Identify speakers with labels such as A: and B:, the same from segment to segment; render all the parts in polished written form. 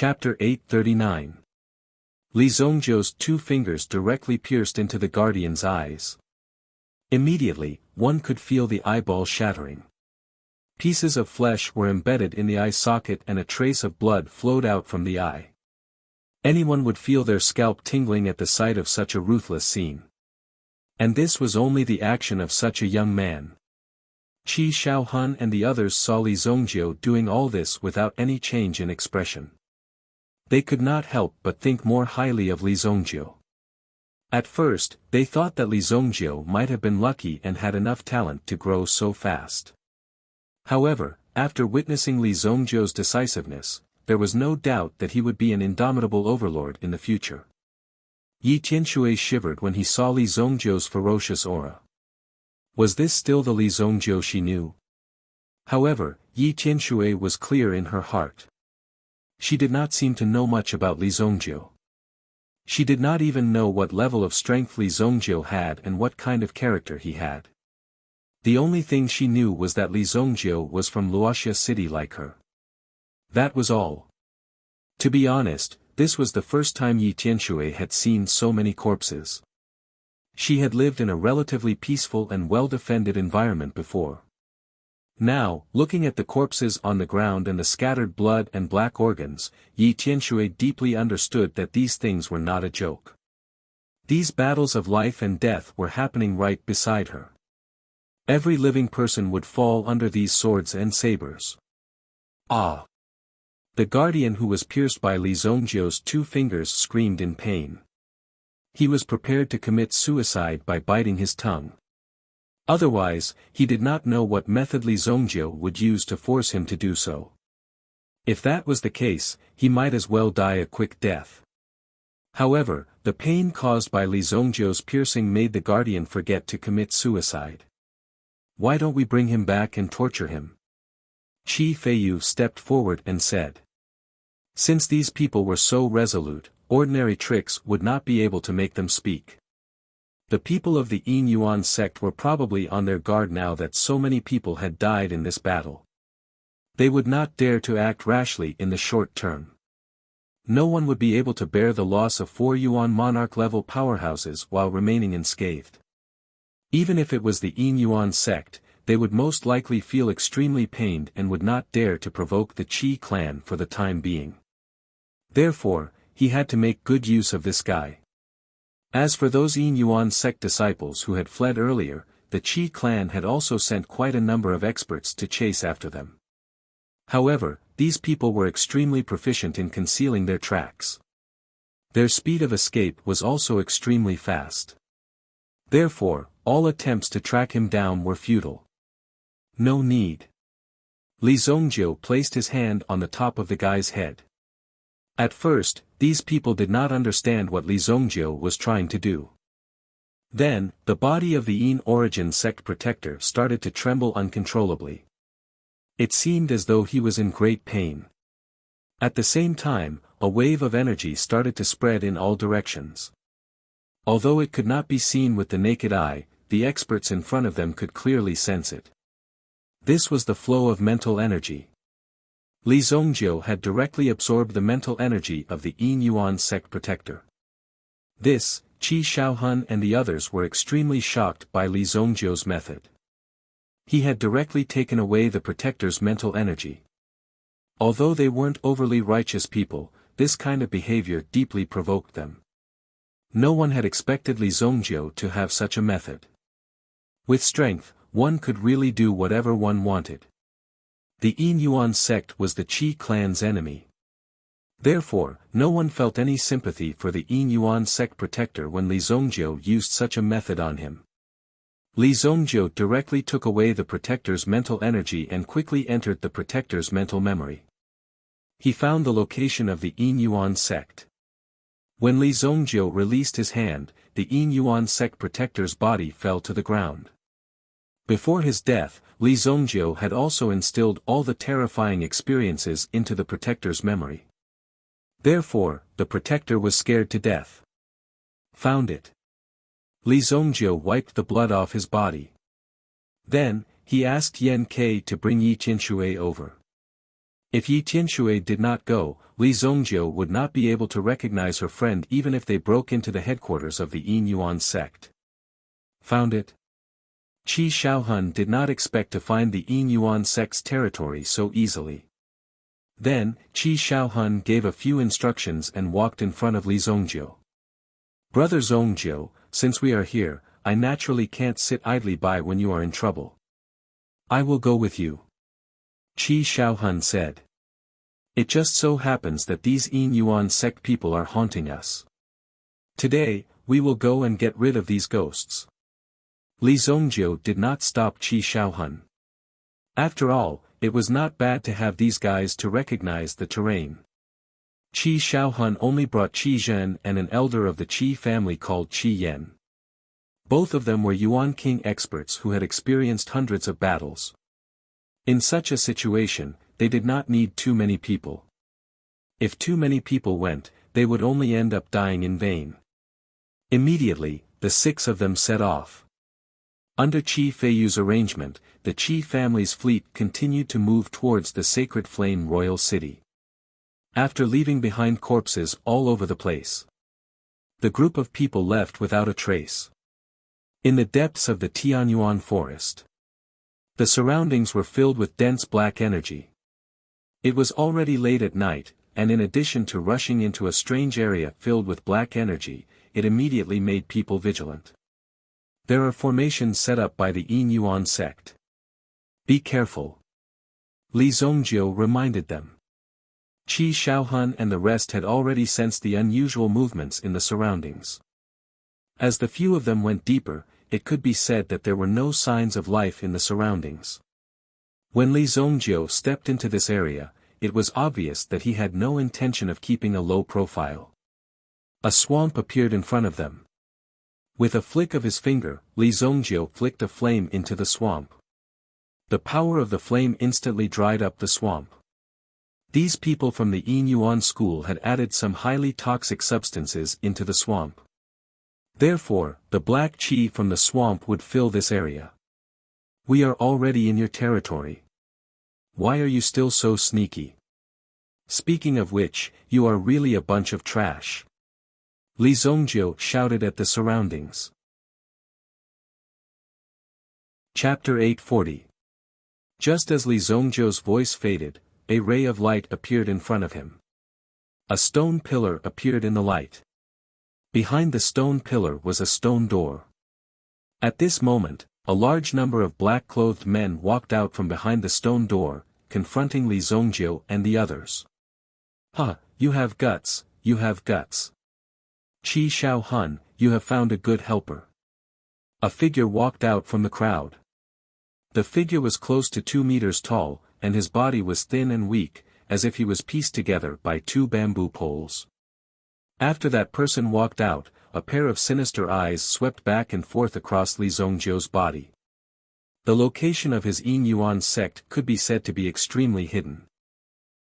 A: Chapter 839. Li Zongjiu's 2 fingers directly pierced into the guardian's eyes. Immediately, one could feel the eyeball shattering. Pieces of flesh were embedded in the eye socket and a trace of blood flowed out from the eye. Anyone would feel their scalp tingling at the sight of such a ruthless scene. And this was only the action of such a young man. Qi Shaohun and the others saw Li Zongjiu doing all this without any change in expression. They could not help but think more highly of Li Zongjiu. At first, they thought that Li Zongjiu might have been lucky and had enough talent to grow so fast. However, after witnessing Li Zongjiu's decisiveness, there was no doubt that he would be an indomitable overlord in the future. Yi Tianshui shivered when he saw Li Zongjiu's ferocious aura. Was this still the Li Zongjiu she knew? However, Yi Tianshui was clear in her heart. She did not seem to know much about Li Zongjiu. She did not even know what level of strength Li Zongjiu had and what kind of character he had. The only thing she knew was that Li Zongjiu was from Wuxia city like her. That was all. To be honest, this was the first time Yi Tianshui had seen so many corpses. She had lived in a relatively peaceful and well-defended environment before. Now, looking at the corpses on the ground and the scattered blood and black organs, Yi Tianshui deeply understood that these things were not a joke. These battles of life and death were happening right beside her. Every living person would fall under these swords and sabers. Ah! The guardian who was pierced by Li Zongjiu's 2 fingers screamed in pain. He was prepared to commit suicide by biting his tongue. Otherwise, he did not know what method Li Zongjiu would use to force him to do so. If that was the case, he might as well die a quick death. However, the pain caused by Li Zongjiu's piercing made the guardian forget to commit suicide. Why don't we bring him back and torture him? Qi Feiyu stepped forward and said. Since these people were so resolute, ordinary tricks would not be able to make them speak. The people of the Yin Yuan sect were probably on their guard now that so many people had died in this battle. They would not dare to act rashly in the short term. No one would be able to bear the loss of 4 Yuan monarch-level powerhouses while remaining unscathed. Even if it was the Yin Yuan sect, they would most likely feel extremely pained and would not dare to provoke the Qi clan for the time being. Therefore, he had to make good use of this guy. As for those Yin Yuan sect disciples who had fled earlier, the Qi clan had also sent quite a number of experts to chase after them. However, these people were extremely proficient in concealing their tracks. Their speed of escape was also extremely fast. Therefore, all attempts to track him down were futile. No need. Li Zongjiu placed his hand on the top of the guy's head. At first, these people did not understand what Li Zongjiu was trying to do. Then, the body of the Yin origin sect protector started to tremble uncontrollably. It seemed as though he was in great pain. At the same time, a wave of energy started to spread in all directions. Although it could not be seen with the naked eye, the experts in front of them could clearly sense it. This was the flow of mental energy. Li Zongjiu had directly absorbed the mental energy of the Yin Yuan sect protector. This, Qi Shaohun and the others were extremely shocked by Li Zongjiu's method. He had directly taken away the protector's mental energy. Although they weren't overly righteous people, this kind of behavior deeply provoked them. No one had expected Li Zongjiu to have such a method. With strength, one could really do whatever one wanted. The Yin Yuan sect was the Qi clan's enemy. Therefore, no one felt any sympathy for the Yin Yuan sect protector when Li Zongjiu used such a method on him. Li Zongjiu directly took away the protector's mental energy and quickly entered the protector's mental memory. He found the location of the Yin Yuan sect. When Li Zongjiu released his hand, the Yin Yuan sect protector's body fell to the ground. Before his death, Li Zongjiu had also instilled all the terrifying experiences into the protector's memory. Therefore, the protector was scared to death. Found it. Li Zongjiu wiped the blood off his body. Then, he asked Yan Ke to bring Yi Tianshui over. If Yi Tianxue did not go, Li Zongjiu would not be able to recognize her friend even if they broke into the headquarters of the Yin Yuan sect. Found it? Qi Shaohun did not expect to find the Yin Yuan sect's territory so easily. Then, Qi Shaohun gave a few instructions and walked in front of Li Zongjiu. Brother Zongjiu, since we are here, I naturally can't sit idly by when you are in trouble. I will go with you. Qi Shaohun said. It just so happens that these Yin Yuan sect people are haunting us. Today, we will go and get rid of these ghosts. Li Zongjiu did not stop Qi Shaohun. After all, it was not bad to have these guys to recognize the terrain. Qi Shaohun only brought Qi Zhen and an elder of the Qi family called Qi Yan. Both of them were Yuan King experts who had experienced hundreds of battles. In such a situation, they did not need too many people. If too many people went, they would only end up dying in vain. Immediately, the 6 of them set off. Under Qi Feiyu's arrangement, the Qi family's fleet continued to move towards the Sacred Flame Royal City. After leaving behind corpses all over the place, the group of people left without a trace. In the depths of the Tianyuan forest, the surroundings were filled with dense black energy. It was already late at night, and in addition to rushing into a strange area filled with black energy, it immediately made people vigilant. There are formations set up by the Yin Yuan sect. Be careful. Li Zongjiu reminded them. Qi Shaohun and the rest had already sensed the unusual movements in the surroundings. As the few of them went deeper, it could be said that there were no signs of life in the surroundings. When Li Zongjiu stepped into this area, it was obvious that he had no intention of keeping a low profile. A swamp appeared in front of them. With a flick of his finger, Li Zongjiu flicked a flame into the swamp. The power of the flame instantly dried up the swamp. These people from the Yin Yuan school had added some highly toxic substances into the swamp. Therefore, the black qi from the swamp would fill this area. We are already in your territory. Why are you still so sneaky? Speaking of which, you are really a bunch of trash. Li Zongjiu shouted at the surroundings. Chapter 840. Just as Li Zongjiu's voice faded, a ray of light appeared in front of him. A stone pillar appeared in the light. Behind the stone pillar was a stone door. At this moment, a large number of black-clothed men walked out from behind the stone door, confronting Li Zongjiu and the others. "Huh, you have guts, you have guts. Qi Shaohun, you have found a good helper." A figure walked out from the crowd. The figure was close to 2 meters tall, and his body was thin and weak, as if he was pieced together by 2 bamboo poles. After that person walked out, a pair of sinister eyes swept back and forth across Li Zongjiu's body. The location of his Yin Yuan sect could be said to be extremely hidden.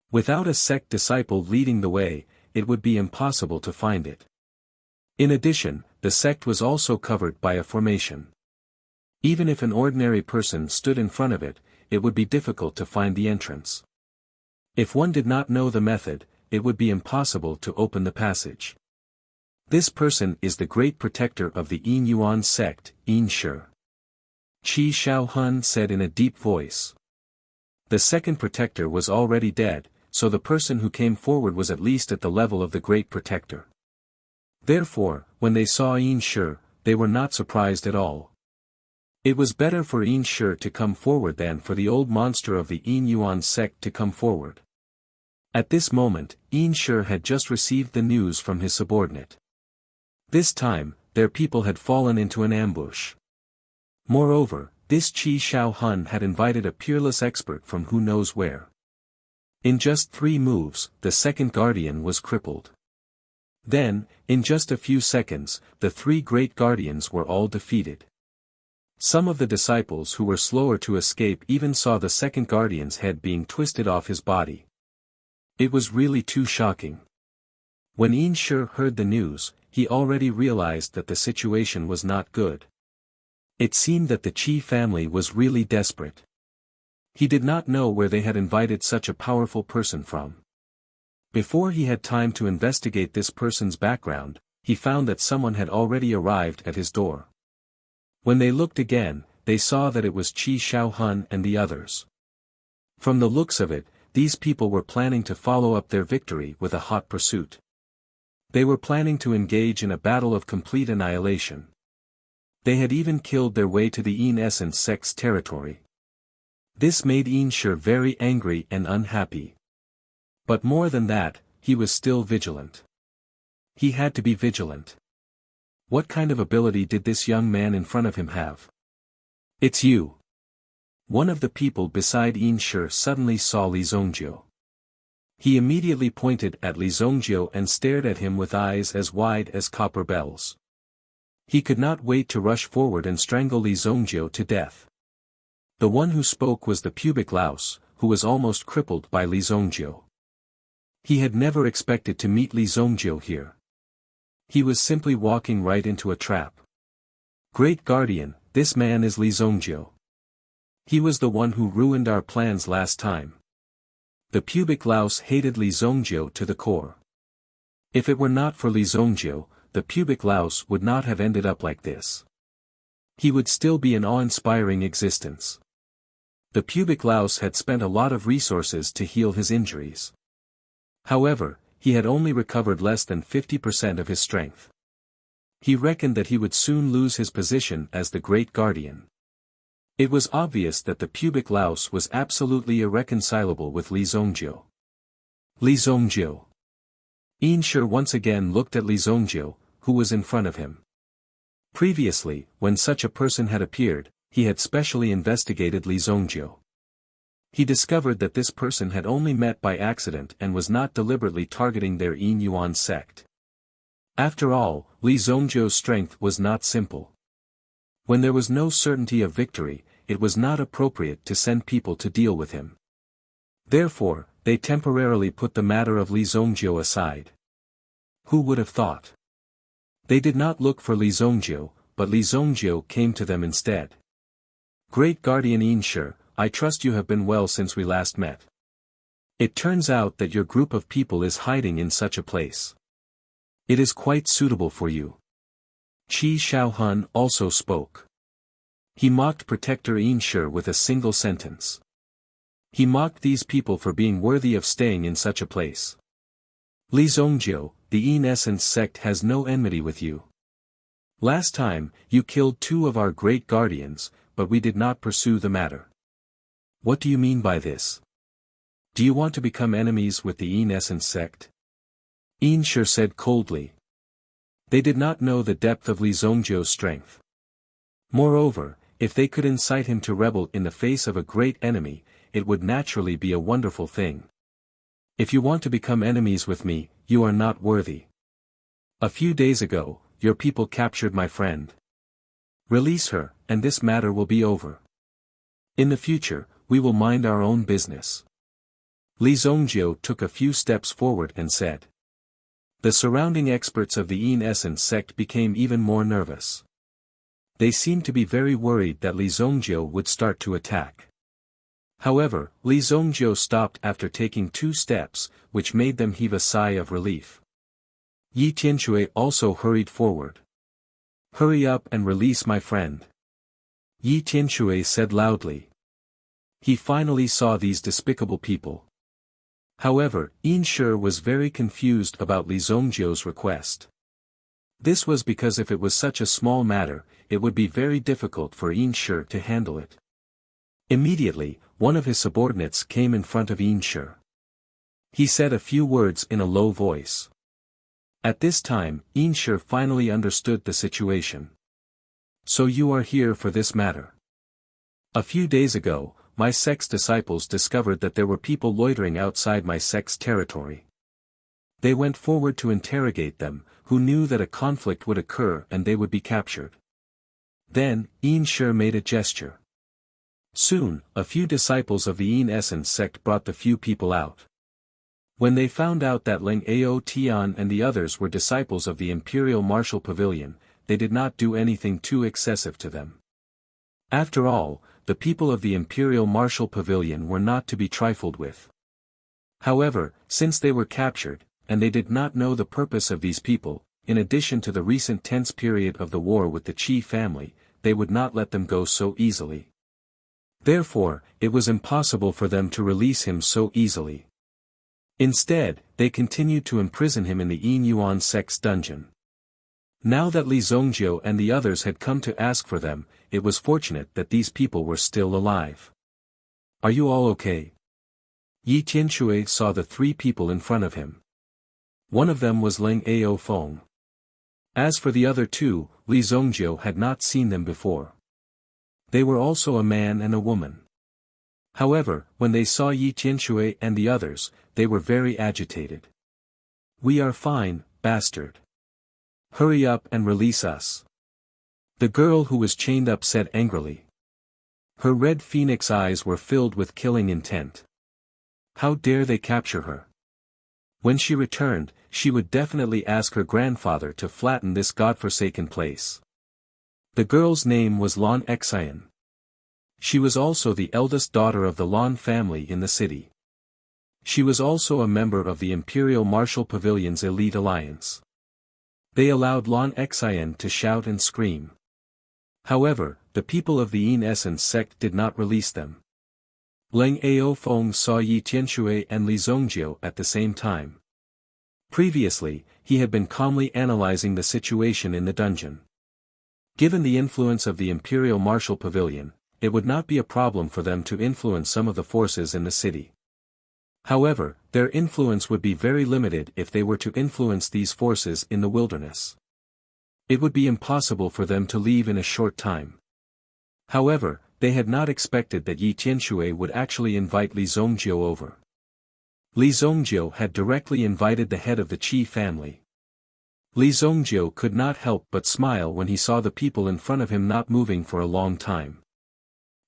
A: Without a sect disciple leading the way, it would be impossible to find it. In addition, the sect was also covered by a formation. Even if an ordinary person stood in front of it, it would be difficult to find the entrance. If one did not know the method, it would be impossible to open the passage. This person is the great protector of the Yin Yuan sect, Yin Shi. Qi Shaohun said in a deep voice. The second protector was already dead, so the person who came forward was at least at the level of the great protector. Therefore, when they saw Yin Shi, they were not surprised at all. It was better for Yin Shi to come forward than for the old monster of the Yin Yuan sect to come forward. At this moment, Yin Shi had just received the news from his subordinate. This time, their people had fallen into an ambush. Moreover, this Qi Shaohun had invited a peerless expert from who knows where. In just 3 moves, the second guardian was crippled. Then, in just a few seconds, the 3 great guardians were all defeated. Some of the disciples who were slower to escape even saw the second guardian's head being twisted off his body. It was really too shocking. When Yin Shi heard the news, he already realized that the situation was not good. It seemed that the Qi family was really desperate. He did not know where they had invited such a powerful person from. Before he had time to investigate this person's background, he found that someone had already arrived at his door. When they looked again, they saw that it was Qi Shaohun and the others. From the looks of it, these people were planning to follow up their victory with a hot pursuit. They were planning to engage in a battle of complete annihilation. They had even killed their way to the Yin Essence sect's territory. This made Yin Shi very angry and unhappy. But more than that, he was still vigilant. He had to be vigilant. What kind of ability did this young man in front of him have? "It's you." One of the people beside Yin Shi suddenly saw Li Zongjiu. He immediately pointed at Li Zongjiu and stared at him with eyes as wide as copper bells. He could not wait to rush forward and strangle Li Zongjiu to death. The one who spoke was the pubic louse, who was almost crippled by Li Zongjiu. He had never expected to meet Li Zongjiu here. He was simply walking right into a trap. "Great Guardian, this man is Li Zongjiu. He was the one who ruined our plans last time." The pubic louse hated Li Zongjiu to the core. If it were not for Li Zongjiu, the pubic louse would not have ended up like this. He would still be an awe-inspiring existence. The pubic louse had spent a lot of resources to heal his injuries. However, he had only recovered less than 50% of his strength. He reckoned that he would soon lose his position as the Great Guardian. It was obvious that the pubic louse was absolutely irreconcilable with Li Zongjiu. Li Zongjiu. Yin Shi once again looked at Li Zongjiu, who was in front of him. Previously, when such a person had appeared, he had specially investigated Li Zongjiu. He discovered that this person had only met by accident and was not deliberately targeting their Yin Yuan sect. After all, Li Zongjiu's strength was not simple. When there was no certainty of victory, it was not appropriate to send people to deal with him. Therefore, they temporarily put the matter of Li Zongjiu aside. Who would have thought? They did not look for Li Zongjiu, but Li Zongjiu came to them instead. "Great Guardian Yin Shi, I trust you have been well since we last met. It turns out that your group of people is hiding in such a place. It is quite suitable for you." Qi Shaohun also spoke. He mocked Protector Yin Shi with a single sentence. He mocked these people for being worthy of staying in such a place. "Li Zongjiu, the Yin Essence sect has no enmity with you. Last time, you killed 2 of our great guardians, but we did not pursue the matter. What do you mean by this? Do you want to become enemies with the Yin Essence sect?" Yin Shi said coldly. They did not know the depth of Li Zongjiu's strength. Moreover, if they could incite him to rebel in the face of a great enemy, it would naturally be a wonderful thing. "If you want to become enemies with me, you are not worthy. A few days ago, your people captured my friend. Release her, and this matter will be over. In the future, we will mind our own business." Li Zongjiu took a few steps forward and said. The surrounding experts of the Yin Essence sect became even more nervous. They seemed to be very worried that Li Zongjiu would start to attack. However, Li Zongjiu stopped after taking 2 steps, which made them heave a sigh of relief. Yi Tianxue also hurried forward. "Hurry up and release my friend," Yi Tianxue said loudly. He finally saw these despicable people. However, Yin Shi was very confused about Li Zongjiu's request. This was because if it was such a small matter, it would be very difficult for Yin Shi to handle it. Immediately, one of his subordinates came in front of Yin Shi. He said a few words in a low voice. At this time, Yin Shi finally understood the situation. "So you are here for this matter. A few days ago, my sect's disciples discovered that there were people loitering outside my sect's territory. They went forward to interrogate them, who knew that a conflict would occur and they would be captured." Then, Yin Shi made a gesture. Soon, a few disciples of the Yin Essence sect brought the few people out. When they found out that Ling Ao Tian and the others were disciples of the Imperial Martial Pavilion, they did not do anything too excessive to them. After all, the people of the Imperial Martial Pavilion were not to be trifled with. However, since they were captured, and they did not know the purpose of these people, in addition to the recent tense period of the war with the Qi family, they would not let them go so easily. Therefore, it was impossible for them to release him so easily. Instead, they continued to imprison him in the Yin Yuan sect's dungeon. Now that Li Zongjiu and the others had come to ask for them, it was fortunate that these people were still alive. "Are you all okay?" Yi Tianxue saw the three people in front of him. One of them was Ling Ao Feng. As for the other two, Li Zongjiu had not seen them before. They were also a man and a woman. However, when they saw Yi Tianxue and the others, they were very agitated. "We are fine, bastard. Hurry up and release us," the girl who was chained up said angrily. Her red phoenix eyes were filled with killing intent. How dare they capture her? When she returned, she would definitely ask her grandfather to flatten this godforsaken place. The girl's name was Lan Xian. She was also the eldest daughter of the Lan family in the city. She was also a member of the Imperial Martial Pavilion's elite alliance. They allowed Lan Xian to shout and scream. However, the people of the Yin Essence sect did not release them. Ling Ao Feng saw Yi Tianxue and Li Zongjiu at the same time. Previously, he had been calmly analyzing the situation in the dungeon. Given the influence of the Imperial Martial Pavilion, it would not be a problem for them to influence some of the forces in the city. However, their influence would be very limited if they were to influence these forces in the wilderness. It would be impossible for them to leave in a short time. However, they had not expected that Yi Tianxue would actually invite Li Zongjiu over. Li Zongjiu had directly invited the head of the Qi family. Li Zongjiu could not help but smile when he saw the people in front of him not moving for a long time.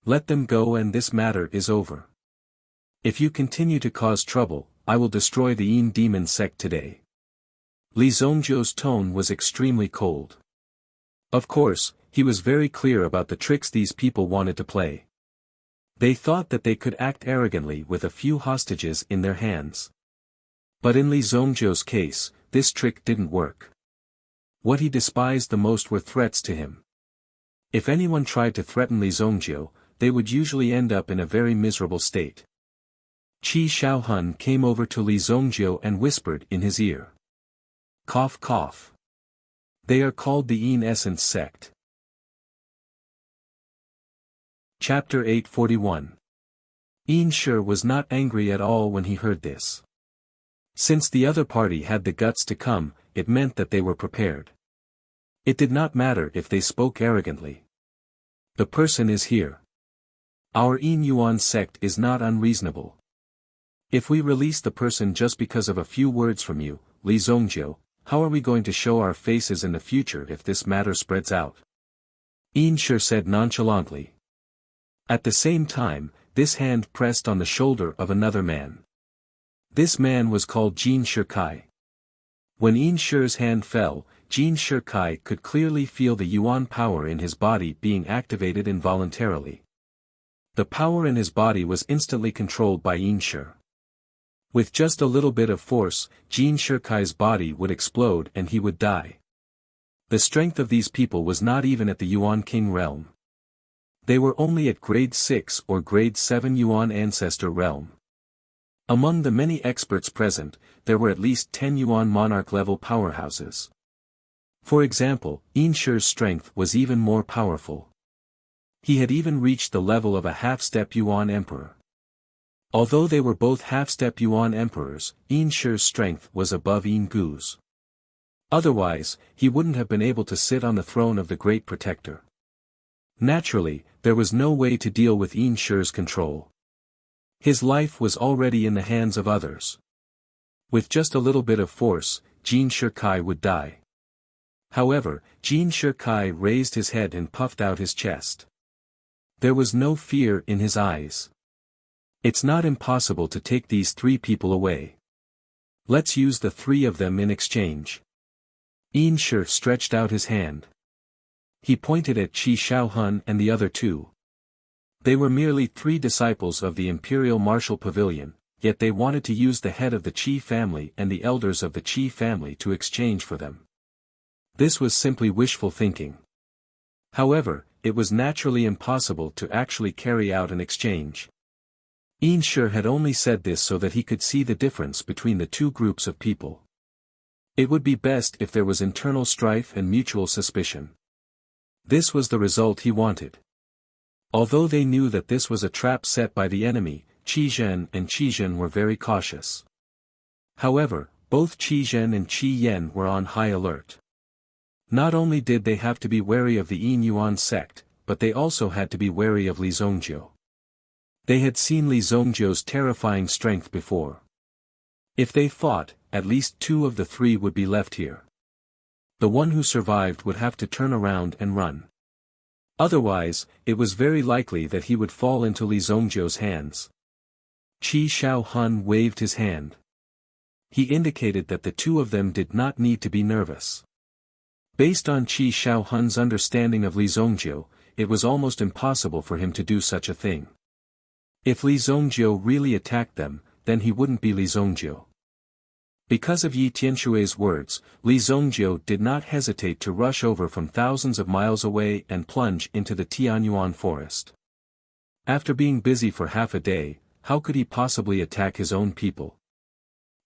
A: "Let them go and this matter is over. If you continue to cause trouble, I will destroy the Yin demon sect today." Li Zongjiu's tone was extremely cold. Of course, he was very clear about the tricks these people wanted to play. They thought that they could act arrogantly with a few hostages in their hands. But in Li Zongjiu's case, this trick didn't work. What he despised the most were threats to him. If anyone tried to threaten Li Zongjiu, they would usually end up in a very miserable state. Qi Shaohun came over to Li Zongjiu and whispered in his ear. "Cough cough. They are called the Yin Essence sect." Chapter 841. Yin Shi was not angry at all when he heard this. Since the other party had the guts to come, it meant that they were prepared. It did not matter if they spoke arrogantly. "The person is here. Our Yin Yuan sect is not unreasonable. If we release the person just because of a few words from you, Li Zongjiu, how are we going to show our faces in the future if this matter spreads out?" Yin Shi said nonchalantly. At the same time, this hand pressed on the shoulder of another man. This man was called Jin Shikai. When Yin Shi's hand fell, Jin Shikai could clearly feel the Yuan power in his body being activated involuntarily. The power in his body was instantly controlled by Yin Shi. With just a little bit of force, Jin Shikai's body would explode and he would die. The strength of these people was not even at the Yuan King realm. They were only at grade 6 or grade 7 Yuan Ancestor realm. Among the many experts present, there were at least 10 Yuan monarch-level powerhouses. For example, Yin Shi's strength was even more powerful. He had even reached the level of a half-step Yuan emperor. Although they were both half-step Yuan emperors, Yin Shi's strength was above Yin Gu's. Otherwise, he wouldn't have been able to sit on the throne of the Great Protector. Naturally, there was no way to deal with Yin Shi's control. His life was already in the hands of others. With just a little bit of force, Jin Shikai would die. However, Jin Shikai raised his head and puffed out his chest. There was no fear in his eyes. "It's not impossible to take these three people away. Let's use the three of them in exchange." Yin Shi stretched out his hand. He pointed at Qi Shaohun and the other two. They were merely 3 disciples of the imperial martial pavilion, yet they wanted to use the head of the Qi family and the elders of the Qi family to exchange for them. This was simply wishful thinking. However, it was naturally impossible to actually carry out an exchange. Yin Shi had only said this so that he could see the difference between the 2 groups of people. It would be best if there was internal strife and mutual suspicion. This was the result he wanted. Although they knew that this was a trap set by the enemy, Qi Zhen and Qi Zhen were very cautious. However, both Qi Zhen and Qi Yan were on high alert. Not only did they have to be wary of the Yin Yuan sect, but they also had to be wary of Li Zongjiu. They had seen Li Zongjiu's terrifying strength before. If they fought, at least 2 of the 3 would be left here. The one who survived would have to turn around and run. Otherwise, it was very likely that he would fall into Li Zongjiu's hands. Qi Shaohun waved his hand. He indicated that the 2 of them did not need to be nervous. Based on Qi Shaohun's understanding of Li Zongjiu, it was almost impossible for him to do such a thing. If Li Zongjiu really attacked them, then he wouldn't be Li Zongjiu. Because of Yi Tianshui's words, Li Zongjiu did not hesitate to rush over from thousands of miles away and plunge into the Tianyuan forest. After being busy for half a day, how could he possibly attack his own people?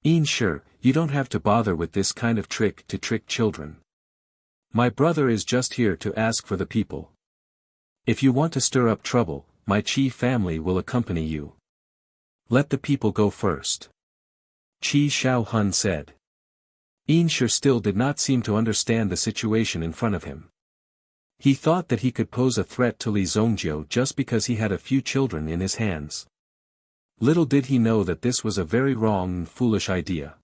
A: Yin Shi, you don't have to bother with this kind of trick to trick children. My brother is just here to ask for the people. If you want to stir up trouble, my Qi family will accompany you. Let the people go first. Qi Shaohun said. Yin Shi still did not seem to understand the situation in front of him. He thought that he could pose a threat to Li Zongjiu just because he had a few children in his hands. Little did he know that this was a very wrong and foolish idea.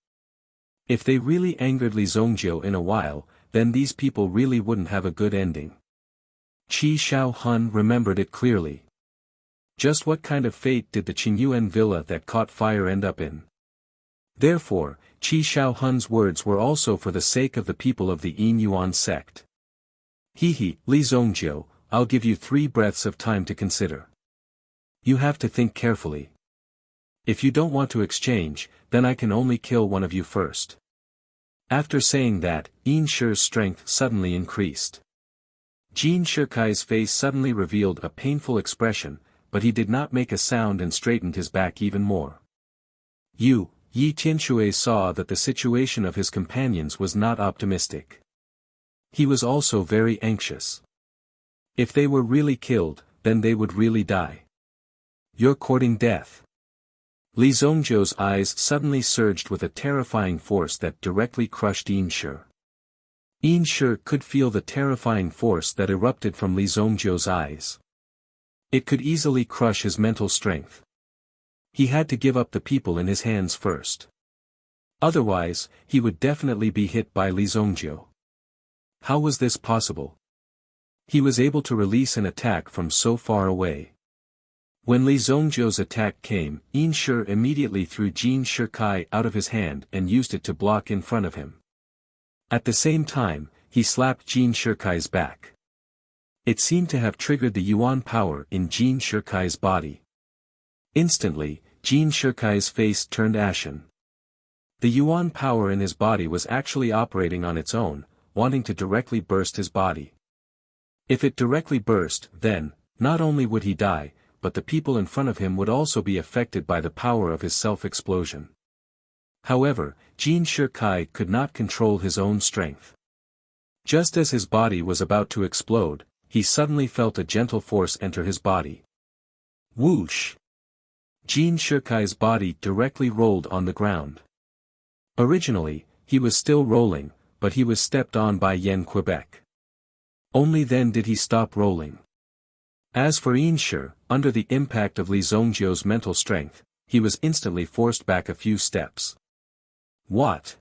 A: If they really angered Li Zongjiu in a while, then these people really wouldn't have a good ending. Qi Shaohun remembered it clearly. Just what kind of fate did the Qingyuan villa that caught fire end up in? Therefore, Qi Shaohun's words were also for the sake of the people of the Yin Yuan sect. Li Zongjiu, I'll give you 3 breaths of time to consider. You have to think carefully. If you don't want to exchange, then I can only kill one of you first. After saying that, Yin Shi's strength suddenly increased. Jin Shikai's face suddenly revealed a painful expression, but he did not make a sound and straightened his back even more. Yi Tianshui saw that the situation of his companions was not optimistic. He was also very anxious. If they were really killed, then they would really die. You're courting death. Li Zongjiu's eyes suddenly surged with a terrifying force that directly crushed Yin Shi. Yin Shi could feel the terrifying force that erupted from Li Zongjiu's eyes. It could easily crush his mental strength. He had to give up the people in his hands first. Otherwise, he would definitely be hit by Li Zongjiu. How was this possible? He was able to release an attack from so far away. When Li Zongjiu's attack came, Yin Shi immediately threw Jin Shikai out of his hand and used it to block in front of him. At the same time, he slapped Jin Shikai's back. It seemed to have triggered the Yuan power in Jin Shikai's body. Instantly, Jin Shikai's face turned ashen. The Yuan power in his body was actually operating on its own, wanting to directly burst his body. If it directly burst, then, not only would he die, but the people in front of him would also be affected by the power of his self-explosion. However, Jin Shikai could not control his own strength. Just as his body was about to explode, he suddenly felt a gentle force enter his body. Whoosh! Jin Shikai's body directly rolled on the ground. Originally, he was still rolling, but he was stepped on by Yen Quebec. Only then did he stop rolling. As for Yin Shi, under the impact of Li Zongjiu's mental strength, he was instantly forced back a few steps. What?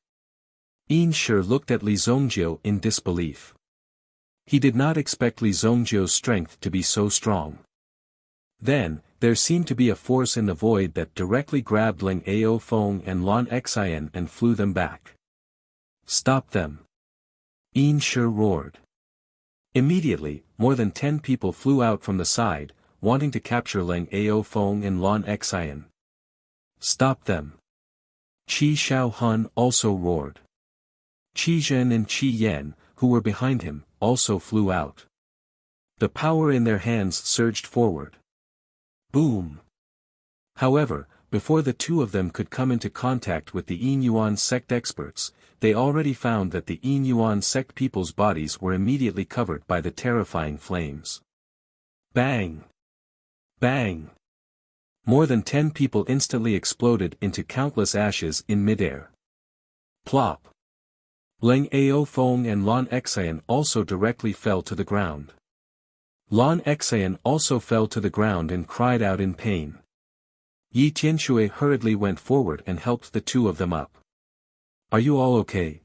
A: Yin Shi looked at Li Zongjiu in disbelief. He did not expect Li Zongjiu's strength to be so strong. Then, there seemed to be a force in the void that directly grabbed Ling Ao Feng and Lan Xian and flew them back. Stop them! Yin Shi roared. Immediately, more than 10 people flew out from the side, wanting to capture Leng Ao Feng and Lan Xian. Stop them! Qi Xiao Hun also roared. Qi Zhen and Qi Yan, who were behind him, also flew out. The power in their hands surged forward. Boom! However, before the two of them could come into contact with the Yin Yuan sect experts, they already found that the Yin Yuan sect people's bodies were immediately covered by the terrifying flames. Bang! Bang! More than 10 people instantly exploded into countless ashes in midair. Plop! Leng Ao Feng and Lan Xian also directly fell to the ground. Lan Xian also fell to the ground and cried out in pain. Yi Tianshui hurriedly went forward and helped the two of them up. Are you all okay?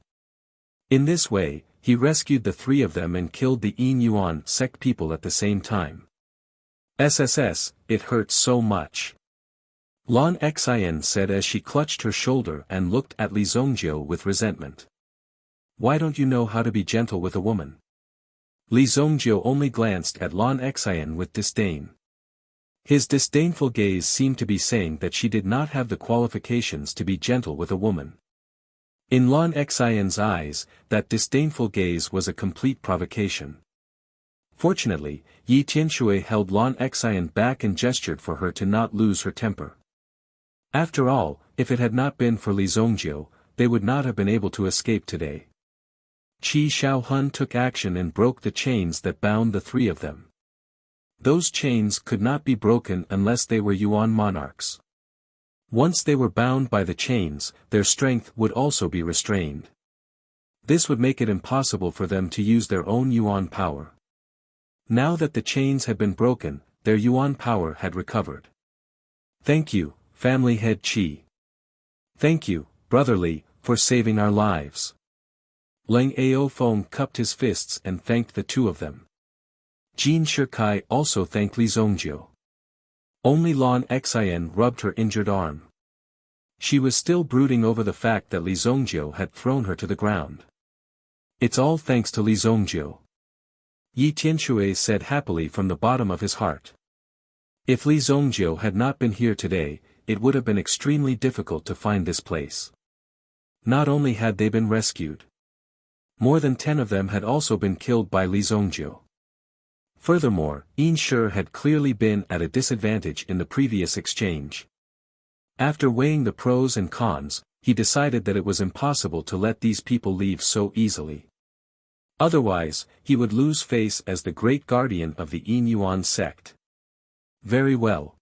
A: In this way, he rescued the three of them and killed the Yin Yuan sect people at the same time. SSS, it hurts so much. Lan Xian said as she clutched her shoulder and looked at Li Zongjiu with resentment. Why don't you know how to be gentle with a woman? Li Zongjiu only glanced at Lan Xian with disdain. His disdainful gaze seemed to be saying that she did not have the qualifications to be gentle with a woman. In Lan Xian's eyes, that disdainful gaze was a complete provocation. Fortunately, Yi Tianshui held Lan Xian back and gestured for her to not lose her temper. After all, if it had not been for Li Zongjiu, they would not have been able to escape today. Qi Xiaohun took action and broke the chains that bound the three of them. Those chains could not be broken unless they were Yuan monarchs. Once they were bound by the chains, their strength would also be restrained. This would make it impossible for them to use their own Yuan power. Now that the chains had been broken, their Yuan power had recovered. Thank you, family head Qi. Thank you, brother Li, for saving our lives. Leng Ao Feng cupped his fists and thanked the two of them. Jin Shikai also thanked Li Zongjiu. Only Lan Xian rubbed her injured arm. She was still brooding over the fact that Li Zongjiu had thrown her to the ground. It's all thanks to Li Zongjiu. Yi Tianshui said happily from the bottom of his heart. If Li Zongjiu had not been here today, it would have been extremely difficult to find this place. Not only had they been rescued. More than 10 of them had also been killed by Li Zongjiu. Furthermore, Yin Shi had clearly been at a disadvantage in the previous exchange. After weighing the pros and cons, he decided that it was impossible to let these people leave so easily. Otherwise, he would lose face as the great guardian of the Yin Yuan sect. Very well.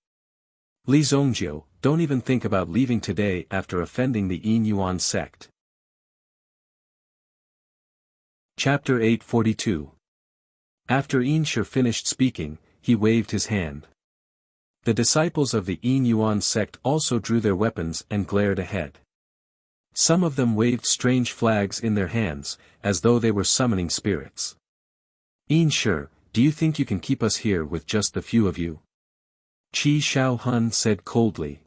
A: Li Zongjiu, don't even think about leaving today after offending the Yin Yuan sect. Chapter 842. After Yin Shi finished speaking, he waved his hand. The disciples of the Yin Yuan sect also drew their weapons and glared ahead. Some of them waved strange flags in their hands, as though they were summoning spirits. Yin Shi, do you think you can keep us here with just the few of you? Qi Xiaohun said coldly.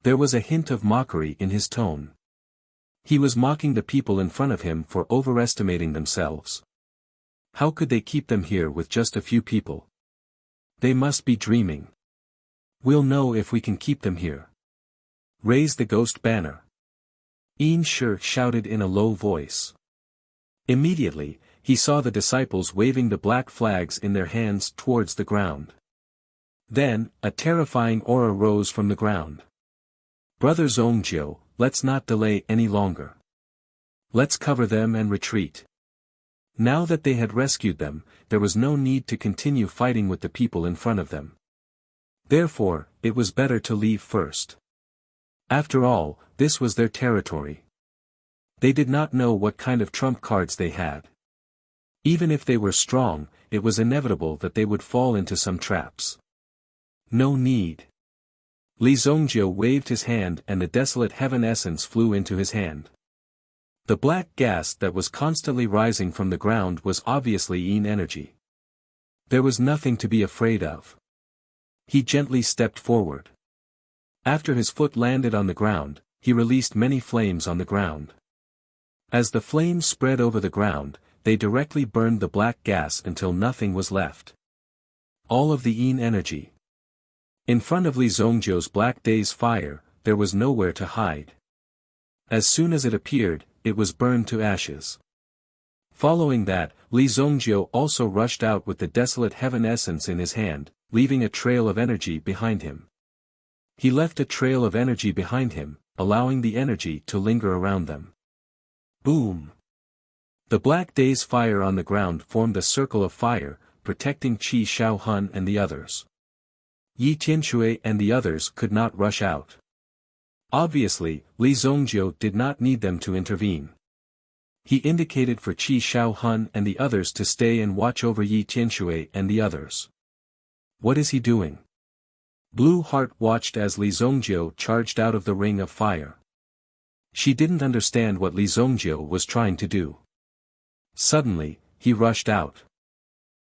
A: There was a hint of mockery in his tone. He was mocking the people in front of him for overestimating themselves. How could they keep them here with just a few people? They must be dreaming. We'll know if we can keep them here. Raise the ghost banner. Yin Shi shouted in a low voice. Immediately, he saw the disciples waving the black flags in their hands towards the ground. Then, a terrifying aura rose from the ground. Brother Zongjiu, let's not delay any longer. Let's cover them and retreat. Now that they had rescued them, there was no need to continue fighting with the people in front of them. Therefore, it was better to leave first. After all, this was their territory. They did not know what kind of trump cards they had. Even if they were strong, it was inevitable that they would fall into some traps. No need. Li Zongjiu waved his hand and the desolate heaven essence flew into his hand. The black gas that was constantly rising from the ground was obviously Yin energy. There was nothing to be afraid of. He gently stepped forward. After his foot landed on the ground, he released many flames on the ground. As the flames spread over the ground, they directly burned the black gas until nothing was left. All of the Yin energy. In front of Li Zongjiu's Black Day's fire, there was nowhere to hide. As soon as it appeared, it was burned to ashes. Following that, Li Zongjiu also rushed out with the desolate heaven essence in his hand, leaving a trail of energy behind him. He left a trail of energy behind him, allowing the energy to linger around them. Boom! The Black Day's fire on the ground formed a circle of fire, protecting Qi Shaohun and the others. Yi Tianshui and the others could not rush out. Obviously, Li Zongjiu did not need them to intervene. He indicated for Qi Shaohun and the others to stay and watch over Yi Tianshui and the others. What is he doing? Blue Heart watched as Li Zongjiu charged out of the ring of fire. She didn't understand what Li Zongjiu was trying to do. Suddenly, he rushed out.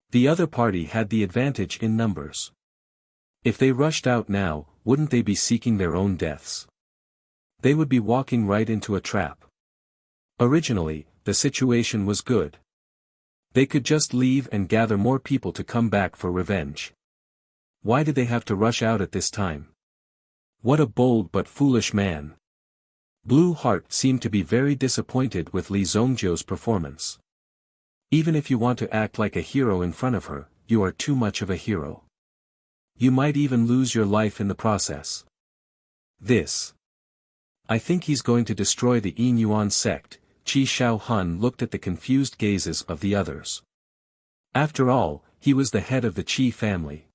A: The other party had the advantage in numbers. If they rushed out now, wouldn't they be seeking their own deaths? They would be walking right into a trap. Originally, the situation was good. They could just leave and gather more people to come back for revenge. Why did they have to rush out at this time? What a bold but foolish man. Blue Heart seemed to be very disappointed with Li Zongjiu's performance. Even if you want to act like a hero in front of her, you are too much of a hero. You might even lose your life in the process. I think he's going to destroy the Yin Yuan sect. Qi Shaohun looked at the confused gazes of the others. After all, he was the head of the Qi family.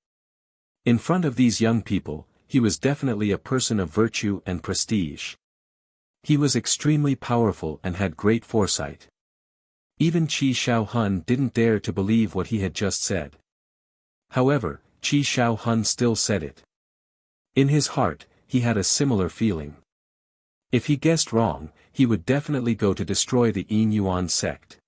A: In front of these young people, he was definitely a person of virtue and prestige. He was extremely powerful and had great foresight. Even Qi Shaohun didn't dare to believe what he had just said. However, Qi Shaohun still said it. In his heart, he had a similar feeling. If he guessed wrong, he would definitely go to destroy the Yin Yuan sect.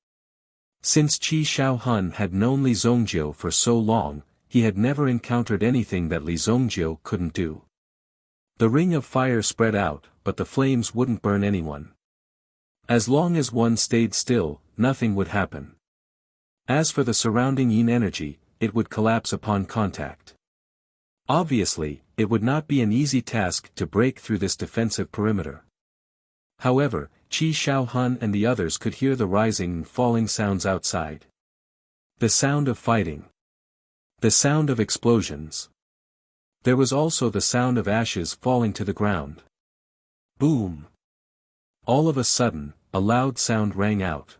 A: Since Qi Shaohun had known Li Zongjiu for so long, he had never encountered anything that Li Zongjiu couldn't do. The ring of fire spread out, but the flames wouldn't burn anyone. As long as one stayed still, nothing would happen. As for the surrounding Yin energy, it would collapse upon contact. Obviously, it would not be an easy task to break through this defensive perimeter. However, Qi Shaohun and the others could hear the rising and falling sounds outside. The sound of fighting. The sound of explosions. There was also the sound of ashes falling to the ground. Boom! All of a sudden, a loud sound rang out.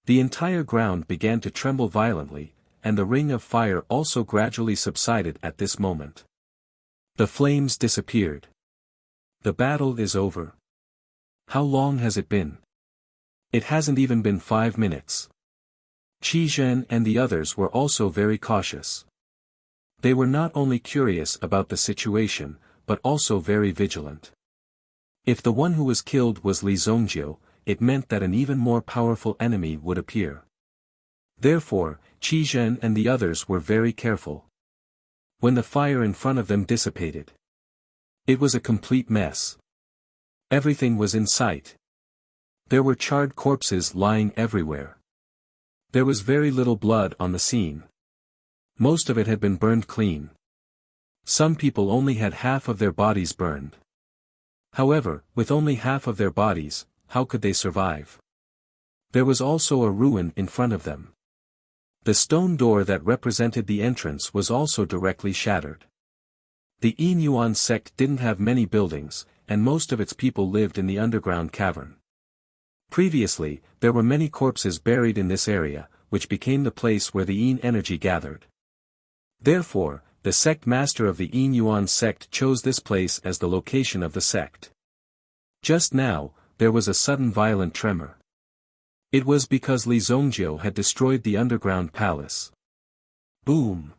A: The entire ground began to tremble violently, and the ring of fire also gradually subsided at this moment. The flames disappeared. The battle is over. How long has it been? It hasn't even been 5 minutes. Qi Zhen and the others were also very cautious. They were not only curious about the situation, but also very vigilant. If the one who was killed was Li Zongjiu, it meant that an even more powerful enemy would appear. Therefore, Qi Zhen and the others were very careful. When the fire in front of them dissipated, it was a complete mess. Everything was in sight. There were charred corpses lying everywhere. There was very little blood on the scene. Most of it had been burned clean. Some people only had half of their bodies burned. However, with only half of their bodies, how could they survive? There was also a ruin in front of them. The stone door that represented the entrance was also directly shattered. The Yin Yuan sect didn't have many buildings, and most of its people lived in the underground cavern. Previously, there were many corpses buried in this area, which became the place where the Yin energy gathered. Therefore, the sect master of the Yin Yuan sect chose this place as the location of the sect. Just now, there was a sudden violent tremor. It was because Li Zongjiu had destroyed the underground palace. Boom!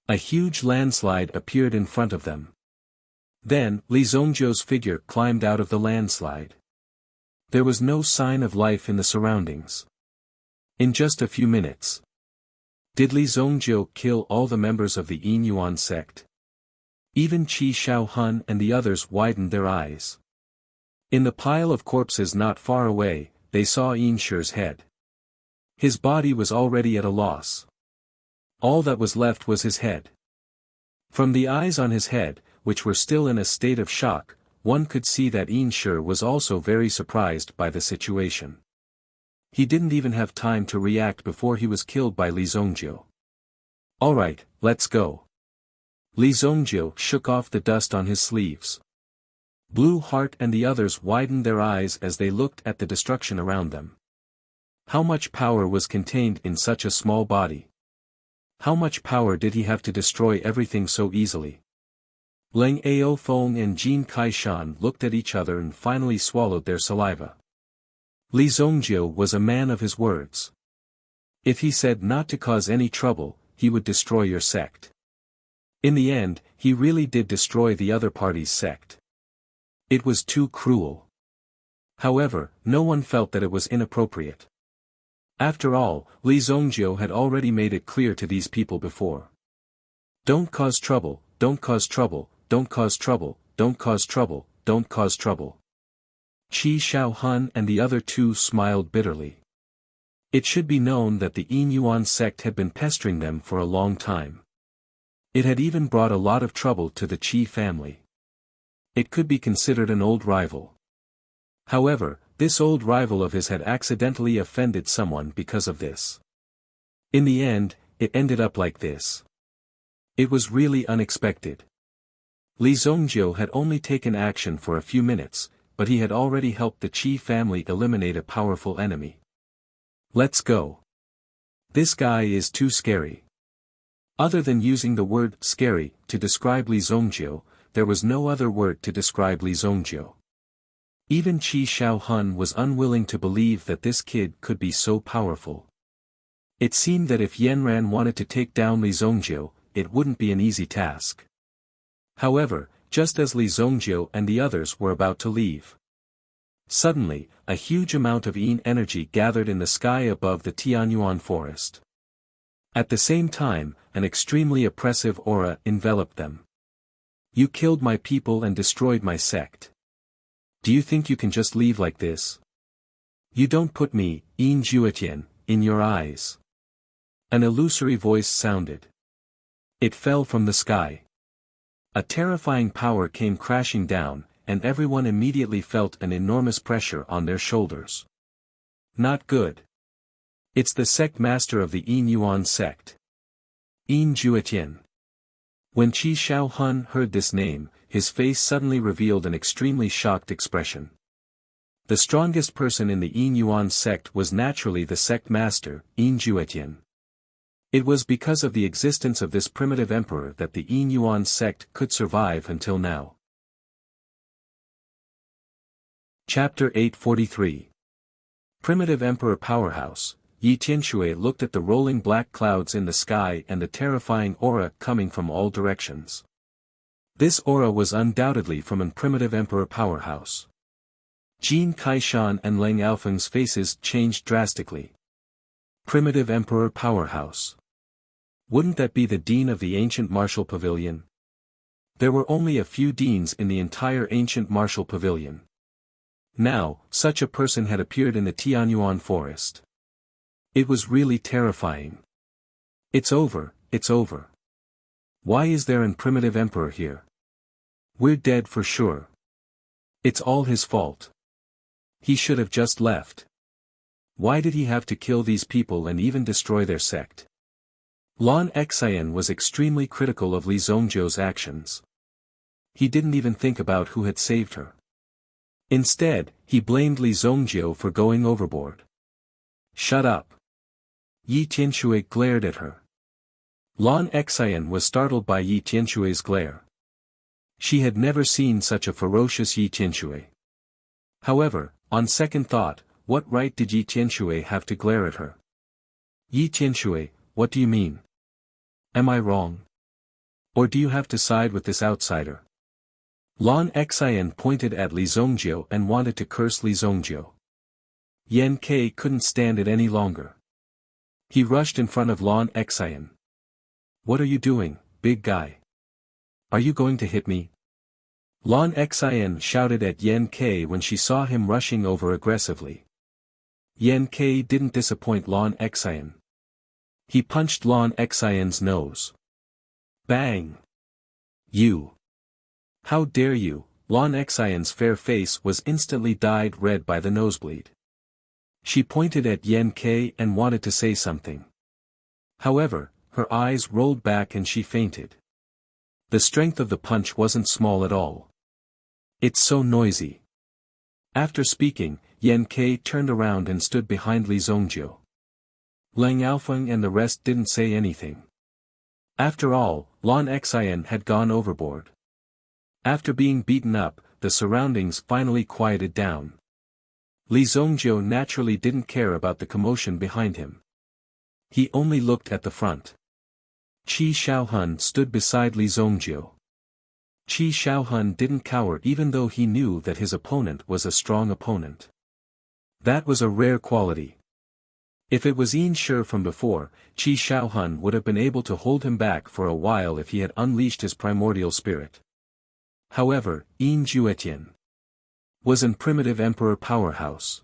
A: A huge landslide appeared in front of them. Then, Li Zongjiu's figure climbed out of the landslide. There was no sign of life in the surroundings. In just a few minutes. Did Li Zongjiu kill all the members of the Yin Yuan sect? Even Qi Shaohun and the others widened their eyes. In the pile of corpses not far away, they saw Yin Shi's head. His body was already at a loss. All that was left was his head. From the eyes on his head, which were still in a state of shock, one could see that Yin Shi was also very surprised by the situation. He didn't even have time to react before he was killed by Li Zongjiu. Alright, let's go. Li Zongjiu shook off the dust on his sleeves. Blue Heart and the others widened their eyes as they looked at the destruction around them. How much power was contained in such a small body? How much power did he have to destroy everything so easily? Leng Aofeng and Jin Kaishan looked at each other and finally swallowed their saliva. Li Zongjiu was a man of his words. If he said not to cause any trouble, he would destroy your sect. In the end, he really did destroy the other party's sect. It was too cruel. However, no one felt that it was inappropriate. After all, Li Zongjiu had already made it clear to these people before. Don't cause trouble, don't cause trouble, don't cause trouble, don't cause trouble, don't cause trouble. Qi Shaohun and the other two smiled bitterly. It should be known that the Yin Yuan sect had been pestering them for a long time. It had even brought a lot of trouble to the Qi family. It could be considered an old rival. However, this old rival of his had accidentally offended someone because of this. In the end, it ended up like this. It was really unexpected. Li Zongjiu had only taken action for a few minutes, but he had already helped the Qi family eliminate a powerful enemy. Let's go. This guy is too scary. Other than using the word scary to describe Li Zongjiu, there was no other word to describe Li Zongjiu. Even Qi Shaohun was unwilling to believe that this kid could be so powerful. It seemed that if Yanran wanted to take down Li Zongjiu, it wouldn't be an easy task. However, just as Li Zongjiu and the others were about to leave, suddenly, a huge amount of Yin energy gathered in the sky above the Tianyuan forest. At the same time, an extremely oppressive aura enveloped them. You killed my people and destroyed my sect. Do you think you can just leave like this? You don't put me, Yin Juetian, in your eyes. An illusory voice sounded. It fell from the sky. A terrifying power came crashing down, and everyone immediately felt an enormous pressure on their shoulders. Not good. It's the sect master of the Yin Yuan sect. Yin Juetian. When Qi Shaohun heard this name, his face suddenly revealed an extremely shocked expression. The strongest person in the Yin Yuan sect was naturally the sect master, Yin Juetian. It was because of the existence of this primitive emperor that the Yin Yuan sect could survive until now. Chapter 843. Primitive Emperor Powerhouse. Yi Tianshui looked at the rolling black clouds in the sky and the terrifying aura coming from all directions. This aura was undoubtedly from an primitive emperor powerhouse. Jin Kaishan and Leng Aofeng's faces changed drastically. Primitive emperor powerhouse. Wouldn't that be the dean of the ancient martial pavilion? There were only a few deans in the entire ancient martial pavilion. Now, such a person had appeared in the Tianyuan forest. It was really terrifying. It's over, it's over. Why is there an primitive emperor here? We're dead for sure. It's all his fault. He should have just left. Why did he have to kill these people and even destroy their sect? Lan Xian was extremely critical of Li Zongjiu's actions. He didn't even think about who had saved her. Instead, he blamed Li Zongjiu for going overboard. Shut up. Yi Tianshui glared at her. Lan Xian was startled by Yi Tianshui's glare. She had never seen such a ferocious Yi Tianshui. However, on second thought, what right did Yi Tianshui have to glare at her? Yi Tianshui, what do you mean? Am I wrong? Or do you have to side with this outsider? Lan Xian pointed at Li Zongjiu and wanted to curse Li Zongjiu. Yan Ke couldn't stand it any longer. He rushed in front of Lan Xian. What are you doing, big guy? Are you going to hit me? Lan Xian shouted at Yan Ke when she saw him rushing over aggressively. Yan Ke didn't disappoint Lan Xian. He punched Lan Xian's nose. Bang! You! How dare you! Lan Xian's fair face was instantly dyed red by the nosebleed. She pointed at Yan Ke and wanted to say something. However, her eyes rolled back and she fainted. The strength of the punch wasn't small at all. It's so noisy. After speaking, Yan Ke turned around and stood behind Li Zongjiu. Lang Yaofeng and the rest didn't say anything. After all, Lan Xian had gone overboard. After being beaten up, the surroundings finally quieted down. Li Zongjiu naturally didn't care about the commotion behind him. He only looked at the front. Qi Shaohun stood beside Li Zongjiu. Qi Shaohun didn't cower even though he knew that his opponent was a strong opponent. That was a rare quality. If it was Yin Shi from before, Qi Shaohun would have been able to hold him back for a while if he had unleashed his primordial spirit. However, Yin Juetian was an primitive emperor powerhouse.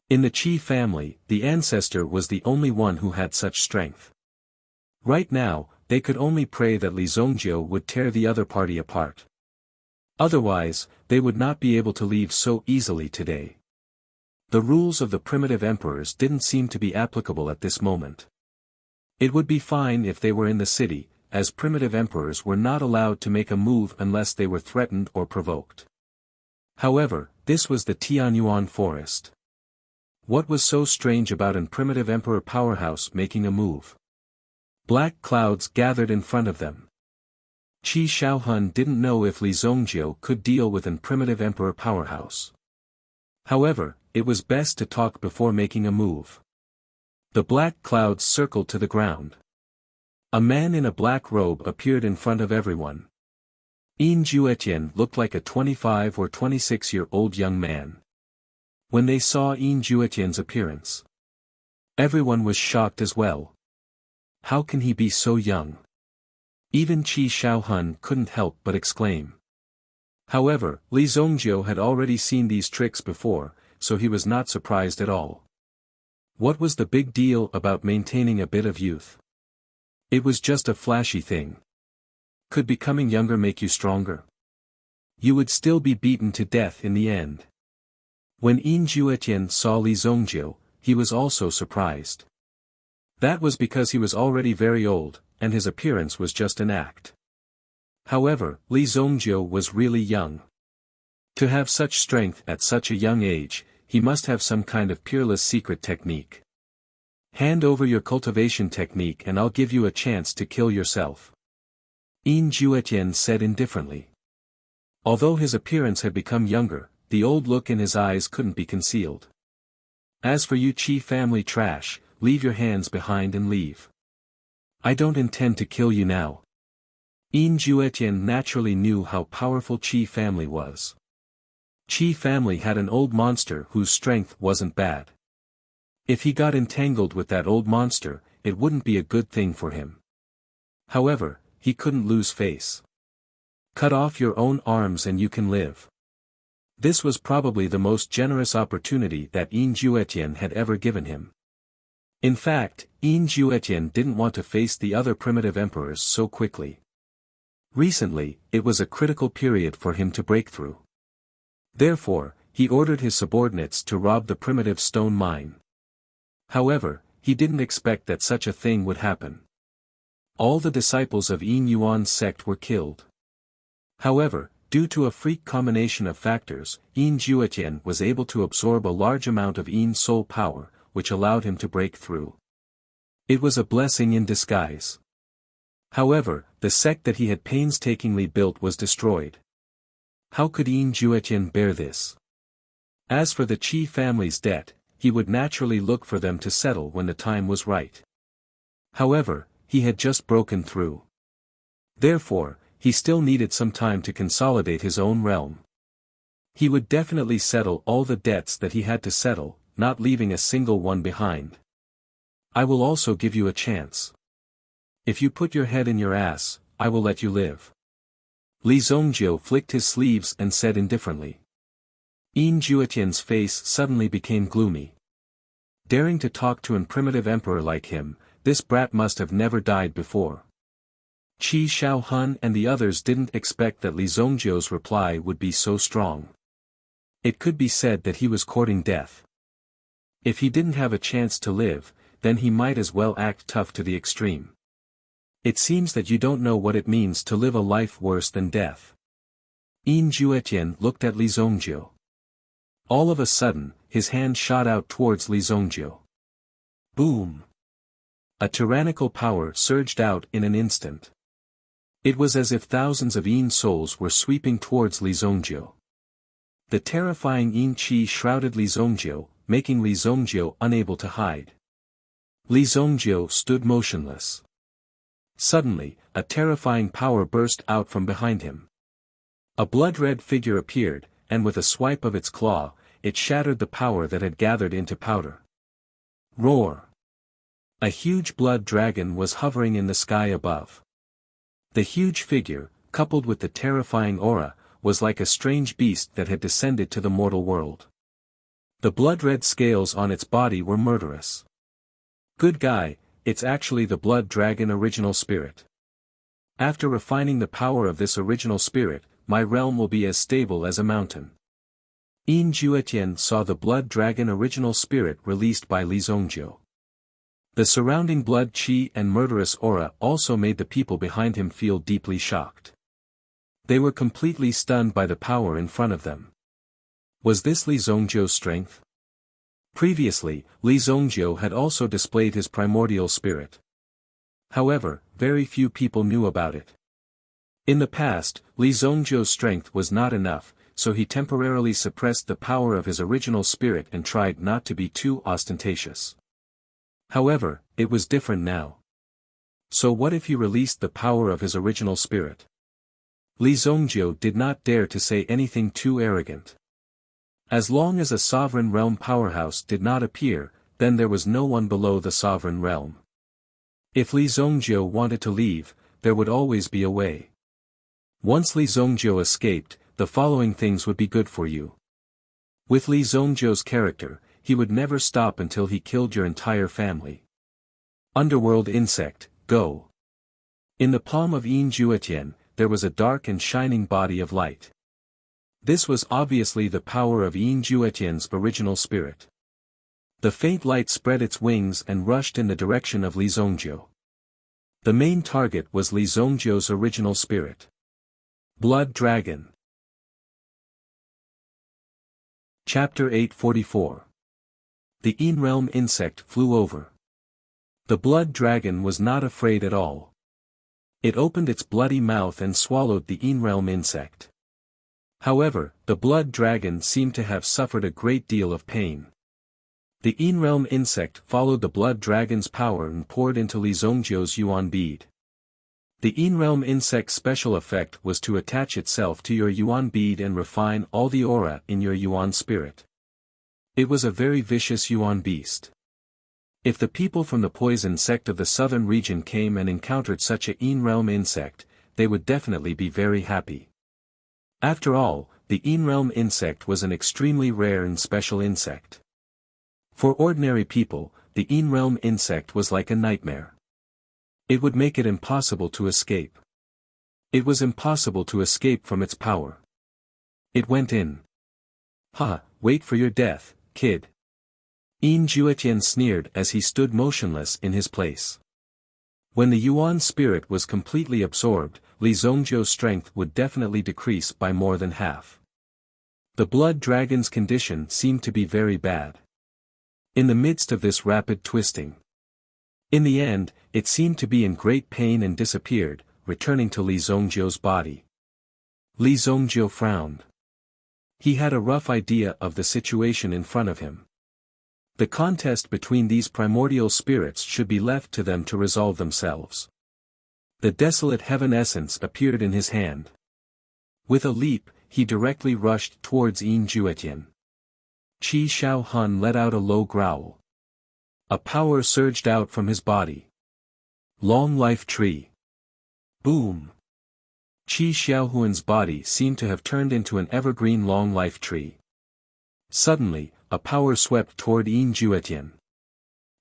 A: In the Qi family, the ancestor was the only one who had such strength. Right now, they could only pray that Li Zongjiu would tear the other party apart. Otherwise, they would not be able to leave so easily today. The rules of the primitive emperors didn't seem to be applicable at this moment. It would be fine if they were in the city, as primitive emperors were not allowed to make a move unless they were threatened or provoked. However, this was the Tianyuan forest. What was so strange about an primitive emperor powerhouse making a move? Black clouds gathered in front of them. Qi Shaohun didn't know if Li Zongjiu could deal with an primitive emperor powerhouse. However, it was best to talk before making a move. The black clouds circled to the ground. A man in a black robe appeared in front of everyone. Yin Juetian looked like a 25 or 26-year-old young man. When they saw Yin Juetian's appearance, everyone was shocked as well. How can he be so young? Even Qi Shaohun couldn't help but exclaim. However, Li Zongjiu had already seen these tricks before, so he was not surprised at all. What was the big deal about maintaining a bit of youth? It was just a flashy thing. Could becoming younger make you stronger? You would still be beaten to death in the end. When Yin Juetian saw Li Zongjiu, he was also surprised. That was because he was already very old, and his appearance was just an act. However, Li Zongjiu was really young. To have such strength at such a young age, he must have some kind of peerless secret technique. Hand over your cultivation technique and I'll give you a chance to kill yourself. Yin Juetian said indifferently. Although his appearance had become younger, the old look in his eyes couldn't be concealed. As for you Qi family trash, leave your hands behind and leave. I don't intend to kill you now. Yin Juetian naturally knew how powerful Qi family was. Qi family had an old monster whose strength wasn't bad. If he got entangled with that old monster, it wouldn't be a good thing for him. However, he couldn't lose face. Cut off your own arms and you can live. This was probably the most generous opportunity that Yin Juetian had ever given him. In fact, Yin Juetian didn't want to face the other primitive emperors so quickly. Recently, it was a critical period for him to break through. Therefore, he ordered his subordinates to rob the primitive stone mine. However, he didn't expect that such a thing would happen. All the disciples of Yin Yuan's sect were killed. However, due to a freak combination of factors, Yin Juetian was able to absorb a large amount of Yin soul power, which allowed him to break through. It was a blessing in disguise. However, the sect that he had painstakingly built was destroyed. How could Yin Juetian bear this? As for the Qi family's debt, he would naturally look for them to settle when the time was right. However, he had just broken through. Therefore, he still needed some time to consolidate his own realm. He would definitely settle all the debts that he had to settle, not leaving a single one behind. I will also give you a chance. If you put your head in your ass, I will let you live. Li Zongjiu flicked his sleeves and said indifferently. Yin Juetian's face suddenly became gloomy. Daring to talk to an primitive emperor like him, this brat must have never died before. Qi Xiaohun and the others didn't expect that Li Zongjiu's reply would be so strong. It could be said that he was courting death. If he didn't have a chance to live, then he might as well act tough to the extreme. It seems that you don't know what it means to live a life worse than death. Yin Juetian looked at Li Zongjiu. All of a sudden, his hand shot out towards Li Zongjiu. Boom! A tyrannical power surged out in an instant. It was as if thousands of Yin souls were sweeping towards Li Zongjiu. The terrifying Yin Qi shrouded Li Zongjiu, making Li Zongjiu unable to hide. Li Zongjiu stood motionless. Suddenly, a terrifying power burst out from behind him. A blood-red figure appeared, and with a swipe of its claw, it shattered the power that had gathered into powder. Roar! A huge blood dragon was hovering in the sky above. The huge figure, coupled with the terrifying aura, was like a strange beast that had descended to the mortal world. The blood-red scales on its body were murderous. Good guy, it's actually the blood dragon original spirit. After refining the power of this original spirit, my realm will be as stable as a mountain. Yin Juetian saw the blood dragon original spirit released by Li Zongjiu. The surrounding blood qi and murderous aura also made the people behind him feel deeply shocked. They were completely stunned by the power in front of them. Was this Li Zongjiu's strength? Previously, Li Zongjiu had also displayed his primordial spirit. However, very few people knew about it. In the past, Li Zongjiu's strength was not enough, so he temporarily suppressed the power of his original spirit and tried not to be too ostentatious. However, it was different now. So what if he released the power of his original spirit? Li Zongjiu did not dare to say anything too arrogant. As long as a sovereign realm powerhouse did not appear, then there was no one below the sovereign realm. If Li Zongjiu wanted to leave, there would always be a way. Once Li Zongjiu escaped, the following things would be good for you. With Li Zongjiu's character, he would never stop until he killed your entire family. Underworld insect, go. In the palm of Yin Juetian, there was a dark and shining body of light. This was obviously the power of Yin Juetian's original spirit. The faint light spread its wings and rushed in the direction of Li Zongjiu. The main target was Li Zongjiu's original spirit. Blood Dragon. Chapter 844. The Yin realm insect flew over. The blood dragon was not afraid at all. It opened its bloody mouth and swallowed the Yin realm insect. However, the blood dragon seemed to have suffered a great deal of pain. The Yin realm insect followed the blood dragon's power and poured into Li Zongjiu's yuan bead. The Yin realm insect's special effect was to attach itself to your yuan bead and refine all the aura in your yuan spirit. It was a very vicious yuan beast. If the people from the poison sect of the southern region came and encountered such a Yin realm insect, they would definitely be very happy. After all, the Yin realm insect was an extremely rare and special insect. For ordinary people, the Yin realm insect was like a nightmare. It would make it impossible to escape. It was impossible to escape from its power. It went in. Ha, wait for your death, kid. Yin Juetian sneered as he stood motionless in his place. When the yuan spirit was completely absorbed, Li Zongjiu's strength would definitely decrease by more than half. The blood dragon's condition seemed to be very bad. In the midst of this rapid twisting, in the end, it seemed to be in great pain and disappeared, returning to Li Zongjiu's body. Li Zongjiu frowned. He had a rough idea of the situation in front of him. The contest between these primordial spirits should be left to them to resolve themselves. The desolate heaven essence appeared in his hand. With a leap, he directly rushed towards Yin Juetian. Qi Xiaohun let out a low growl. A power surged out from his body. Long life tree. Boom. Qi Xiaohun's body seemed to have turned into an evergreen long life tree. Suddenly, a power swept toward Yin Juetian.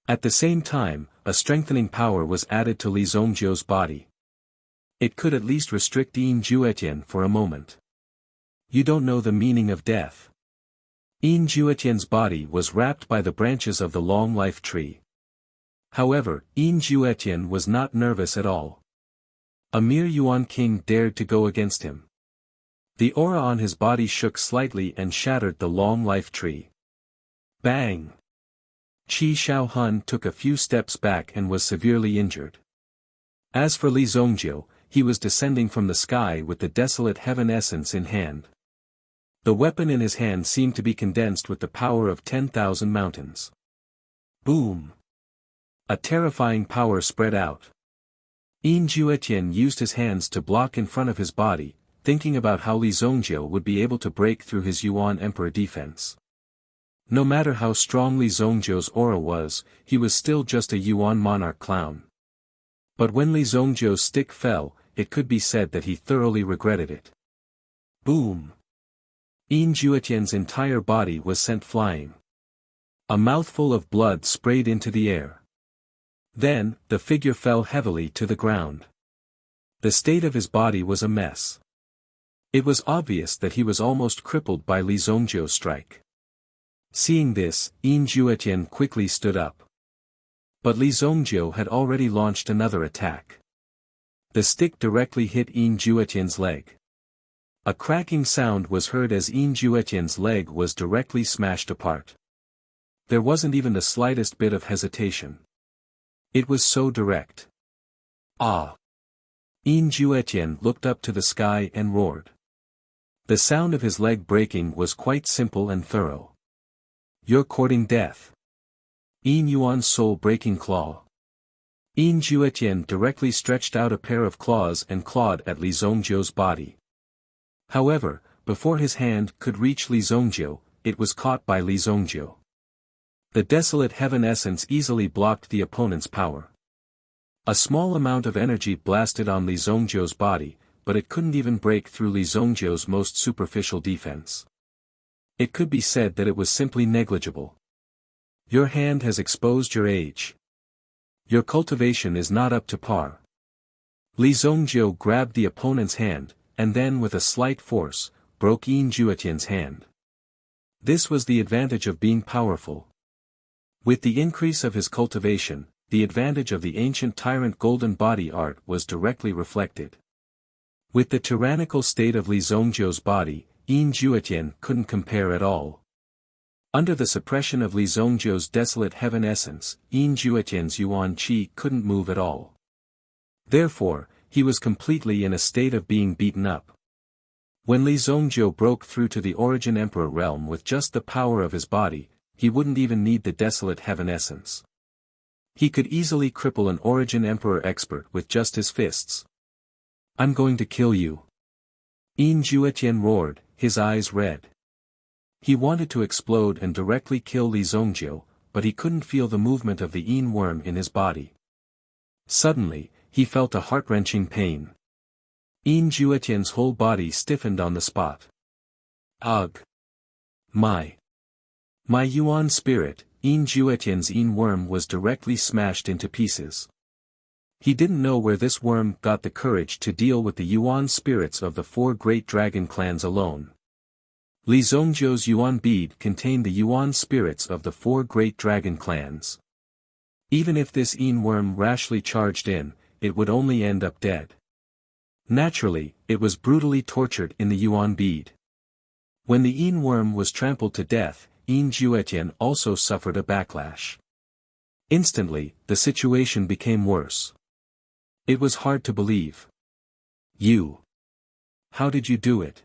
A: At the same time, a strengthening power was added to Li Zongjiu's body. It could at least restrict Yin Juetian for a moment. You don't know the meaning of death. Yin Juetian's body was wrapped by the branches of the long life tree. However, Yin Juetian was not nervous at all. A mere Yuan king dared to go against him. The aura on his body shook slightly and shattered the long life tree. Bang! Qi Shaohun took a few steps back and was severely injured. As for Li Zongjiu, he was descending from the sky with the desolate heaven essence in hand. The weapon in his hand seemed to be condensed with the power of 10,000 mountains. Boom! A terrifying power spread out. Yin Juetian used his hands to block in front of his body, thinking about how Li Zongjiu would be able to break through his Yuan Emperor defense. No matter how strong Li Zongjiu's aura was, he was still just a Yuan monarch clown. But when Li Zongjiu's stick fell, it could be said that he thoroughly regretted it. Boom! Yin Juetian's entire body was sent flying. A mouthful of blood sprayed into the air. Then, the figure fell heavily to the ground. The state of his body was a mess. It was obvious that he was almost crippled by Li Zongjiu's strike. Seeing this, Yin Juetian quickly stood up. But Li Zongjiu had already launched another attack. The stick directly hit Yin Juetian's leg. A cracking sound was heard as Yin Juetian's leg was directly smashed apart. There wasn't even the slightest bit of hesitation. It was so direct. Ah! Yin Juetian looked up to the sky and roared. The sound of his leg breaking was quite simple and thorough. You're courting death. Yin Yuan's soul-breaking claw. Yin Juetian directly stretched out a pair of claws and clawed at Li Zongjiu's body. However, before his hand could reach Li Zongjiu, it was caught by Li Zongjiu. The desolate heaven essence easily blocked the opponent's power. A small amount of energy blasted on Li Zongjiu's body, but it couldn't even break through Li Zongjiu's most superficial defense. It could be said that it was simply negligible. Your hand has exposed your age. Your cultivation is not up to par. Li Zongjiu grabbed the opponent's hand, and then with a slight force, broke Yin Juetian's hand. This was the advantage of being powerful. With the increase of his cultivation, the advantage of the ancient tyrant golden body art was directly reflected. With the tyrannical state of Li Zongjiu's body, Yin Juetian couldn't compare at all. Under the suppression of Li Zongjiu's desolate heaven essence, Yin Juetian's Yuan Qi couldn't move at all. Therefore, he was completely in a state of being beaten up. When Li Zongjiu broke through to the Origin Emperor realm with just the power of his body, he wouldn't even need the desolate heaven essence. He could easily cripple an Origin Emperor expert with just his fists. I'm going to kill you. Yin Juetian roared, his eyes red. He wanted to explode and directly kill Li Zongjiu, but he couldn't feel the movement of the Yin worm in his body. Suddenly, he felt a heart-wrenching pain. Yin Juetian's whole body stiffened on the spot. Ugh! My Yuan spirit, Yin Juetian's Yin worm was directly smashed into pieces. He didn't know where this worm got the courage to deal with the Yuan spirits of the 4 great dragon clans alone. Li Zongjiu's Yuan bead contained the Yuan spirits of the 4 great dragon clans. Even if this Yin worm rashly charged in, it would only end up dead. Naturally, it was brutally tortured in the Yuan bead. When the Yin worm was trampled to death, Yin Juetian also suffered a backlash. Instantly, the situation became worse. It was hard to believe. You. How did you do it?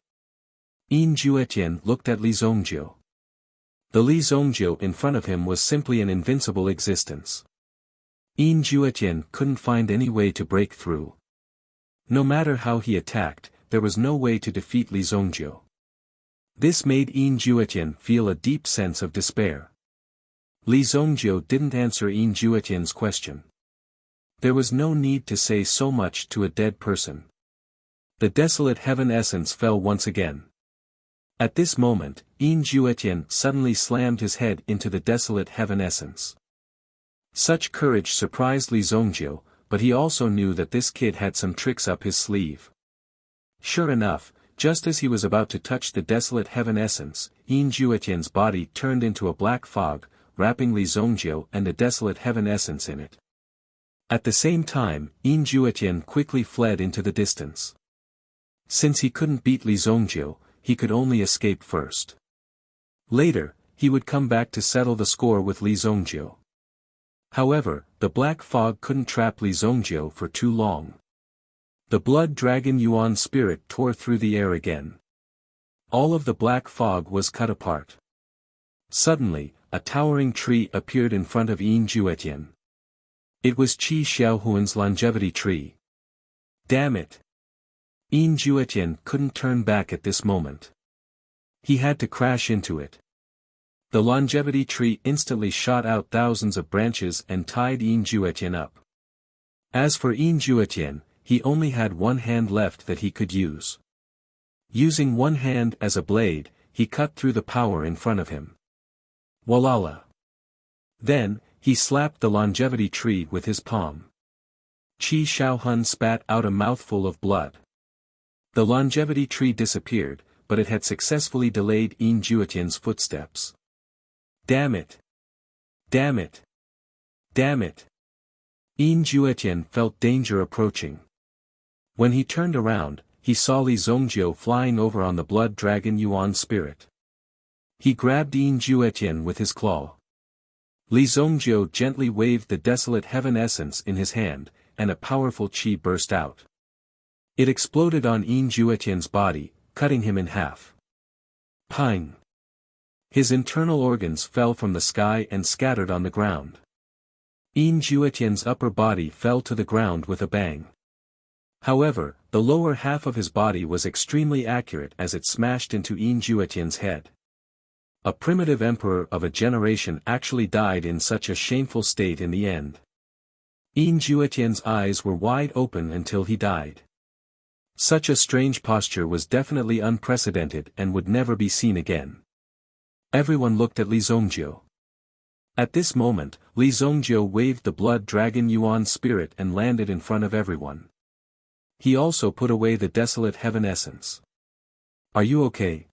A: Yin Juetian looked at Li Zongjiu. The Li Zongjiu in front of him was simply an invincible existence. Yin Juetian couldn't find any way to break through. No matter how he attacked, there was no way to defeat Li Zongjiu. This made Yin Juetian feel a deep sense of despair. Li Zongjiu didn't answer Yin Juetian's question. There was no need to say so much to a dead person. The desolate heaven essence fell once again. At this moment, Yin Juetian suddenly slammed his head into the desolate heaven essence. Such courage surprised Li Zongjiu, but he also knew that this kid had some tricks up his sleeve. Sure enough, just as he was about to touch the desolate heaven essence, Yin Juetian's body turned into a black fog, wrapping Li Zongjiu and the desolate heaven essence in it. At the same time, Yin Juetian quickly fled into the distance. Since he couldn't beat Li Zongjiu, he could only escape first. Later, he would come back to settle the score with Li Zongjiu. However, the black fog couldn't trap Li Zongjiu for too long. The blood dragon Yuan spirit tore through the air again. All of the black fog was cut apart. Suddenly, a towering tree appeared in front of Yin Juetian. It was Qi Xiaohuan's longevity tree. Damn it! Yin Juetian couldn't turn back at this moment. He had to crash into it. The longevity tree instantly shot out thousands of branches and tied Yin Juetian up. As for Yin Juetian, he only had one hand left that he could use. Using one hand as a blade, he cut through the power in front of him. Walala! Then, he slapped the longevity tree with his palm. Qi Xiaohun spat out a mouthful of blood. The longevity tree disappeared, but it had successfully delayed Yin Juetian's footsteps. Damn it! Damn it! Damn it! Yin Juetian felt danger approaching. When he turned around, he saw Li Zongjiu flying over on the blood dragon Yuan spirit. He grabbed Yin Juetian with his claw. Li Zongjiu gently waved the desolate heaven essence in his hand, and a powerful qi burst out. It exploded on Yin Juetian's body, cutting him in half. Pang! His internal organs fell from the sky and scattered on the ground. Yin Juetian's upper body fell to the ground with a bang. However, the lower half of his body was extremely accurate as it smashed into Yin Juetian's head. A primitive emperor of a generation actually died in such a shameful state in the end. Yin Juetian's eyes were wide open until he died. Such a strange posture was definitely unprecedented and would never be seen again. Everyone looked at Li Zongjiu. At this moment, Li Zongjiu waved the blood dragon Yuan spirit and landed in front of everyone. He also put away the desolate heaven essence. Are you okay?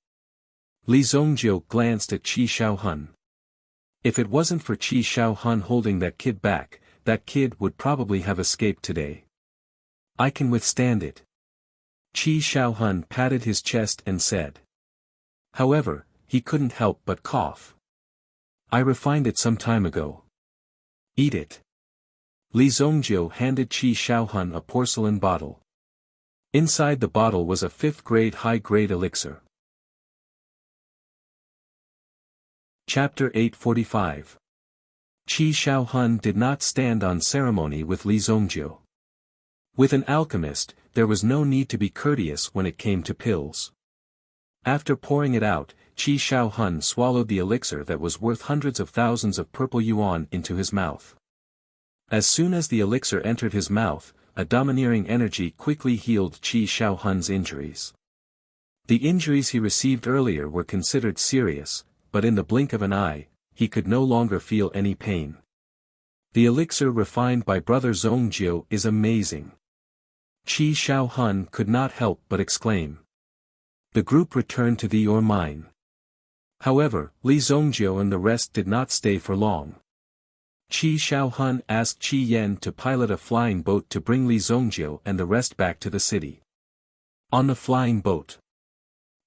A: Li Zongjiu glanced at Qi Xiaohun. If it wasn't for Qi Xiaohun holding that kid back, that kid would probably have escaped today. I can withstand it. Qi Xiaohun patted his chest and said. However, he couldn't help but cough. I refined it some time ago. Eat it. Li Zongjiu handed Qi Xiaohun a porcelain bottle. Inside the bottle was a 5th-grade high-grade elixir. Chapter 845. Qi Xiaohun did not stand on ceremony with Li Zongjiu. With an alchemist, there was no need to be courteous when it came to pills. After pouring it out, Qi Xiaohun swallowed the elixir that was worth hundreds of thousands of purple yuan into his mouth. As soon as the elixir entered his mouth, a domineering energy quickly healed Qi Xiaohun's injuries. The injuries he received earlier were considered serious, but in the blink of an eye, he could no longer feel any pain. The elixir refined by Brother Zongjiu is amazing. Qi Xiaohun could not help but exclaim. The group returned to the ore mine. However, Li Zongjiu and the rest did not stay for long. Qi Xiaohun asked Qi Yan to pilot a flying boat to bring Li Zongjiu and the rest back to the city. On the flying boat,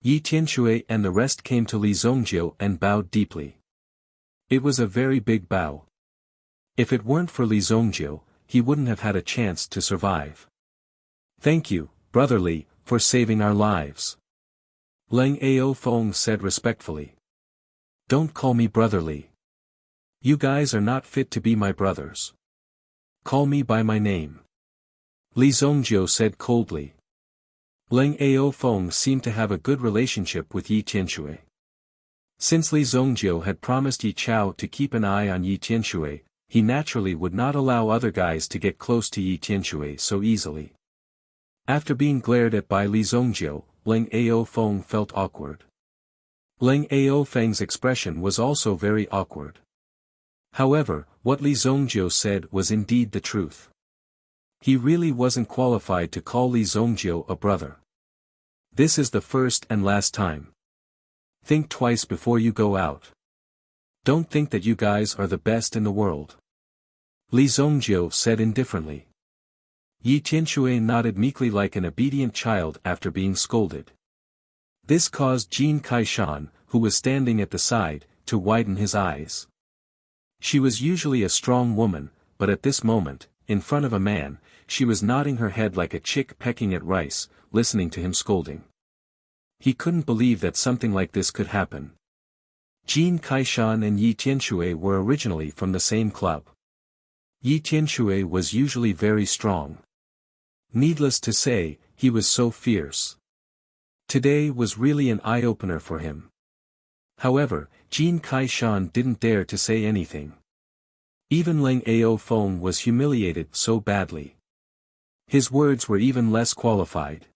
A: Yi Tianshui and the rest came to Li Zongjiu and bowed deeply. It was a very big bow. If it weren't for Li Zongjiu, he wouldn't have had a chance to survive. Thank you, Brother Li, for saving our lives. Leng Ao Feng said respectfully. Don't call me Brother Li. You guys are not fit to be my brothers. Call me by my name. Li Zongjiu said coldly. Leng Ao Feng seemed to have a good relationship with Yi Tianshui. Since Li Zongjiu had promised Yi Chao to keep an eye on Yi Tianshui, he naturally would not allow other guys to get close to Yi Tianshui so easily. After being glared at by Li Zongjiu, Leng Ao Feng felt awkward. Leng Ao Feng's expression was also very awkward. However, what Li Zongjiu said was indeed the truth. He really wasn't qualified to call Li Zongjiu a brother. This is the first and last time. Think twice before you go out. Don't think that you guys are the best in the world. Li Zongjiu said indifferently. Yi Tianxue nodded meekly like an obedient child after being scolded. This caused Jin Kaishan, who was standing at the side, to widen his eyes. She was usually a strong woman, but at this moment, in front of a man, she was nodding her head like a chick pecking at rice, listening to him scolding. He couldn't believe that something like this could happen. Jin Kaishan and Yi Tianxue were originally from the same club. Yi Tianxue was usually very strong. Needless to say, he was so fierce. Today was really an eye-opener for him. However, Jin Kaishan didn't dare to say anything. Even Leng Ao Feng was humiliated so badly. His words were even less qualified.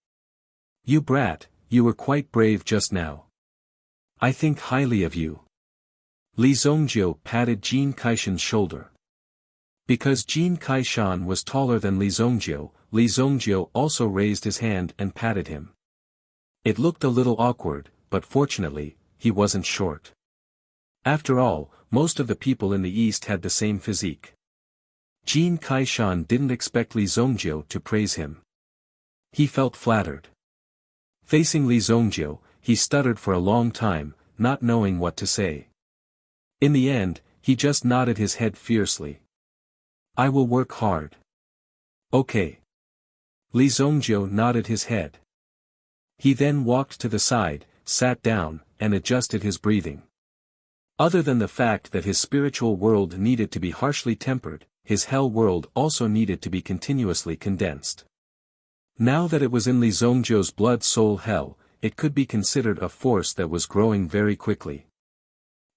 A: You brat, you were quite brave just now. I think highly of you. Li Zongjiu patted Jin Kaishan's shoulder. Because Jin Kaishan was taller than Li Zongjiu also raised his hand and patted him. It looked a little awkward, but fortunately, he wasn't short. After all, most of the people in the East had the same physique. Jin Kaishan didn't expect Li Zongjiu to praise him. He felt flattered. Facing Li Zongjiu, he stuttered for a long time, not knowing what to say. In the end, he just nodded his head fiercely. I will work hard. Okay. Li Zongjiu nodded his head. He then walked to the side, sat down, and adjusted his breathing. Other than the fact that his spiritual world needed to be harshly tempered, his hell world also needed to be continuously condensed. Now that it was in Li Zongjiu's blood-soul hell, it could be considered a force that was growing very quickly.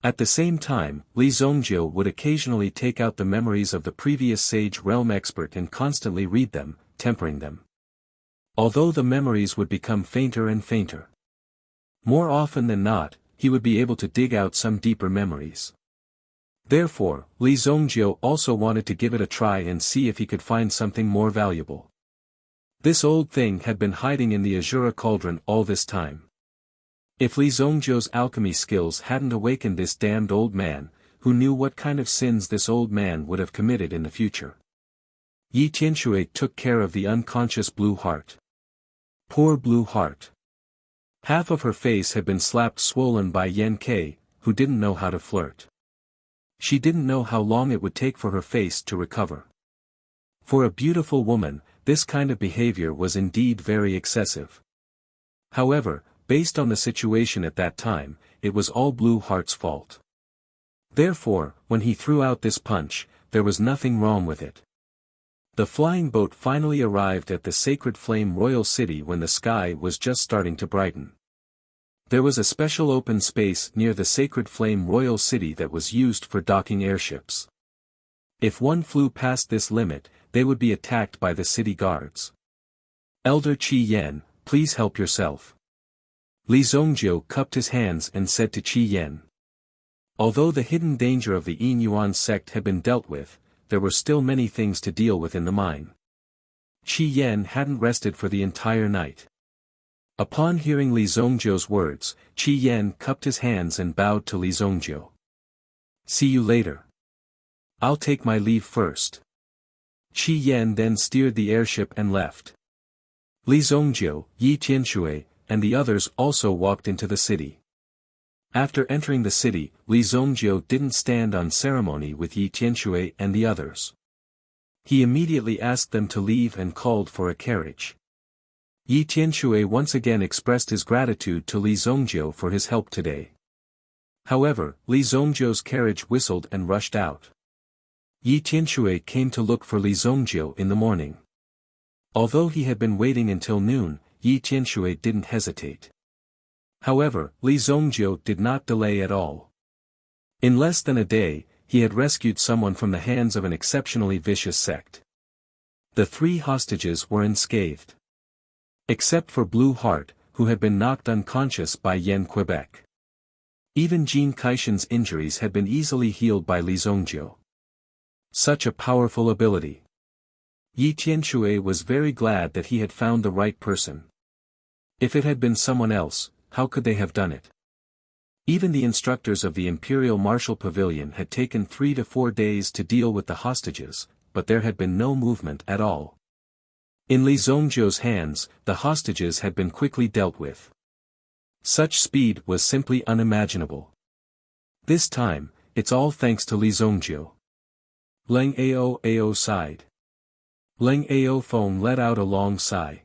A: At the same time, Li Zongjiu would occasionally take out the memories of the previous Sage Realm expert and constantly read them, tempering them. Although the memories would become fainter and fainter. More often than not, he would be able to dig out some deeper memories. Therefore, Li Zongjiu also wanted to give it a try and see if he could find something more valuable. This old thing had been hiding in the Azura cauldron all this time. If Li Zongjiu's alchemy skills hadn't awakened this damned old man, who knew what kind of sins this old man would have committed in the future. Yi Tianxue took care of the unconscious Blue Heart. Poor Blue Heart. Half of her face had been slapped swollen by Yan Kei, who didn't know how to flirt. She didn't know how long it would take for her face to recover. For a beautiful woman, this kind of behavior was indeed very excessive. However, based on the situation at that time, it was all Blue Heart's fault. Therefore, when he threw out this punch, there was nothing wrong with it. The flying boat finally arrived at the Sacred Flame Royal City when the sky was just starting to brighten. There was a special open space near the Sacred Flame Royal City that was used for docking airships. If one flew past this limit, they would be attacked by the city guards. Elder Qi Yan, please help yourself. Li Zongjiu cupped his hands and said to Qi Yan. Although the hidden danger of the Yin Yuan sect had been dealt with, there were still many things to deal with in the mine. Qi Yan hadn't rested for the entire night. Upon hearing Li Zongjiu's words, Qi Yan cupped his hands and bowed to Li Zongjiu. See you later. I'll take my leave first. Qi Yan then steered the airship and left. Li Zongjiu, Yi Tianxue, and the others also walked into the city. After entering the city, Li Zongjiu didn't stand on ceremony with Yi Tianxue and the others. He immediately asked them to leave and called for a carriage. Yi Tianxue once again expressed his gratitude to Li Zongjiu for his help today. However, Li Zongjiu's carriage whistled and rushed out. Yi Tianxue came to look for Li Zongjiu in the morning. Although he had been waiting until noon, Yi Tianxue didn't hesitate. However, Li Zongjiu did not delay at all. In less than a day, he had rescued someone from the hands of an exceptionally vicious sect. The 3 hostages were unscathed. Except for Blue Heart, who had been knocked unconscious by Yen Quebec. Even Jin Kaishan's injuries had been easily healed by Li Zongjiu. Such a powerful ability. Yi Tianshui was very glad that he had found the right person. If it had been someone else, how could they have done it? Even the instructors of the Imperial Martial Pavilion had taken 3 to 4 days to deal with the hostages, but there had been no movement at all. In Li Zongjiu's hands, the hostages had been quickly dealt with. Such speed was simply unimaginable. This time, it's all thanks to Li Zongjiu. Leng Ao sighed. Leng Ao Feng let out a long sigh.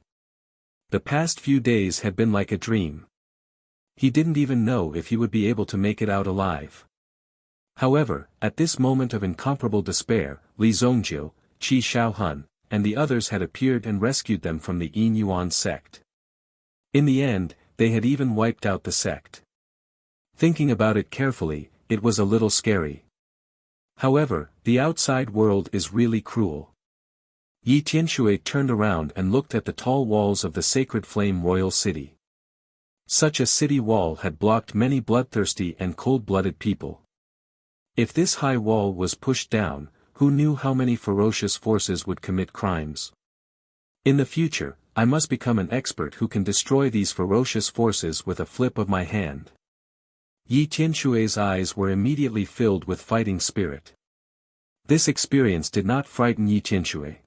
A: The past few days had been like a dream. He didn't even know if he would be able to make it out alive. However, at this moment of incomparable despair, Li Zongjiu, Qi Shaohun, and the others had appeared and rescued them from the Yin Yuan sect. In the end, they had even wiped out the sect. Thinking about it carefully, it was a little scary. However, the outside world is really cruel. Yi Tianshui turned around and looked at the tall walls of the Sacred Flame Royal City. Such a city wall had blocked many bloodthirsty and cold-blooded people. If this high wall was pushed down, who knew how many ferocious forces would commit crimes? In the future, I must become an expert who can destroy these ferocious forces with a flip of my hand. Yi Tianshui's eyes were immediately filled with fighting spirit. This experience did not frighten Yi Tianshui.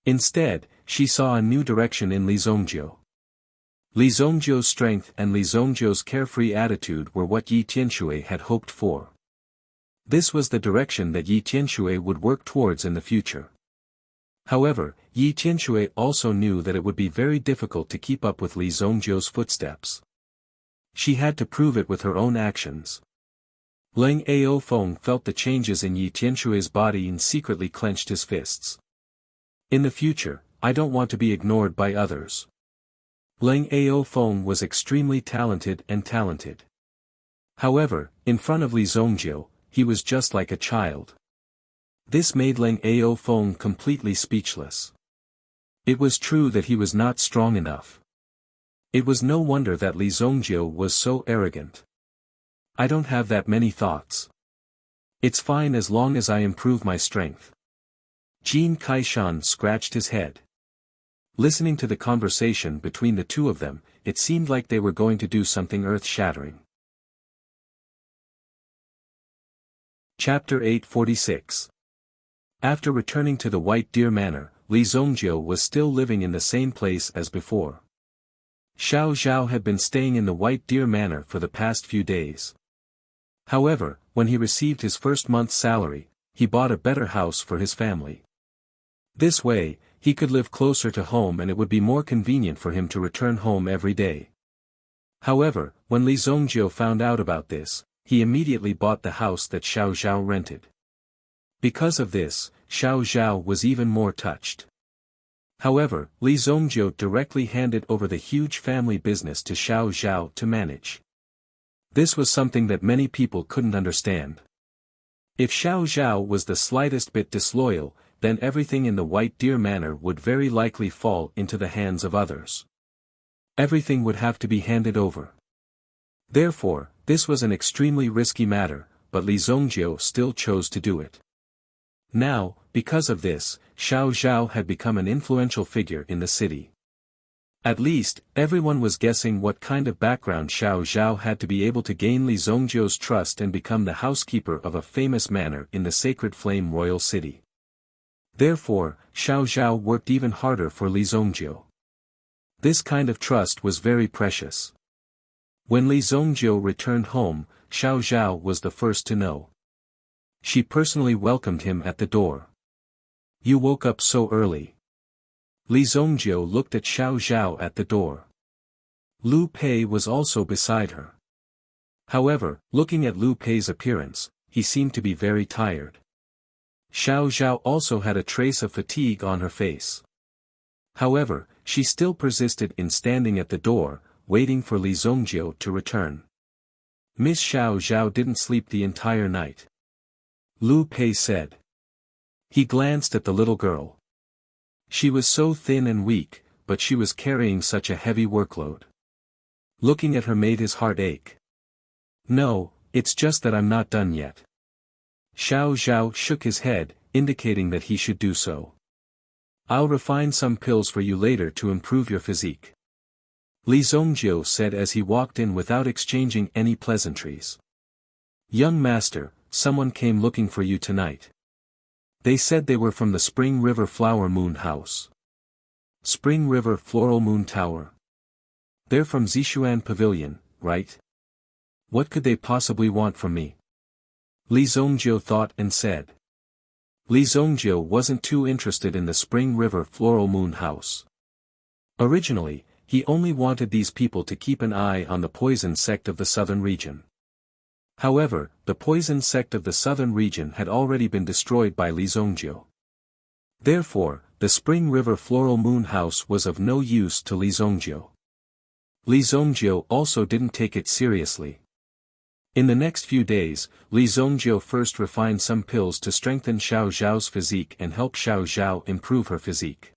A: Instead, she saw a new direction in Li Zongjiu. Li Zongjiu's strength and Li Zongjiu's carefree attitude were what Yi Tianshui had hoped for. This was the direction that Yi Tianshui would work towards in the future. However, Yi Tianshui also knew that it would be very difficult to keep up with Li Zongjiu's footsteps. She had to prove it with her own actions. Leng Ao Feng felt the changes in Yi Tianshui's body and secretly clenched his fists. In the future, I don't want to be ignored by others. Leng Ao Feng was extremely talented. However, in front of Li Zongjiu, he was just like a child. This made Leng Ao Feng completely speechless. It was true that he was not strong enough. It was no wonder that Li Zongjiu was so arrogant. I don't have that many thoughts. It's fine as long as I improve my strength. Jin Kaishan scratched his head. Listening to the conversation between the two of them, it seemed like they were going to do something earth-shattering. Chapter 846. After returning to the White Deer Manor, Li Zongjiu was still living in the same place as before. Xiao Zhao had been staying in the White Deer Manor for the past few days. However, when he received his first month's salary, he bought a better house for his family. This way, he could live closer to home and it would be more convenient for him to return home every day. However, when Li Zongjiu found out about this, he immediately bought the house that Xiao Zhao rented. Because of this, Xiao Zhao was even more touched. However, Li Zongjiu directly handed over the huge family business to Xiao Zhao to manage. This was something that many people couldn't understand. If Xiao Zhao was the slightest bit disloyal, then everything in the White Deer Manor would very likely fall into the hands of others. Everything would have to be handed over. Therefore, this was an extremely risky matter, but Li Zongjiu still chose to do it. Now, because of this, Xiao Zhao had become an influential figure in the city. At least, everyone was guessing what kind of background Xiao Zhao had to be able to gain Li Zongjiu's trust and become the housekeeper of a famous manor in the Sacred Flame Royal City. Therefore, Xiao Zhao worked even harder for Li Zongjiu. This kind of trust was very precious. When Li Zongjiu returned home, Xiao Zhao was the first to know. She personally welcomed him at the door. "You woke up so early." Li Zongjiu looked at Xiao Zhao at the door. Lu Pei was also beside her. However, looking at Lu Pei's appearance, he seemed to be very tired. Xiao Zhao also had a trace of fatigue on her face. However, she still persisted in standing at the door, waiting for Li Zongjiu to return. Miss Xiao Zhao didn't sleep the entire night. Lu Pei said. He glanced at the little girl. She was so thin and weak, but she was carrying such a heavy workload. Looking at her made his heart ache. No, it's just that I'm not done yet. Xiao Zhao shook his head, indicating that he should do so. I'll refine some pills for you later to improve your physique. Li Zongjiu said as he walked in without exchanging any pleasantries. Young master, someone came looking for you tonight. They said they were from the Spring River Flower Moon House. Spring River Floral Moon Tower. They're from Zishuan Pavilion, right? What could they possibly want from me? Li Zongjiu thought and said. Li Zongjiu wasn't too interested in the Spring River Floral Moon House. Originally, he only wanted these people to keep an eye on the poison sect of the southern region. However, the poison sect of the southern region had already been destroyed by Li Zongjiu. Therefore, the Spring River Floral Moon House was of no use to Li Zongjiu. Li Zongjiu also didn't take it seriously. In the next few days, Li Zongjiu first refined some pills to strengthen Xiao Zhao's physique and help Xiao Zhao improve her physique.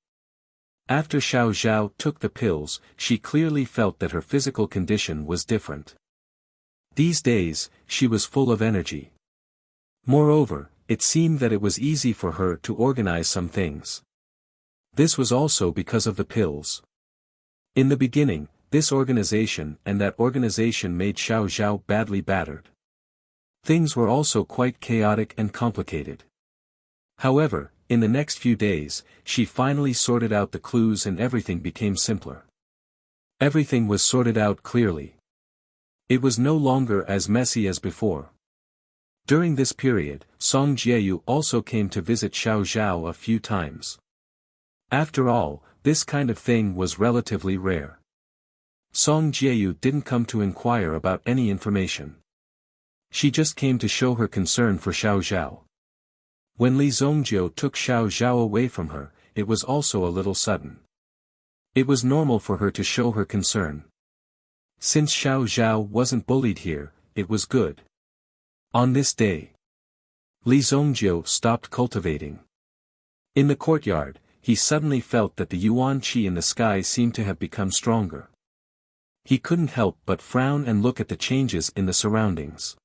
A: After Xiao Zhao took the pills, she clearly felt that her physical condition was different. These days, she was full of energy. Moreover, it seemed that it was easy for her to organize some things. This was also because of the pills. In the beginning, this organization and that organization made Xiao Zhao badly battered. Things were also quite chaotic and complicated. However, in the next few days, she finally sorted out the clues and everything became simpler. Everything was sorted out clearly. It was no longer as messy as before. During this period, Song Jieyu also came to visit Xiao Zhao a few times. After all, this kind of thing was relatively rare. Song Jieyu didn't come to inquire about any information. She just came to show her concern for Xiao Zhao. When Li Zongjiu took Xiao Zhao away from her, it was also a little sudden. It was normal for her to show her concern. Since Xiao Zhao wasn't bullied here, it was good. On this day, Li Zongjiu stopped cultivating. In the courtyard, he suddenly felt that the yuan qi in the sky seemed to have become stronger. He couldn't help but frown and look at the changes in the surroundings.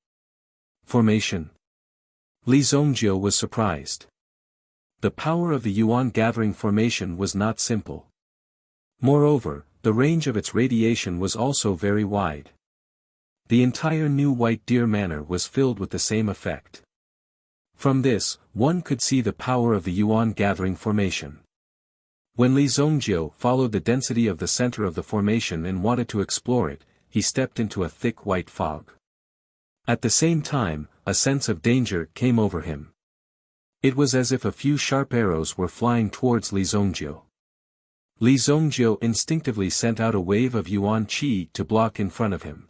A: Formation. Li Zongjiu was surprised. The power of the yuan gathering formation was not simple. Moreover, the range of its radiation was also very wide. The entire new White Deer Manor was filled with the same effect. From this, one could see the power of the yuan gathering formation. When Li Zongjiu followed the density of the center of the formation and wanted to explore it, he stepped into a thick white fog. At the same time, a sense of danger came over him. It was as if a few sharp arrows were flying towards Li Zongjiu. Li Zongjiu instinctively sent out a wave of yuan qi to block in front of him.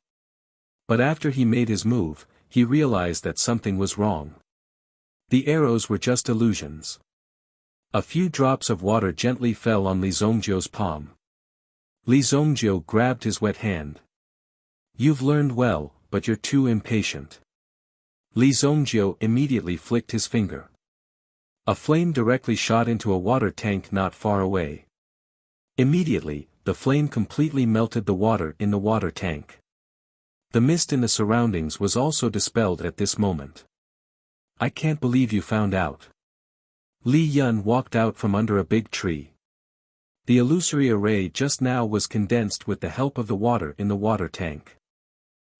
A: But after he made his move, he realized that something was wrong. The arrows were just illusions. A few drops of water gently fell on Li Zongjiu's palm. Li Zongjiu grabbed his wet hand. You've learned well, but you're too impatient. Li Zongjiu immediately flicked his finger. A flame directly shot into a water tank not far away. Immediately, the flame completely melted the water in the water tank. The mist in the surroundings was also dispelled at this moment. I can't believe you found out. Li Yun walked out from under a big tree. The illusory array just now was condensed with the help of the water in the water tank.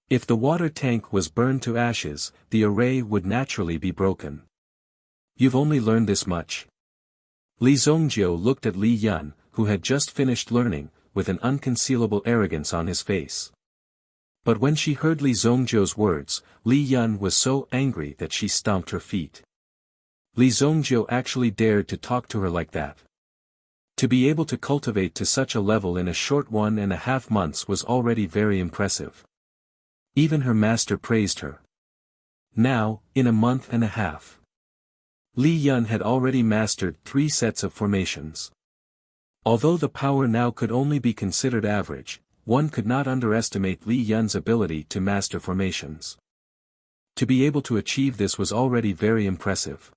A: If the water tank was burned to ashes, the array would naturally be broken. You've only learned this much. Li Zongjiu looked at Li Yun, who had just finished learning, with an unconcealable arrogance on his face. But when she heard Li Zongjiu's words, Li Yun was so angry that she stomped her feet. Li Zongjiu actually dared to talk to her like that. To be able to cultivate to such a level in a short 1.5 months was already very impressive. Even her master praised her. Now, in a month and a half, Li Yun had already mastered 3 sets of formations. Although the power now could only be considered average, one could not underestimate Li Yun's ability to master formations. To be able to achieve this was already very impressive.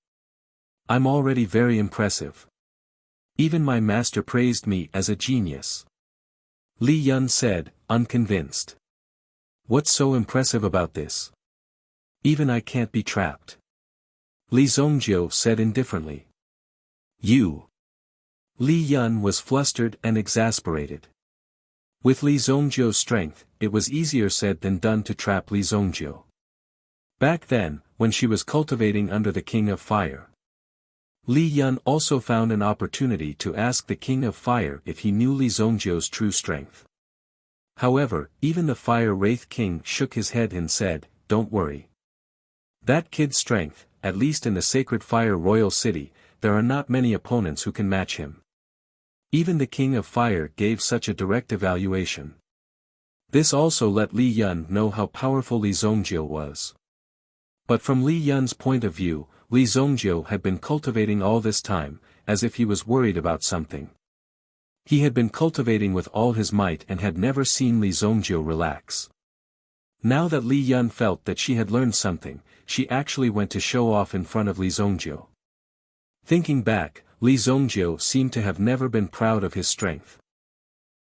A: I'm already very impressive. Even my master praised me as a genius. Li Yun said, unconvinced. What's so impressive about this? Even I can't be trapped. Li Zongjiu said indifferently. You. Li Yun was flustered and exasperated. With Li Zongjiu's strength, it was easier said than done to trap Li Zongjiu. Back then, when she was cultivating under the King of Fire, Li Yun also found an opportunity to ask the King of Fire if he knew Li Zongjiu's true strength. However, even the Fire Wraith King shook his head and said, "Don't worry. That kid's strength, at least in the Sacred Fire Royal City, there are not many opponents who can match him." Even the King of Fire gave such a direct evaluation. This also let Li Yun know how powerful Li Zongjiu was. But from Li Yun's point of view, Li Zongjiu had been cultivating all this time, as if he was worried about something. He had been cultivating with all his might and had never seen Li Zongjiu relax. Now that Li Yun felt that she had learned something, she actually went to show off in front of Li Zongjiu. Thinking back, Li Zongjiu seemed to have never been proud of his strength.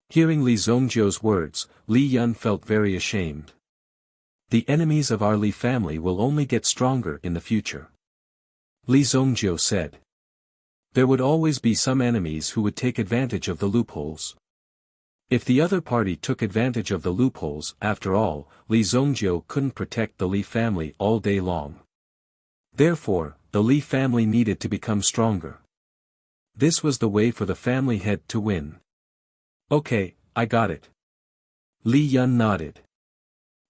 A: Hearing Li Zongjiu's words, Li Yun felt very ashamed. The enemies of our Li family will only get stronger in the future. Li Zongjiu said. There would always be some enemies who would take advantage of the loopholes. If the other party took advantage of the loopholes, after all, Li Zongjiu couldn't protect the Li family all day long. Therefore, the Li family needed to become stronger. This was the way for the family head to win. Okay, I got it. Li Yun nodded.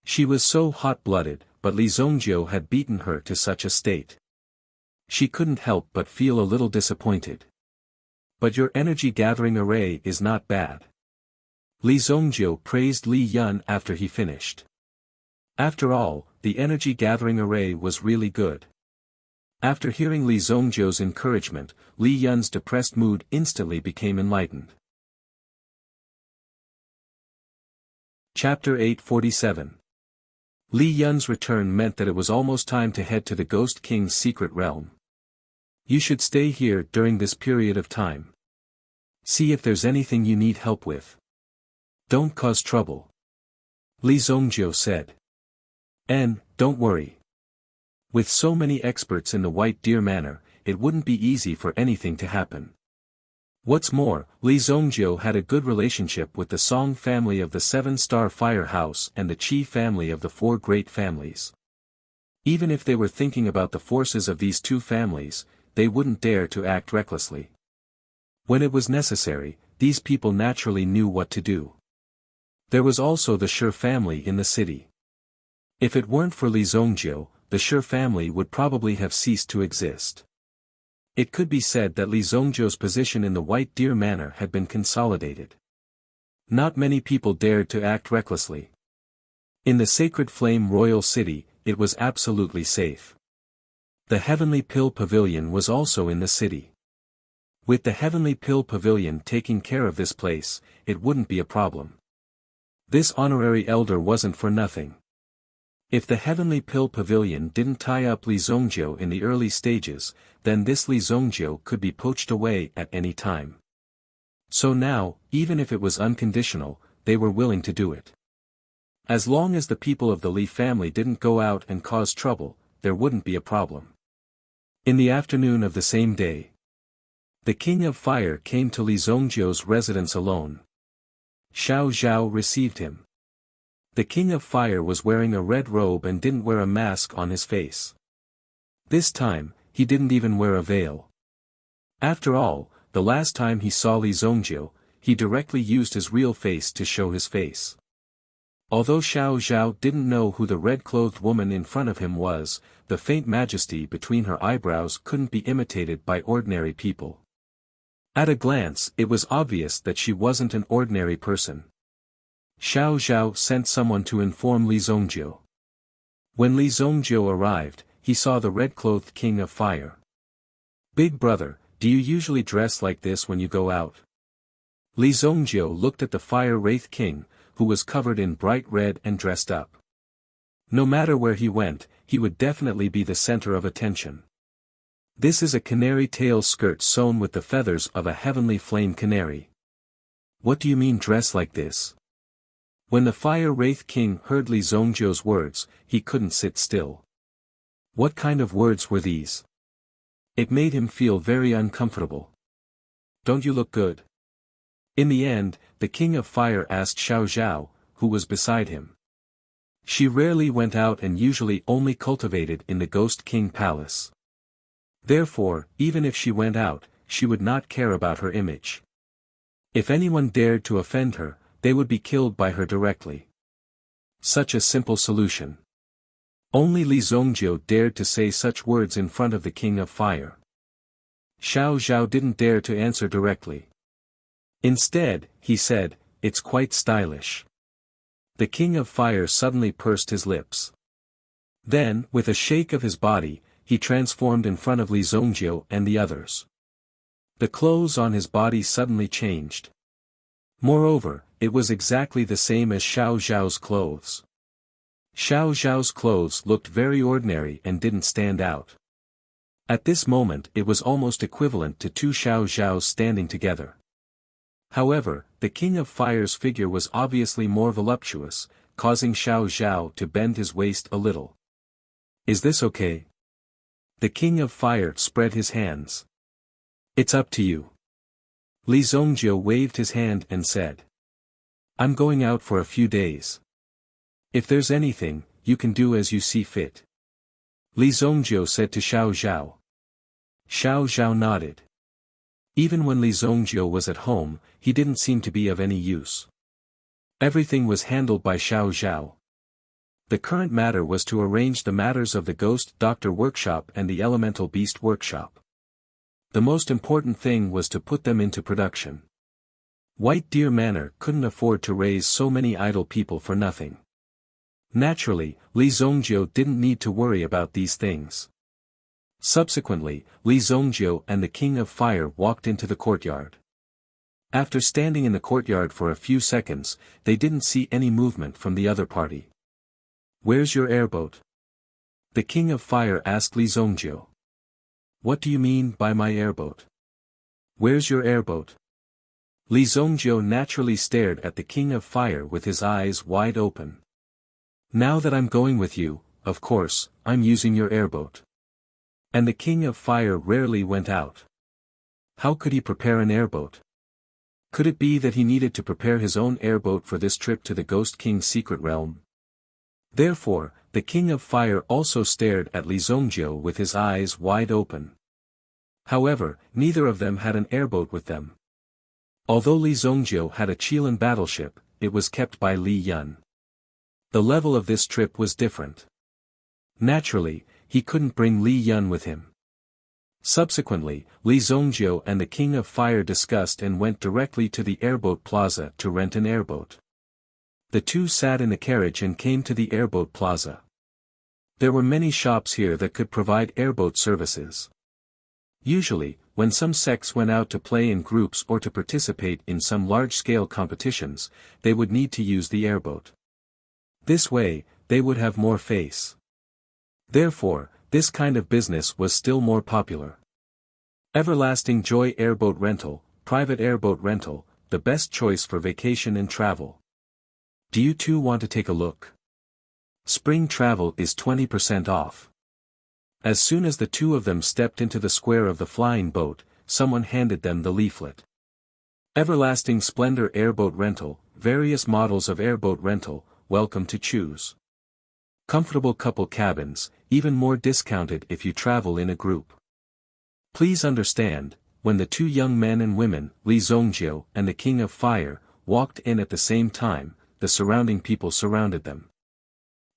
A: She was so hot-blooded, but Li Zongjiu had beaten her to such a state. She couldn't help but feel a little disappointed. But your energy-gathering array is not bad. Li Zongjiu praised Li Yun after he finished. After all, the energy-gathering array was really good. After hearing Li Zongjiu's encouragement, Li Yun's depressed mood instantly became enlightened. Chapter 847. Li Yun's return meant that it was almost time to head to the Ghost King's secret realm. You should stay here during this period of time. See if there's anything you need help with. Don't cause trouble. Li Zongjiu said. And, don't worry. With so many experts in the White Deer Manor, it wouldn't be easy for anything to happen. What's more, Li Zongjiu had a good relationship with the Song family of the Seven-Star Fire House and the Qi family of the Four Great Families. Even if they were thinking about the forces of these two families, they wouldn't dare to act recklessly. When it was necessary, these people naturally knew what to do. There was also the Shi family in the city. If it weren't for Li Zongjiu, the Shi family would probably have ceased to exist. It could be said that Li Zongjiu's position in the White Deer Manor had been consolidated. Not many people dared to act recklessly. In the Sacred Flame Royal City, it was absolutely safe. The Heavenly Pill Pavilion was also in the city. With the Heavenly Pill Pavilion taking care of this place, it wouldn't be a problem. This honorary elder wasn't for nothing. If the Heavenly Pill Pavilion didn't tie up Li Zongjiu in the early stages, then this Li Zongjiu could be poached away at any time. So now, even if it was unconditional, they were willing to do it. As long as the people of the Li family didn't go out and cause trouble, there wouldn't be a problem. In the afternoon of the same day, the King of Fire came to Li Zongjiu's residence alone. Xiao Zhao received him. The King of Fire was wearing a red robe and didn't wear a mask on his face. This time, he didn't even wear a veil. After all, the last time he saw Li Zongjiu, he directly used his real face to show his face. Although Xiao Zhao didn't know who the red-clothed woman in front of him was, the faint majesty between her eyebrows couldn't be imitated by ordinary people. At a glance, it was obvious that she wasn't an ordinary person. Xiao Zhao sent someone to inform Li Zongjiu. When Li Zongjiu arrived, he saw the red-clothed King of Fire. Big brother, do you usually dress like this when you go out? Li Zongjiu looked at the Fire Wraith King, who was covered in bright red and dressed up. No matter where he went, he would definitely be the center of attention. This is a canary tail skirt sewn with the feathers of a heavenly flame canary. What do you mean dress like this? When the Fire Wraith King heard Li Zongjiu's words, he couldn't sit still. What kind of words were these? It made him feel very uncomfortable. Don't you look good? In the end, the King of Fire asked Xiao Zhao, who was beside him. She rarely went out and usually only cultivated in the Ghost King Palace. Therefore, even if she went out, she would not care about her image. If anyone dared to offend her, they would be killed by her directly. Such a simple solution. Only Li Zongjiu dared to say such words in front of the King of Fire. Xiao Zhao didn't dare to answer directly. Instead, he said, "It's quite stylish." The King of Fire suddenly pursed his lips. Then, with a shake of his body, he transformed in front of Li Zongjiu and the others. The clothes on his body suddenly changed. Moreover, it was exactly the same as Xiao Zhao's clothes. Xiao Zhao's clothes looked very ordinary and didn't stand out. At this moment it was almost equivalent to two Xiao Zhaos standing together. However, the King of Fire's figure was obviously more voluptuous, causing Xiao Zhao to bend his waist a little. Is this okay? The King of Fire spread his hands. It's up to you. Li Zongjiu waved his hand and said. I'm going out for a few days. If there's anything, you can do as you see fit. Li Zongjiu said to Xiao Zhao. Xiao Zhao nodded. Even when Li Zongjiu was at home, he didn't seem to be of any use. Everything was handled by Xiao Zhao. The current matter was to arrange the matters of the Ghost Doctor Workshop and the Elemental Beast Workshop. The most important thing was to put them into production. White Deer Manor couldn't afford to raise so many idle people for nothing. Naturally, Li Zongjiu didn't need to worry about these things. Subsequently, Li Zongjiu and the King of Fire walked into the courtyard. After standing in the courtyard for a few seconds, they didn't see any movement from the other party. Where's your airboat? The King of Fire asked Li Zongjiu. What do you mean by my airboat? Where's your airboat? Li Zongjiu naturally stared at the King of Fire with his eyes wide open. Now that I'm going with you, of course, I'm using your airboat. And the King of Fire rarely went out. How could he prepare an airboat? Could it be that he needed to prepare his own airboat for this trip to the Ghost King's secret realm? Therefore, the King of Fire also stared at Li Zongjiu with his eyes wide open. However, neither of them had an airboat with them. Although Li Zongjiu had a Qilin battleship, it was kept by Li Yun. The level of this trip was different. Naturally, he couldn't bring Li Yun with him. Subsequently, Li Zongjiu and the King of Fire discussed and went directly to the airboat plaza to rent an airboat. The two sat in the carriage and came to the airboat plaza. There were many shops here that could provide airboat services. Usually, when some sects went out to play in groups or to participate in some large-scale competitions, they would need to use the airboat. This way, they would have more face. Therefore, this kind of business was still more popular. Everlasting Joy Airboat Rental, Private Airboat Rental, the best choice for vacation and travel. Do you two want to take a look? Spring travel is 20% off. As soon as the two of them stepped into the square of the flying boat, someone handed them the leaflet. Everlasting Splendor Airboat Rental, various models of airboat rental, welcome to choose. Comfortable couple cabins, even more discounted if you travel in a group. Please understand, when the two young men and women, Li Zongjiu and the King of Fire, walked in at the same time, the surrounding people surrounded them.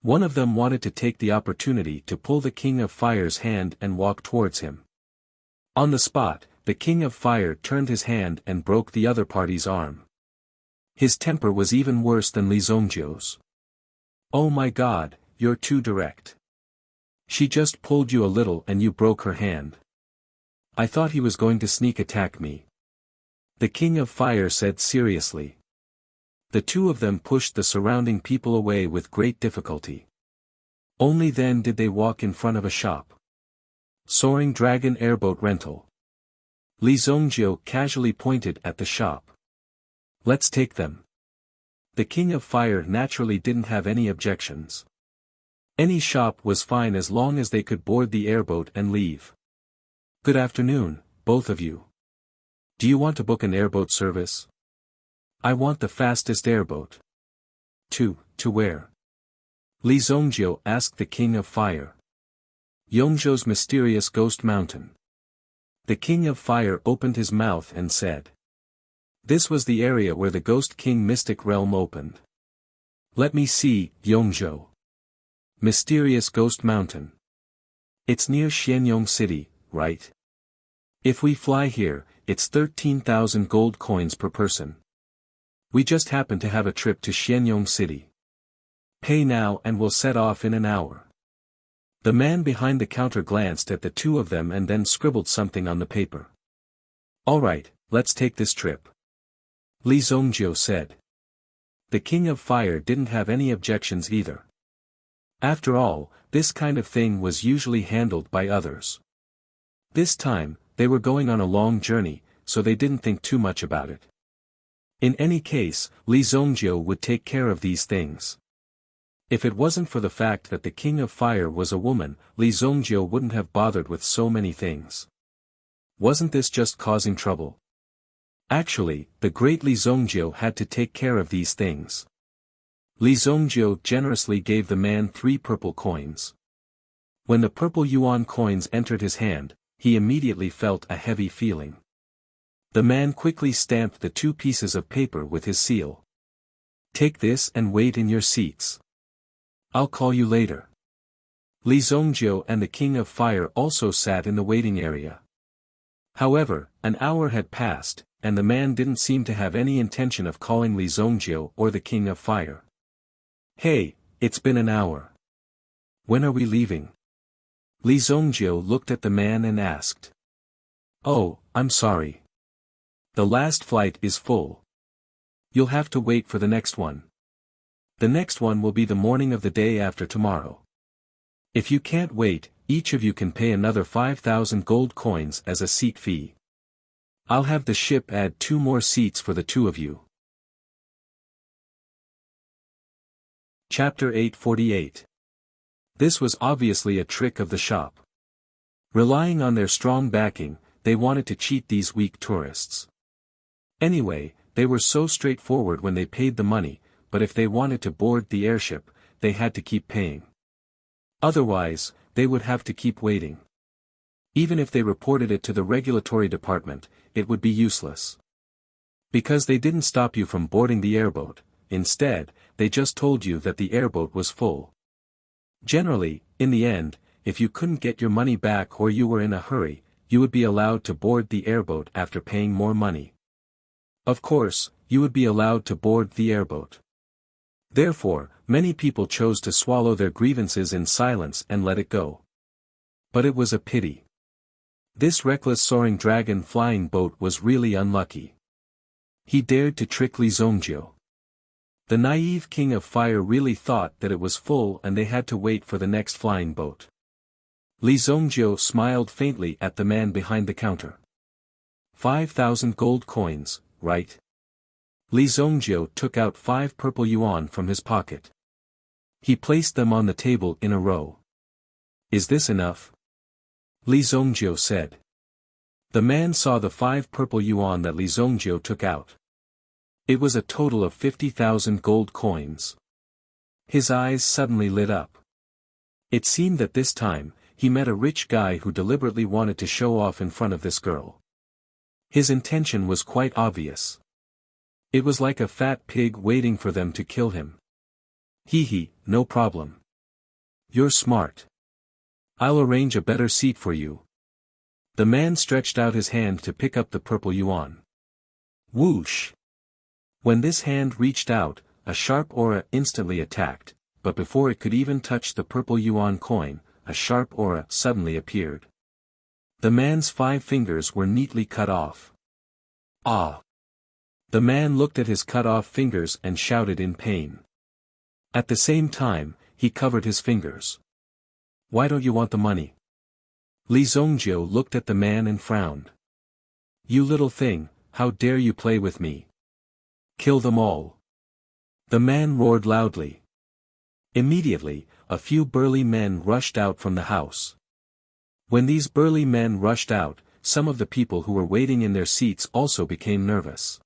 A: One of them wanted to take the opportunity to pull the King of Fire's hand and walk towards him. On the spot, the King of Fire turned his hand and broke the other party's arm. His temper was even worse than Li Zongjiu's. Oh my God, you're too direct. She just pulled you a little and you broke her hand. I thought he was going to sneak attack me. The King of Fire said seriously. The two of them pushed the surrounding people away with great difficulty. Only then did they walk in front of a shop. Soaring Dragon Airboat Rental. Li Zongjiu casually pointed at the shop. Let's take them. The King of Fire naturally didn't have any objections. Any shop was fine as long as they could board the airboat and leave. Good afternoon, both of you. Do you want to book an airboat service? I want the fastest airboat. To where? Li Zongjiu asked the King of Fire. Yongzhou's mysterious ghost mountain. The King of Fire opened his mouth and said. This was the area where the Ghost King mystic realm opened. Let me see, Yongzhou. Mysterious Ghost Mountain. It's near Xianyong City, right? If we fly here, it's 13,000 gold coins per person. We just happen to have a trip to Xianyong City. Pay now and we'll set off in an hour. The man behind the counter glanced at the two of them and then scribbled something on the paper. All right, let's take this trip. Li Zongjiu said. The King of Fire didn't have any objections either. After all, this kind of thing was usually handled by others. This time, they were going on a long journey, so they didn't think too much about it. In any case, Li Zongjiu would take care of these things. If it wasn't for the fact that the King of Fire was a woman, Li Zongjiu wouldn't have bothered with so many things. Wasn't this just causing trouble? Actually, the great Li Zongjiu had to take care of these things. Li Zongjiu generously gave the man 3 purple coins. When the purple yuan coins entered his hand, he immediately felt a heavy feeling. The man quickly stamped the 2 pieces of paper with his seal. Take this and wait in your seats. I'll call you later. Li Zongjiu and the King of Fire also sat in the waiting area. However, an hour had passed, and the man didn't seem to have any intention of calling Li Zongjiu or the King of Fire. Hey, it's been an hour. When are we leaving? Li Zongjiu looked at the man and asked. Oh, I'm sorry. The last flight is full. You'll have to wait for the next one. The next one will be the morning of the day after tomorrow. If you can't wait, each of you can pay another 5,000 gold coins as a seat fee. I'll have the ship add 2 more seats for the 2 of you. Chapter 848. This was obviously a trick of the shop. Relying on their strong backing, they wanted to cheat these weak tourists. Anyway, they were so straightforward when they paid the money, but if they wanted to board the airship, they had to keep paying. Otherwise, they would have to keep waiting. Even if they reported it to the regulatory department, it would be useless. Because they didn't stop you from boarding the airboat, instead, they just told you that the airboat was full. Generally, in the end, if you couldn't get your money back or you were in a hurry, you would be allowed to board the airboat after paying more money. Of course, you would be allowed to board the airboat. Therefore, many people chose to swallow their grievances in silence and let it go. But it was a pity. This reckless soaring dragon flying boat was really unlucky. He dared to trick Li Zongjiu. The naive King of Fire really thought that it was full and they had to wait for the next flying boat. Li Zongjiu smiled faintly at the man behind the counter. 5,000 gold coins, right? Li Zongjiu took out 5 purple yuan from his pocket. He placed them on the table in a row. Is this enough? Li Zongjiu said. The man saw the 5 purple yuan that Li Zongjiu took out. It was a total of 50,000 gold coins. His eyes suddenly lit up. It seemed that this time, he met a rich guy who deliberately wanted to show off in front of this girl. His intention was quite obvious. It was like a fat pig waiting for them to kill him. Hee, no problem. You're smart. I'll arrange a better seat for you. The man stretched out his hand to pick up the purple yuan. Whoosh! When this hand reached out, a sharp aura instantly attacked, but before it could even touch the purple yuan coin, a sharp aura suddenly appeared. The man's 5 fingers were neatly cut off. Ah! The man looked at his cut-off fingers and shouted in pain. At the same time, he covered his fingers. Why don't you want the money? Li Zongjiu looked at the man and frowned. You little thing, how dare you play with me? Kill them all. The man roared loudly. Immediately, a few burly men rushed out from the house. When these burly men rushed out, some of the people who were waiting in their seats also became nervous.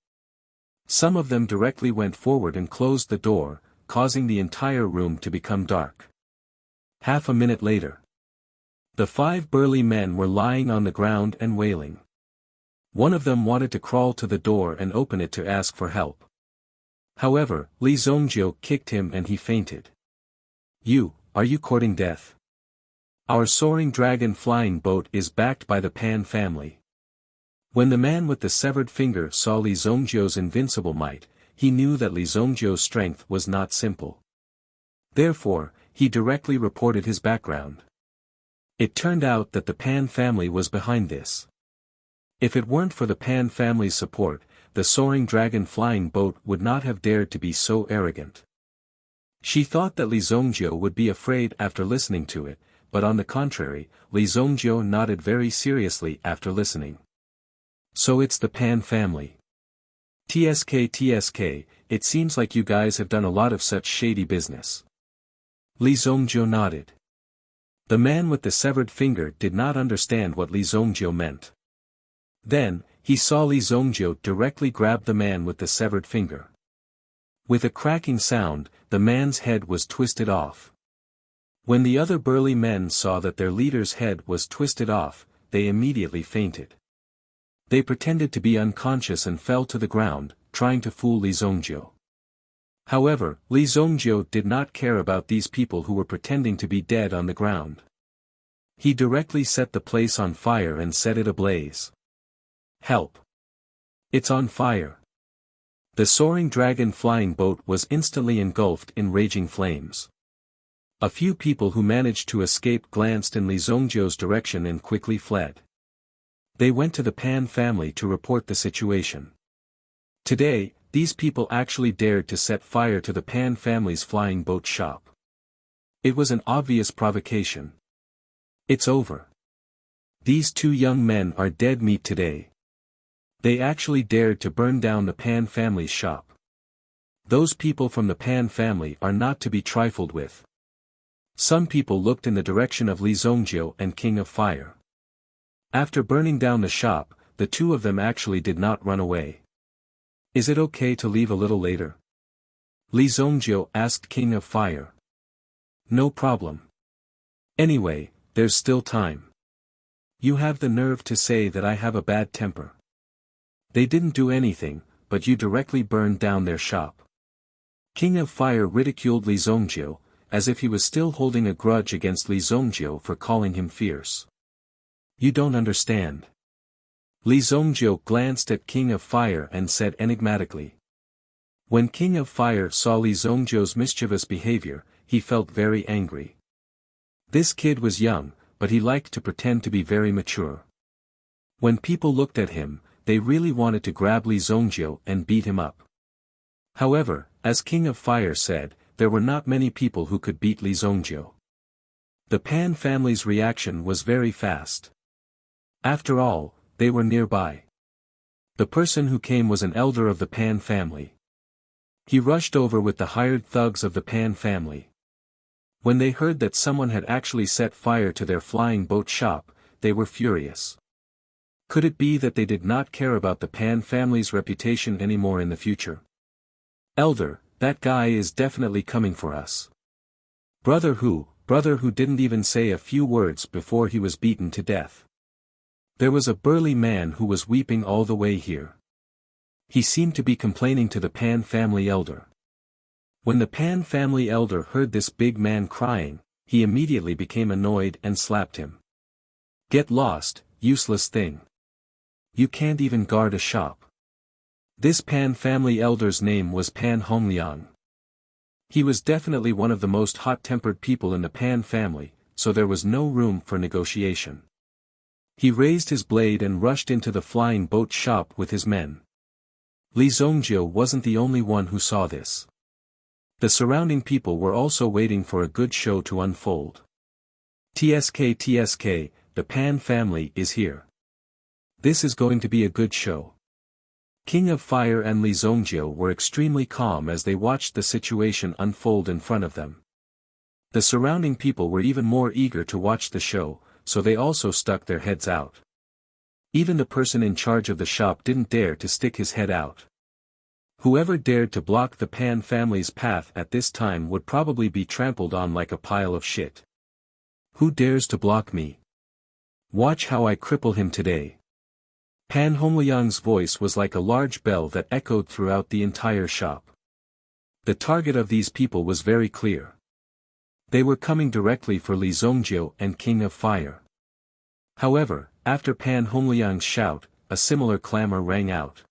A: Some of them directly went forward and closed the door, causing the entire room to become dark. Half a minute later, the 5 burly men were lying on the ground and wailing. One of them wanted to crawl to the door and open it to ask for help. However, Li Zongjiu kicked him and he fainted. Are you courting death? Our soaring dragon flying boat is backed by the Pan family. When the man with the severed finger saw Li Zongjiu's invincible might, he knew that Li Zongjiu's strength was not simple. Therefore, he directly reported his background. It turned out that the Pan family was behind this. If it weren't for the Pan family's support, the soaring dragon flying boat would not have dared to be so arrogant. She thought that Li Zongjiu would be afraid after listening to it, but on the contrary, Li Zongjiu nodded very seriously after listening. So it's the Pan family. TSK, it seems like you guys have done a lot of such shady business. Li Zongjiu nodded. The man with the severed finger did not understand what Li Zongjiu meant. Then, he saw Li Zongjiu directly grab the man with the severed finger. With a cracking sound, the man's head was twisted off. When the other burly men saw that their leader's head was twisted off, they immediately fainted. They pretended to be unconscious and fell to the ground, trying to fool Li Zongjiu. However, Li Zongjiu did not care about these people who were pretending to be dead on the ground. He directly set the place on fire and set it ablaze. Help! It's on fire! The soaring dragon flying boat was instantly engulfed in raging flames. A few people who managed to escape glanced in Li Zongjiu's direction and quickly fled. They went to the Pan family to report the situation. Today, these people actually dared to set fire to the Pan family's flying boat shop. It was an obvious provocation. It's over. These 2 young men are dead meat today. They actually dared to burn down the Pan family's shop. Those people from the Pan family are not to be trifled with. Some people looked in the direction of Li Zongjiu and King of Fire. After burning down the shop, the 2 of them actually did not run away. Is it okay to leave a little later? Li Zongjiu asked King of Fire. No problem. Anyway, there's still time. You have the nerve to say that I have a bad temper. They didn't do anything, but you directly burned down their shop. King of Fire ridiculed Li Zongjiu, as if he was still holding a grudge against Li Zongjiu for calling him fierce. You don't understand. Li Zongjiu glanced at King of Fire and said enigmatically. When King of Fire saw Li Zongjiu's mischievous behavior, he felt very angry. This kid was young, but he liked to pretend to be very mature. When people looked at him, they really wanted to grab Li Zongjiu and beat him up. However, as King of Fire said, there were not many people who could beat Li Zongjiu. The Pan family's reaction was very fast. After all, they were nearby. The person who came was an elder of the Pan family. He rushed over with the hired thugs of the Pan family. When they heard that someone had actually set fire to their flying boat shop, they were furious. Could it be that they did not care about the Pan family's reputation anymore in the future? Elder, that guy is definitely coming for us. Brother who didn't even say a few words before he was beaten to death. There was a burly man who was weeping all the way here. He seemed to be complaining to the Pan family elder. When the Pan family elder heard this big man crying, he immediately became annoyed and slapped him. Get lost, useless thing. You can't even guard a shop. This Pan family elder's name was Pan Hongliang. He was definitely one of the most hot-tempered people in the Pan family, so there was no room for negotiation. He raised his blade and rushed into the flying boat shop with his men. Li Zongjiu wasn't the only one who saw this. The surrounding people were also waiting for a good show to unfold. TSK, the Pan family is here. This is going to be a good show. King of Fire and Li Zongjiu were extremely calm as they watched the situation unfold in front of them. The surrounding people were even more eager to watch the show, so they also stuck their heads out. Even the person in charge of the shop didn't dare to stick his head out. Whoever dared to block the Pan family's path at this time would probably be trampled on like a pile of shit. Who dares to block me? Watch how I cripple him today. Pan Hongliang's voice was like a large bell that echoed throughout the entire shop. The target of these people was very clear. They were coming directly for Li Zongjiu and King of Fire. However, after Pan Hongliang's shout, a similar clamor rang out.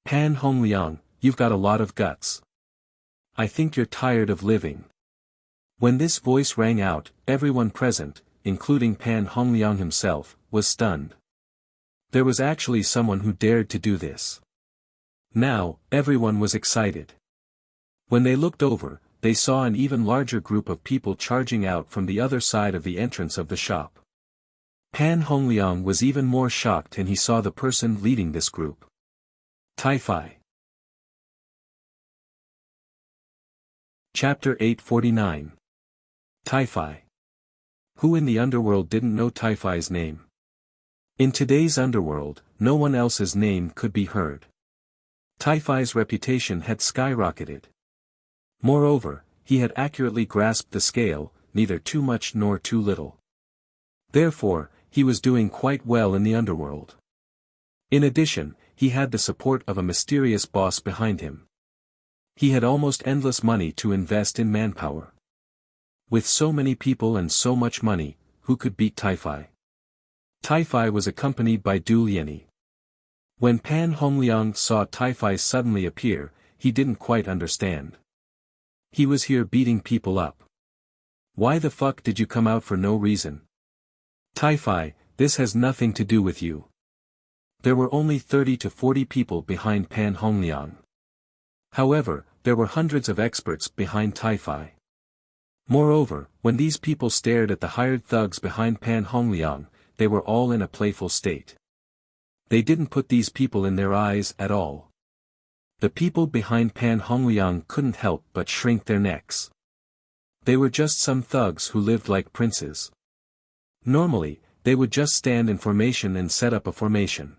A: Pan Hongliang, you've got a lot of guts. I think you're tired of living. When this voice rang out, everyone present, including Pan Hongliang himself, was stunned. There was actually someone who dared to do this. Now, everyone was excited. When they looked over, they saw an even larger group of people charging out from the other side of the entrance of the shop. Pan Hongliang was even more shocked when he saw the person leading this group. Tai-Fi. Chapter 849. Tai-Fi. Who in the underworld didn't know Tai-Fi's name? In today's underworld, no one else's name could be heard. Tai-Fi's reputation had skyrocketed. Moreover, he had accurately grasped the scale, neither too much nor too little. Therefore, he was doing quite well in the underworld. In addition, he had the support of a mysterious boss behind him. He had almost endless money to invest in manpower. With so many people and so much money, who could beat Tai-Fi? Tai-Fi was accompanied by Du Liani. When Pan Hongliang saw Tai-Fi suddenly appear, he didn't quite understand. He was here beating people up. Why the fuck did you come out for no reason? Tai-Fi, this has nothing to do with you. There were only 30 to 40 people behind Pan Hongliang. However, there were hundreds of experts behind Tai-Fi. Moreover, when these people stared at the hired thugs behind Pan Hongliang, they were all in a playful state. They didn't put these people in their eyes at all. The people behind Pan Hongliang couldn't help but shrink their necks. They were just some thugs who lived like princes. Normally, they would just stand in formation and set up a formation.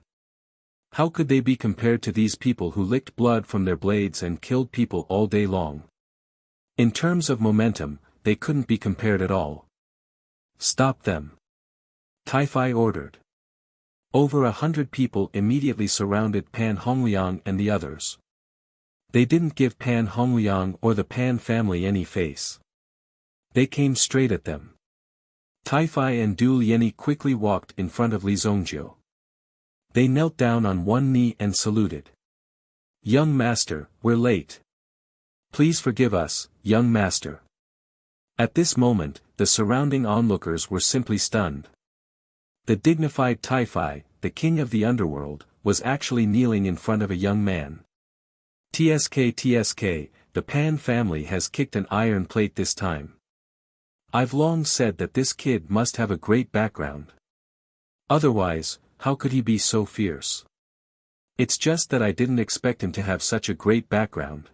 A: How could they be compared to these people who licked blood from their blades and killed people all day long? In terms of momentum, they couldn't be compared at all. Stop them. Tai-Fi ordered. Over 100 people immediately surrounded Pan Hongliang and the others. They didn't give Pan Hongliang or the Pan family any face. They came straight at them. Tai-Fi and Du Liani quickly walked in front of Li Zongjiu. They knelt down on one knee and saluted. Young master, we're late. Please forgive us, young master. At this moment, the surrounding onlookers were simply stunned. The dignified Tai-Fi, the king of the underworld, was actually kneeling in front of a young man. TSK, the Pan family has kicked an iron plate this time. I've long said that this kid must have a great background. Otherwise, how could he be so fierce? It's just that I didn't expect him to have such a great background.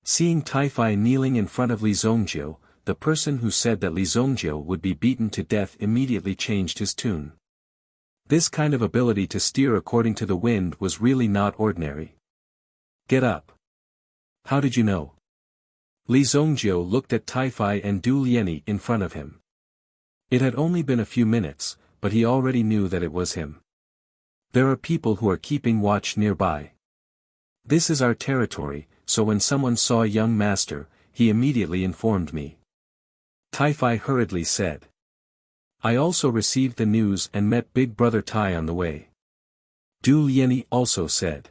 A: Seeing Tai-Fi kneeling in front of Li Zongjiu, the person who said that Li Zongjiu would be beaten to death immediately changed his tune. This kind of ability to steer according to the wind was really not ordinary. Get up. How did you know? Li Zongjiu looked at Tai-Fi and Du Liani in front of him. It had only been a few minutes, but he already knew that it was him. There are people who are keeping watch nearby. This is our territory, so when someone saw a young master, he immediately informed me. Tai-Fi hurriedly said. I also received the news and met Big Brother Tai on the way. Du Liani also said.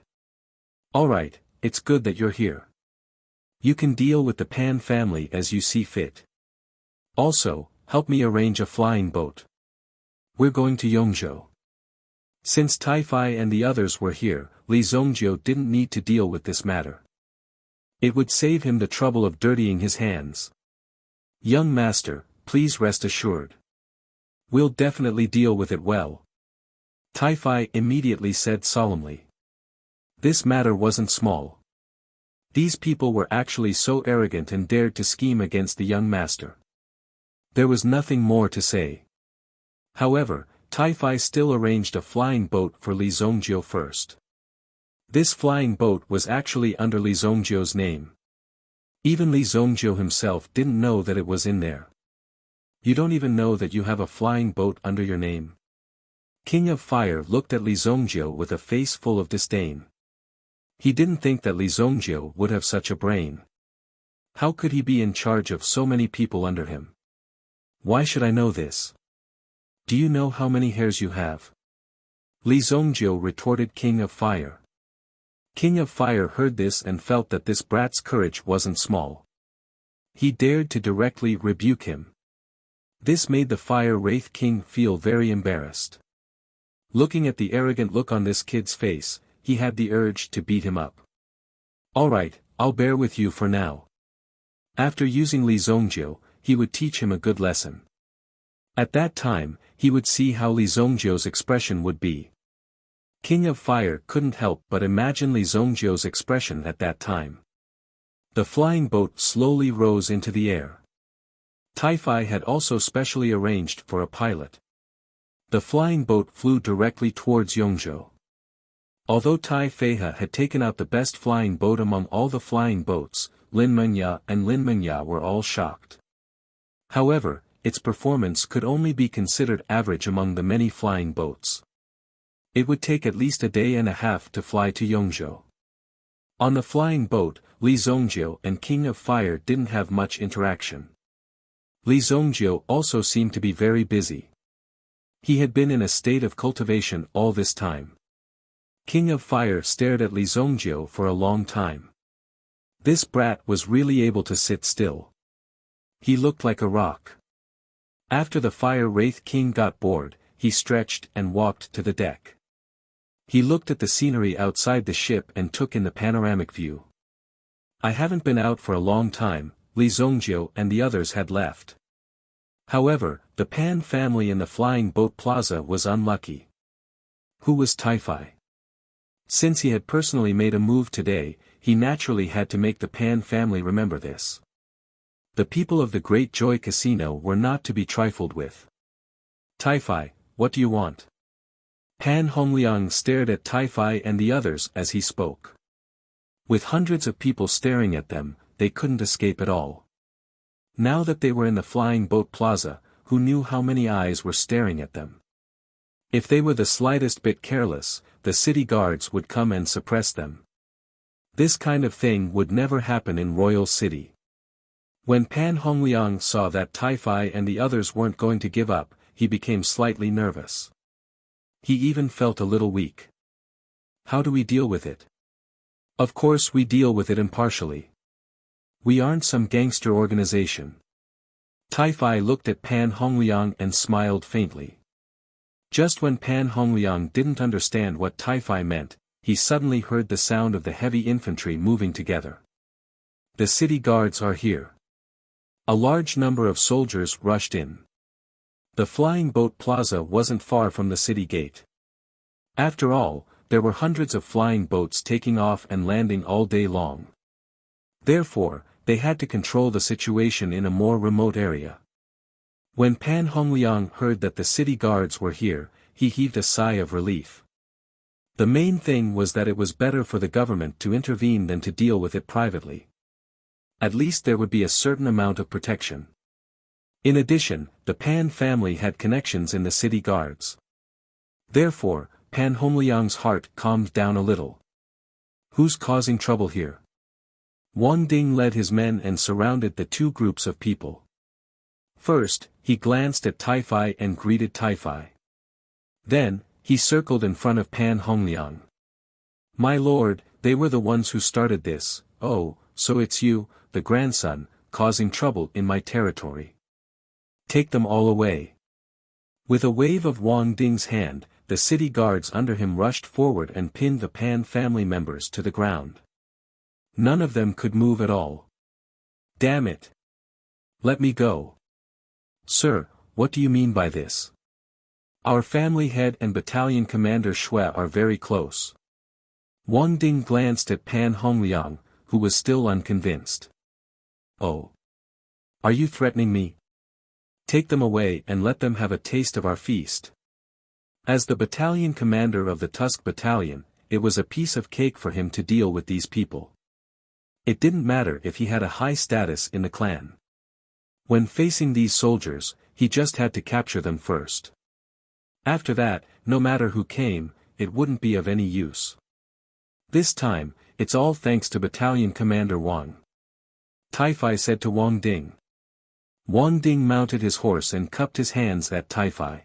A: Alright, it's good that you're here. You can deal with the Pan family as you see fit. Also, help me arrange a flying boat. We're going to Yongzhou. Since Tai-Fi and the others were here, Li Zongjiu didn't need to deal with this matter. It would save him the trouble of dirtying his hands. Young master, please rest assured. We'll definitely deal with it well. Tai-Fi immediately said solemnly. This matter wasn't small. These people were actually so arrogant and dared to scheme against the young master. There was nothing more to say. However, Tai-Fai still arranged a flying boat for Li Zongjiu first. This flying boat was actually under Li Zongjiu's name. Even Li Zongjiu himself didn't know that it was in there. You don't even know that you have a flying boat under your name? King of Fire looked at Li Zongjiu with a face full of disdain. He didn't think that Li Zongjiu would have such a brain. How could he be in charge of so many people under him? Why should I know this? Do you know how many hairs you have? Li Zongjiu retorted King of Fire. King of Fire heard this and felt that this brat's courage wasn't small. He dared to directly rebuke him. This made the Fire Wraith King feel very embarrassed. Looking at the arrogant look on this kid's face, he had the urge to beat him up. Alright, I'll bear with you for now. After using Li Zongjiu, he would teach him a good lesson. At that time, he would see how Li Zongjiu's expression would be. King of Fire couldn't help but imagine Li Zongjiu's expression at that time. The flying boat slowly rose into the air. Tai-Fai had also specially arranged for a pilot. The flying boat flew directly towards Yongzhou. Although Tai-Fai had taken out the best flying boat among all the flying boats, Lin Mengya and Lin Mengya were all shocked. However, its performance could only be considered average among the many flying boats. It would take at least a day and a half to fly to Yongzhou. On the flying boat, Li Zongjiu and King of Fire didn't have much interaction. Li Zongjiu also seemed to be very busy. He had been in a state of cultivation all this time. King of Fire stared at Li Zongjiu for a long time. This brat was really able to sit still. He looked like a rock. After the Fire Wraith King got bored, he stretched and walked to the deck. He looked at the scenery outside the ship and took in the panoramic view. I haven't been out for a long time, Li Zongjiu and the others had left. However, the Pan family in the flying boat plaza was unlucky. Who was Tai-Fai? Since he had personally made a move today, he naturally had to make the Pan family remember this. The people of the Great Joy Casino were not to be trifled with. Tai-Fai, what do you want? Pan Hongliang stared at Tai-Fai and the others as he spoke. With hundreds of people staring at them, they couldn't escape at all. Now that they were in the flying boat plaza, who knew how many eyes were staring at them? If they were the slightest bit careless, the city guards would come and suppress them. This kind of thing would never happen in Royal City. When Pan Hongliang saw that Tai-Fai and the others weren't going to give up, he became slightly nervous. He even felt a little weak. How do we deal with it? Of course we deal with it impartially. We aren't some gangster organization. Tai-Fai looked at Pan Hongliang and smiled faintly. Just when Pan Hongliang didn't understand what Tai-Fai meant, he suddenly heard the sound of the heavy infantry moving together. The city guards are here. A large number of soldiers rushed in. The flying boat plaza wasn't far from the city gate. After all, there were hundreds of flying boats taking off and landing all day long. Therefore, they had to control the situation in a more remote area. When Pan Hongliang heard that the city guards were here, he heaved a sigh of relief. The main thing was that it was better for the government to intervene than to deal with it privately. At least there would be a certain amount of protection. In addition, the Pan family had connections in the city guards. Therefore, Pan Hongliang's heart calmed down a little. Who's causing trouble here? Wang Ding led his men and surrounded the two groups of people. First, he glanced at Tai-Fai and greeted Tai-Fai. Then, he circled in front of Pan Hongliang. My lord, they were the ones who started this. Oh, so it's you, the grandson, causing trouble in my territory. Take them all away. With a wave of Wang Ding's hand, the city guards under him rushed forward and pinned the Pan family members to the ground. None of them could move at all. Damn it! Let me go. Sir, what do you mean by this? Our family head and battalion commander Shui are very close. Wang Ding glanced at Pan Hongliang, who was still unconvinced. Oh. Are you threatening me? Take them away and let them have a taste of our feast. As the battalion commander of the Tusk Battalion, it was a piece of cake for him to deal with these people. It didn't matter if he had a high status in the clan. When facing these soldiers, he just had to capture them first. After that, no matter who came, it wouldn't be of any use. This time, it's all thanks to Battalion Commander Wang. Taifai said to Wang Ding. Wang Ding mounted his horse and cupped his hands at Taifai.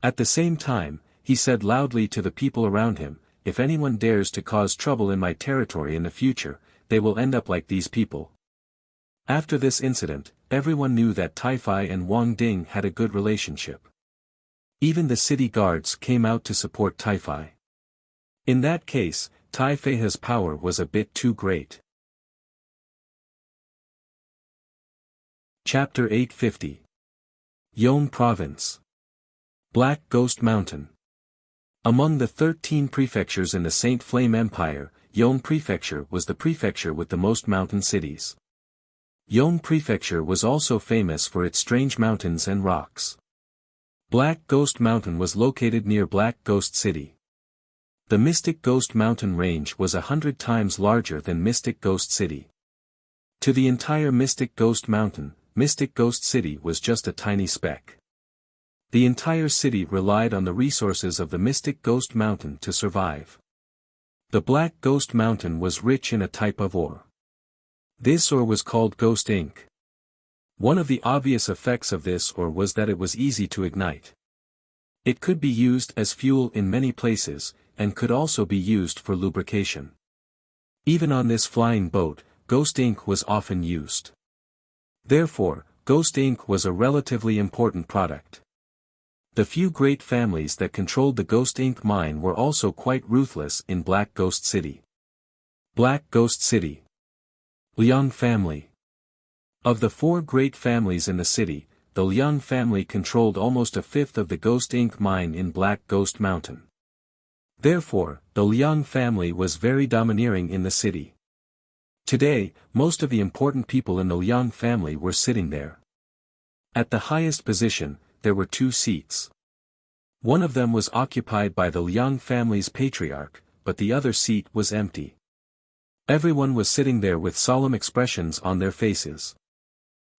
A: At the same time, he said loudly to the people around him, if anyone dares to cause trouble in my territory in the future, they will end up like these people. After this incident, everyone knew that Taifai and Wang Ding had a good relationship. Even the city guards came out to support Taifai. In that case, Taifei's power was a bit too great. Chapter 850. Yong Province. Black Ghost Mountain. Among the 13 prefectures in the Saint Flame Empire, Yong Prefecture was the prefecture with the most mountain cities. Yong Prefecture was also famous for its strange mountains and rocks. Black Ghost Mountain was located near Black Ghost City. The Mystic Ghost Mountain range was 100 times larger than Mystic Ghost City. To the entire Mystic Ghost Mountain, Mystic Ghost City was just a tiny speck. The entire city relied on the resources of the Mystic Ghost Mountain to survive. The Black Ghost Mountain was rich in a type of ore. This ore was called ghost ink. One of the obvious effects of this ore was that it was easy to ignite. It could be used as fuel in many places, and could also be used for lubrication. Even on this flying boat, ghost ink was often used. Therefore, ghost ink was a relatively important product. The few great families that controlled the ghost ink mine were also quite ruthless in Black Ghost City. Black Ghost City. Liang family. Of the 4 great families in the city, the Liang family controlled almost a fifth of the ghost ink mine in Black Ghost Mountain. Therefore, the Liang family was very domineering in the city. Today, most of the important people in the Liang family were sitting there. At the highest position, there were 2 seats. One of them was occupied by the Liang family's patriarch, but the other seat was empty. Everyone was sitting there with solemn expressions on their faces.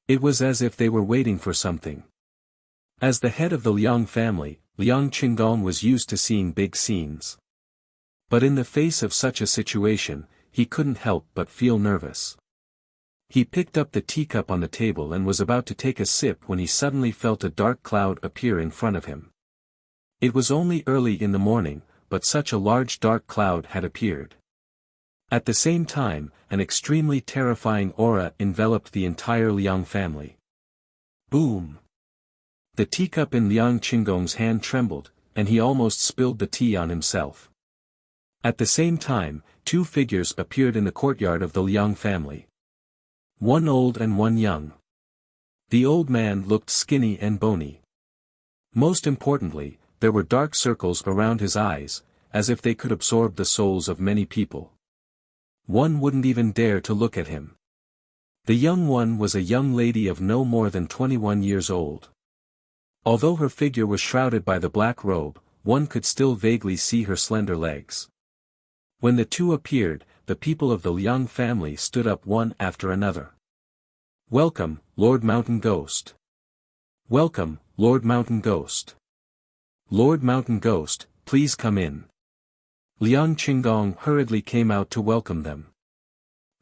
A: It was as if they were waiting for something. As the head of the Liang family, Liang Qinggong was used to seeing big scenes. But in the face of such a situation, he couldn't help but feel nervous. He picked up the teacup on the table and was about to take a sip when he suddenly felt a dark cloud appear in front of him. It was only early in the morning, but such a large dark cloud had appeared. At the same time, an extremely terrifying aura enveloped the entire Liang family. Boom! The teacup in Liang Qinggong's hand trembled, and he almost spilled the tea on himself. At the same time, 2 figures appeared in the courtyard of the Liang family. One old and one young. The old man looked skinny and bony. Most importantly, there were dark circles around his eyes, as if they could absorb the souls of many people. One wouldn't even dare to look at him. The young one was a young lady of no more than 21 years old. Although her figure was shrouded by the black robe, one could still vaguely see her slender legs. When the 2 appeared, the people of the Liang family stood up one after another. Welcome, Lord Mountain Ghost. Welcome, Lord Mountain Ghost. Lord Mountain Ghost, please come in. Liang Qinggong hurriedly came out to welcome them.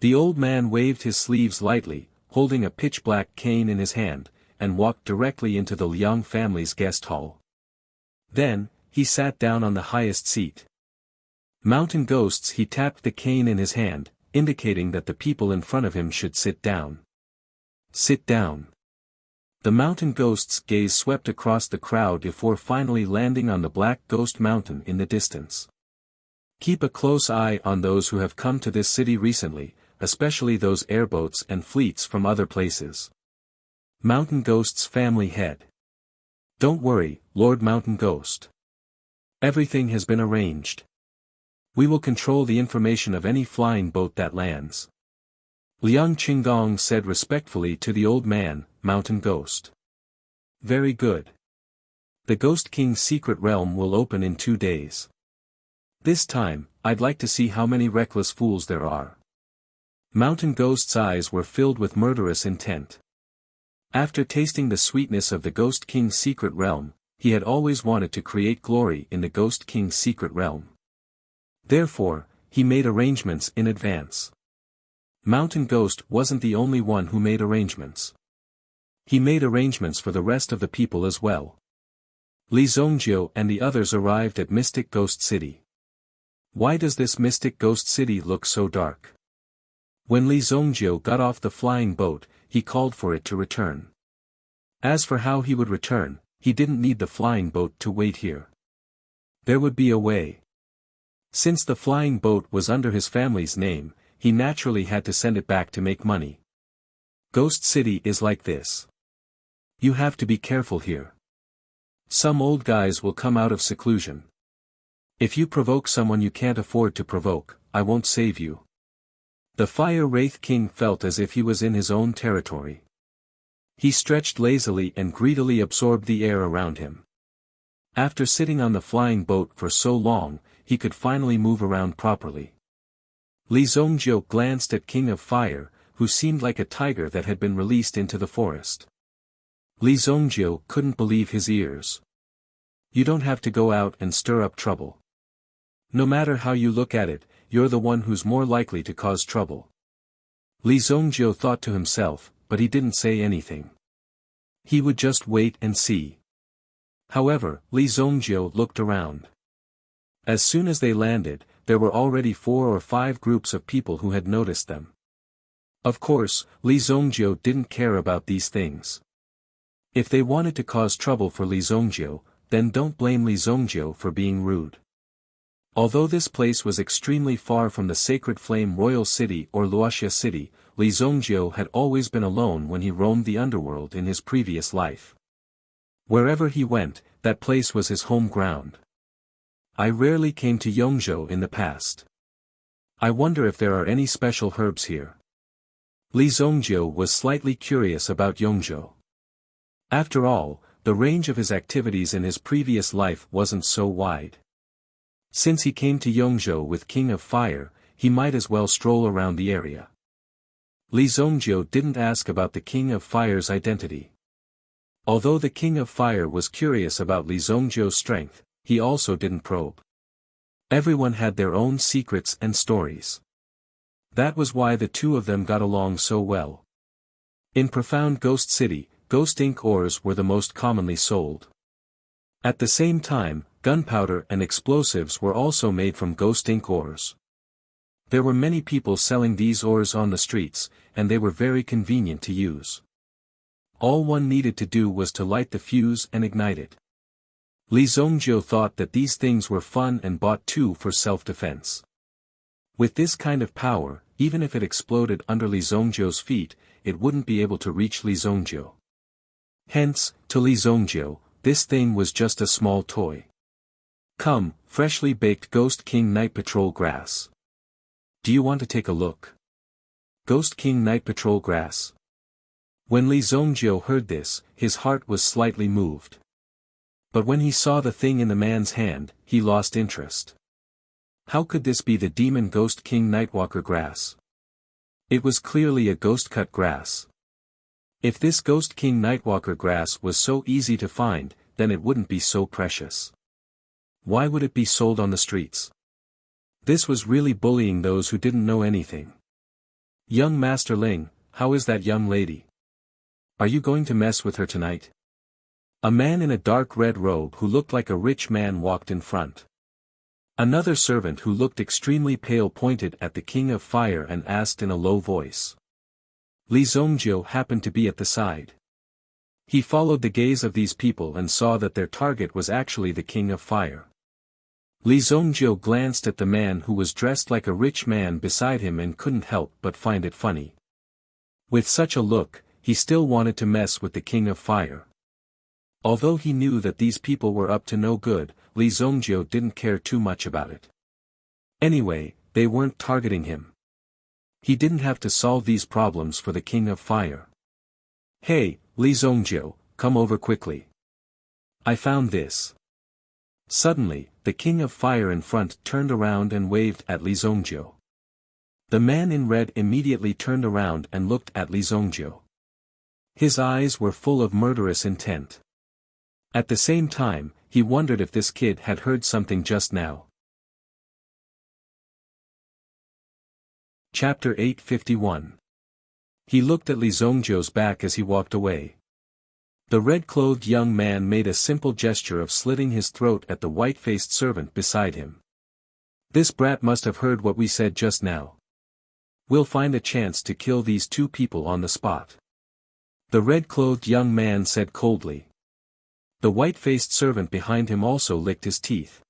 A: The old man waved his sleeves lightly, holding a pitch-black cane in his hand, and walked directly into the Liang family's guest hall. Then, he sat down on the highest seat. Mountain Ghosts, he tapped the cane in his hand, indicating that the people in front of him should sit down. Sit down. The Mountain Ghost's gaze swept across the crowd before finally landing on the Black Ghost Mountain in the distance. Keep a close eye on those who have come to this city recently, especially those airboats and fleets from other places. Mountain Ghost's family head. Don't worry, Lord Mountain Ghost. Everything has been arranged. We will control the information of any flying boat that lands. Liang Qinggong said respectfully to the old man, Mountain Ghost. Very good. The Ghost King's secret realm will open in 2 days. This time, I'd like to see how many reckless fools there are. Mountain Ghost's eyes were filled with murderous intent. After tasting the sweetness of the Ghost King's secret realm, he had always wanted to create glory in the Ghost King's secret realm. Therefore, he made arrangements in advance. Mountain Ghost wasn't the only one who made arrangements. He made arrangements for the rest of the people as well. Li Zhongjiu and the others arrived at Mystic Ghost City. Why does this Mystic Ghost City look so dark? When Li Zhongjiu got off the flying boat, he called for it to return. As for how he would return, he didn't need the flying boat to wait here. There would be a way. Since the flying boat was under his family's name, he naturally had to send it back to make money. Ghost City is like this. You have to be careful here. Some old guys will come out of seclusion. If you provoke someone you can't afford to provoke, I won't save you. The Fire Wraith King felt as if he was in his own territory. He stretched lazily and greedily absorbed the air around him. After sitting on the flying boat for so long, he could finally move around properly. Li Zhongjiu glanced at King of Fire, who seemed like a tiger that had been released into the forest. Li Zhongjiu couldn't believe his ears. You don't have to go out and stir up trouble. No matter how you look at it, you're the one who's more likely to cause trouble. Li Zhongjiu thought to himself, but he didn't say anything. He would just wait and see. However, Li Zhongjiu looked around. As soon as they landed, there were already 4 or 5 groups of people who had noticed them. Of course, Li Zhongjiu didn't care about these things. If they wanted to cause trouble for Li Zhongjiu, then don't blame Li Zhongjiu for being rude. Although this place was extremely far from the Sacred Flame Royal City or Wuxia City, Li Zhongjiu had always been alone when he roamed the underworld in his previous life. Wherever he went, that place was his home ground. I rarely came to Yongzhou in the past. I wonder if there are any special herbs here. Li Zhongjiu was slightly curious about Yongzhou. After all, the range of his activities in his previous life wasn't so wide. Since he came to Yongzhou with King of Fire, he might as well stroll around the area. Li Zhongjiu didn't ask about the King of Fire's identity. Although the King of Fire was curious about Li Zhongjiu's strength, he also didn't probe. Everyone had their own secrets and stories. That was why the two of them got along so well. In Profound Ghost City, ghost ink ores were the most commonly sold. At the same time, gunpowder and explosives were also made from ghost ink ores. There were many people selling these ores on the streets, and they were very convenient to use. All one needed to do was to light the fuse and ignite it. Li Zhongjiu thought that these things were fun and bought 2 for self-defense. With this kind of power, even if it exploded under Li Zhongjiu's feet, it wouldn't be able to reach Li Zhongjiu. Hence, to Li Zhongjiu, this thing was just a small toy. Come, freshly baked Ghost King Night Patrol grass. Do you want to take a look? Ghost King Night Patrol grass. When Li Zhongjiu heard this, his heart was slightly moved. But when he saw the thing in the man's hand, he lost interest. How could this be the demon Ghost King Nightwalker grass? It was clearly a ghost-cut grass. If this Ghost King Nightwalker grass was so easy to find, then it wouldn't be so precious. Why would it be sold on the streets? This was really bullying those who didn't know anything. Young Master Ling, how is that young lady? Are you going to mess with her tonight? A man in a dark red robe who looked like a rich man walked in front. Another servant who looked extremely pale pointed at the King of Fire and asked in a low voice. Li Zhongjiu happened to be at the side. He followed the gaze of these people and saw that their target was actually the King of Fire. Li Zhongjiu glanced at the man who was dressed like a rich man beside him and couldn't help but find it funny. With such a look, he still wanted to mess with the King of Fire. Although he knew that these people were up to no good, Li Zhongjiu didn't care too much about it. Anyway, they weren't targeting him. He didn't have to solve these problems for the King of Fire. Hey, Li Zongjiu, come over quickly. I found this. Suddenly, the King of Fire in front turned around and waved at Li Zongjiu. The man in red immediately turned around and looked at Li Zongjiu. His eyes were full of murderous intent. At the same time, he wondered if this kid had heard something just now. Chapter 851. He looked at Li Zongjiu's back as he walked away. The red-clothed young man made a simple gesture of slitting his throat at the white-faced servant beside him. This brat must have heard what we said just now. We'll find a chance to kill these two people on the spot. The red-clothed young man said coldly. The white-faced servant behind him also licked his teeth.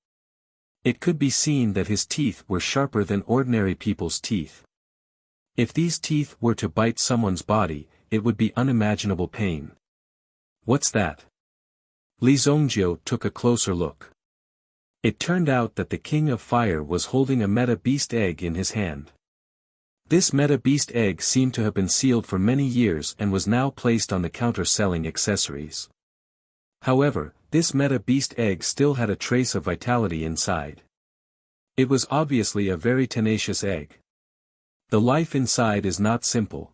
A: It could be seen that his teeth were sharper than ordinary people's teeth. If these teeth were to bite someone's body, it would be unimaginable pain. What's that? Li Zongjiu took a closer look. It turned out that the King of Fire was holding a meta-beast egg in his hand. This meta-beast egg seemed to have been sealed for many years and was now placed on the counter selling accessories. However, this meta-beast egg still had a trace of vitality inside. It was obviously a very tenacious egg. The life inside is not simple.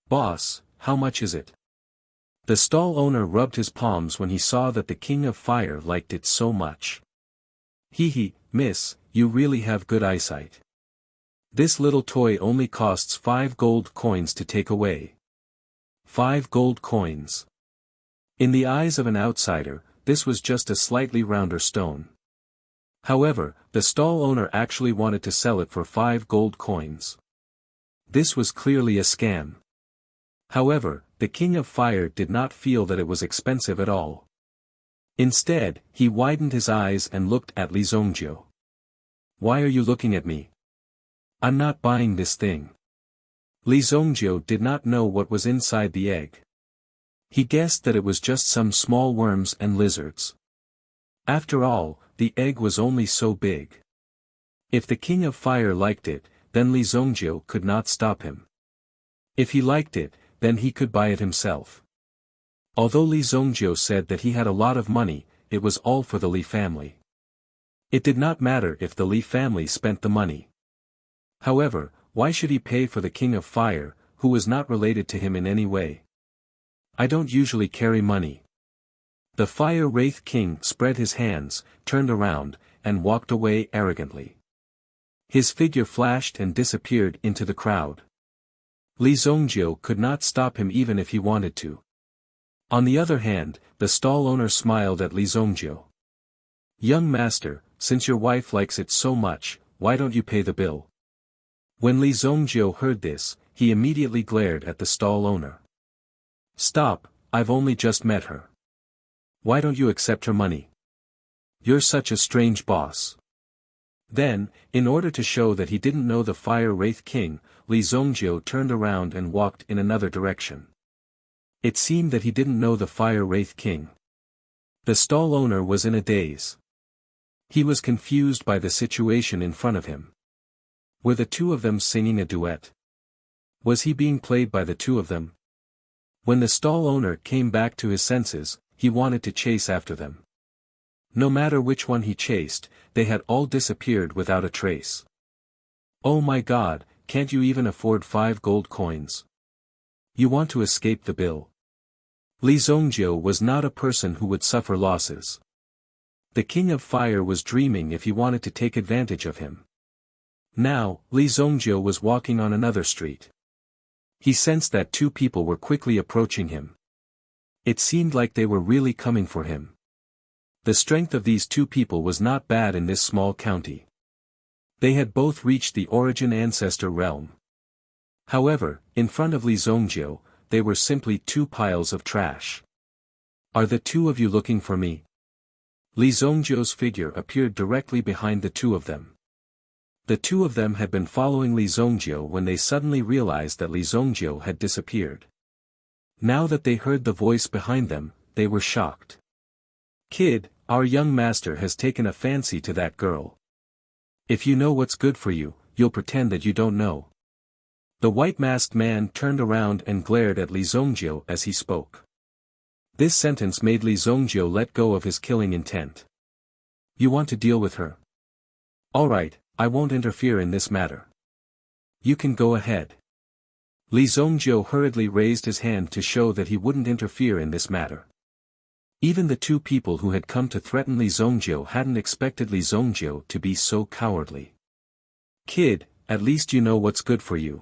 A: Boss, how much is it? The stall owner rubbed his palms when he saw that the King of Fire liked it so much. Hee, miss, you really have good eyesight. This little toy only costs 5 gold coins to take away. 5 gold coins. In the eyes of an outsider, this was just a slightly rounder stone. However, the stall owner actually wanted to sell it for 5 gold coins. This was clearly a scam. However, the King of Fire did not feel that it was expensive at all. Instead, he widened his eyes and looked at Li Zongjiu. Why are you looking at me? I'm not buying this thing. Li Zongjiu did not know what was inside the egg. He guessed that it was just some small worms and lizards. After all, the egg was only so big. If the King of Fire liked it, then Li Zongjiu could not stop him. If he liked it, then he could buy it himself. Although Li Zongjiu said that he had a lot of money, it was all for the Li family. It did not matter if the Li family spent the money. However, why should he pay for the King of Fire, who was not related to him in any way? I don't usually carry money. The Fire Wraith King spread his hands, turned around, and walked away arrogantly. His figure flashed and disappeared into the crowd. Li Zongjiu could not stop him even if he wanted to. On the other hand, the stall owner smiled at Li Zongjiu. Young master, since your wife likes it so much, why don't you pay the bill? When Li Zongjiu heard this, he immediately glared at the stall owner. Stop, I've only just met her. Why don't you accept her money? You're such a strange boss. Then, in order to show that he didn't know the Fire Wraith King, Li Zongjiu turned around and walked in another direction. It seemed that he didn't know the Fire Wraith King. The stall owner was in a daze. He was confused by the situation in front of him. Were the two of them singing a duet? Was he being played by the two of them? When the stall owner came back to his senses, he wanted to chase after them. No matter which one he chased, they had all disappeared without a trace. Oh my God, can't you even afford 5 gold coins? You want to escape the bill. Li Zongjiu was not a person who would suffer losses. The King of Fire was dreaming if he wanted to take advantage of him. Now, Li Zongjiu was walking on another street. He sensed that 2 people were quickly approaching him. It seemed like they were really coming for him. The strength of these 2 people was not bad in this small county. They had both reached the origin ancestor realm. However, in front of Li Zongjiu, they were simply 2 piles of trash. Are the 2 of you looking for me? Li Zongjiu's figure appeared directly behind the 2 of them. The 2 of them had been following Li Zongjiu when they suddenly realized that Li Zongjiu had disappeared. Now that they heard the voice behind them, they were shocked. Kid, our young master has taken a fancy to that girl. If you know what's good for you, you'll pretend that you don't know. The white-masked man turned around and glared at Li Zongjiu as he spoke. This sentence made Li Zongjiu let go of his killing intent. You want to deal with her? All right, I won't interfere in this matter. You can go ahead. Li Zongjiu hurriedly raised his hand to show that he wouldn't interfere in this matter. Even the two people who had come to threaten Li Zongjiu hadn't expected Li Zongjiu to be so cowardly. Kid, at least you know what's good for you.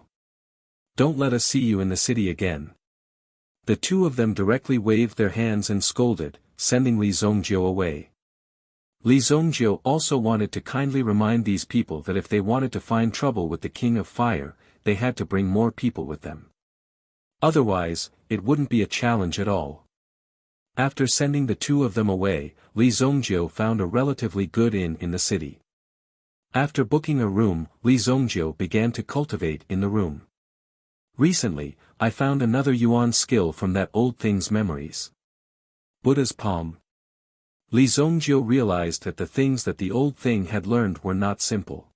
A: Don't let us see you in the city again. The two of them directly waved their hands and scolded, sending Li Zongjiu away. Li Zongjiu also wanted to kindly remind these people that if they wanted to find trouble with the King of Fire, they had to bring more people with them. Otherwise, it wouldn't be a challenge at all. After sending the two of them away, Li Zongjiu found a relatively good inn in the city. After booking a room, Li Zongjiu began to cultivate in the room. Recently, I found another yuan skill from that old thing's memories. Buddha's palm. Li Zongjiu realized that the things that the old thing had learned were not simple.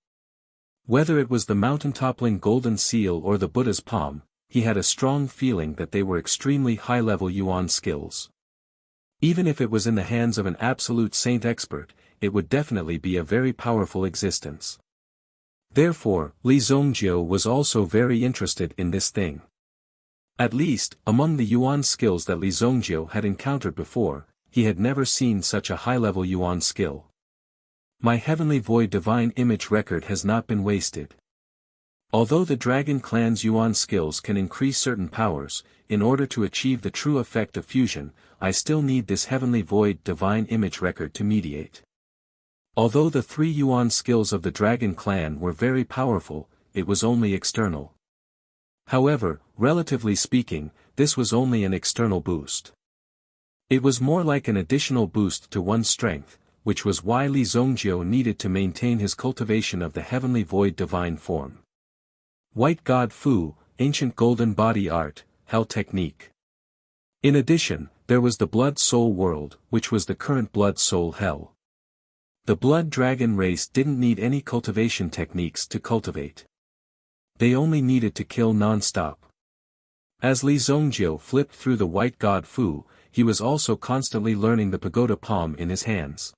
A: Whether it was the mountain-toppling golden seal or the Buddha's palm, he had a strong feeling that they were extremely high-level yuan skills. Even if it was in the hands of an absolute saint expert, it would definitely be a very powerful existence. Therefore, Li Zongjiu was also very interested in this thing. At least, among the yuan skills that Li Zongjiu had encountered before, he had never seen such a high-level yuan skill. My Heavenly Void Divine Image record has not been wasted. Although the Dragon Clan's yuan skills can increase certain powers, in order to achieve the true effect of fusion, I still need this Heavenly Void Divine Image record to mediate. Although the 3 yuan skills of the Dragon Clan were very powerful, it was only external. However, relatively speaking, this was only an external boost. It was more like an additional boost to one's strength, which was why Li Zongjiu needed to maintain his cultivation of the Heavenly Void Divine Form. White God Fu, Ancient Golden Body Art, Hell Technique. In addition, there was the Blood Soul World, which was the current Blood Soul Hell. The Blood Dragon race didn't need any cultivation techniques to cultivate. They only needed to kill non-stop. As Li Zongjiu flipped through the White God Fu, he was also constantly learning the pagoda palm in his hands.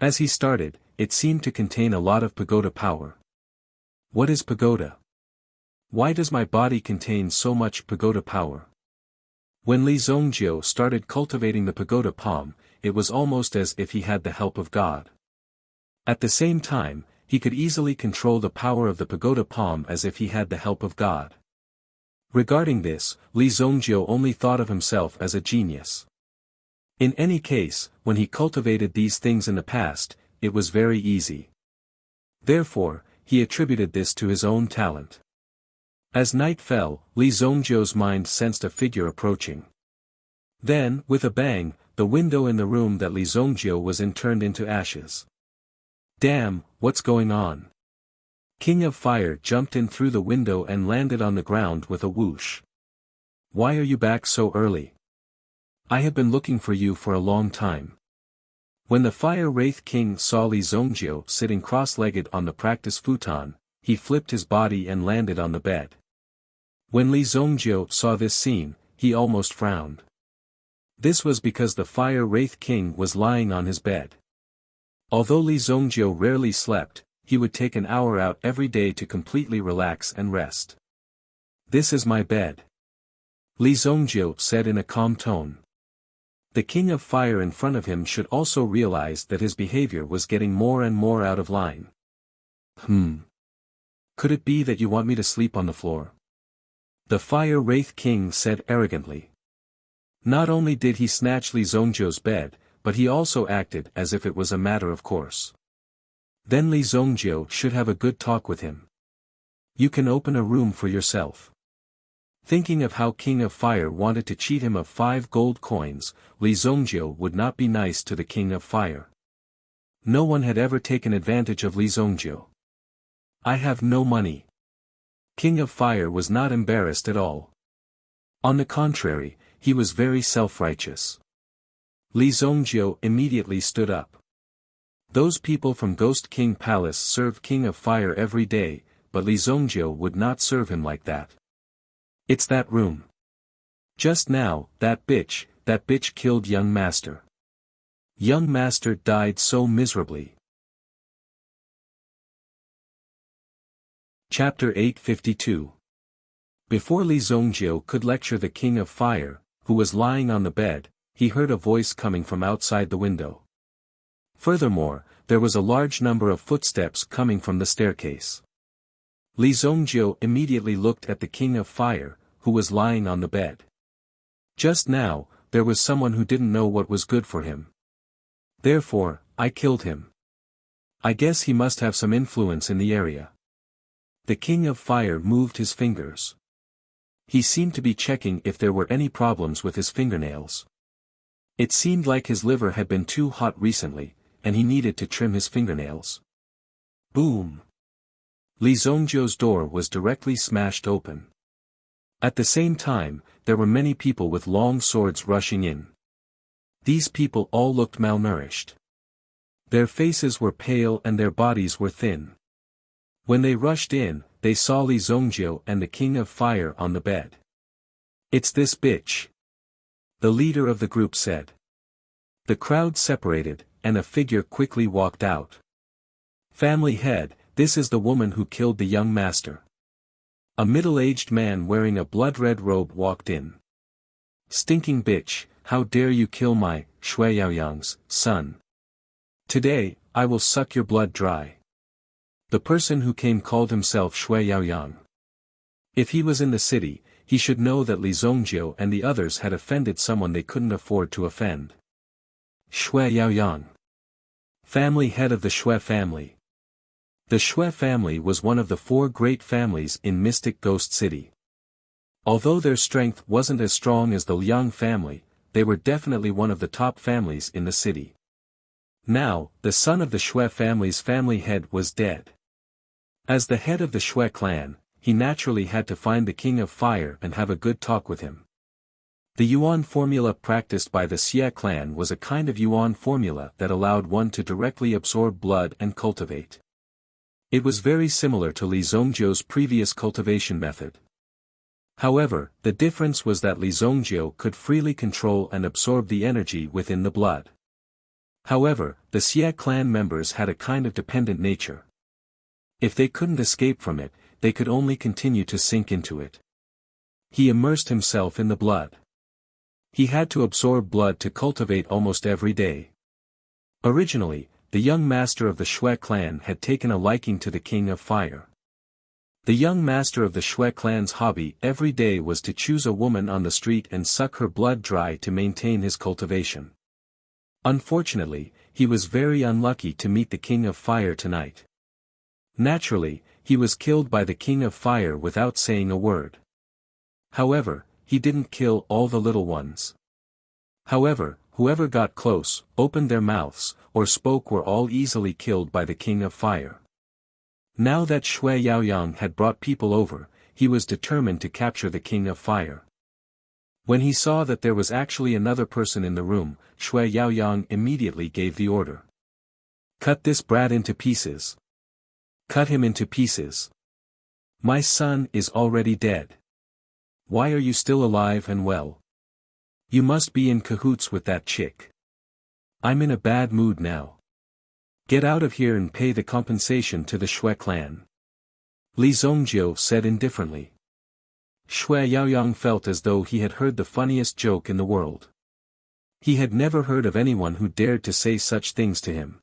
A: As he started, it seemed to contain a lot of pagoda power. What is pagoda? Why does my body contain so much pagoda power? When Li Zongjiu started cultivating the pagoda palm, it was almost as if he had the help of God. At the same time, he could easily control the power of the pagoda palm as if he had the help of God. Regarding this, Li Zongjiu only thought of himself as a genius. In any case, when he cultivated these things in the past, it was very easy. Therefore, he attributed this to his own talent. As night fell, Li Zongjiu's mind sensed a figure approaching. Then, with a bang, the window in the room that Li Zongjiu was in turned into ashes. Damn, what's going on? King of Fire jumped in through the window and landed on the ground with a whoosh. Why are you back so early? I have been looking for you for a long time. When the Fire Wraith King saw Li Zongjiu sitting cross-legged on the practice futon, he flipped his body and landed on the bed. When Li Zongjiu saw this scene, he almost frowned. This was because the Fire Wraith King was lying on his bed. Although Li Zongjiu rarely slept, he would take an hour out every day to completely relax and rest. This is my bed. Li Zongjiu said in a calm tone. The King of Fire in front of him should also realize that his behavior was getting more and more out of line. Could it be that you want me to sleep on the floor? The Fire Wraith King said arrogantly. Not only did he snatch Li Zongjiu's bed, but he also acted as if it was a matter of course. Then Li Zongjiu should have a good talk with him. You can open a room for yourself. Thinking of how King of Fire wanted to cheat him of 5 gold coins, Li Zongjiu would not be nice to the King of Fire. No one had ever taken advantage of Li Zongjiu. I have no money. King of Fire was not embarrassed at all. On the contrary, he was very self-righteous. Li Zongjiu immediately stood up. Those people from Ghost King Palace serve King of Fire every day, but Li Zongjiu would not serve him like that. It's that room. Just now, that bitch killed young master. Young master died so miserably. Chapter 852. Before Li Zongjiu could lecture the King of Fire, who was lying on the bed, he heard a voice coming from outside the window. Furthermore, there was a large number of footsteps coming from the staircase. Li Zongjiu immediately looked at the King of Fire, who was lying on the bed. Just now, there was someone who didn't know what was good for him. Therefore, I killed him. I guess he must have some influence in the area. The King of Fire moved his fingers. He seemed to be checking if there were any problems with his fingernails. It seemed like his liver had been too hot recently, and he needed to trim his fingernails. Boom! Li Zongjiu's door was directly smashed open. At the same time, there were many people with long swords rushing in. These people all looked malnourished. Their faces were pale and their bodies were thin. When they rushed in, they saw Li Zongjiu and the King of Fire on the bed. "It's this bitch," the leader of the group said. The crowd separated, and a figure quickly walked out. "Family head, this is the woman who killed the young master." A middle-aged man wearing a blood-red robe walked in. "Stinking bitch, how dare you kill my, Shui Yaoyang's, son? Today, I will suck your blood dry." The person who came called himself Shui Yaoyang. If he was in the city, he should know that Li Zongjiu and the others had offended someone they couldn't afford to offend. Shui Yaoyang. Family head of the Shui family. The Shui family was one of the 4 great families in Mystic Ghost City. Although their strength wasn't as strong as the Liang family, they were definitely one of the top families in the city. Now, the son of the Shui family's family head was dead. As the head of the Shui clan, he naturally had to find the King of Fire and have a good talk with him. The Yuan formula practiced by the Xie clan was a kind of Yuan formula that allowed one to directly absorb blood and cultivate. It was very similar to Li Zongjiu's previous cultivation method. However, the difference was that Li Zongjiu could freely control and absorb the energy within the blood. However, the Xie clan members had a kind of dependent nature. If they couldn't escape from it, they could only continue to sink into it. He immersed himself in the blood. He had to absorb blood to cultivate almost every day. Originally, the young master of the Shui clan had taken a liking to the King of Fire. The young master of the Shui clan's hobby every day was to choose a woman on the street and suck her blood dry to maintain his cultivation. Unfortunately, he was very unlucky to meet the King of Fire tonight. Naturally, he was killed by the King of Fire without saying a word. However, he didn't kill all the little ones. However, whoever got close, opened their mouths, or spoke were all easily killed by the King of Fire. Now that Shui Yaoyang had brought people over, he was determined to capture the King of Fire. When he saw that there was actually another person in the room, Shui Yaoyang immediately gave the order. "Cut this brat into pieces. Cut him into pieces. My son is already dead. Why are you still alive and well? You must be in cahoots with that chick. I'm in a bad mood now. Get out of here and pay the compensation to the Shui clan." Li Zongjiu said indifferently. Shui Yaoyang felt as though he had heard the funniest joke in the world. He had never heard of anyone who dared to say such things to him.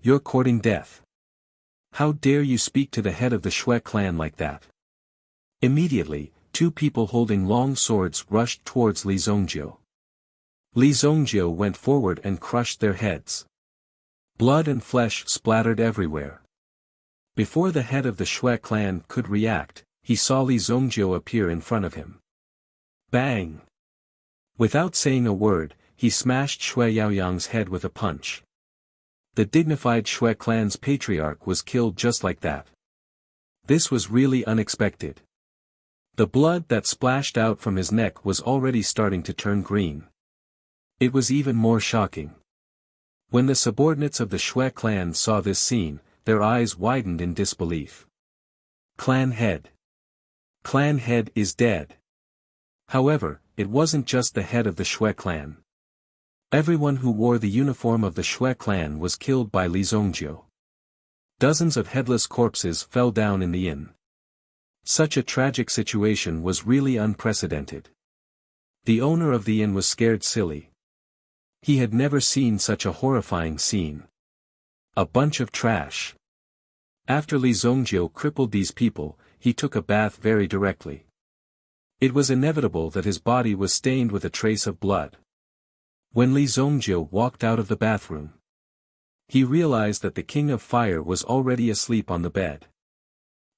A: "You're courting death. How dare you speak to the head of the Shui clan like that?" Immediately, 2 people holding long swords rushed towards Li Zongjiu. Li Zongjiu went forward and crushed their heads. Blood and flesh splattered everywhere. Before the head of the Shui clan could react, he saw Li Zongjiu appear in front of him. Bang! Without saying a word, he smashed Shui Yaoyang's head with a punch. The dignified Shui clan's patriarch was killed just like that. This was really unexpected. The blood that splashed out from his neck was already starting to turn green. It was even more shocking. When the subordinates of the Shui clan saw this scene, their eyes widened in disbelief. Clan head. Clan head is dead. However, it wasn't just the head of the Shui clan. Everyone who wore the uniform of the Shui clan was killed by Li Zongjiu. Dozens of headless corpses fell down in the inn. Such a tragic situation was really unprecedented. The owner of the inn was scared silly. He had never seen such a horrifying scene. A bunch of trash. After Li Zongjiu crippled these people, he took a bath very directly. It was inevitable that his body was stained with a trace of blood. When Li Zongjiu walked out of the bathroom, he realized that the King of Fire was already asleep on the bed.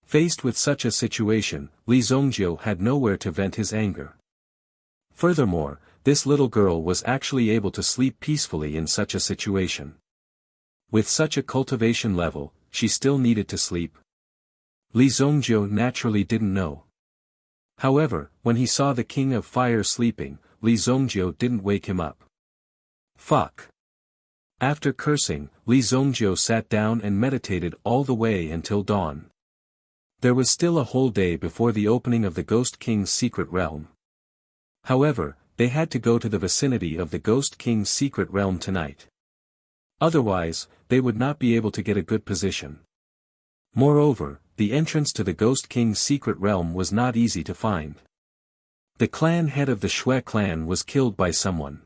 A: Faced with such a situation, Li Zongjiu had nowhere to vent his anger. Furthermore, this little girl was actually able to sleep peacefully in such a situation. With such a cultivation level, she still needed to sleep. Li Zongjiu naturally didn't know. However, when he saw the King of Fire sleeping, Li Zongjiu didn't wake him up. Fuck. After cursing, Li Zongjiu sat down and meditated all the way until dawn. There was still a whole day before the opening of the Ghost King's secret realm. However, they had to go to the vicinity of the Ghost King's secret realm tonight. Otherwise, they would not be able to get a good position. Moreover, the entrance to the Ghost King's secret realm was not easy to find. The clan head of the Shui clan was killed by someone.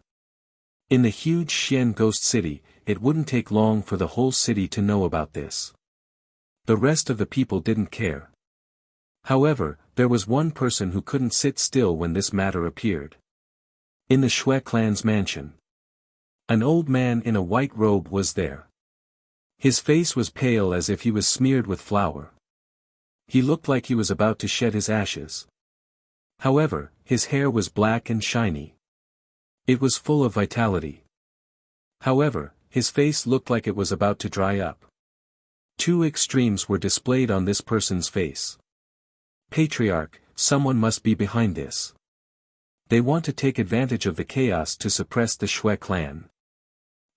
A: In the huge Xian ghost city, it wouldn't take long for the whole city to know about this. The rest of the people didn't care. However, there was one person who couldn't sit still when this matter appeared. In the Shui clan's mansion, an old man in a white robe was there. His face was pale as if he was smeared with flour. He looked like he was about to shed his ashes. However, his hair was black and shiny. It was full of vitality. However, his face looked like it was about to dry up. Two extremes were displayed on this person's face. Patriarch, someone must be behind this. They want to take advantage of the chaos to suppress the Shui clan.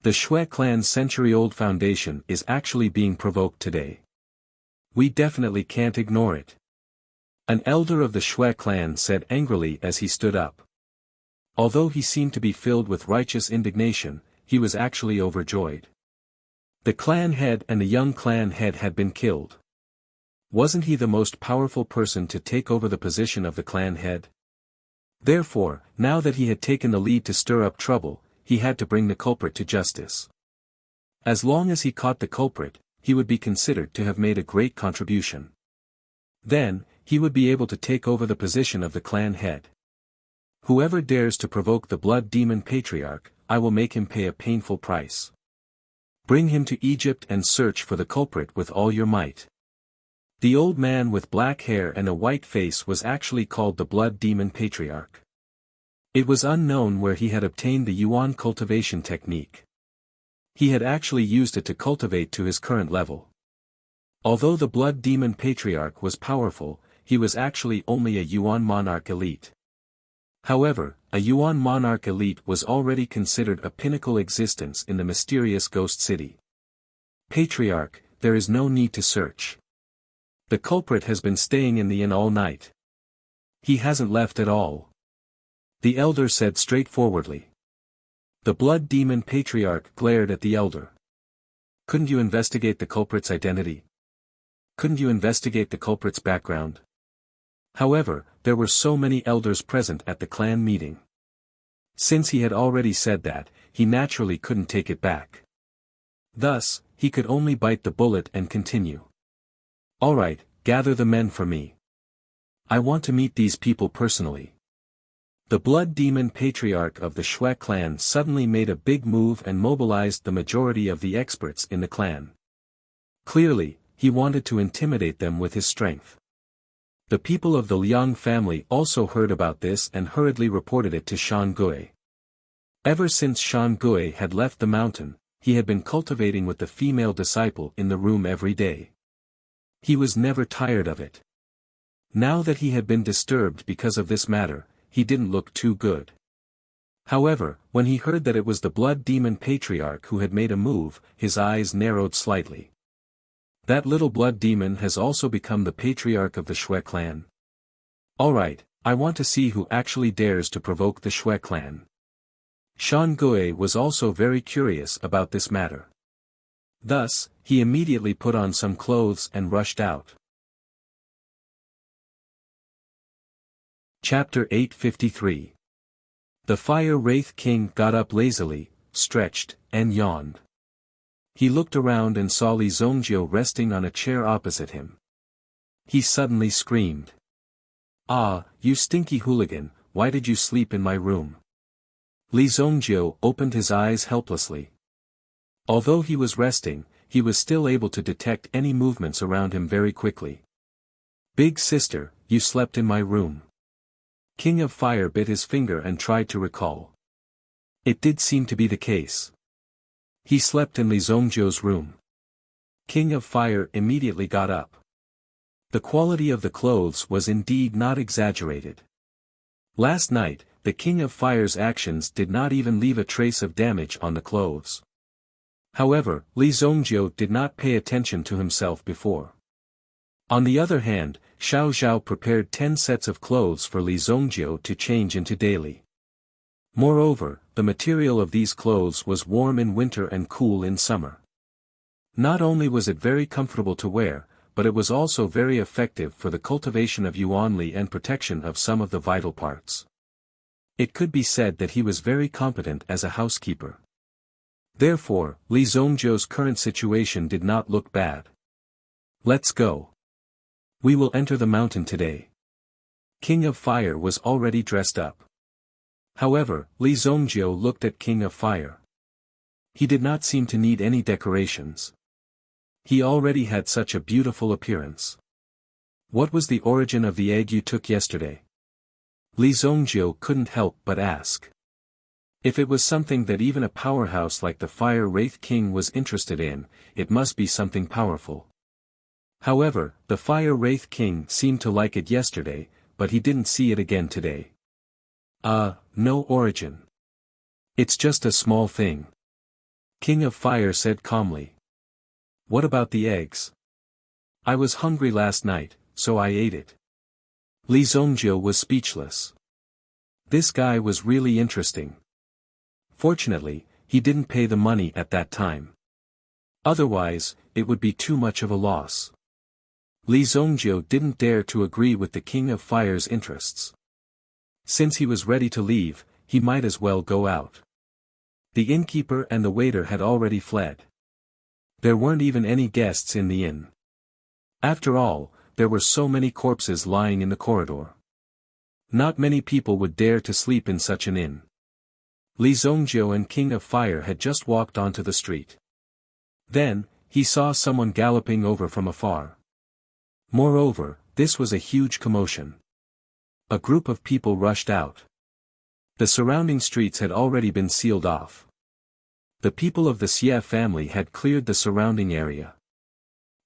A: The Shui clan's century-old foundation is actually being provoked today. We definitely can't ignore it. An elder of the Shui clan said angrily as he stood up. Although he seemed to be filled with righteous indignation, he was actually overjoyed. The clan head and the young clan head had been killed. Wasn't he the most powerful person to take over the position of the clan head? Therefore, now that he had taken the lead to stir up trouble, he had to bring the culprit to justice. As long as he caught the culprit, he would be considered to have made a great contribution. Then, he would be able to take over the position of the clan head. Whoever dares to provoke the blood demon patriarch, I will make him pay a painful price. Bring him to Egypt and search for the culprit with all your might. The old man with black hair and a white face was actually called the blood demon patriarch. It was unknown where he had obtained the yuan cultivation technique. He had actually used it to cultivate to his current level. Although the blood demon patriarch was powerful, he was actually only a yuan monarch elite. However, a yuan monarch elite was already considered a pinnacle existence in the mysterious ghost city. Patriarch, there is no need to search. The culprit has been staying in the inn all night. He hasn't left at all. The elder said straightforwardly. The blood demon patriarch glared at the elder. Couldn't you investigate the culprit's identity? Couldn't you investigate the culprit's background? However, there were so many elders present at the clan meeting. Since he had already said that, he naturally couldn't take it back. Thus, he could only bite the bullet and continue. Alright, gather the men for me. I want to meet these people personally. The blood demon patriarch of the Shui clan suddenly made a big move and mobilized the majority of the experts in the clan. Clearly, he wanted to intimidate them with his strength. The people of the Liang family also heard about this and hurriedly reported it to Shan Gui. Ever since Shan Gui had left the mountain, he had been cultivating with the female disciple in the room every day. He was never tired of it. Now that he had been disturbed because of this matter, he didn't look too good. However, when he heard that it was the Blood Demon Patriarch who had made a move, his eyes narrowed slightly. That little Blood Demon has also become the Patriarch of the Shui clan. Alright, I want to see who actually dares to provoke the Shui clan. Shan Gui was also very curious about this matter. Thus, he immediately put on some clothes and rushed out. Chapter 853. The Fire Wraith King got up lazily, stretched, and yawned. He looked around and saw Li Zongjiu resting on a chair opposite him. He suddenly screamed. "Ah, you stinky hooligan, why did you sleep in my room?" Li Zongjiu opened his eyes helplessly. Although he was resting, he was still able to detect any movements around him very quickly. "Big sister, you slept in my room." King of Fire bit his finger and tried to recall. It did seem to be the case. He slept in Li Zongjiu's room. King of Fire immediately got up. The quality of the clothes was indeed not exaggerated. Last night, the King of Fire's actions did not even leave a trace of damage on the clothes. However, Li Zongjiu did not pay attention to himself before. On the other hand, Xiao Zhao prepared 10 sets of clothes for Li Zongjiu to change into daily. Moreover, the material of these clothes was warm in winter and cool in summer. Not only was it very comfortable to wear, but it was also very effective for the cultivation of Yuanli and protection of some of the vital parts. It could be said that he was very competent as a housekeeper. Therefore, Li Zongjiu's current situation did not look bad. "Let's go. We will enter the mountain today." King of Fire was already dressed up. However, Li Zongjiu looked at King of Fire. He did not seem to need any decorations. He already had such a beautiful appearance. "What was the origin of the egg you took yesterday?" Li Zongjiu couldn't help but ask. If it was something that even a powerhouse like the Fire Wraith King was interested in, it must be something powerful. However, the Fire Wraith King seemed to like it yesterday, but he didn't see it again today. No origin. It's just a small thing." King of Fire said calmly. "What about the eggs?" "I was hungry last night, so I ate it." Li Zongjiu was speechless. This guy was really interesting. Fortunately, he didn't pay the money at that time. Otherwise, it would be too much of a loss. Li Zongjiu didn't dare to agree with the King of Fire's interests. Since he was ready to leave, he might as well go out. The innkeeper and the waiter had already fled. There weren't even any guests in the inn. After all, there were so many corpses lying in the corridor. Not many people would dare to sleep in such an inn. Li Zongjiu and King of Fire had just walked onto the street. Then, he saw someone galloping over from afar. Moreover, this was a huge commotion. A group of people rushed out. The surrounding streets had already been sealed off. The people of the Xie family had cleared the surrounding area.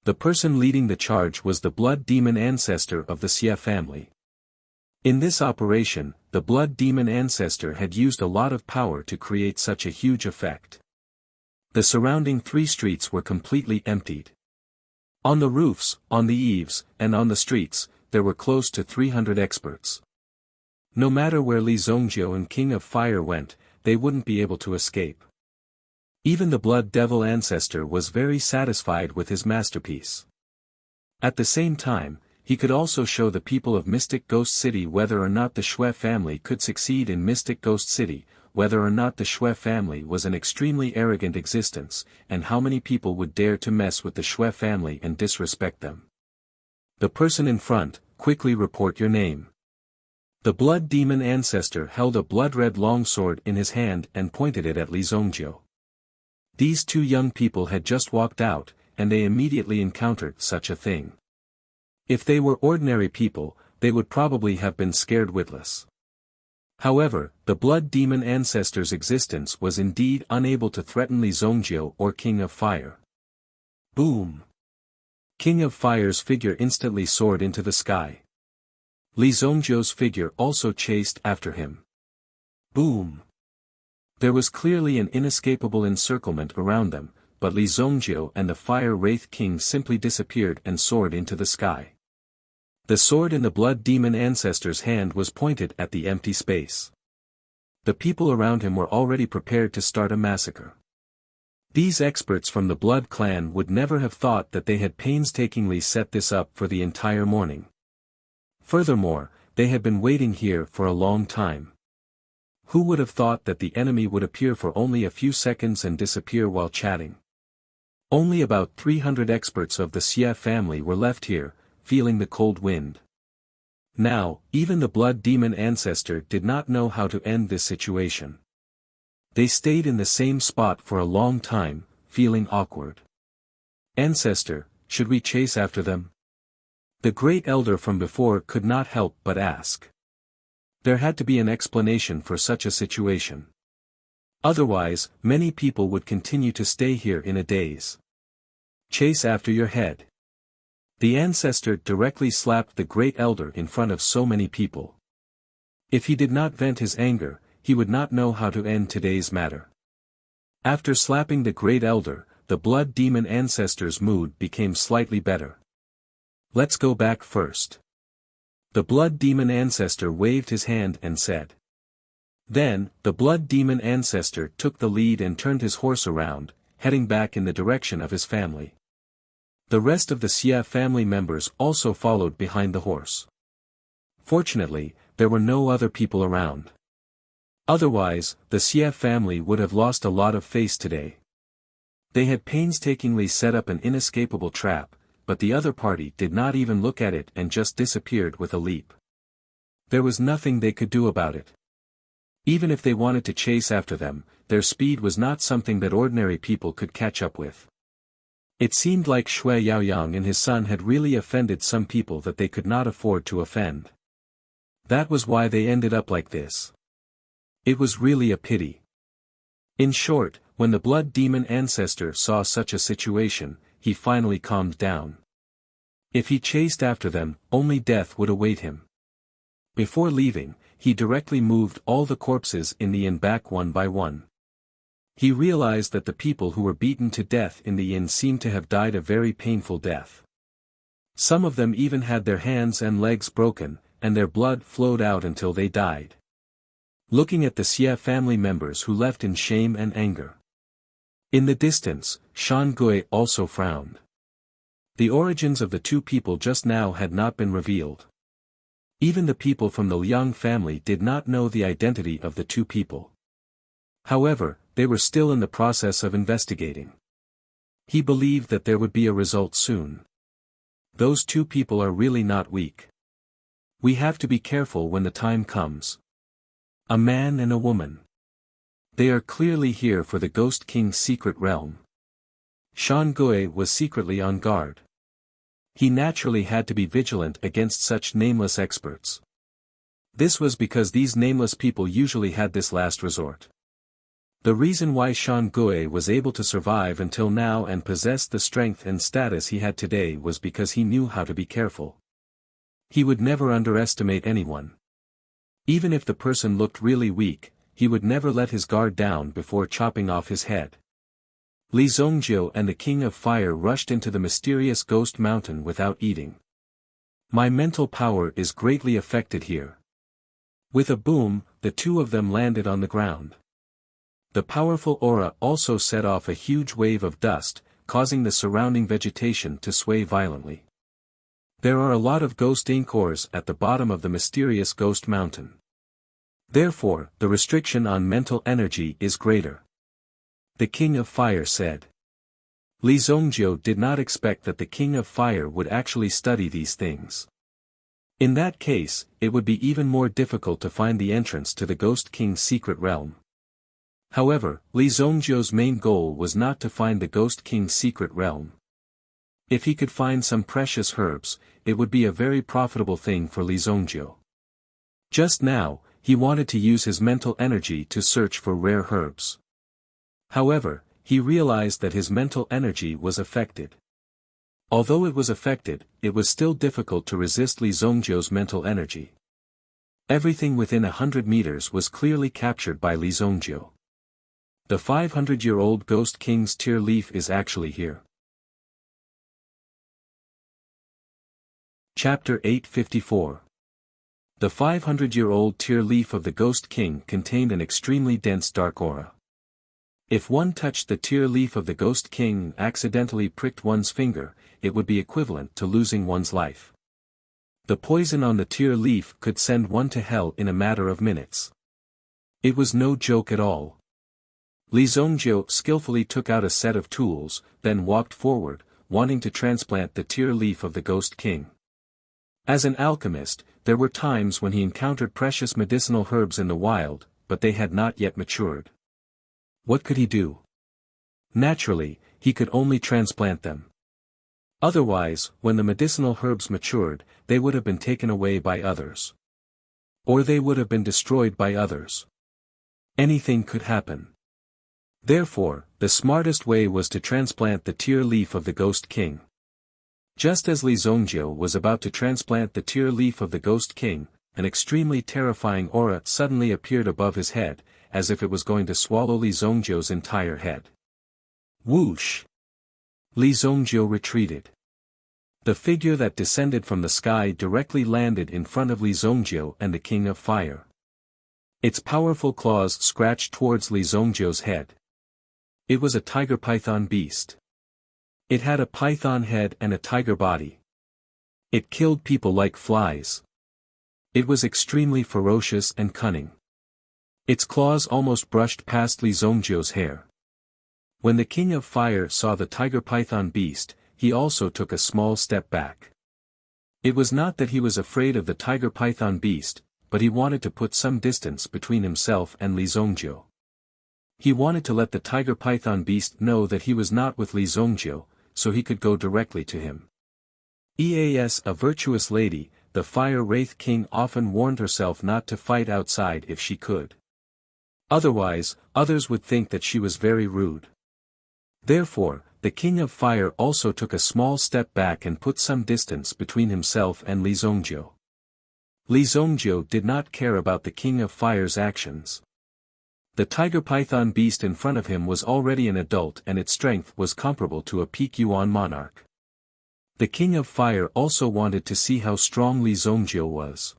A: The person leading the charge was the Blood Demon ancestor of the Xie family. In this operation, the Blood Demon ancestor had used a lot of power to create such a huge effect. The surrounding 3 streets were completely emptied. On the roofs, on the eaves, and on the streets, there were close to 300 experts. No matter where Li Zongjiu and King of Fire went, they wouldn't be able to escape. Even the Blood Devil ancestor was very satisfied with his masterpiece. At the same time, he could also show the people of Mystic Ghost City whether or not the Shui family could succeed in Mystic Ghost City, whether or not the Shui family was an extremely arrogant existence, and how many people would dare to mess with the Shui family and disrespect them. The person in front, quickly report your name. The Blood Demon ancestor held a blood-red longsword in his hand and pointed it at Li Zongjiu. These 2 young people had just walked out, and they immediately encountered such a thing. If they were ordinary people, they would probably have been scared witless. However, the Blood Demon ancestor's existence was indeed unable to threaten Li Zongjiu or King of Fire. Boom! King of Fire's figure instantly soared into the sky. Li Zongjiu's figure also chased after him. Boom! There was clearly an inescapable encirclement around them, but Li Zongjiu and the Fire Wraith King simply disappeared and soared into the sky. The sword in the Blood Demon ancestor's hand was pointed at the empty space. The people around him were already prepared to start a massacre. These experts from the Blood clan would never have thought that they had painstakingly set this up for the entire morning. Furthermore, they had been waiting here for a long time. Who would have thought that the enemy would appear for only a few seconds and disappear while chatting? Only about 300 experts of the Xie family were left here, feeling the cold wind. Now, even the Blood Demon ancestor did not know how to end this situation. They stayed in the same spot for a long time, feeling awkward. Ancestor, should we chase after them? The great elder from before could not help but ask. There had to be an explanation for such a situation. Otherwise, many people would continue to stay here in a daze. Chase after your head. The ancestor directly slapped the great elder in front of so many people. If he did not vent his anger, he would not know how to end today's matter. After slapping the great elder, the Blood Demon ancestor's mood became slightly better. Let's go back first. The Blood Demon ancestor waved his hand and said. Then, the Blood Demon ancestor took the lead and turned his horse around, heading back in the direction of his family. The rest of the Xie family members also followed behind the horse. Fortunately, there were no other people around. Otherwise, the Xie family would have lost a lot of face today. They had painstakingly set up an inescapable trap, but the other party did not even look at it and just disappeared with a leap. There was nothing they could do about it. Even if they wanted to chase after them, their speed was not something that ordinary people could catch up with. It seemed like Shui Yaoyang and his son had really offended some people that they could not afford to offend. That was why they ended up like this. It was really a pity. In short, when the Blood Demon ancestor saw such a situation, he finally calmed down. If he chased after them, only death would await him. Before leaving, he directly moved all the corpses in the inn back one by one. He realized that the people who were beaten to death in the inn seemed to have died a very painful death. Some of them even had their hands and legs broken, and their blood flowed out until they died. Looking at the Xie family members who left in shame and anger. In the distance, Shan Gui also frowned. The origins of the two people just now had not been revealed. Even the people from the Liang family did not know the identity of the two people. However, they were still in the process of investigating. He believed that there would be a result soon. Those two people are really not weak. We have to be careful when the time comes. A man and a woman. They are clearly here for the Ghost King's secret realm. Shan Gui was secretly on guard. He naturally had to be vigilant against such nameless experts. This was because these nameless people usually had this last resort. The reason why Shan Gui was able to survive until now and possessed the strength and status he had today was because he knew how to be careful. He would never underestimate anyone. Even if the person looked really weak, he would never let his guard down before chopping off his head. Li Zongjiu and the King of Fire rushed into the mysterious ghost mountain without eating. My mental power is greatly affected here. With a boom, the two of them landed on the ground. The powerful aura also set off a huge wave of dust, causing the surrounding vegetation to sway violently. There are a lot of ghost ink ores at the bottom of the mysterious ghost mountain. Therefore, the restriction on mental energy is greater. The King of Fire said. Li Zongjiu did not expect that the King of Fire would actually study these things. In that case, it would be even more difficult to find the entrance to the Ghost King's secret realm. However, Li Zongjiu's main goal was not to find the Ghost King's secret realm. If he could find some precious herbs, it would be a very profitable thing for Li Zongjiu. Just now, he wanted to use his mental energy to search for rare herbs. However, he realized that his mental energy was affected. Although it was affected, it was still difficult to resist Li Zongjiu's mental energy. Everything within 100 meters was clearly captured by Li Zongjiu. The 500-year-old Ghost King's tear leaf is actually here. Chapter 854. The 500-year-old tear leaf of the Ghost King contained an extremely dense dark aura. If one touched the tear leaf of the Ghost King and accidentally pricked one's finger, it would be equivalent to losing one's life. The poison on the tear leaf could send one to hell in a matter of minutes. It was no joke at all. Li Zongjiu skillfully took out a set of tools, then walked forward, wanting to transplant the tear leaf of the Ghost King. As an alchemist, there were times when he encountered precious medicinal herbs in the wild, but they had not yet matured. What could he do? Naturally, he could only transplant them. Otherwise, when the medicinal herbs matured, they would have been taken away by others. Or they would have been destroyed by others. Anything could happen. Therefore, the smartest way was to transplant the tear leaf of the Ghost King. Just as Li Zongjiu was about to transplant the tear leaf of the Ghost King, an extremely terrifying aura suddenly appeared above his head, as if it was going to swallow Li Zongjiu's entire head. Whoosh! Li Zongjiu retreated. The figure that descended from the sky directly landed in front of Li Zongjiu and the King of Fire. Its powerful claws scratched towards Li Zongjiu's head. It was a tiger python beast. It had a python head and a tiger body. It killed people like flies. It was extremely ferocious and cunning. Its claws almost brushed past Li Zongjiu's hair. When the King of Fire saw the tiger python beast, he also took a small step back. It was not that he was afraid of the tiger python beast, but he wanted to put some distance between himself and Li Zongjiu. He wanted to let the tiger python beast know that he was not with Li Zongjiu, so he could go directly to him. As a virtuous lady, the Fire Wraith King often warned herself not to fight outside if she could. Otherwise, others would think that she was very rude. Therefore, the King of Fire also took a small step back and put some distance between himself and Li Zongjiu. Li Zongjiu did not care about the King of Fire's actions. The tiger python beast in front of him was already an adult and its strength was comparable to a peak Yuan monarch. The King of Fire also wanted to see how strong Li Zongjiu was.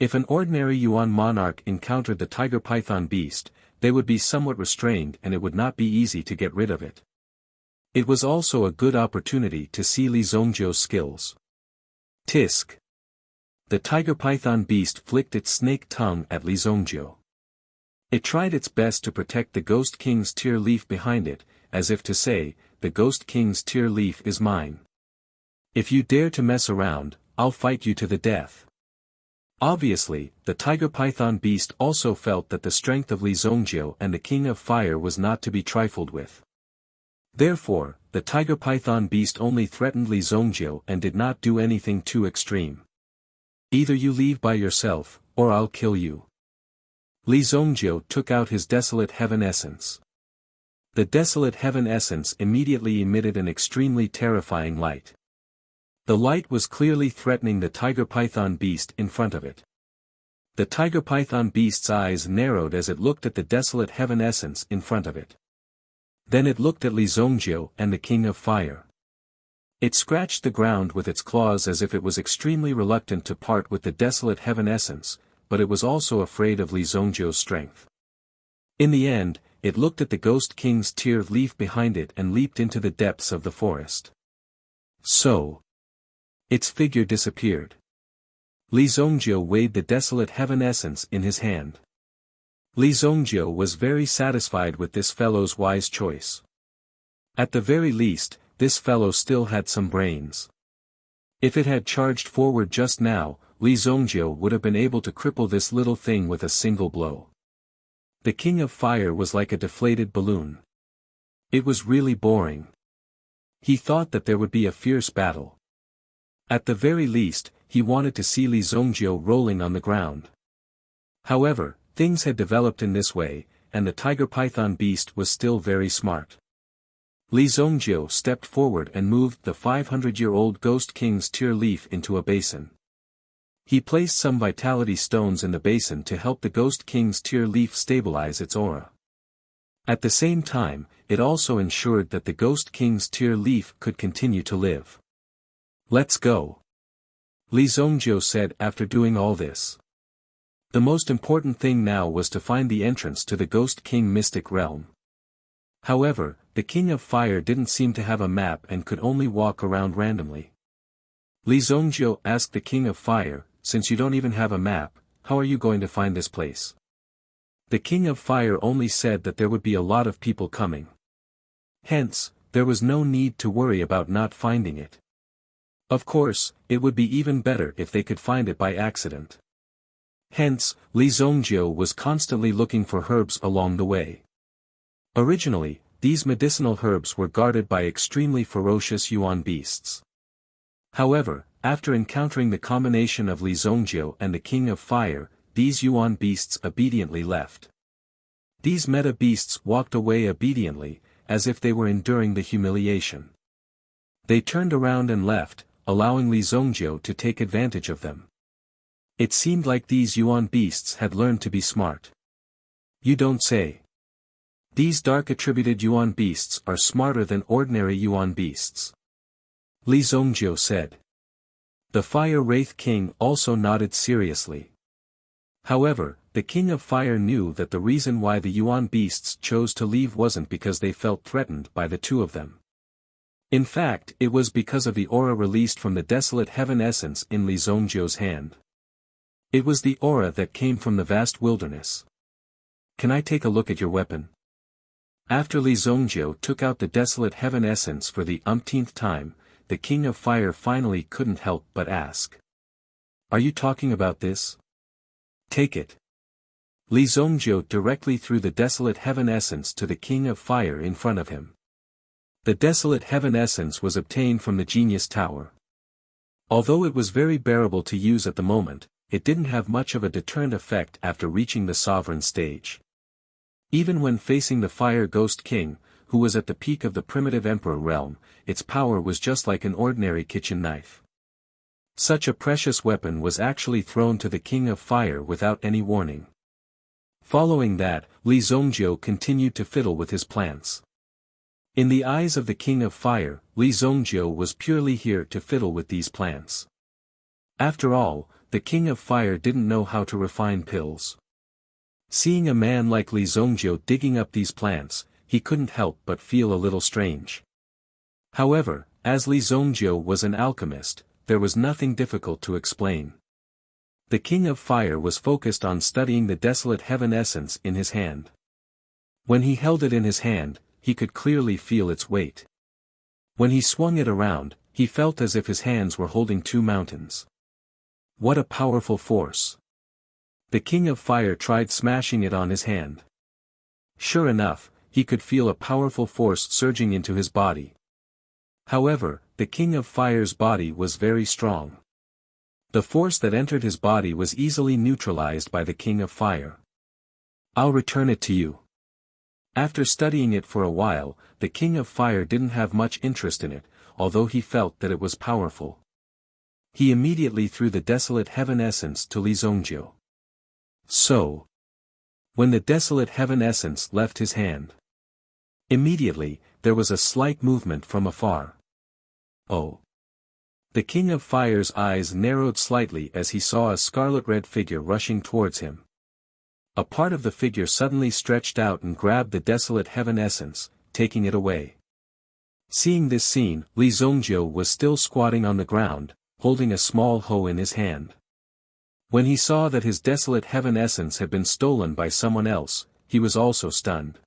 A: If an ordinary Yuan monarch encountered the tiger python beast, they would be somewhat restrained and it would not be easy to get rid of it. It was also a good opportunity to see Li Zongjiu's skills. Tisk! The tiger python beast flicked its snake tongue at Li Zongjiu. It tried its best to protect the Ghost King's tear leaf behind it, as if to say, the Ghost King's tear leaf is mine. If you dare to mess around, I'll fight you to the death. Obviously, the tiger python beast also felt that the strength of Li Zongjiu and the King of Fire was not to be trifled with. Therefore, the tiger python beast only threatened Li Zongjiu and did not do anything too extreme. Either you leave by yourself, or I'll kill you. Li Zongjiu took out his Desolate Heaven Essence. The Desolate Heaven Essence immediately emitted an extremely terrifying light. The light was clearly threatening the tiger python beast in front of it. The tiger python beast's eyes narrowed as it looked at the Desolate Heaven Essence in front of it. Then it looked at Li Zongjiu and the King of Fire. It scratched the ground with its claws as if it was extremely reluctant to part with the Desolate Heaven Essence, but it was also afraid of Li Zongjiu's strength. In the end, it looked at the Ghost King's tear leaf behind it and leaped into the depths of the forest. So, its figure disappeared. Li Zongjiu weighed the Desolate Heaven Essence in his hand. Li Zongjiu was very satisfied with this fellow's wise choice. At the very least, this fellow still had some brains. If it had charged forward just now, Li Zongjiu would have been able to cripple this little thing with a single blow. The King of Fire was like a deflated balloon. It was really boring. He thought that there would be a fierce battle. At the very least, he wanted to see Li Zongjiu rolling on the ground. However, things had developed in this way, and the tiger python beast was still very smart. Li Zongjiu stepped forward and moved the 500-year-old Ghost King's tear leaf into a basin. He placed some vitality stones in the basin to help the Ghost King's tear leaf stabilize its aura. At the same time, it also ensured that the Ghost King's tear leaf could continue to live. Let's go. Li Zongjiu said after doing all this. The most important thing now was to find the entrance to the Ghost King mystic realm. However, the King of Fire didn't seem to have a map and could only walk around randomly. Li Zongjiu asked the King of Fire, "Since you don't even have a map, how are you going to find this place?" The King of Fire only said that there would be a lot of people coming. Hence, there was no need to worry about not finding it. Of course, it would be even better if they could find it by accident. Hence, Li Zongjiu was constantly looking for herbs along the way. Originally, these medicinal herbs were guarded by extremely ferocious yuan beasts. However, after encountering the combination of Li Zongjiu and the King of Fire, these yuan beasts obediently left. These meta beasts walked away obediently, as if they were enduring the humiliation. They turned around and left, allowing Li Zongjiu to take advantage of them. It seemed like these yuan beasts had learned to be smart. You don't say. These dark attributed yuan beasts are smarter than ordinary yuan beasts. Li Zongjiu said. The Fire Wraith King also nodded seriously. However, the King of Fire knew that the reason why the yuan beasts chose to leave wasn't because they felt threatened by the two of them. In fact, it was because of the aura released from the desolate heaven essence in Li Zongjiu's hand. It was the aura that came from the vast wilderness. Can I take a look at your weapon? After Li Zongjiu took out the desolate heaven essence for the umpteenth time, the King of Fire finally couldn't help but ask. Are you talking about this? Take it. Li Zongjiu directly threw the desolate heaven essence to the King of Fire in front of him. The desolate heaven essence was obtained from the Genius Tower. Although it was very bearable to use at the moment, it didn't have much of a deterrent effect after reaching the sovereign stage. Even when facing the Fire Ghost King, who was at the peak of the primitive Emperor realm, its power was just like an ordinary kitchen knife. Such a precious weapon was actually thrown to the King of Fire without any warning. Following that, Li Zongjiu continued to fiddle with his plants. In the eyes of the King of Fire, Li Zongjiu was purely here to fiddle with these plants. After all, the King of Fire didn't know how to refine pills. Seeing a man like Li Zongjiu digging up these plants, he couldn't help but feel a little strange. However, as Li Zongjiu was an alchemist, there was nothing difficult to explain. The King of Fire was focused on studying the desolate heaven essence in his hand. When he held it in his hand, he could clearly feel its weight. When he swung it around, he felt as if his hands were holding two mountains. What a powerful force! The King of Fire tried smashing it on his hand. Sure enough, he could feel a powerful force surging into his body. However, the King of Fire's body was very strong. The force that entered his body was easily neutralized by the King of Fire. I'll return it to you. After studying it for a while, the King of Fire didn't have much interest in it, although he felt that it was powerful. He immediately threw the desolate heaven essence to Li Zongjiu. So, when the desolate heaven essence left his hand, immediately, there was a slight movement from afar. Oh! The King of Fire's eyes narrowed slightly as he saw a scarlet-red figure rushing towards him. A part of the figure suddenly stretched out and grabbed the desolate heaven essence, taking it away. Seeing this scene, Li Zongjiu was still squatting on the ground, holding a small hoe in his hand. When he saw that his desolate heaven essence had been stolen by someone else, he was also stunned.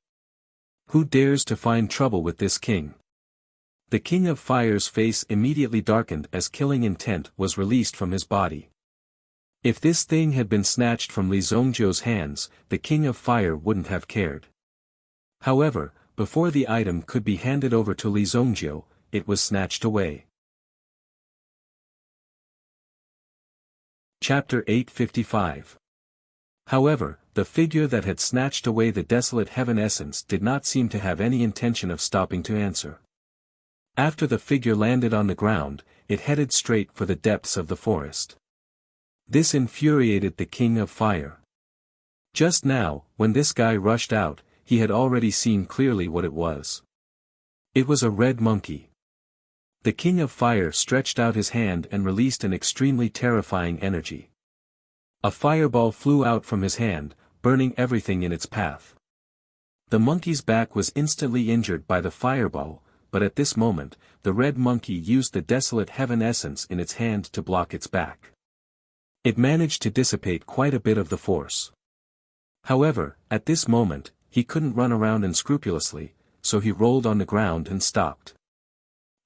A: Who dares to find trouble with this king? The King of Fire's face immediately darkened as killing intent was released from his body. If this thing had been snatched from Li Zongjiu's hands, the King of Fire wouldn't have cared. However, before the item could be handed over to Li Zongjiu, it was snatched away. Chapter 855. However, the figure that had snatched away the desolate heaven essence did not seem to have any intention of stopping to answer. After the figure landed on the ground, it headed straight for the depths of the forest. This infuriated the King of Fire. Just now, when this guy rushed out, he had already seen clearly what it was. It was a red monkey. The King of Fire stretched out his hand and released an extremely terrifying energy. A fireball flew out from his hand, burning everything in its path. The monkey's back was instantly injured by the fireball, but at this moment, the red monkey used the desolate heaven essence in its hand to block its back. It managed to dissipate quite a bit of the force. However, at this moment, he couldn't run around unscrupulously, so he rolled on the ground and stopped.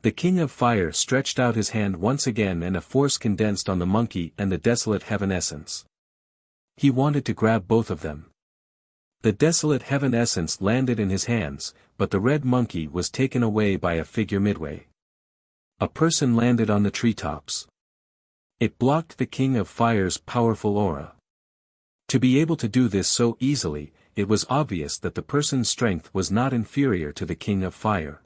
A: The King of Fire stretched out his hand once again and a force condensed on the monkey and the desolate heaven essence. He wanted to grab both of them. The desolate heaven essence landed in his hands, but the red monkey was taken away by a figure midway. A person landed on the treetops. It blocked the King of Fire's powerful aura. To be able to do this so easily, it was obvious that the person's strength was not inferior to the King of Fire.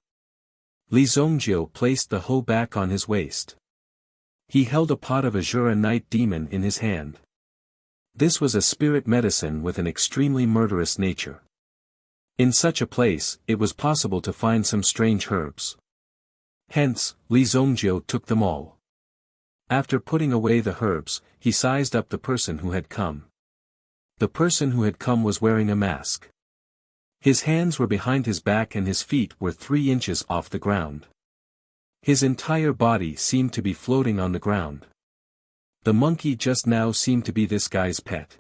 A: Li Zhongjiu placed the hoe back on his waist. He held a pot of Azura Night Demon in his hand. This was a spirit medicine with an extremely murderous nature. In such a place, it was possible to find some strange herbs. Hence, Li Zhongjiu took them all. After putting away the herbs, he sized up the person who had come. The person who had come was wearing a mask. His hands were behind his back and his feet were 3 inches off the ground. His entire body seemed to be floating on the ground. The monkey just now seemed to be this guy's pet.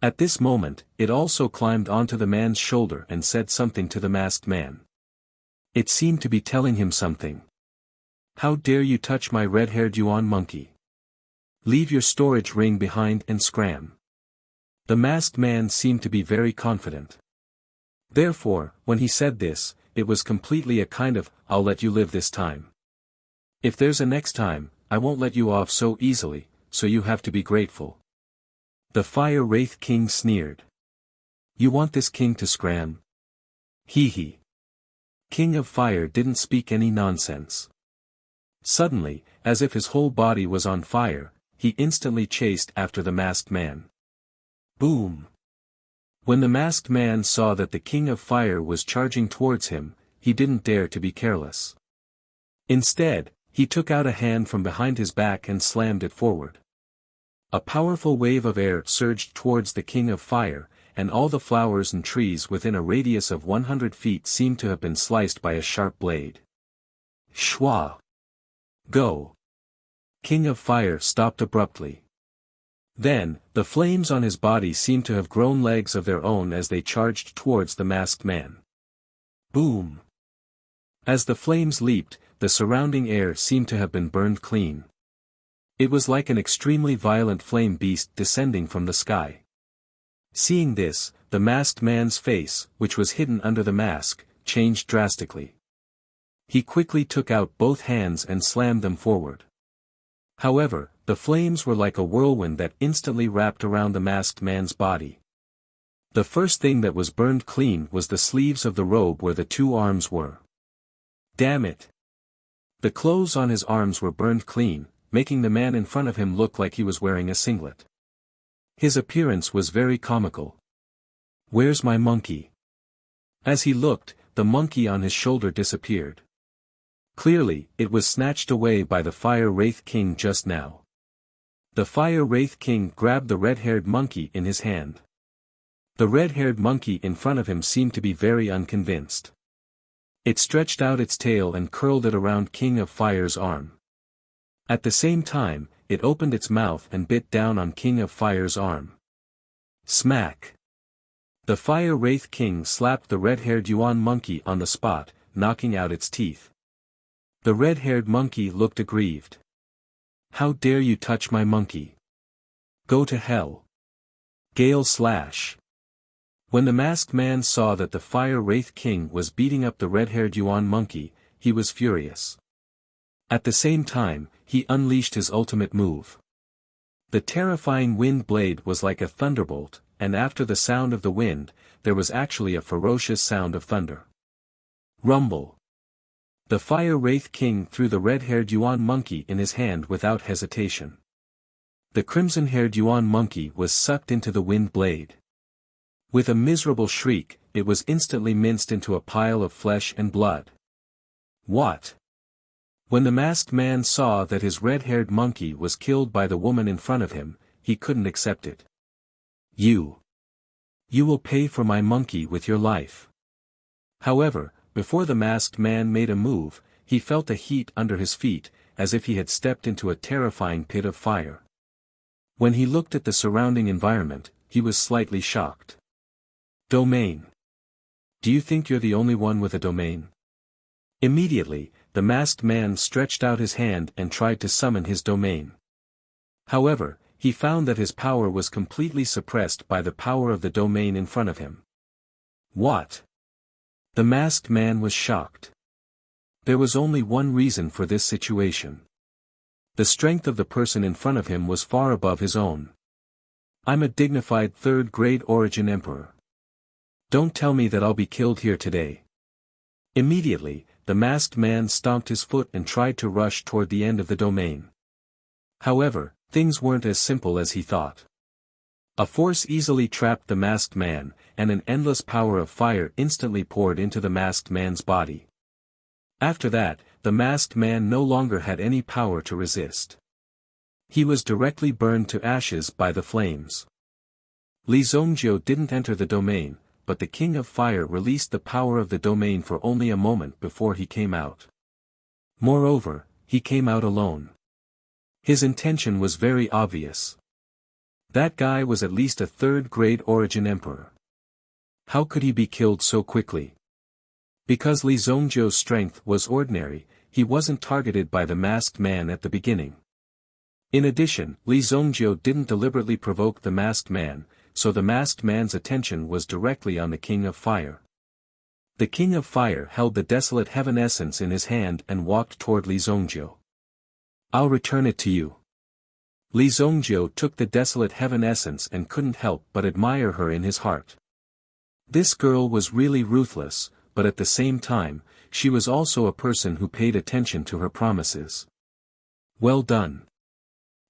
A: At this moment, it also climbed onto the man's shoulder and said something to the masked man. It seemed to be telling him something. "How dare you touch my red-haired Yuan monkey? Leave your storage ring behind and scram." The masked man seemed to be very confident. Therefore, when he said this, it was completely a kind of, "I'll let you live this time. If there's a next time, I won't let you off so easily, so you have to be grateful." The Fire Wraith King sneered. "You want this king to scram? Hee hee." King of Fire didn't speak any nonsense. Suddenly, as if his whole body was on fire, he instantly chased after the masked man. Boom! When the masked man saw that the King of Fire was charging towards him, he didn't dare to be careless. Instead, he took out a hand from behind his back and slammed it forward. A powerful wave of air surged towards the King of Fire, and all the flowers and trees within a radius of 100 feet seemed to have been sliced by a sharp blade. Shwa! Go! King of Fire stopped abruptly. Then, the flames on his body seemed to have grown legs of their own as they charged towards the masked man. Boom! As the flames leaped, the surrounding air seemed to have been burned clean. It was like an extremely violent flame beast descending from the sky. Seeing this, the masked man's face, which was hidden under the mask, changed drastically. He quickly took out both hands and slammed them forward. However, the flames were like a whirlwind that instantly wrapped around the masked man's body. The first thing that was burned clean was the sleeves of the robe where the 2 arms were. Damn it! The clothes on his arms were burned clean, making the man in front of him look like he was wearing a singlet. His appearance was very comical. "Where's my monkey?" As he looked, the monkey on his shoulder disappeared. Clearly, it was snatched away by the Fire Wraith King just now. The Fire Wraith King grabbed the red-haired monkey in his hand. The red-haired monkey in front of him seemed to be very unconvinced. It stretched out its tail and curled it around King of Fire's arm. At the same time, it opened its mouth and bit down on King of Fire's arm. Smack! The Fire Wraith King slapped the red-haired Yuan monkey on the spot, knocking out its teeth. The red-haired monkey looked aggrieved. "How dare you touch my monkey? Go to hell!" Gale slash! When the masked man saw that the Fire Wraith King was beating up the red-haired Yuan monkey, he was furious. At the same time, he unleashed his ultimate move. The terrifying wind blade was like a thunderbolt, and after the sound of the wind, there was actually a ferocious sound of thunder. Rumble! The Fire Wraith King threw the red-haired Yuan monkey in his hand without hesitation. The crimson-haired Yuan monkey was sucked into the wind blade. With a miserable shriek, it was instantly minced into a pile of flesh and blood. What? When the masked man saw that his red-haired monkey was killed by the woman in front of him, he couldn't accept it. You will pay for my monkey with your life. However, before the masked man made a move, he felt a heat under his feet, as if he had stepped into a terrifying pit of fire. When he looked at the surrounding environment, he was slightly shocked. Domain. Do you think you're the only one with a domain? Immediately, the masked man stretched out his hand and tried to summon his domain. However, he found that his power was completely suppressed by the power of the domain in front of him. What? The masked man was shocked. There was only one reason for this situation. The strength of the person in front of him was far above his own. I'm a dignified third-grade origin emperor. Don't tell me that I'll be killed here today. Immediately, the masked man stomped his foot and tried to rush toward the end of the domain. However, things weren't as simple as he thought. A force easily trapped the masked man, and an endless power of fire instantly poured into the masked man's body. After that, the masked man no longer had any power to resist. He was directly burned to ashes by the flames. Li Zongjiu didn't enter the domain, but the King of Fire released the power of the domain for only a moment before he came out. Moreover, he came out alone. His intention was very obvious. That guy was at least a third-grade origin emperor. How could he be killed so quickly? Because Li Zongjiu's strength was ordinary, he wasn't targeted by the masked man at the beginning. In addition, Li Zongjiu didn't deliberately provoke the masked man, so the masked man's attention was directly on the King of Fire. The King of Fire held the desolate heaven essence in his hand and walked toward Li Zongjiu. I'll return it to you. Li Zongjiu took the desolate heaven essence and couldn't help but admire her in his heart. This girl was really ruthless, but at the same time, she was also a person who paid attention to her promises. Well done.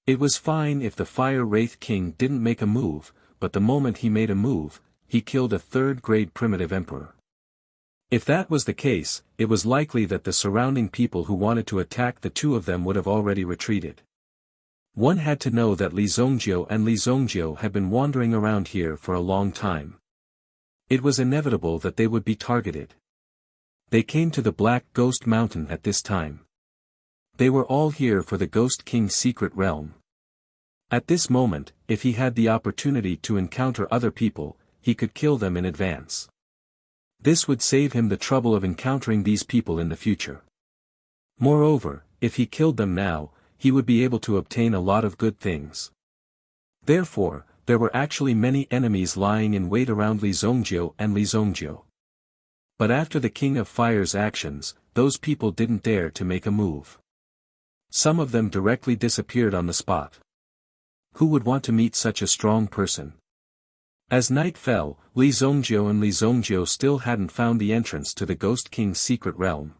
A: It was fine if the Fire Wraith King didn't make a move, but the moment he made a move, he killed a third-grade primitive emperor. If that was the case, it was likely that the surrounding people who wanted to attack the two of them would have already retreated. One had to know that Li Zongjiu had been wandering around here for a long time. It was inevitable that they would be targeted. They came to the Black Ghost Mountain at this time. They were all here for the Ghost King's secret realm. At this moment, if he had the opportunity to encounter other people, he could kill them in advance. This would save him the trouble of encountering these people in the future. Moreover, if he killed them now, he would be able to obtain a lot of good things. Therefore, there were actually many enemies lying in wait around Li Zongjiu. But after the King of Fire's actions, those people didn't dare to make a move. Some of them directly disappeared on the spot. Who would want to meet such a strong person? As night fell, Li Zongjiu still hadn't found the entrance to the Ghost King's secret realm.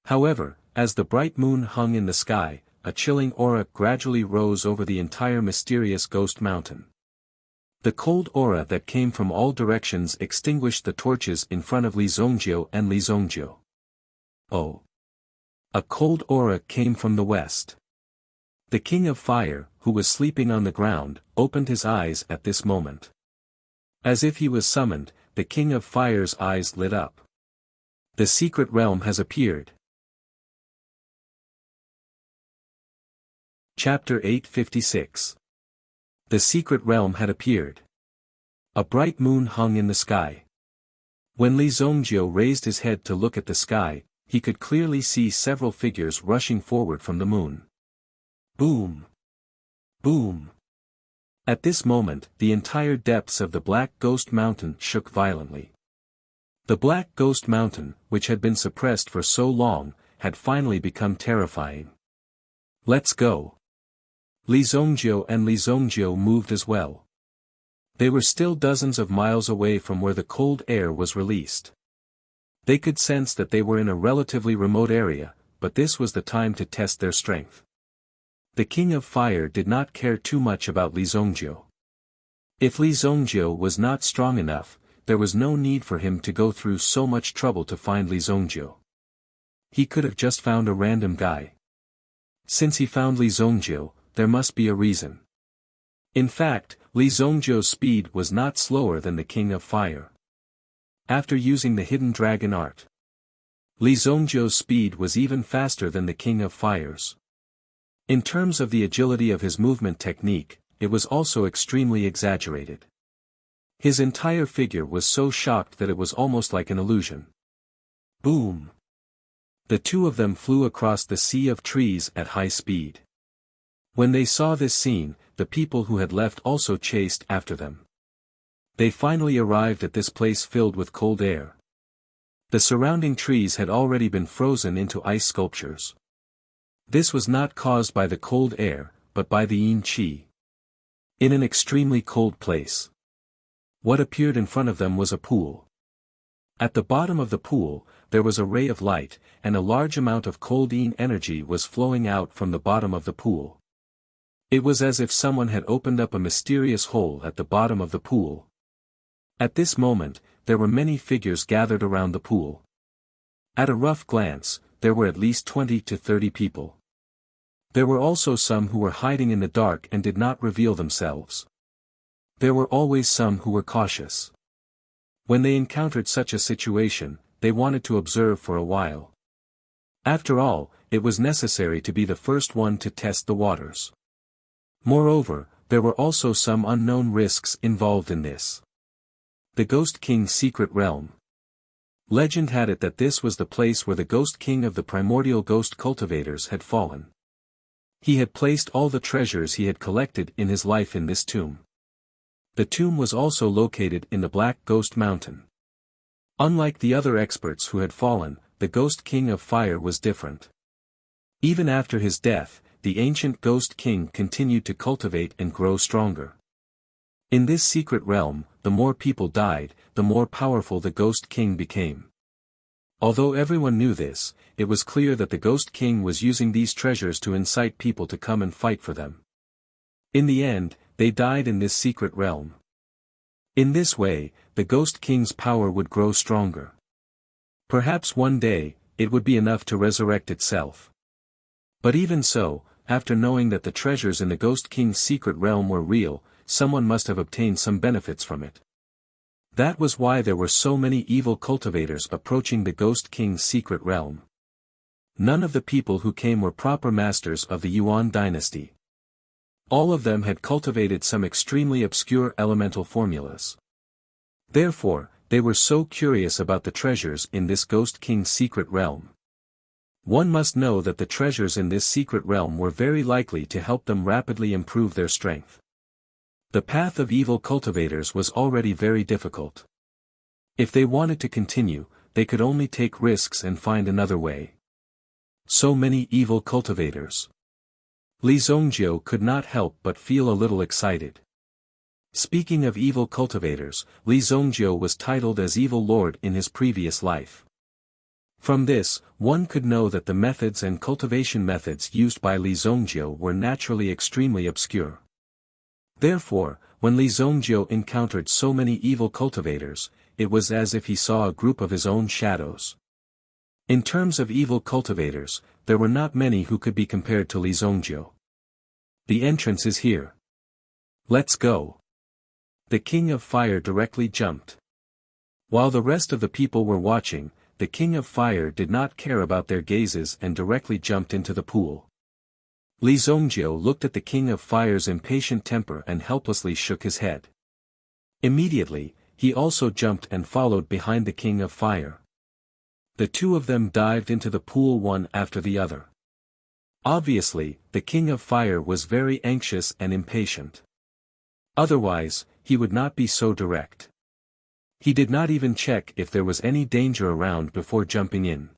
A: However, as the bright moon hung in the sky, a chilling aura gradually rose over the entire mysterious Ghost Mountain. The cold aura that came from all directions extinguished the torches in front of Li Zongjiu. Oh! A cold aura came from the west. The King of Fire, who was sleeping on the ground, opened his eyes at this moment. As if he was summoned, the King of Fire's eyes lit up. The secret realm has appeared. Chapter 856. The secret realm had appeared. A bright moon hung in the sky. When Li Zongjiu raised his head to look at the sky, he could clearly see several figures rushing forward from the moon. Boom! Boom! At this moment, the entire depths of the Black Ghost Mountain shook violently. The Black Ghost Mountain, which had been suppressed for so long, had finally become terrifying. Let's go! Li Zongjiu moved as well. They were still dozens of miles away from where the cold air was released. They could sense that they were in a relatively remote area, but this was the time to test their strength. The King of Fire did not care too much about Li Zongjiu. If Li Zongjiu was not strong enough, there was no need for him to go through so much trouble to find Li Zongjiu. He could have just found a random guy. Since he found Li Zongjiu, there must be a reason. In fact, Li Zongjiu's speed was not slower than the King of Fire. After using the hidden dragon art, Li Zongjiu's speed was even faster than the King of Fire's. In terms of the agility of his movement technique, it was also extremely exaggerated. His entire figure was so shocked that it was almost like an illusion. Boom! The two of them flew across the sea of trees at high speed. When they saw this scene, the people who had left also chased after them. They finally arrived at this place filled with cold air. The surrounding trees had already been frozen into ice sculptures. This was not caused by the cold air, but by the yin qi. In an extremely cold place, what appeared in front of them was a pool. At the bottom of the pool, there was a ray of light, and a large amount of cold yin energy was flowing out from the bottom of the pool. It was as if someone had opened up a mysterious hole at the bottom of the pool. At this moment, there were many figures gathered around the pool. At a rough glance, there were at least 20 to 30 people. There were also some who were hiding in the dark and did not reveal themselves. There were always some who were cautious. When they encountered such a situation, they wanted to observe for a while. After all, it was necessary to be the first one to test the waters. Moreover, there were also some unknown risks involved in this. The Ghost King's secret realm. Legend had it that this was the place where the Ghost King of the primordial ghost cultivators had fallen. He had placed all the treasures he had collected in his life in this tomb. The tomb was also located in the Black Ghost Mountain. Unlike the other experts who had fallen, the Ghost King of Fire was different. Even after his death, the ancient Ghost King continued to cultivate and grow stronger. In this secret realm, the more people died, the more powerful the Ghost King became. Although everyone knew this, it was clear that the Ghost King was using these treasures to incite people to come and fight for them. In the end, they died in this secret realm. In this way, the Ghost King's power would grow stronger. Perhaps one day, it would be enough to resurrect itself. But even so, after knowing that the treasures in the Ghost King's secret realm were real, someone must have obtained some benefits from it. That was why there were so many evil cultivators approaching the Ghost King's secret realm. None of the people who came were proper masters of the Yuan dynasty. All of them had cultivated some extremely obscure elemental formulas. Therefore, they were so curious about the treasures in this Ghost King's secret realm. One must know that the treasures in this secret realm were very likely to help them rapidly improve their strength. The path of evil cultivators was already very difficult. If they wanted to continue, they could only take risks and find another way. So many evil cultivators. Li Zongjiu could not help but feel a little excited. Speaking of evil cultivators, Li Zongjiu was titled as Evil Lord in his previous life. From this, one could know that the methods and cultivation methods used by Li Zongjiu were naturally extremely obscure. Therefore, when Li Zongjiu encountered so many evil cultivators, it was as if he saw a group of his own shadows. In terms of evil cultivators, there were not many who could be compared to Li Zongjiu. The entrance is here. Let's go. The King of Fire directly jumped. While the rest of the people were watching, the King of Fire did not care about their gazes and directly jumped into the pool. Li Zongjiu looked at the King of Fire's impatient temper and helplessly shook his head. Immediately, he also jumped and followed behind the King of Fire. The two of them dived into the pool one after the other. Obviously, the King of Fire was very anxious and impatient. Otherwise, he would not be so direct. He did not even check if there was any danger around before jumping in.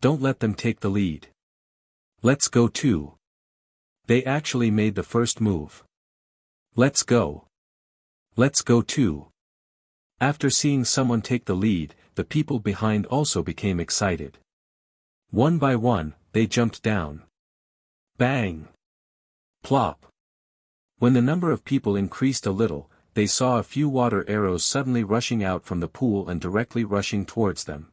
A: Don't let them take the lead. Let's go too. They actually made the first move. Let's go. Let's go too. After seeing someone take the lead, the people behind also became excited. One by one, they jumped down. Bang! Plop! When the number of people increased a little, they saw a few water arrows suddenly rushing out from the pool and directly rushing towards them.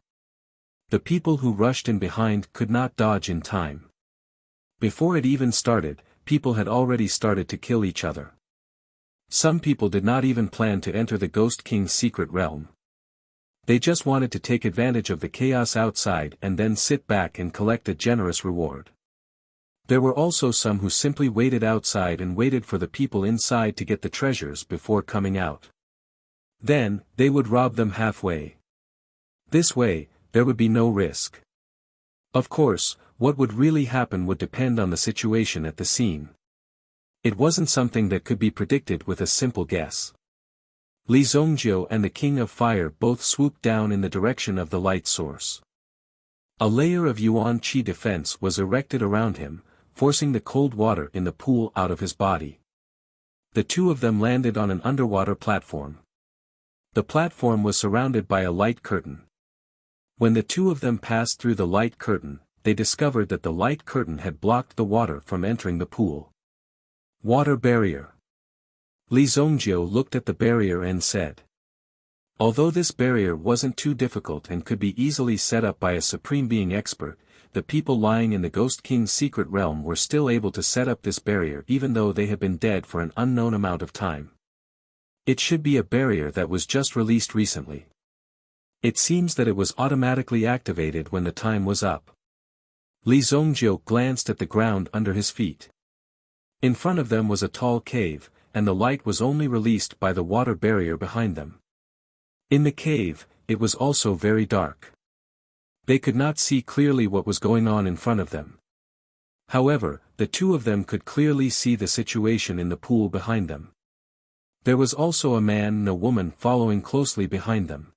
A: The people who rushed in behind could not dodge in time. Before it even started, people had already started to kill each other. Some people did not even plan to enter the Ghost King's secret realm. They just wanted to take advantage of the chaos outside and then sit back and collect a generous reward. There were also some who simply waited outside and waited for the people inside to get the treasures before coming out. Then, they would rob them halfway. This way, there would be no risk. Of course, what would really happen would depend on the situation at the scene. It wasn't something that could be predicted with a simple guess. Li Zongjiu and the King of Fire both swooped down in the direction of the light source. A layer of Yuan Qi defense was erected around him, forcing the cold water in the pool out of his body. The two of them landed on an underwater platform. The platform was surrounded by a light curtain. When the two of them passed through the light curtain, they discovered that the light curtain had blocked the water from entering the pool. Water barrier. Li Zongjiu looked at the barrier and said. Although this barrier wasn't too difficult and could be easily set up by a Supreme Being expert, the people lying in the Ghost King's secret realm were still able to set up this barrier even though they had been dead for an unknown amount of time. It should be a barrier that was just released recently. It seems that it was automatically activated when the time was up. Li Zongjiu glanced at the ground under his feet. In front of them was a tall cave, and the light was only released by the water barrier behind them. In the cave, it was also very dark. They could not see clearly what was going on in front of them. However, the two of them could clearly see the situation in the pool behind them. There was also a man and a woman following closely behind them.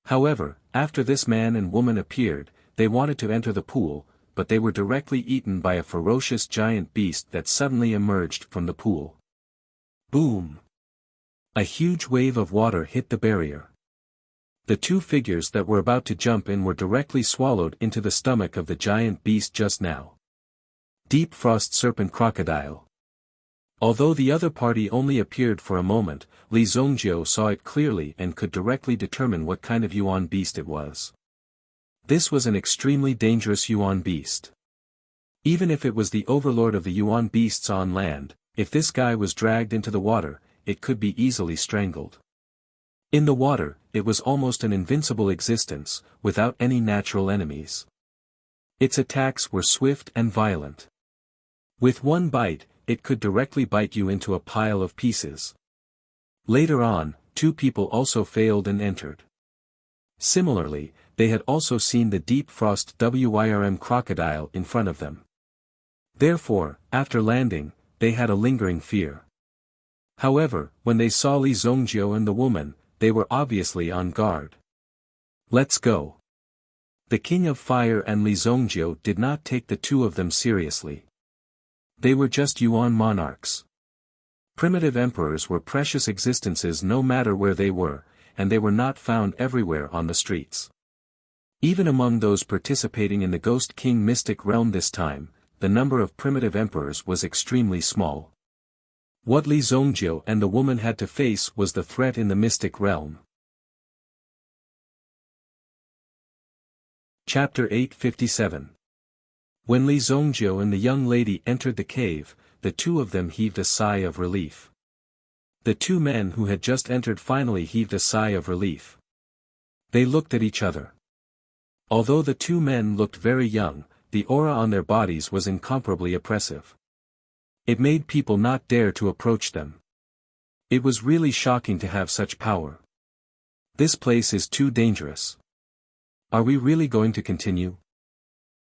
A: However, after this man and woman appeared, they wanted to enter the pool, but they were directly eaten by a ferocious giant beast that suddenly emerged from the pool. Boom! A huge wave of water hit the barrier. The two figures that were about to jump in were directly swallowed into the stomach of the giant beast just now. Deep Frost Serpent Crocodile. Although the other party only appeared for a moment, Li Zongjiu saw it clearly and could directly determine what kind of Yuan beast it was. This was an extremely dangerous Yuan beast. Even if it was the overlord of the Yuan beasts on land, if this guy was dragged into the water, it could be easily strangled. In the water, it was almost an invincible existence, without any natural enemies. Its attacks were swift and violent. With one bite, it could directly bite you into a pile of pieces. Later on, two people also failed and entered. Similarly, they had also seen the Deep Frost Wyrm crocodile in front of them. Therefore, after landing, they had a lingering fear. However, when they saw Li Zongjiu and the woman, they were obviously on guard. Let's go. The King of Fire and Li Zongjiu did not take the two of them seriously. They were just Yuan monarchs. Primitive emperors were precious existences no matter where they were, and they were not found everywhere on the streets. Even among those participating in the Ghost King mystic realm this time, the number of primitive emperors was extremely small. What Li Zongjiu and the woman had to face was the threat in the mystic realm. Chapter 857. When Li Zongjiu and the young lady entered the cave, the two of them heaved a sigh of relief. The two men who had just entered finally heaved a sigh of relief. They looked at each other. Although the two men looked very young, the aura on their bodies was incomparably oppressive. It made people not dare to approach them. It was really shocking to have such power. This place is too dangerous. Are we really going to continue?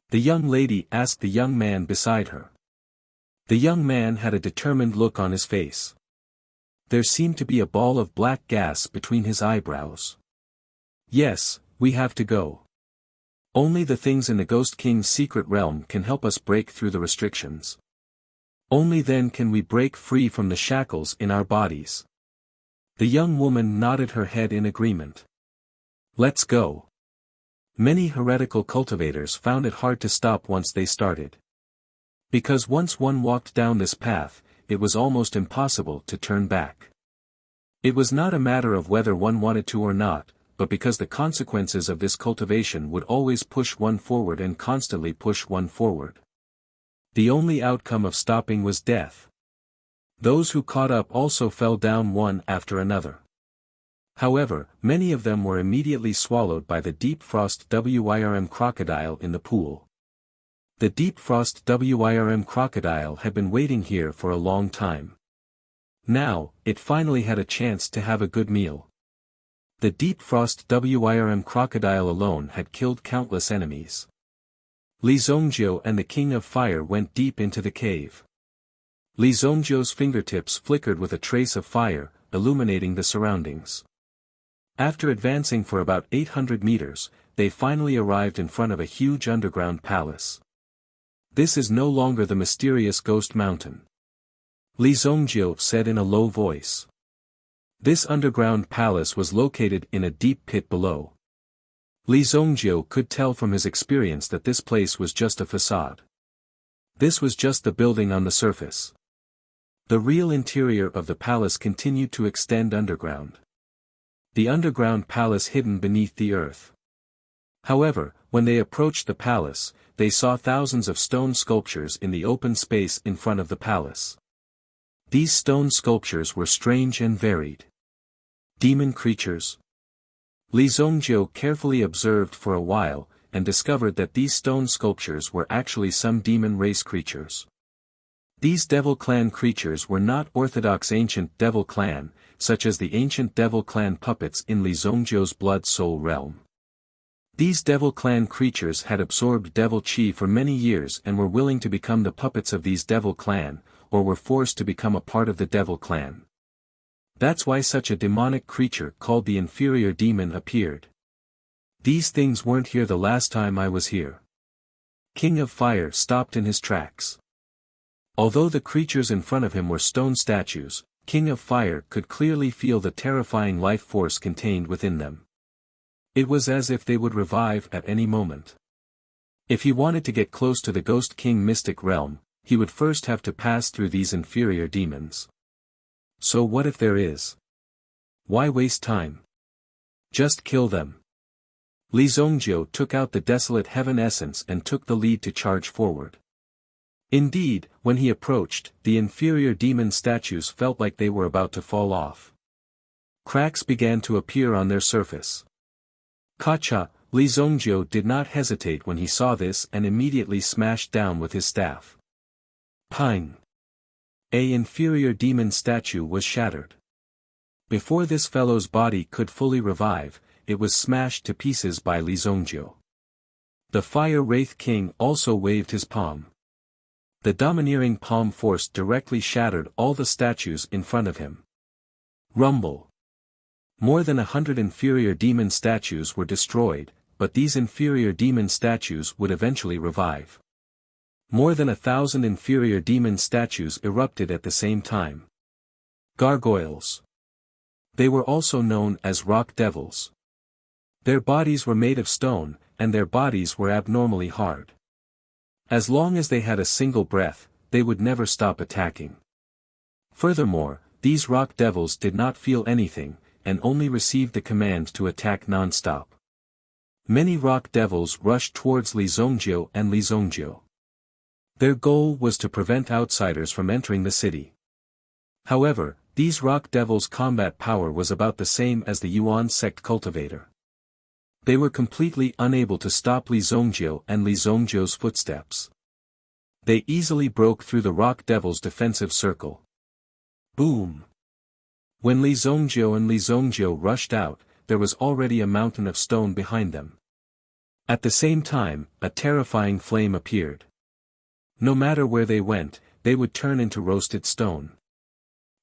A: The young lady asked the young man beside her. The young man had a determined look on his face. There seemed to be a ball of black gas between his eyebrows. Yes, we have to go. Only the things in the Ghost King's secret realm can help us break through the restrictions. Only then can we break free from the shackles in our bodies. The young woman nodded her head in agreement. Let's go. Many heretical cultivators found it hard to stop once they started. Because once one walked down this path, it was almost impossible to turn back. It was not a matter of whether one wanted to or not, but because the consequences of this cultivation would always push one forward and constantly push one forward. The only outcome of stopping was death. Those who caught up also fell down one after another. However, many of them were immediately swallowed by the deep frost Wyrm crocodile in the pool. The deep frost Wyrm crocodile had been waiting here for a long time. Now, it finally had a chance to have a good meal. The deep frost Wyrm crocodile alone had killed countless enemies. Li Zongjiu and the King of Fire went deep into the cave. Li Zongjiu's fingertips flickered with a trace of fire, illuminating the surroundings. After advancing for about 800 meters, they finally arrived in front of a huge underground palace. This is no longer the mysterious Ghost Mountain. Li Zongjiu said in a low voice. This underground palace was located in a deep pit below. Li Zongjiu could tell from his experience that this place was just a facade. This was just the building on the surface. The real interior of the palace continued to extend underground. The underground palace hidden beneath the earth. However, when they approached the palace, they saw thousands of stone sculptures in the open space in front of the palace. These stone sculptures were strange and varied. Demon creatures. Li Zongjiu carefully observed for a while, and discovered that these stone sculptures were actually some demon race creatures. These Devil Clan creatures were not orthodox ancient Devil Clan, such as the ancient Devil Clan puppets in Li Zongjiu's Blood Soul realm. These Devil Clan creatures had absorbed Devil Chi for many years and were willing to become the puppets of these Devil Clan, or were forced to become a part of the Devil Clan. That's why such a demonic creature called the inferior demon appeared. These things weren't here the last time I was here. King of Fire stopped in his tracks. Although the creatures in front of him were stone statues, King of Fire could clearly feel the terrifying life force contained within them. It was as if they would revive at any moment. If he wanted to get close to the Ghost King mystic realm, he would first have to pass through these inferior demons. So what if there is? Why waste time? Just kill them. Li Zongjiu took out the desolate heaven essence and took the lead to charge forward. Indeed, when he approached, the inferior demon statues felt like they were about to fall off. Cracks began to appear on their surface. Kacha, Li Zongjiu did not hesitate when he saw this and immediately smashed down with his staff. Pine. A inferior demon statue was shattered. Before this fellow's body could fully revive, it was smashed to pieces by Li Zongjiu. The Fire Wraith King also waved his palm. The domineering palm force directly shattered all the statues in front of him. Rumble. More than 100 inferior demon statues were destroyed, but these inferior demon statues would eventually revive. More than 1,000 inferior demon statues erupted at the same time. Gargoyles. They were also known as rock devils. Their bodies were made of stone, and their bodies were abnormally hard. As long as they had a single breath, they would never stop attacking. Furthermore, these rock devils did not feel anything, and only received the command to attack non-stop. Many rock devils rushed towards Li Zongjiu and Li Zongjiu. Their goal was to prevent outsiders from entering the city. However, these rock devils' combat power was about the same as the Yuan sect cultivator. They were completely unable to stop Li Zongjiu and Li Zongjiu's footsteps. They easily broke through the rock devil's defensive circle. Boom! When Li Zongjiu and Li Zongjiu rushed out, there was already a mountain of stone behind them. At the same time, a terrifying flame appeared. No matter where they went, they would turn into roasted stone.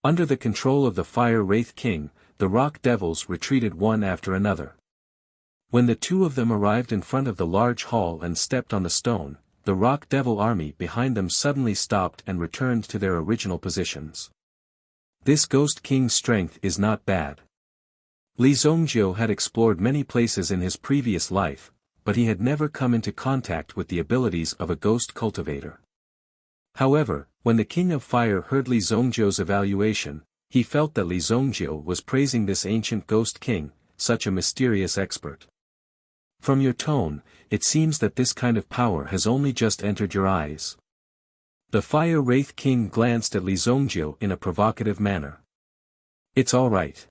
A: Under the control of the Fire Wraith King, the rock devils retreated one after another. When the two of them arrived in front of the large hall and stepped on the stone, the rock devil army behind them suddenly stopped and returned to their original positions. This Ghost King's strength is not bad. Li Zongjiu had explored many places in his previous life, but he had never come into contact with the abilities of a ghost cultivator. However, when the King of Fire heard Li Zongjiu's evaluation, He felt that Li Zongjio was praising this ancient ghost king, such a mysterious expert. From your tone, it seems that this kind of power has only just entered your eyes. The Fire Wraith King glanced at Li Zongjio in a provocative manner. It's all right.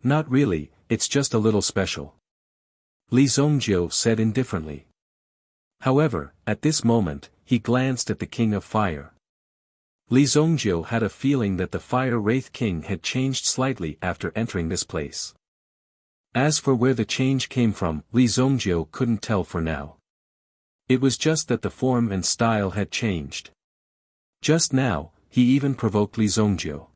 A: Not really, it's just a little special. Li Zongjio said indifferently. However, at this moment, he glanced at the King of Fire. Li Zongjio had a feeling that the Fire Wraith King had changed slightly after entering this place. As for where the change came from, Li Zongjio couldn't tell for now. It was just that the form and style had changed. Just now, he even provoked Li Zongjio.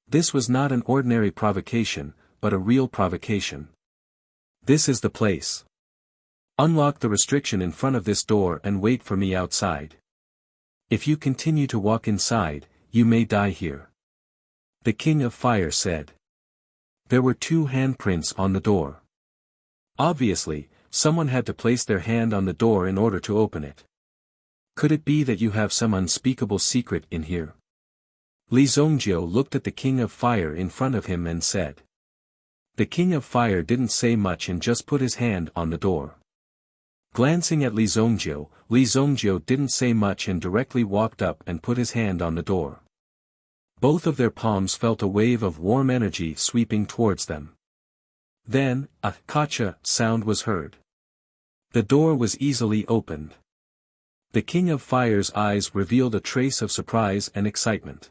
A: This was not an ordinary provocation, but a real provocation. This is the place. Unlock the restriction in front of this door and wait for me outside. If you continue to walk inside, you may die here. The King of Fire said. There were 2 handprints on the door. Obviously, someone had to place their hand on the door in order to open it. Could it be that you have some unspeakable secret in here? Li Zongjio looked at the King of Fire in front of him and said. The King of Fire didn't say much and just put his hand on the door. Glancing at Li Zongjio didn't say much and directly walked up and put his hand on the door. Both of their palms felt a wave of warm energy sweeping towards them. Then, a "kacha" sound was heard. The door was easily opened. The King of Fire's eyes revealed a trace of surprise and excitement.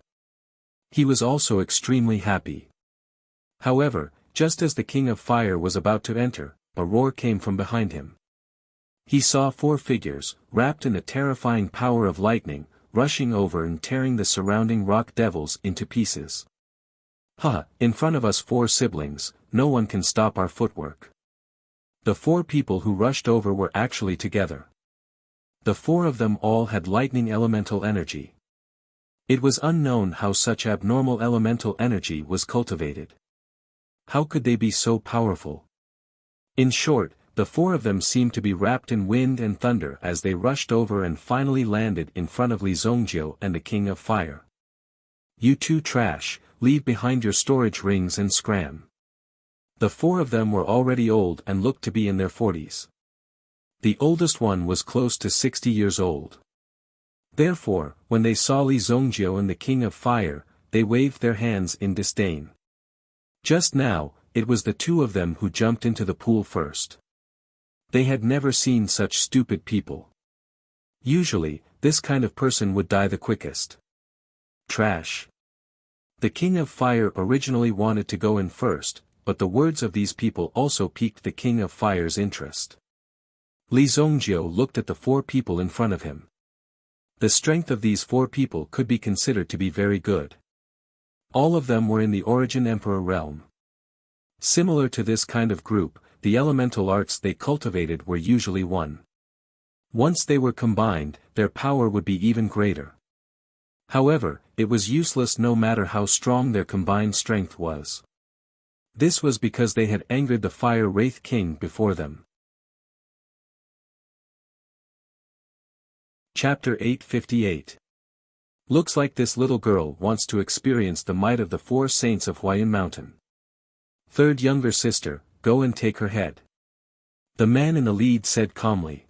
A: He was also extremely happy. However, just as the King of Fire was about to enter, a roar came from behind him. He saw 4 figures, wrapped in the terrifying power of lightning, rushing over and tearing the surrounding rock devils into pieces. In front of us 4 siblings, no one can stop our footwork. The 4 people who rushed over were actually together. The 4 of them all had lightning elemental energy. It was unknown how such abnormal elemental energy was cultivated. How could they be so powerful? In short, the 4 of them seemed to be wrapped in wind and thunder as they rushed over and finally landed in front of Li Zongjio and the King of Fire. You 2 trash, leave behind your storage rings and scram. The 4 of them were already old and looked to be in their 40s. The oldest one was close to 60 years old. Therefore, when they saw Li Zongjio and the King of Fire, they waved their hands in disdain. Just now, it was the 2 of them who jumped into the pool first. They had never seen such stupid people. Usually, this kind of person would die the quickest. Trash. The King of Fire originally wanted to go in first, but the words of these people also piqued the King of Fire's interest. Li Zongjio looked at the 4 people in front of him. The strength of these 4 people could be considered to be very good. All of them were in the Origin Emperor realm. Similar to this kind of group, the elemental arts they cultivated were usually one. Once they were combined, their power would be even greater. However, it was useless no matter how strong their combined strength was. This was because they had angered the Fire Wraith King before them. Chapter 858. Looks like this little girl wants to experience the might of the 4 saints of Huayun Mountain. Third younger sister, go and take her head. The man in the lead said calmly.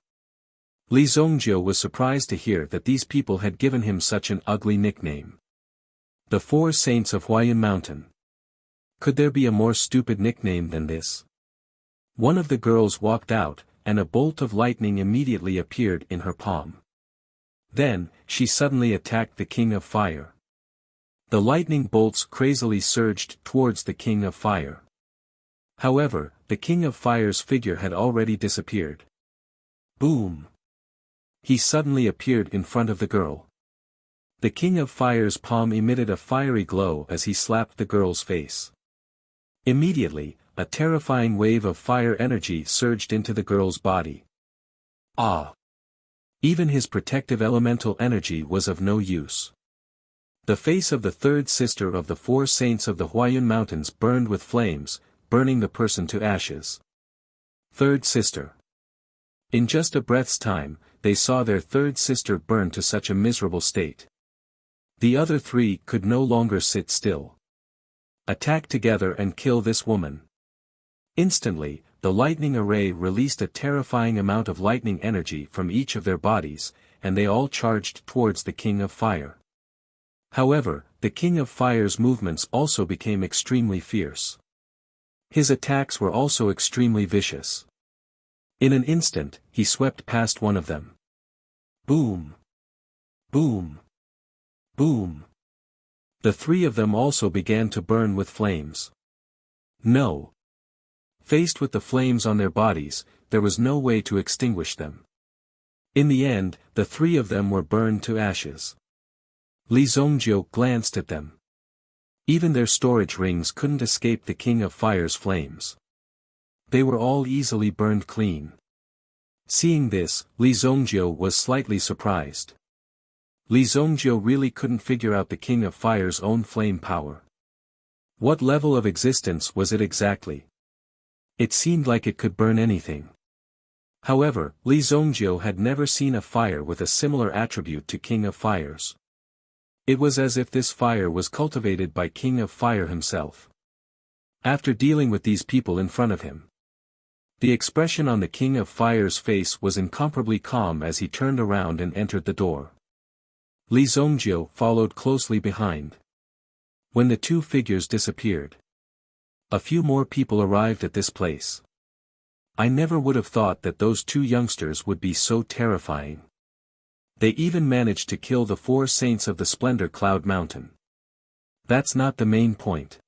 A: Li Zongjio was surprised to hear that these people had given him such an ugly nickname. The 4 saints of Huayun Mountain. Could there be a more stupid nickname than this? One of the girls walked out, and a bolt of lightning immediately appeared in her palm. Then, she suddenly attacked the King of Fire. The lightning bolts crazily surged towards the King of Fire. However, the King of Fire's figure had already disappeared. Boom! He suddenly appeared in front of the girl. The King of Fire's palm emitted a fiery glow as he slapped the girl's face. Immediately, a terrifying wave of fire energy surged into the girl's body. Ah! Even his protective elemental energy was of no use. The face of the 3rd sister of the 4 saints of the Huayun Mountains burned with flames, burning the person to ashes. 3rd sister. In just a breath's time, they saw their 3rd sister burn to such a miserable state. The other 3 could no longer sit still. Attack together and kill this woman. Instantly, the lightning array released a terrifying amount of lightning energy from each of their bodies, and they all charged towards the King of Fire. However, the King of Fire's movements also became extremely fierce. His attacks were also extremely vicious. In an instant, he swept past one of them. Boom! Boom! Boom! The three of them also began to burn with flames. No! Faced with the flames on their bodies, there was no way to extinguish them. In the end, the three of them were burned to ashes. Li Zongjiu glanced at them. Even their storage rings couldn't escape the King of Fire's flames. They were all easily burned clean. Seeing this, Li Zongjiu was slightly surprised. Li Zongjiu really couldn't figure out the King of Fire's own flame power. What level of existence was it exactly? It seemed like it could burn anything. However, Li Zongjiu had never seen a fire with a similar attribute to King of Fire's. It was as if this fire was cultivated by King of Fire himself. After dealing with these people in front of him, the expression on the King of Fire's face was incomparably calm as he turned around and entered the door. Li Zongjiu followed closely behind. When the two figures disappeared, a few more people arrived at this place. I never would have thought that those two youngsters would be so terrifying. They even managed to kill the 4 saints of the Splendor Cloud Mountain. That's not the main point.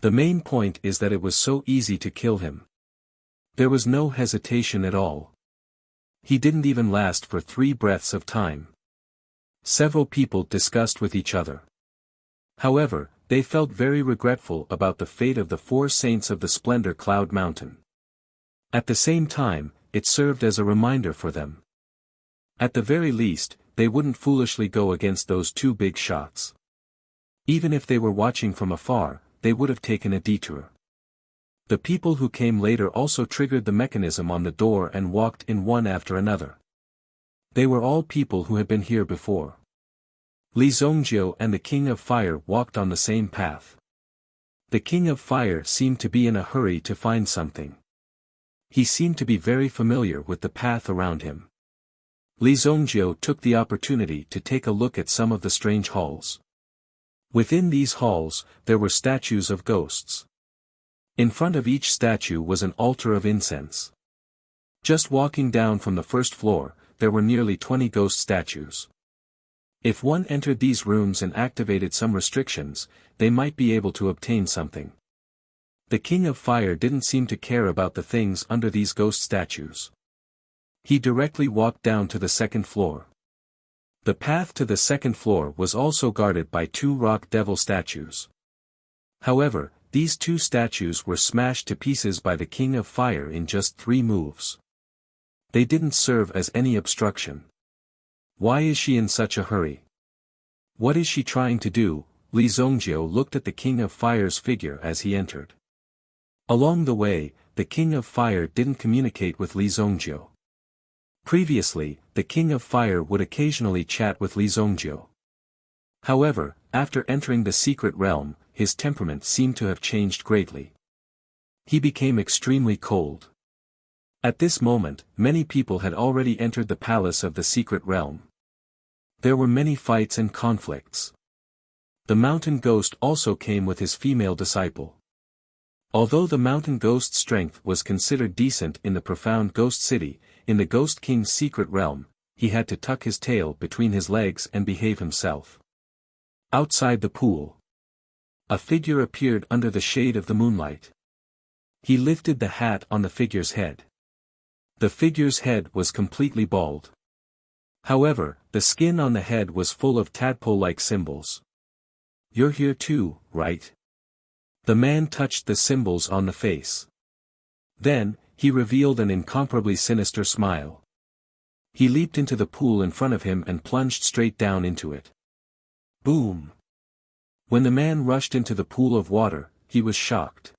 A: The main point is that it was so easy to kill him. There was no hesitation at all. He didn't even last for 3 breaths of time. Several people discussed with each other. However, they felt very regretful about the fate of the 4 saints of the Splendor Cloud Mountain. At the same time, it served as a reminder for them. At the very least, they wouldn't foolishly go against those 2 big shots. Even if they were watching from afar, they would have taken a detour. The people who came later also triggered the mechanism on the door and walked in one after another. They were all people who had been here before. Li Zongjiu and the King of Fire walked on the same path. The King of Fire seemed to be in a hurry to find something. He seemed to be very familiar with the path around him. Li Zongjiu took the opportunity to take a look at some of the strange halls. Within these halls, there were statues of ghosts. In front of each statue was an altar of incense. Just walking down from the first floor, there were nearly 20 ghost statues. If one entered these rooms and activated some restrictions, they might be able to obtain something. The King of Fire didn't seem to care about the things under these ghost statues. He directly walked down to the second floor. The path to the second floor was also guarded by 2 rock devil statues. However, these 2 statues were smashed to pieces by the King of Fire in just 3 moves. They didn't serve as any obstruction. Why is she in such a hurry? What is she trying to do? Li Zongjiu looked at the King of Fire's figure as he entered. Along the way, the King of Fire didn't communicate with Li Zongjiu. Previously, the King of Fire would occasionally chat with Li Zongjiu. However, after entering the secret realm, his temperament seemed to have changed greatly. He became extremely cold. At this moment, many people had already entered the palace of the secret realm. There were many fights and conflicts. The mountain ghost also came with his female disciple. Although the mountain ghost's strength was considered decent in the profound ghost city, in the Ghost King's secret realm, he had to tuck his tail between his legs and behave himself. Outside the pool, a figure appeared under the shade of the moonlight. He lifted the hat on the figure's head. The figure's head was completely bald. However, the skin on the head was full of tadpole-like symbols. "You're here too, right?" The man touched the symbols on the face. Then, he revealed an incomparably sinister smile. He leaped into the pool in front of him and plunged straight down into it. Boom! When the man rushed into the pool of water, he was shocked.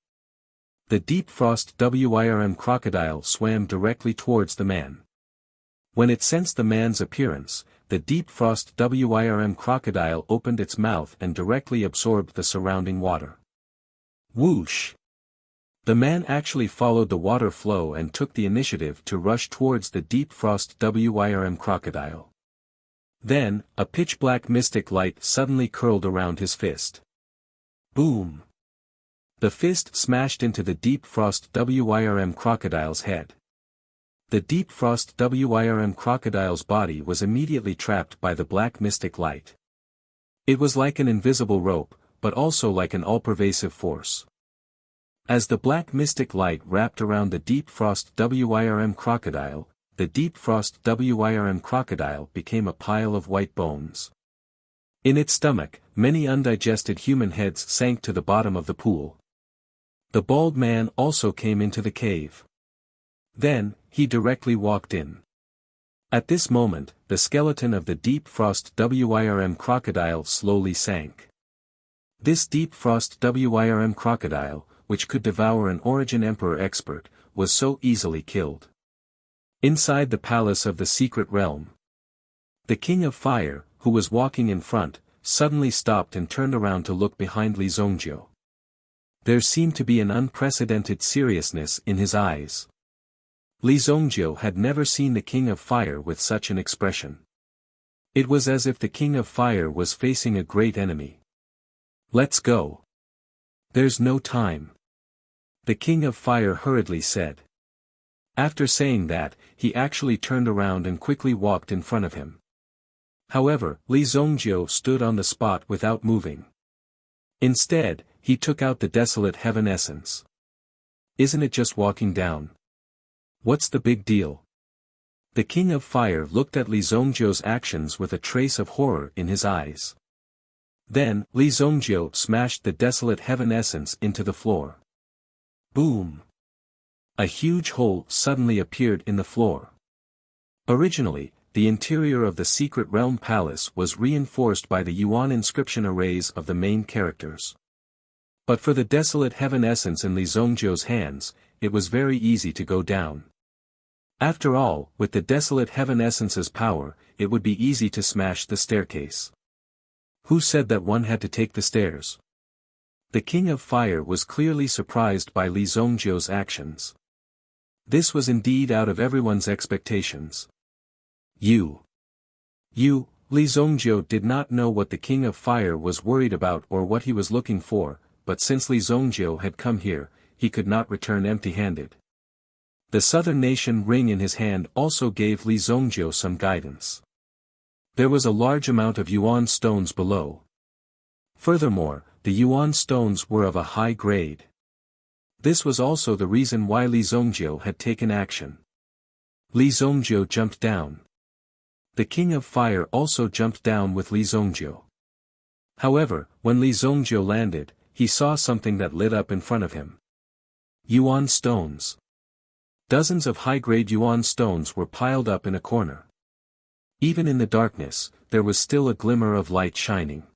A: The deep frost WIRM crocodile swam directly towards the man. When it sensed the man's appearance, the deep frost WIRM crocodile opened its mouth and directly absorbed the surrounding water. Whoosh! The man actually followed the water flow and took the initiative to rush towards the deep frost Wyrm crocodile. Then, a pitch-black mystic light suddenly curled around his fist. Boom! The fist smashed into the deep frost Wyrm crocodile's head. The deep frost Wyrm crocodile's body was immediately trapped by the black mystic light. It was like an invisible rope, but also like an all-pervasive force. As the black mystic light wrapped around the deep frost Wyrm crocodile, the deep frost Wyrm crocodile became a pile of white bones. In its stomach, many undigested human heads sank to the bottom of the pool. The bald man also came into the cave. Then, he directly walked in. At this moment, the skeleton of the deep frost Wyrm crocodile slowly sank. This deep frost Wyrm crocodile, which could devour an Origin Emperor expert, was so easily killed. Inside the palace of the secret realm, the King of Fire, who was walking in front, suddenly stopped and turned around to look behind Li Zongjiu. There seemed to be an unprecedented seriousness in his eyes. Li Zongjiu had never seen the King of Fire with such an expression. It was as if the King of Fire was facing a great enemy. "Let's go. There's no time," the King of Fire hurriedly said. After saying that, he actually turned around and quickly walked in front of him. However, Li Zongjiu stood on the spot without moving. Instead, he took out the Desolate Heaven Essence. "Isn't it just walking down? What's the big deal?" The King of Fire looked at Li Zongjiu's actions with a trace of horror in his eyes. Then, Li Zongjiu smashed the Desolate Heaven Essence into the floor. Boom! A huge hole suddenly appeared in the floor. Originally, the interior of the Secret Realm Palace was reinforced by the Yuan inscription arrays of the main characters. But for the Desolate Heaven Essence in Li Zongjiu's hands, it was very easy to go down. After all, with the Desolate Heaven Essence's power, it would be easy to smash the staircase. Who said that one had to take the stairs? The King of Fire was clearly surprised by Li Zongjiu's actions. This was indeed out of everyone's expectations. Li Zongjiu did not know what the King of Fire was worried about or what he was looking for, but since Li Zongjiu had come here, he could not return empty-handed. The Southern Nation ring in his hand also gave Li Zongjiu some guidance. There was a large amount of Yuan stones below. Furthermore, the Yuan stones were of a high grade. This was also the reason why Li Zongjiu had taken action. Li Zongjiu jumped down. The King of Fire also jumped down with Li Zongjiu. However, when Li Zongjiu landed, he saw something that lit up in front of him. Yuan stones. Dozens of high-grade Yuan stones were piled up in a corner. Even in the darkness, there was still a glimmer of light shining.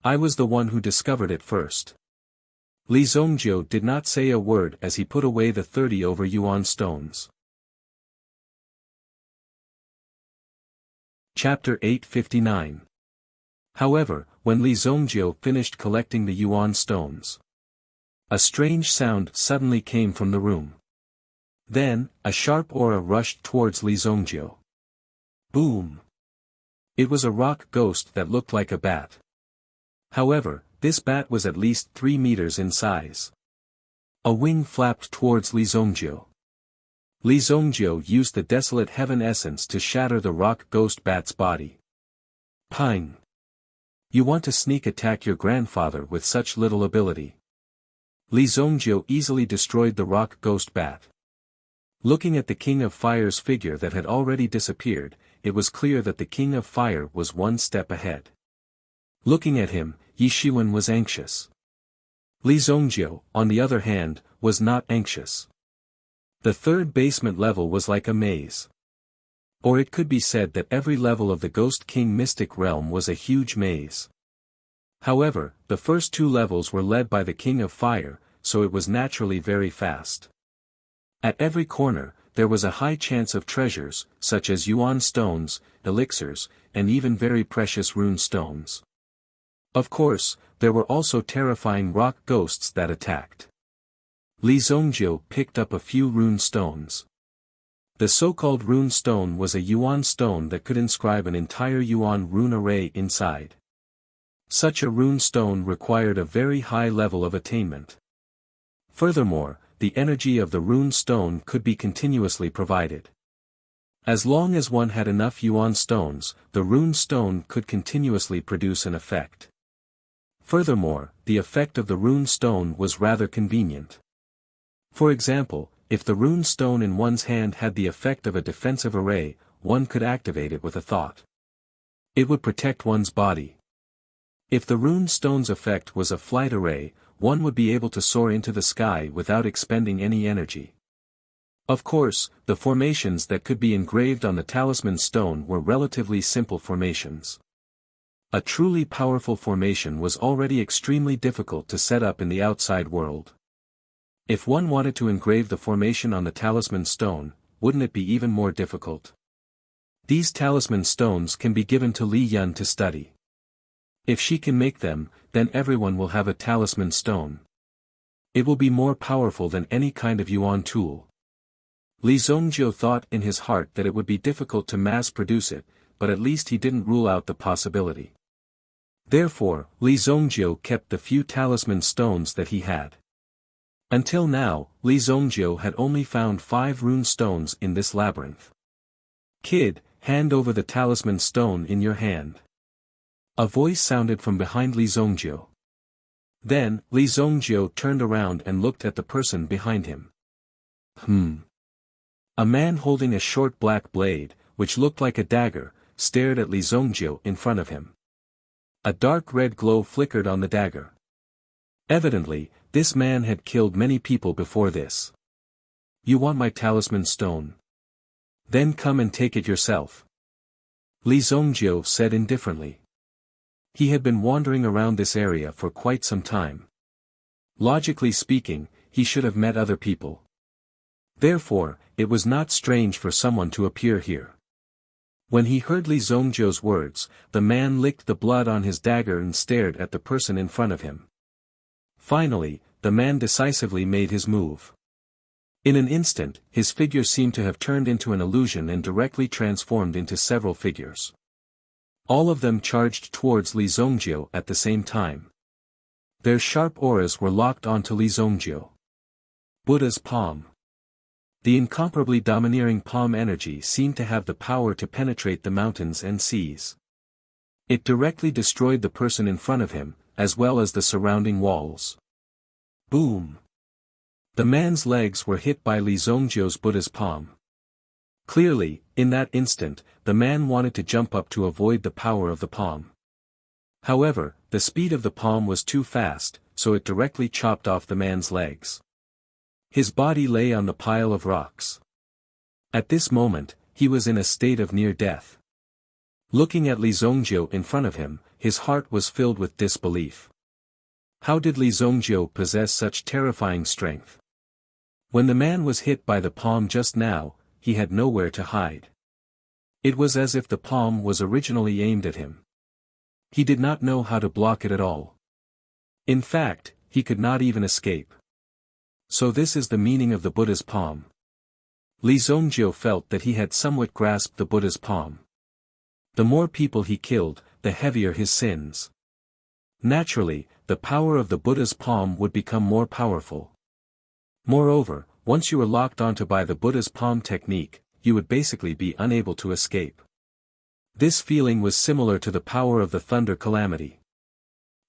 A: I was the one who discovered it first. Li Zongjiu did not say a word as he put away the 30 over Yuan stones. Chapter 859. However, when Li Zongjiu finished collecting the Yuan stones, a strange sound suddenly came from the room. Then, a sharp aura rushed towards Li Zongjiu. Boom! It was a rock ghost that looked like a bat. However, this bat was at least 3 meters in size. A wing flapped towards Li Zongjiu. Li Zongjiu used the Desolate Heaven Essence to shatter the rock ghost bat's body. Ping! You want to sneak attack your grandfather with such little ability. Li Zongjiu easily destroyed the rock ghost bat. Looking at the King of Fire's figure that had already disappeared, it was clear that the King of Fire was one step ahead. Looking at him, Yi Shiwen was anxious. Li Zongjiu, on the other hand, was not anxious. The third basement level was like a maze. Or it could be said that every level of the Ghost King Mystic Realm was a huge maze. However, the first 2 levels were led by the King of Fire, so it was naturally very fast. At every corner, there was a high chance of treasures, such as Yuan stones, elixirs, and even very precious rune stones. Of course, there were also terrifying rock ghosts that attacked. Li Zongjiu picked up a few rune stones. The so-called rune stone was a yuan stone that could inscribe an entire yuan rune array inside. Such a rune stone required a very high level of attainment. Furthermore, the energy of the rune stone could be continuously provided. As long as one had enough yuan stones, the rune stone could continuously produce an effect. Furthermore, the effect of the rune stone was rather convenient. For example, if the rune stone in one's hand had the effect of a defensive array, one could activate it with a thought. It would protect one's body. If the rune stone's effect was a flight array, one would be able to soar into the sky without expending any energy. Of course, the formations that could be engraved on the talisman stone were relatively simple formations. A truly powerful formation was already extremely difficult to set up in the outside world. If one wanted to engrave the formation on the talisman stone, wouldn't it be even more difficult? These talisman stones can be given to Li Yun to study. If she can make them, then everyone will have a talisman stone. It will be more powerful than any kind of yuan tool. Li Zongjiu thought in his heart that it would be difficult to mass-produce it, but at least he didn't rule out the possibility. Therefore, Li Zongjiu kept the few talisman stones that he had. Until now, Li Zongjiu had only found 5 rune stones in this labyrinth. "Kid, hand over the talisman stone in your hand." A voice sounded from behind Li Zongjiu. Then, Li Zongjiu turned around and looked at the person behind him. A man holding a short black blade, which looked like a dagger, stared at Li Zongjiu in front of him. A dark red glow flickered on the dagger. Evidently, this man had killed many people before this. "You want my talisman stone? Then come and take it yourself," Li Zongjiu said indifferently. He had been wandering around this area for quite some time. Logically speaking, he should have met other people. Therefore, it was not strange for someone to appear here. When he heard Li Zongjiu's words, the man licked the blood on his dagger and stared at the person in front of him. Finally, the man decisively made his move. In an instant, his figure seemed to have turned into an illusion and directly transformed into several figures. All of them charged towards Li Zongjiu at the same time. Their sharp auras were locked onto Li Zongjiu. Buddha's palm. The incomparably domineering palm energy seemed to have the power to penetrate the mountains and seas. It directly destroyed the person in front of him, as well as the surrounding walls. Boom! The man's legs were hit by Li Zongjiu's Buddha's palm. Clearly, in that instant, the man wanted to jump up to avoid the power of the palm. However, the speed of the palm was too fast, so it directly chopped off the man's legs. His body lay on the pile of rocks. At this moment, he was in a state of near death. Looking at Li Zongjiu in front of him, his heart was filled with disbelief. How did Li Zongjiu possess such terrifying strength? When the man was hit by the palm just now, he had nowhere to hide. It was as if the palm was originally aimed at him. He did not know how to block it at all. In fact, he could not even escape. So this is the meaning of the Buddha's palm. Li Zongjiu felt that he had somewhat grasped the Buddha's palm. The more people he killed, the heavier his sins. Naturally, the power of the Buddha's palm would become more powerful. Moreover, once you were locked onto by the Buddha's palm technique, you would basically be unable to escape. This feeling was similar to the power of the thunder calamity.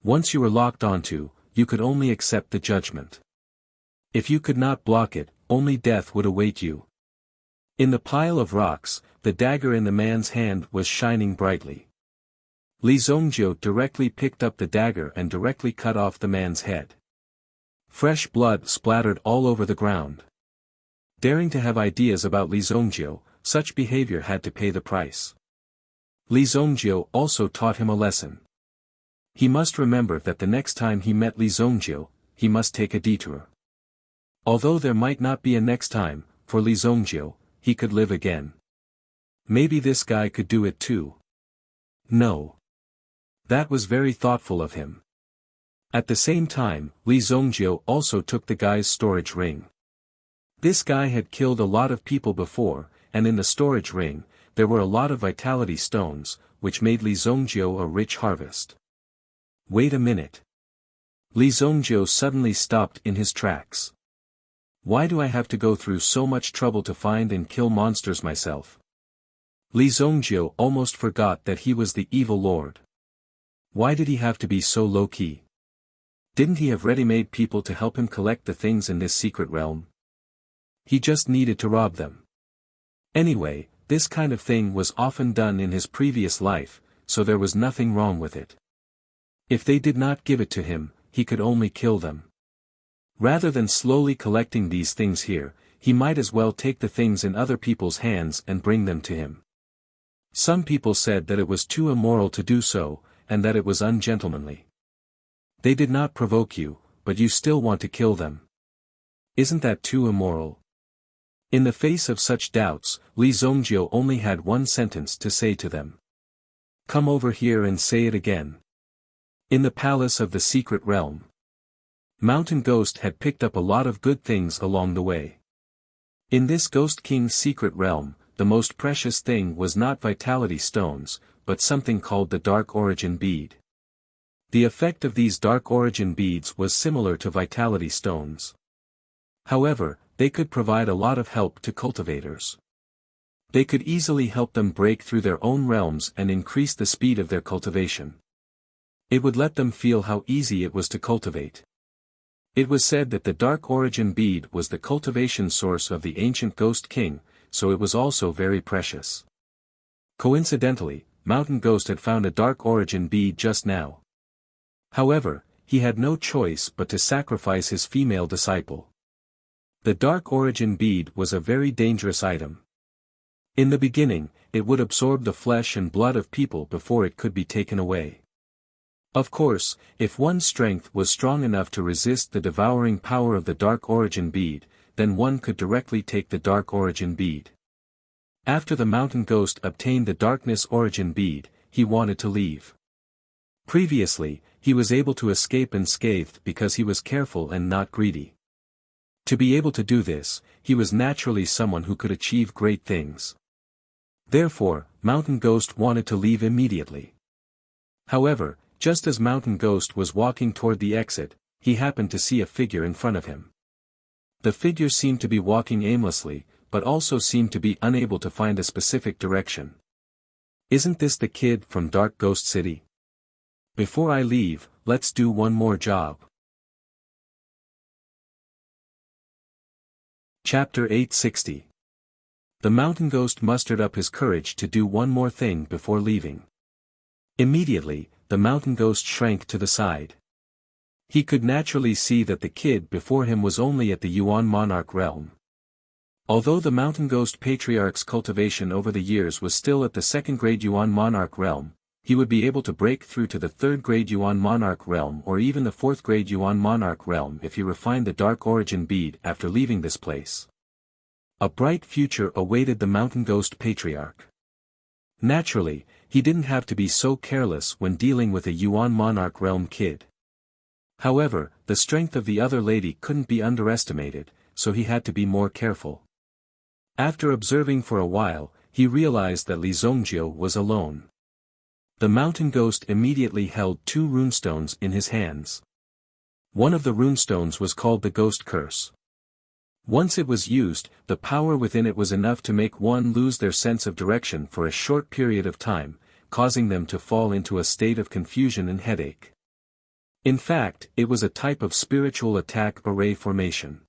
A: Once you were locked onto, you could only accept the judgment. If you could not block it, only death would await you. In the pile of rocks, the dagger in the man's hand was shining brightly. Li Zongjiu directly picked up the dagger and directly cut off the man's head. Fresh blood splattered all over the ground. Daring to have ideas about Li Zongjiu, such behavior had to pay the price. Li Zongjiu also taught him a lesson. He must remember that the next time he met Li Zongjiu, he must take a detour. Although there might not be a next time, for Li Zongjiu, he could live again. Maybe this guy could do it too. No. That was very thoughtful of him. At the same time, Li Zongjiu also took the guy's storage ring. This guy had killed a lot of people before, and in the storage ring, there were a lot of vitality stones, which made Li Zongjiu a rich harvest. Wait a minute. Li Zongjiu suddenly stopped in his tracks. Why do I have to go through so much trouble to find and kill monsters myself? Li Zongjiu almost forgot that he was the evil lord. Why did he have to be so low-key? Didn't he have ready-made people to help him collect the things in this secret realm? He just needed to rob them. Anyway, this kind of thing was often done in his previous life, so there was nothing wrong with it. If they did not give it to him, he could only kill them. Rather than slowly collecting these things here, he might as well take the things in other people's hands and bring them to him. Some people said that it was too immoral to do so, and that it was ungentlemanly. They did not provoke you, but you still want to kill them. Isn't that too immoral? In the face of such doubts, Li Zongjiu only had one sentence to say to them. Come over here and say it again. In the palace of the secret realm. Mountain Ghost had picked up a lot of good things along the way. In this Ghost King's secret realm, the most precious thing was not vitality stones, but something called the Dark Origin Bead. The effect of these Dark Origin Beads was similar to vitality stones. However, they could provide a lot of help to cultivators. They could easily help them break through their own realms and increase the speed of their cultivation. It would let them feel how easy it was to cultivate. It was said that the Dark Origin Bead was the cultivation source of the ancient Ghost King, so it was also very precious. Coincidentally, Mountain Ghost had found a Dark Origin Bead just now. However, he had no choice but to sacrifice his female disciple. The Dark Origin Bead was a very dangerous item. In the beginning, it would absorb the flesh and blood of people before it could be taken away. Of course, if one's strength was strong enough to resist the devouring power of the Dark Origin Bead, then one could directly take the Dark Origin Bead. After the Mountain Ghost obtained the Darkness Origin Bead, he wanted to leave. Previously, he was able to escape unscathed because he was careful and not greedy. To be able to do this, he was naturally someone who could achieve great things. Therefore, Mountain Ghost wanted to leave immediately. However, just as Mountain Ghost was walking toward the exit, he happened to see a figure in front of him. The figure seemed to be walking aimlessly, but also seemed to be unable to find a specific direction. Isn't this the kid from Dark Ghost City? Before I leave, let's do one more job. Chapter 860. The Mountain Ghost mustered up his courage to do one more thing before leaving. Immediately, the Mountain Ghost shrank to the side. He could naturally see that the kid before him was only at the Yuan Monarch realm. Although the Mountain Ghost Patriarch's cultivation over the years was still at the second-grade Yuan Monarch realm, he would be able to break through to the third-grade Yuan Monarch realm or even the fourth-grade Yuan Monarch realm if he refined the Dark Origin Bead after leaving this place. A bright future awaited the Mountain Ghost Patriarch. Naturally, he didn't have to be so careless when dealing with a Yuan Monarch realm kid. However, the strength of the other lady couldn't be underestimated, so he had to be more careful. After observing for a while, he realized that Li Zongjiu was alone. The Mountain Ghost immediately held 2 runestones in his hands. One of the runestones was called the Ghost Curse. Once it was used, the power within it was enough to make one lose their sense of direction for a short period of time, causing them to fall into a state of confusion and headache. In fact, it was a type of spiritual attack array formation.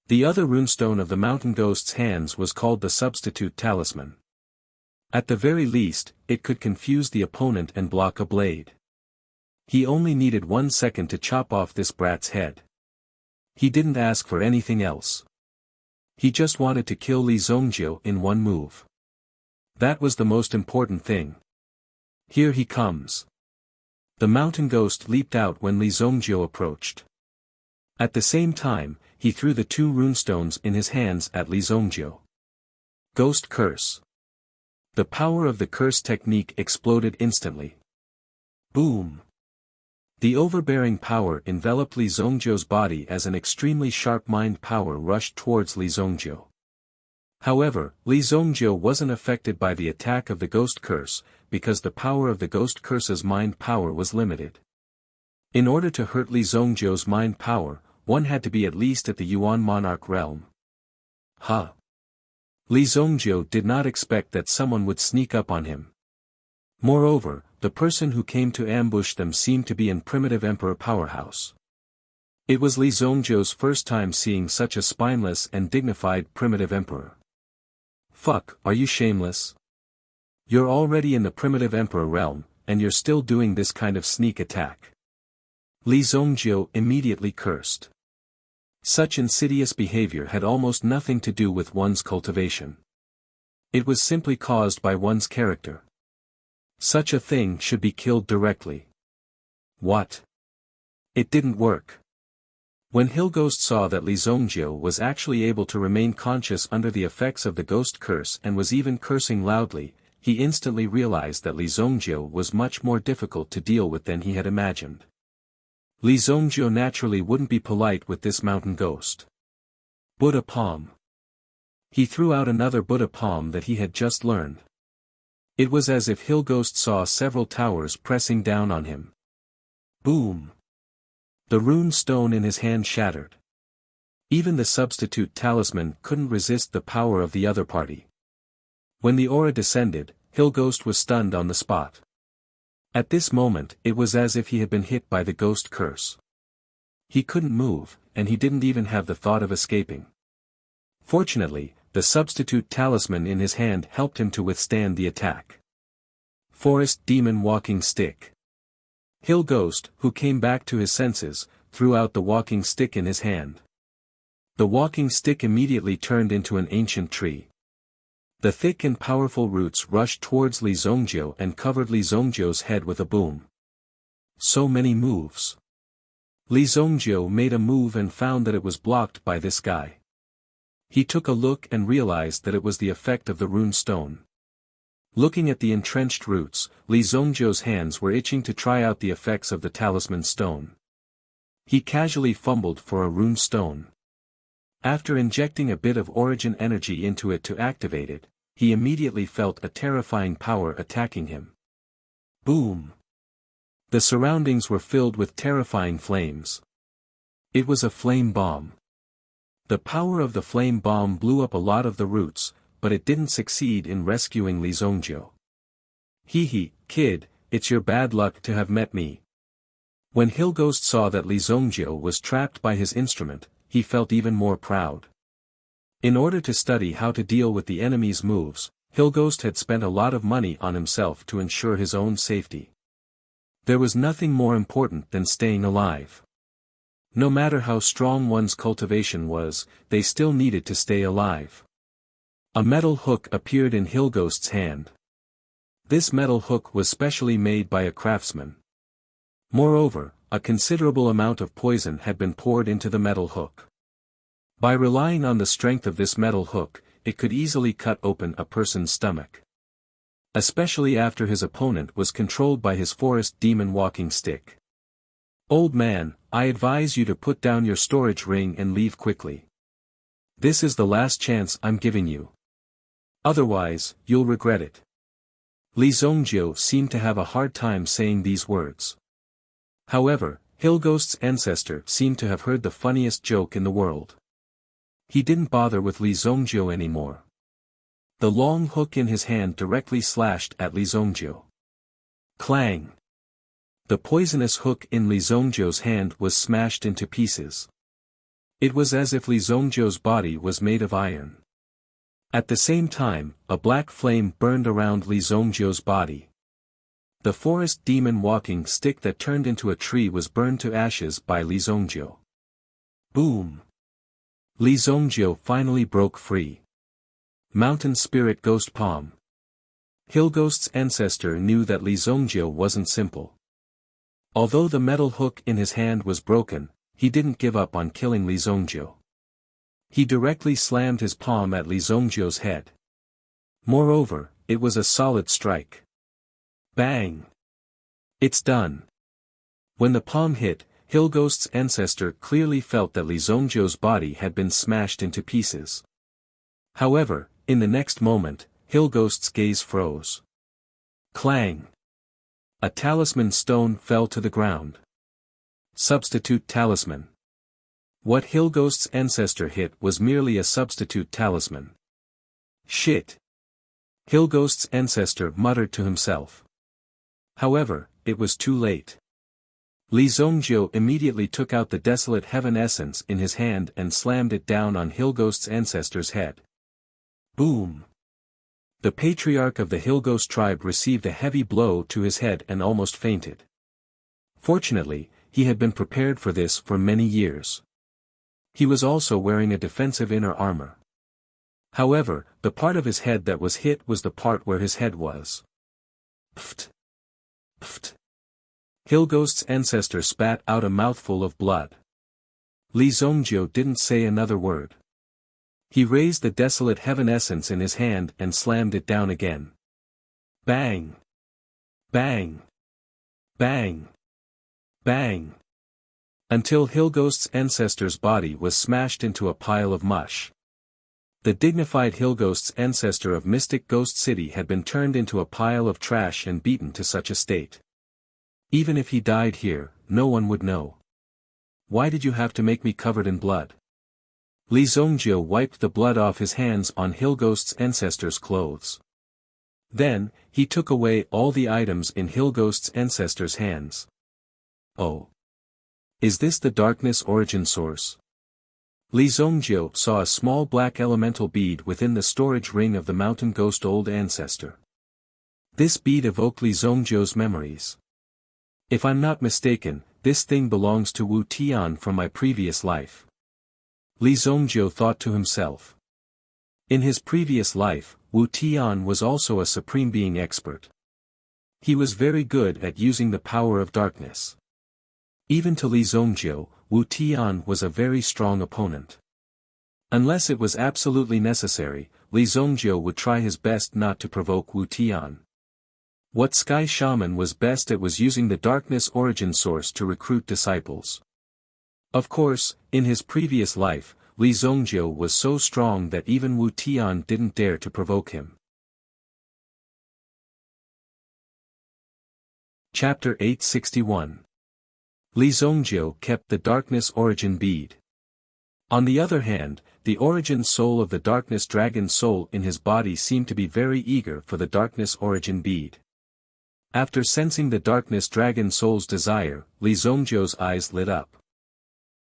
A: The other runestone of the Mountain Ghost's hands was called the Substitute Talisman. At the very least, it could confuse the opponent and block a blade. He only needed 1 second to chop off this brat's head. He didn't ask for anything else. He just wanted to kill Li Zongjiu in one move. That was the most important thing. Here he comes. The Mountain Ghost leaped out when Li Zongjiu approached. At the same time, he threw the 2 runestones in his hands at Li Zongjiu. Ghost Curse. The power of the curse technique exploded instantly. Boom! The overbearing power enveloped Li Zongzhou's body as an extremely sharp mind power rushed towards Li Zongzhou. However, Li Zongzhou wasn't affected by the attack of the ghost curse, because the power of the ghost curse's mind power was limited. In order to hurt Li Zongzhou's mind power, one had to be at least at the Yuan monarch realm. Huh! Li Zongzhou did not expect that someone would sneak up on him. Moreover, the person who came to ambush them seemed to be in primitive emperor powerhouse. It was Li Zongzhou's first time seeing such a spineless and dignified primitive emperor. Fuck, are you shameless? You're already in the primitive emperor realm, and you're still doing this kind of sneak attack. Li Zongzhou immediately cursed. Such insidious behavior had almost nothing to do with one's cultivation. It was simply caused by one's character. Such a thing should be killed directly. What? It didn't work. When Hillghost saw that Li Zongzhou was actually able to remain conscious under the effects of the ghost curse and was even cursing loudly, he instantly realized that Li Zongzhou was much more difficult to deal with than he had imagined. Li Zongzhou naturally wouldn't be polite with this mountain ghost. Buddha palm. He threw out another Buddha palm that he had just learned. It was as if Hillghost saw several towers pressing down on him. Boom! The rune stone in his hand shattered. Even the substitute talisman couldn't resist the power of the other party. When the aura descended, Hillghost was stunned on the spot. At this moment, it was as if he had been hit by the ghost curse. He couldn't move, and he didn't even have the thought of escaping. Fortunately, the substitute talisman in his hand helped him to withstand the attack. Forest Demon Walking Stick. Hillghost, who came back to his senses, threw out the walking stick in his hand. The walking stick immediately turned into an ancient tree. The thick and powerful roots rushed towards Li Zongzhou and covered Li Zongzhou's head with a boom. So many moves. Li Zongzhou made a move and found that it was blocked by this guy. He took a look and realized that it was the effect of the rune stone. Looking at the entrenched roots, Li Zongzhou's hands were itching to try out the effects of the talisman stone. He casually fumbled for a rune stone. After injecting a bit of origin energy into it to activate it, he immediately felt a terrifying power attacking him. Boom! The surroundings were filled with terrifying flames. It was a flame bomb. The power of the flame bomb blew up a lot of the roots, but it didn't succeed in rescuing Li Zongzhou. Hee, kid, it's your bad luck to have met me. When Hillghost saw that Li Zongzhou was trapped by his instrument, he felt even more proud. In order to study how to deal with the enemy's moves, Hillghost had spent a lot of money on himself to ensure his own safety. There was nothing more important than staying alive. No matter how strong one's cultivation was, they still needed to stay alive. A metal hook appeared in Hillghost's hand. This metal hook was specially made by a craftsman. Moreover, a considerable amount of poison had been poured into the metal hook. By relying on the strength of this metal hook, it could easily cut open a person's stomach. Especially after his opponent was controlled by his forest demon walking stick. Old man, I advise you to put down your storage ring and leave quickly. This is the last chance I'm giving you. Otherwise, you'll regret it. Li Zongzhou seemed to have a hard time saying these words. However, Hillghost's ancestor seemed to have heard the funniest joke in the world. He didn't bother with Li Zongzhou anymore. The long hook in his hand directly slashed at Li Zongzhou. Clang! The poisonous hook in Li Zongzhou's hand was smashed into pieces. It was as if Li Zongzhou's body was made of iron. At the same time, a black flame burned around Li Zongzhou's body. The forest demon walking stick that turned into a tree was burned to ashes by Li Zongzhou. Boom! Li Zongzhou finally broke free. Mountain Spirit Ghost Palm. Hillghost's ancestor knew that Li Zongzhou wasn't simple. Although the metal hook in his hand was broken, he didn't give up on killing Li Zongzhou. He directly slammed his palm at Li Zongzhou's head. Moreover, it was a solid strike. Bang! It's done. When the palm hit, Hilghost's ancestor clearly felt that Li Zongjiu's body had been smashed into pieces. However, in the next moment, Hilghost's gaze froze. Clang! A talisman stone fell to the ground. Substitute talisman. What Hilghost's ancestor hit was merely a substitute talisman. Shit! Hilghost's ancestor muttered to himself. However, it was too late. Li Zongjiu immediately took out the desolate heaven essence in his hand and slammed it down on Hilghost's ancestor's head. Boom! The patriarch of the Hilghost tribe received a heavy blow to his head and almost fainted. Fortunately, he had been prepared for this for many years. He was also wearing a defensive inner armor. However, the part of his head that was hit was the part where his head was. Pft! Pft! Hilghost's ancestor spat out a mouthful of blood. Li Zongjiu didn't say another word. He raised the desolate heaven essence in his hand and slammed it down again. Bang! Bang! Bang! Bang! Until Hilghost's ancestor's body was smashed into a pile of mush. The dignified Hilghost's ancestor of Mystic Ghost City had been turned into a pile of trash and beaten to such a state. Even if he died here, no one would know. Why did you have to make me covered in blood? Li Zongjiu wiped the blood off his hands on Hilghost's ancestor's clothes. Then, he took away all the items in Hilghost's ancestor's hands. Oh! Is this the darkness origin source? Li Zongjiu saw a small black elemental bead within the storage ring of the mountain ghost old ancestor. This bead evoked Li Zongjiu's memories. If I'm not mistaken, this thing belongs to Wu Tian from my previous life. Li Zongjiu thought to himself. In his previous life, Wu Tian was also a supreme being expert. He was very good at using the power of darkness. Even to Li Zongjiu, Wu Tian was a very strong opponent. Unless it was absolutely necessary, Li Zongjiu would try his best not to provoke Wu Tian. What Sky Shaman was best at was using the darkness origin source to recruit disciples. Of course, in his previous life, Li Zongjiu was so strong that even Wu Tian didn't dare to provoke him. Chapter 861. Li Zongjiu kept the darkness origin bead. On the other hand, the origin soul of the darkness dragon soul in his body seemed to be very eager for the darkness origin bead. After sensing the darkness dragon soul's desire, Li Zongjiu's eyes lit up.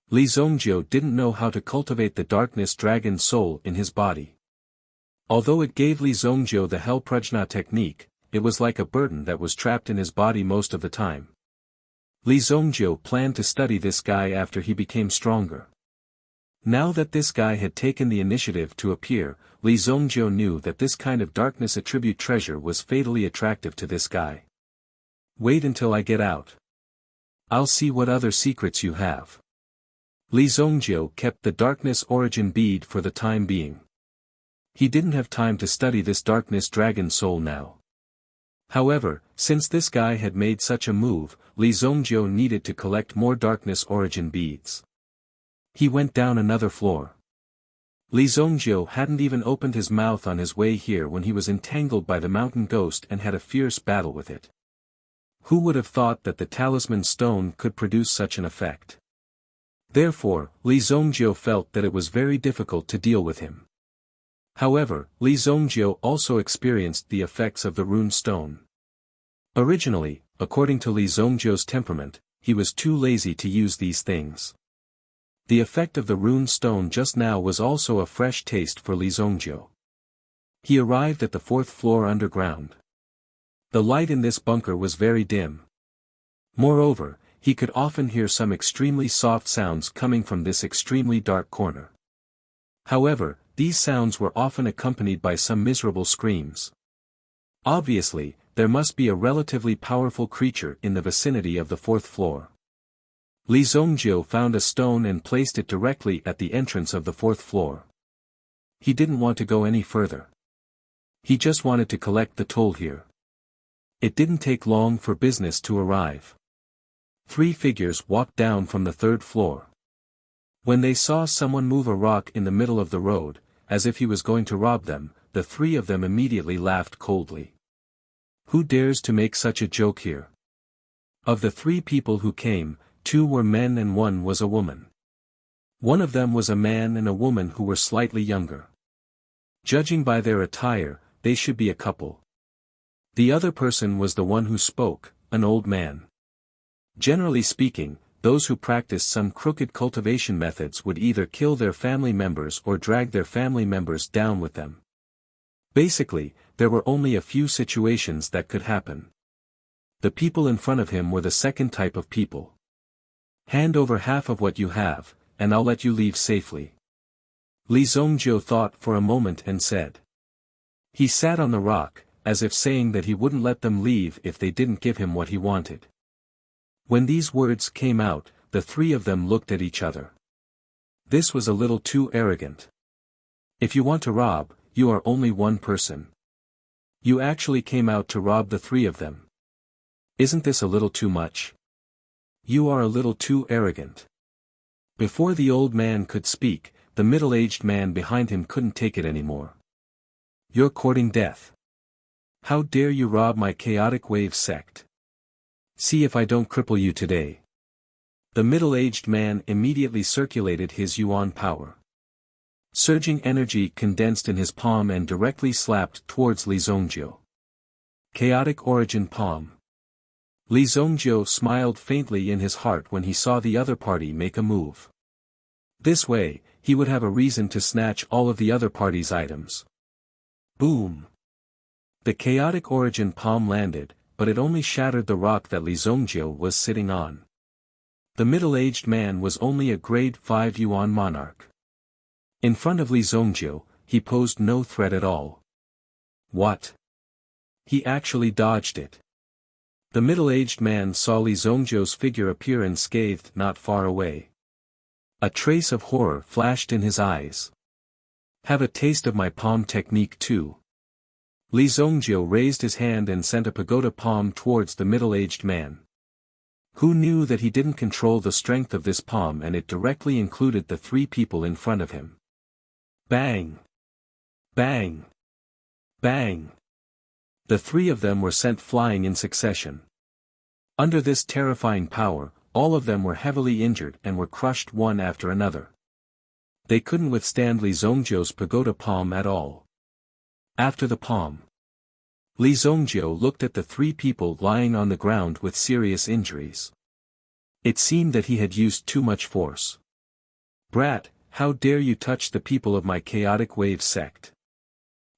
A: Li Zongjiu didn't know how to cultivate the darkness dragon soul in his body. Although it gave Li Zongjiu the Hell Prajna technique, it was like a burden that was trapped in his body most of the time. Li Zongjiu planned to study this guy after he became stronger. Now that this guy had taken the initiative to appear, Li Zongjiu knew that this kind of darkness attribute treasure was fatally attractive to this guy. Wait until I get out. I'll see what other secrets you have. Li Zongjiu kept the darkness origin bead for the time being. He didn't have time to study this darkness dragon soul now. However, since this guy had made such a move, Li Zongjiu needed to collect more darkness origin beads. He went down another floor. Li Zongjiu hadn't even opened his mouth on his way here when he was entangled by the mountain ghost and had a fierce battle with it. Who would have thought that the talisman stone could produce such an effect? Therefore, Li Zongjiu felt that it was very difficult to deal with him. However, Li Zongjiu also experienced the effects of the rune stone. Originally, according to Li Zongjiu's temperament, he was too lazy to use these things. The effect of the rune stone just now was also a fresh taste for Li Zongjiu. He arrived at the 4th floor underground. The light in this bunker was very dim. Moreover, he could often hear some extremely soft sounds coming from this extremely dark corner. However, these sounds were often accompanied by some miserable screams. Obviously, there must be a relatively powerful creature in the vicinity of the 4th floor. Li Zongjiu found a stone and placed it directly at the entrance of the 4th floor. He didn't want to go any further. He just wanted to collect the toll here. It didn't take long for business to arrive. 3 figures walked down from the 3rd floor. When they saw someone move a rock in the middle of the road, as if he was going to rob them, the 3 of them immediately laughed coldly. Who dares to make such a joke here? Of the 3 people who came, 2 were men and 1 was a woman. One of them was a man and a woman who were slightly younger. Judging by their attire, they should be a couple. The other person was the one who spoke, an old man. Generally speaking, those who practiced some crooked cultivation methods would either kill their family members or drag their family members down with them. Basically, there were only a few situations that could happen. The people in front of him were the second type of people. Hand over half of what you have, and I'll let you leave safely. Li Zongjiu thought for a moment and said. He sat on the rock, as if saying that he wouldn't let them leave if they didn't give him what he wanted. When these words came out, the 3 of them looked at each other. This was a little too arrogant. If you want to rob, you are only one person. You actually came out to rob the 3 of them. Isn't this a little too much? You are a little too arrogant. Before the old man could speak, the middle-aged man behind him couldn't take it anymore. You're courting death. How dare you rob my chaotic wave sect? See if I don't cripple you today. The middle-aged man immediately circulated his yuan power. Surging energy condensed in his palm and directly slapped towards Li Zongjiu. Chaotic origin palm. Li Zongjiu smiled faintly in his heart when he saw the other party make a move. This way, he would have a reason to snatch all of the other party's items. Boom! The chaotic origin palm landed, but it only shattered the rock that Li Zongjiu was sitting on. The middle-aged man was only a grade 5 yuan monarch. In front of Li Zongjiu, he posed no threat at all. What? He actually dodged it. The middle-aged man saw Li Zongjiu's figure appear unscathed not far away. A trace of horror flashed in his eyes. Have a taste of my palm technique too. Li Zongjiu raised his hand and sent a pagoda palm towards the middle-aged man. Who knew that he didn't control the strength of this palm and it directly included the 3 people in front of him. Bang! Bang! Bang! The 3 of them were sent flying in succession. Under this terrifying power, all of them were heavily injured and were crushed one after another. They couldn't withstand Li Zongjiu's pagoda palm at all. After the palm, Li Zongjiu looked at the 3 people lying on the ground with serious injuries. It seemed that he had used too much force. Brat, how dare you touch the people of my chaotic wave sect?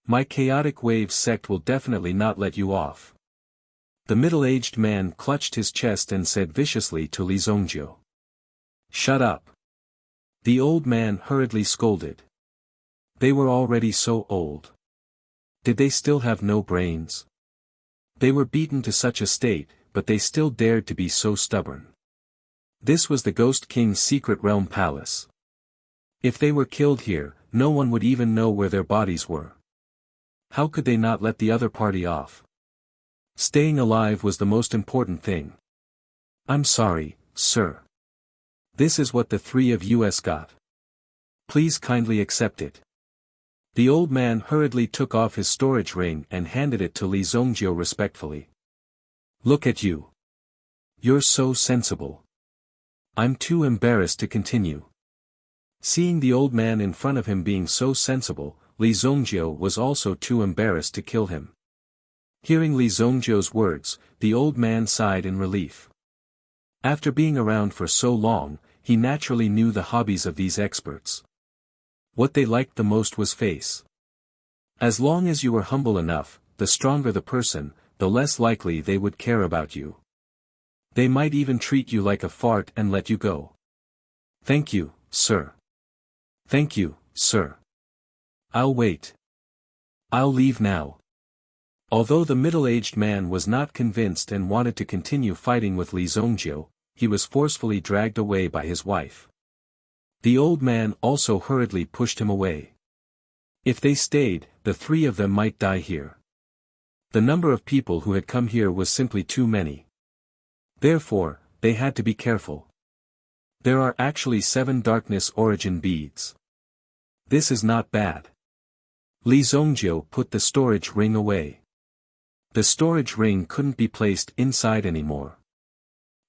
A: My chaotic wave sect will definitely not let you off. The middle-aged man clutched his chest and said viciously to Li Zongjiu. Shut up. The old man hurriedly scolded. They were already so old. Did they still have no brains? They were beaten to such a state, but they still dared to be so stubborn. This was the Ghost King's secret realm palace. If they were killed here, no one would even know where their bodies were. How could they not let the other party off? Staying alive was the most important thing. I'm sorry, sir. This is what the 3 of us got. Please kindly accept it. The old man hurriedly took off his storage ring and handed it to Li Zongjiu respectfully. Look at you. You're so sensible. I'm too embarrassed to continue. Seeing the old man in front of him being so sensible, Li Zongjiu was also too embarrassed to kill him. Hearing Li Zongjiu's words, the old man sighed in relief. After being around for so long, he naturally knew the hobbies of these experts. What they liked the most was face. As long as you were humble enough, the stronger the person, the less likely they would care about you. They might even treat you like a fart and let you go. Thank you, sir. Thank you, sir. I'll wait. I'll leave now. Although the middle-aged man was not convinced and wanted to continue fighting with Li Zongjiu, he was forcefully dragged away by his wife. The old man also hurriedly pushed him away. If they stayed, the 3 of them might die here. The number of people who had come here was simply too many. Therefore, they had to be careful. There are actually 7 darkness origin beads. This is not bad. Li Zongjiu put the storage ring away. The storage ring couldn't be placed inside anymore.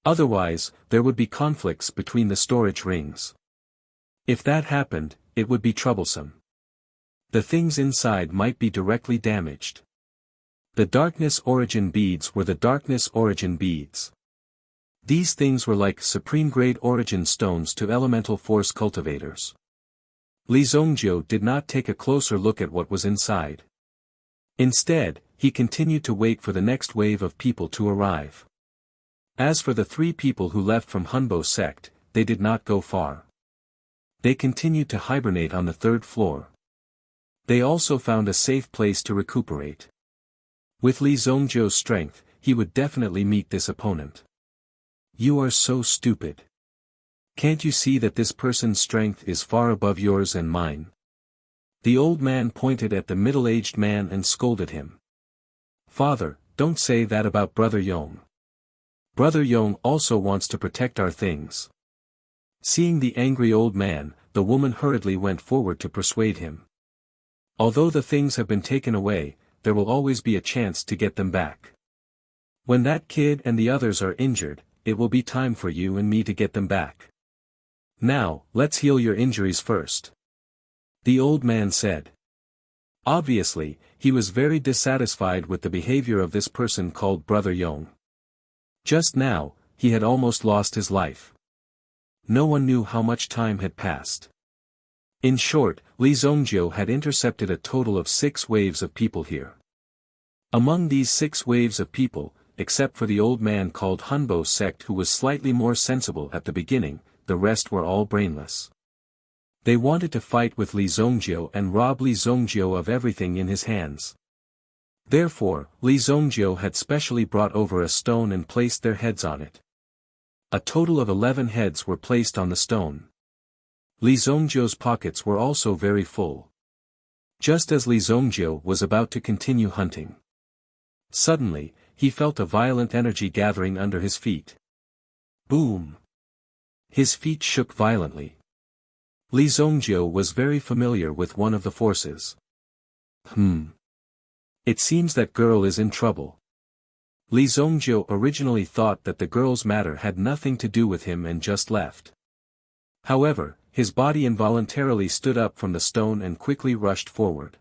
A: Otherwise, there would be conflicts between the storage rings. If that happened, it would be troublesome. The things inside might be directly damaged. The darkness origin beads were the darkness origin beads. These things were like supreme-grade origin stones to elemental force cultivators. Li Zongjiu did not take a closer look at what was inside. Instead, he continued to wait for the next wave of people to arrive. As for the 3 people who left from Hunbo sect, they did not go far. They continued to hibernate on the 3rd floor. They also found a safe place to recuperate. With Li Zongjiu's strength, he would definitely meet this opponent. You are so stupid. Can't you see that this person's strength is far above yours and mine? The old man pointed at the middle-aged man and scolded him. Father, don't say that about Brother Yong. Brother Yong also wants to protect our things. Seeing the angry old man, the woman hurriedly went forward to persuade him. Although the things have been taken away, there will always be a chance to get them back. When that kid and the others are injured, it will be time for you and me to get them back. Now, let's heal your injuries first. The old man said. Obviously, he was very dissatisfied with the behavior of this person called Brother Yong. Just now, he had almost lost his life. No one knew how much time had passed. In short, Li Zongjiu had intercepted a total of 6 waves of people here. Among these 6 waves of people, except for the old man called Hunbo sect who was slightly more sensible at the beginning, the rest were all brainless. They wanted to fight with Li Zongjiu and rob Li Zongjiu of everything in his hands. Therefore, Li Zongjiu had specially brought over a stone and placed their heads on it. A total of 11 heads were placed on the stone. Li Zongjiu's pockets were also very full. Just as Li Zongjiu was about to continue hunting. Suddenly, he felt a violent energy gathering under his feet. Boom! His feet shook violently. Li Zongjiu was very familiar with one of the forces. It seems that girl is in trouble. Li Zongjiu originally thought that the girl's matter had nothing to do with him and just left. However, his body involuntarily stood up from the stone and quickly rushed forward.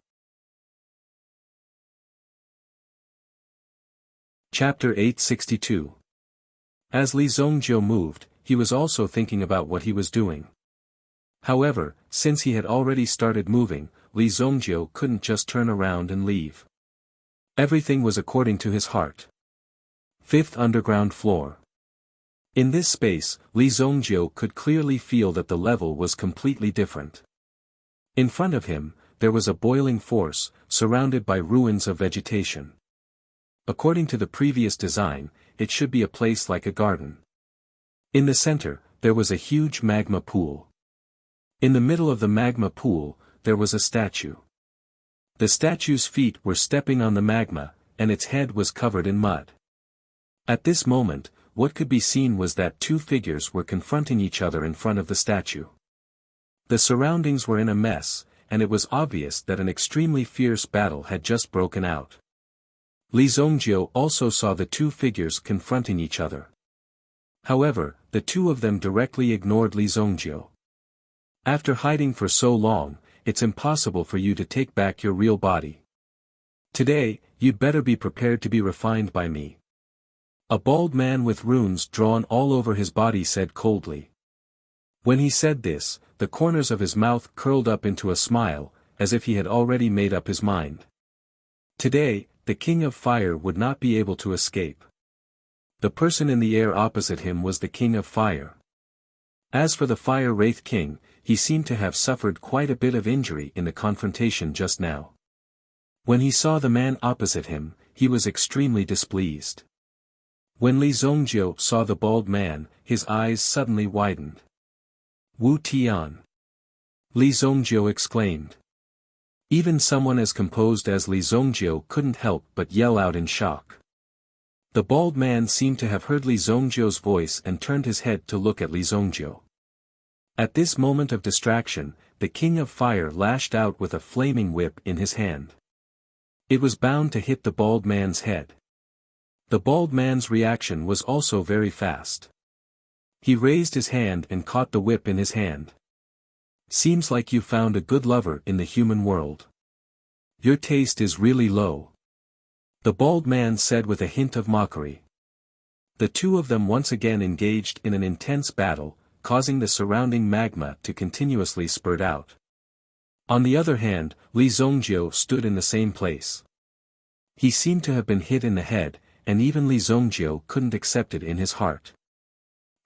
A: Chapter 862. As Li Zongjiu moved, he was also thinking about what he was doing. However, since he had already started moving, Li Zongjiu couldn't just turn around and leave. Everything was according to his heart. 5th underground floor. In this space, Li Zongjiu could clearly feel that the level was completely different. In front of him, there was a boiling force, surrounded by ruins of vegetation. According to the previous design, it should be a place like a garden. In the center, there was a huge magma pool. In the middle of the magma pool, there was a statue. The statue's feet were stepping on the magma, and its head was covered in mud. At this moment, what could be seen was that 2 figures were confronting each other in front of the statue. The surroundings were in a mess, and it was obvious that an extremely fierce battle had just broken out. Li Zongjiu also saw the 2 figures confronting each other. However, the 2 of them directly ignored Li Zongjiu. After hiding for so long, it's impossible for you to take back your real body. Today, you'd better be prepared to be refined by me. A bald man with runes drawn all over his body said coldly. When he said this, the corners of his mouth curled up into a smile, as if he had already made up his mind. Today, the King of Fire would not be able to escape. The person in the air opposite him was the King of Fire. As for the Fire Wraith King, he seemed to have suffered quite a bit of injury in the confrontation just now. When he saw the man opposite him, he was extremely displeased. When Li Zongjiu saw the bald man, his eyes suddenly widened. Wu Tian! Li Zongjiu exclaimed. Even someone as composed as Li Zongjiu couldn't help but yell out in shock. The bald man seemed to have heard Li Zongjiu's voice and turned his head to look at Li Zongjiu. At this moment of distraction, the King of Fire lashed out with a flaming whip in his hand. It was bound to hit the bald man's head. The bald man's reaction was also very fast. He raised his hand and caught the whip in his hand. Seems like you found a good lover in the human world. Your taste is really low. The bald man said with a hint of mockery. The two of them once again engaged in an intense battle, causing the surrounding magma to continuously spurt out. On the other hand, Li Zongjiu stood in the same place. He seemed to have been hit in the head, and even Li Zongjiu couldn't accept it in his heart.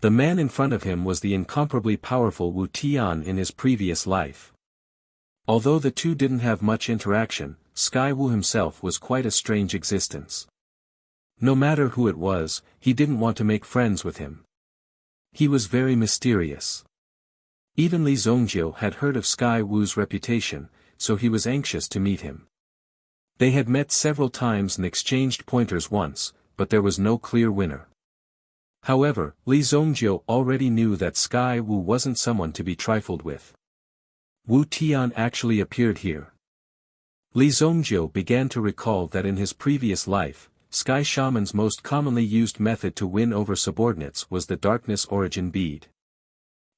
A: The man in front of him was the incomparably powerful Wu Tian in his previous life. Although the two didn't have much interaction, Sky Wu himself was quite a strange existence. No matter who it was, he didn't want to make friends with him. He was very mysterious. Even Li Zongjiu had heard of Sky Wu's reputation, so he was anxious to meet him. They had met several times and exchanged pointers once, but there was no clear winner. However, Li Zongjiu already knew that Sky Wu wasn't someone to be trifled with. Wu Tian actually appeared here. Li Zongjiu began to recall that in his previous life, Sky Shaman's most commonly used method to win over subordinates was the Darkness Origin Bead.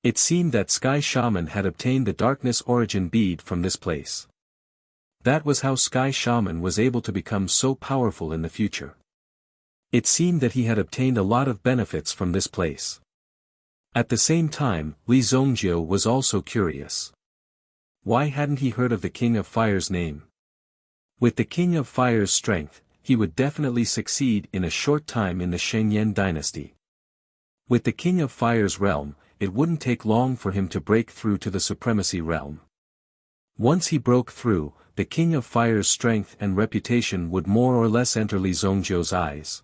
A: It seemed that Sky Shaman had obtained the Darkness Origin Bead from this place. That was how Sky Shaman was able to become so powerful in the future. It seemed that he had obtained a lot of benefits from this place. At the same time, Li Zongjiu was also curious. Why hadn't he heard of the King of Fire's name? With the King of Fire's strength, he would definitely succeed in a short time in the Shengyan dynasty. With the King of Fire's realm, it wouldn't take long for him to break through to the Supremacy realm. Once he broke through, the King of Fire's strength and reputation would more or less enter Li Zongjiu's eyes.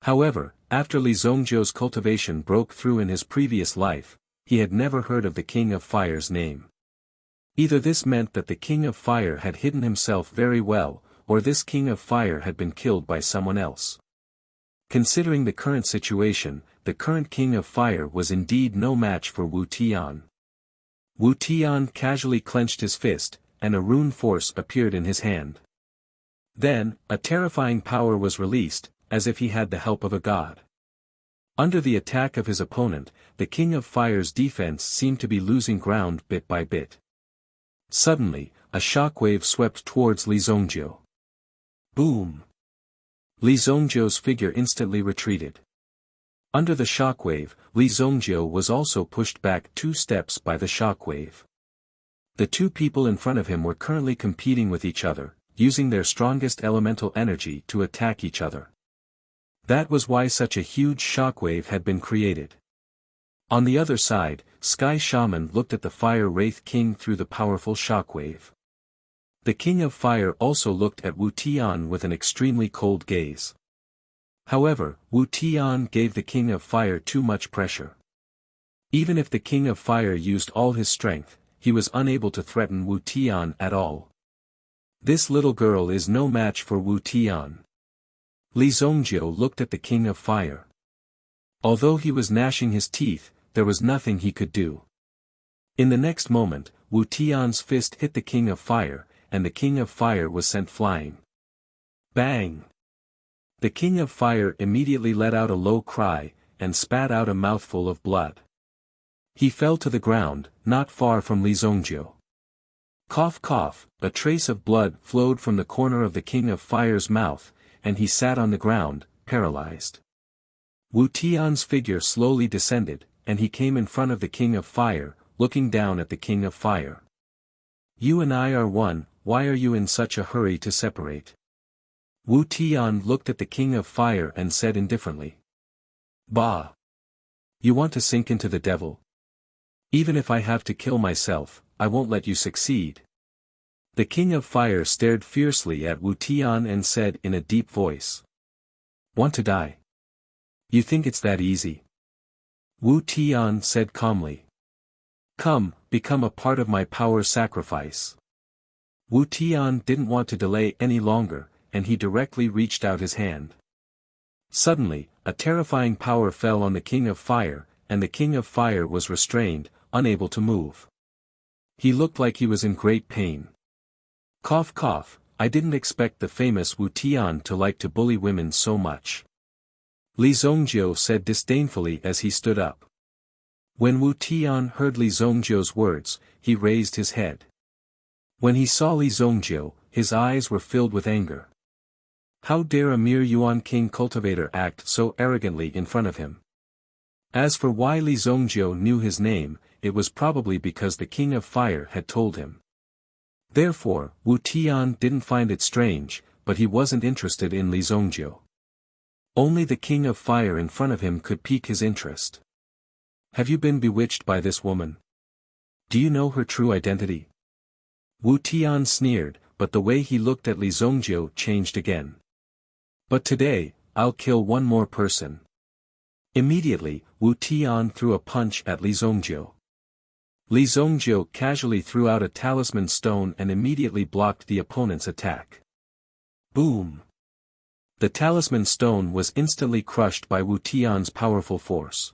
A: However, after Li Zongjiu's cultivation broke through in his previous life, he had never heard of the King of Fire's name. Either this meant that the King of Fire had hidden himself very well, or this King of Fire had been killed by someone else. Considering the current situation, the current King of Fire was indeed no match for Wu Tian. Wu Tian casually clenched his fist, and a rune force appeared in his hand. Then, a terrifying power was released, as if he had the help of a god. Under the attack of his opponent, the King of Fire's defense seemed to be losing ground bit by bit. Suddenly, a shockwave swept towards Li Zongjiu. Boom! Li Zongjiu's figure instantly retreated. Under the shockwave, Li Zongjiu was also pushed back 2 steps by the shockwave. The two people in front of him were currently competing with each other, using their strongest elemental energy to attack each other. That was why such a huge shockwave had been created. On the other side, Sky Shaman looked at the Fire Wraith King through the powerful shockwave. The King of Fire also looked at Wu Tian with an extremely cold gaze. However, Wu Tian gave the King of Fire too much pressure. Even if the King of Fire used all his strength, he was unable to threaten Wu Tian at all. This little girl is no match for Wu Tian. Li Zongjiu looked at the King of Fire. Although he was gnashing his teeth, there was nothing he could do. In the next moment, Wu Tian's fist hit the King of Fire, and the King of Fire was sent flying. Bang! The King of Fire immediately let out a low cry, and spat out a mouthful of blood. He fell to the ground, not far from Li Zongjiu. Cough cough, a trace of blood flowed from the corner of the King of Fire's mouth, and he sat on the ground, paralyzed. Wu Tian's figure slowly descended, and he came in front of the King of Fire, looking down at the King of Fire. You and I are one, why are you in such a hurry to separate? Wu Tian looked at the King of Fire and said indifferently. Bah! You want to sink into the devil? Even if I have to kill myself, I won't let you succeed. The King of Fire stared fiercely at Wu Tian and said in a deep voice. Want to die? You think it's that easy? Wu Tian said calmly. Come, become a part of my power sacrifice. Wu Tian didn't want to delay any longer, and he directly reached out his hand. Suddenly, a terrifying power fell on the King of Fire, and the King of Fire was restrained, unable to move. He looked like he was in great pain. Cough cough, I didn't expect the famous Wu Tian to like to bully women so much. Li Zongjiu said disdainfully as he stood up. When Wu Tian heard Li Zongjiu's words, he raised his head. When he saw Li Zongjiu, his eyes were filled with anger. How dare a mere Yuan King cultivator act so arrogantly in front of him? As for why Li Zongjiu knew his name, it was probably because the King of Fire had told him. Therefore, Wu Tian didn't find it strange, but he wasn't interested in Li Zongjiu. Only the King of Fire in front of him could pique his interest. Have you been bewitched by this woman? Do you know her true identity? Wu Tian sneered, but the way he looked at Li Zongjiu changed again. But today, I'll kill one more person. Immediately, Wu Tian threw a punch at Li Zongjiu. Li Zongjiu casually threw out a talisman stone and immediately blocked the opponent's attack. Boom! The talisman stone was instantly crushed by Wu Tian's powerful force.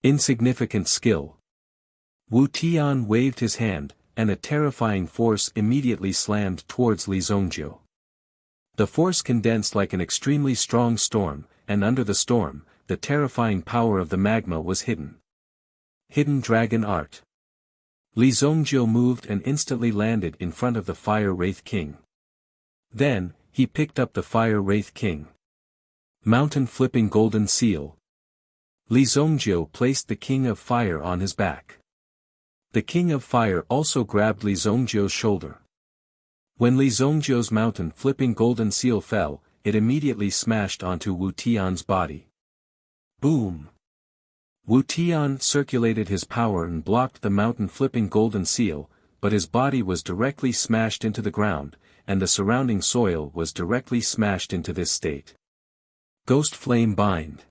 A: Insignificant skill. Wu Tian waved his hand, and a terrifying force immediately slammed towards Li Zongjiu. The force condensed like an extremely strong storm, and under the storm, the terrifying power of the magma was hidden. Hidden dragon art. Li Zongjiu moved and instantly landed in front of the Fire Wraith King. Then, he picked up the Fire Wraith King. Mountain flipping golden seal. Li Zongjiu placed the King of Fire on his back. The King of Fire also grabbed Li Zongjiu's shoulder. When Li Zongjiu's mountain flipping golden seal fell, it immediately smashed onto Wu Tian's body. Boom! Wu Tian circulated his power and blocked the mountain flipping golden seal, but his body was directly smashed into the ground, and the surrounding soil was directly smashed into this state. Ghost flame bind.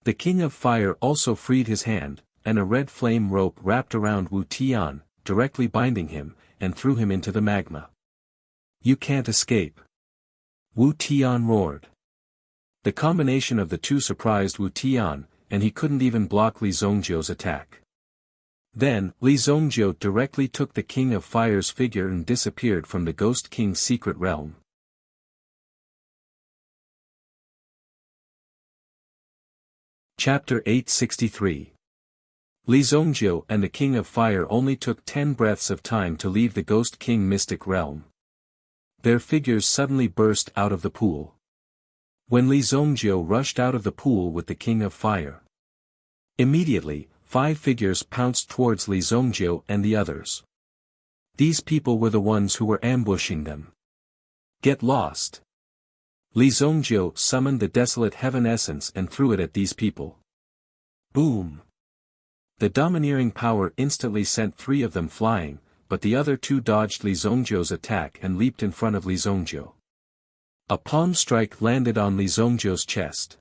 A: The King of Fire also freed his hand, and a red flame rope wrapped around Wu Tian, directly binding him, and threw him into the magma. You can't escape. Wu Tian roared. The combination of the two surprised Wu Tian, and he couldn't even block Li Zongjiu's attack. Then, Li Zongjiu directly took the King of Fire's figure and disappeared from the Ghost King's secret realm. Chapter 863. Li Zongjiu and the King of Fire only took 10 breaths of time to leave the Ghost King mystic realm. Their figures suddenly burst out of the pool. When Li Zongjiu rushed out of the pool with the King of Fire. Immediately, 5 figures pounced towards Li Zongjiu and the others. These people were the ones who were ambushing them. Get lost! Li Zongjiu summoned the desolate heaven essence and threw it at these people. Boom! The domineering power instantly sent 3 of them flying, but the other 2 dodged Li Zongjiu's attack and leaped in front of Li Zongjiu. A palm strike landed on Li Zongjiu's chest.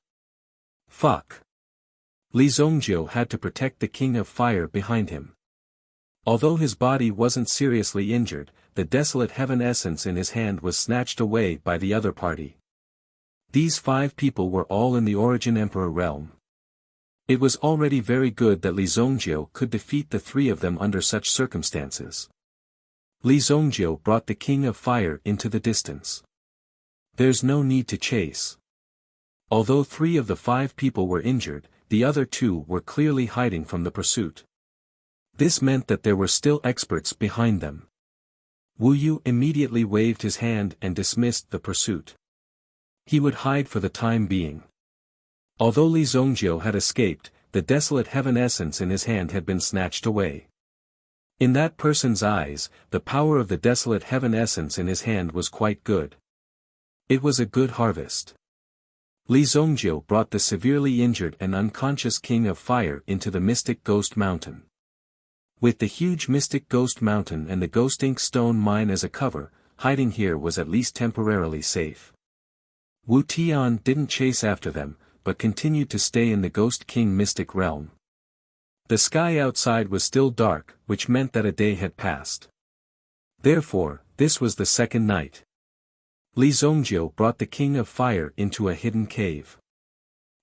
A: Fuck! Li Zongjiu had to protect the King of Fire behind him. Although his body wasn't seriously injured, the desolate heaven essence in his hand was snatched away by the other party. These 5 people were all in the Origin Emperor realm. It was already very good that Li Zongjiu could defeat the 3 of them under such circumstances. Li Zongjiu brought the King of Fire into the distance. There's no need to chase. Although 3 of the 5 people were injured, the other 2 were clearly hiding from the pursuit. This meant that there were still experts behind them. Wu Yu immediately waved his hand and dismissed the pursuit. He would hide for the time being. Although Li Zongjiu had escaped, the desolate heaven essence in his hand had been snatched away. In that person's eyes, the power of the desolate heaven essence in his hand was quite good. It was a good harvest. Li Zongjiu brought the severely injured and unconscious King of Fire into the mystic Ghost Mountain. With the huge mystic Ghost Mountain and the Ghost Ink Stone Mine as a cover, hiding here was at least temporarily safe. Wu Tian didn't chase after them, but continued to stay in the Ghost King mystic realm. The sky outside was still dark, which meant that a day had passed. Therefore, This was the second night. Li Zongjiu brought the King of Fire into a hidden cave.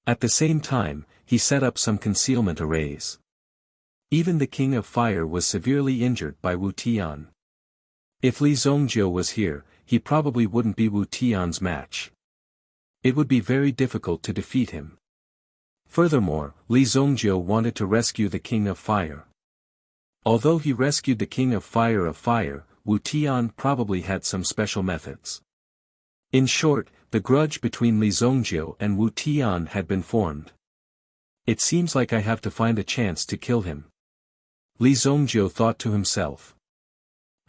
A: At the same time, he set up some concealment arrays. Even the King of Fire was severely injured by Wu Tian. If Li Zongjiu was here, he probably wouldn't be Wu Tian's match. It would be very difficult to defeat him. Furthermore, Li Zongjiu wanted to rescue the King of Fire. Although he rescued the King of Fire, Wu Tian probably had some special methods. In short, the grudge between Li Zongjiu and Wu Tian had been formed. It seems like I have to find a chance to kill him. Li Zongjiu thought to himself.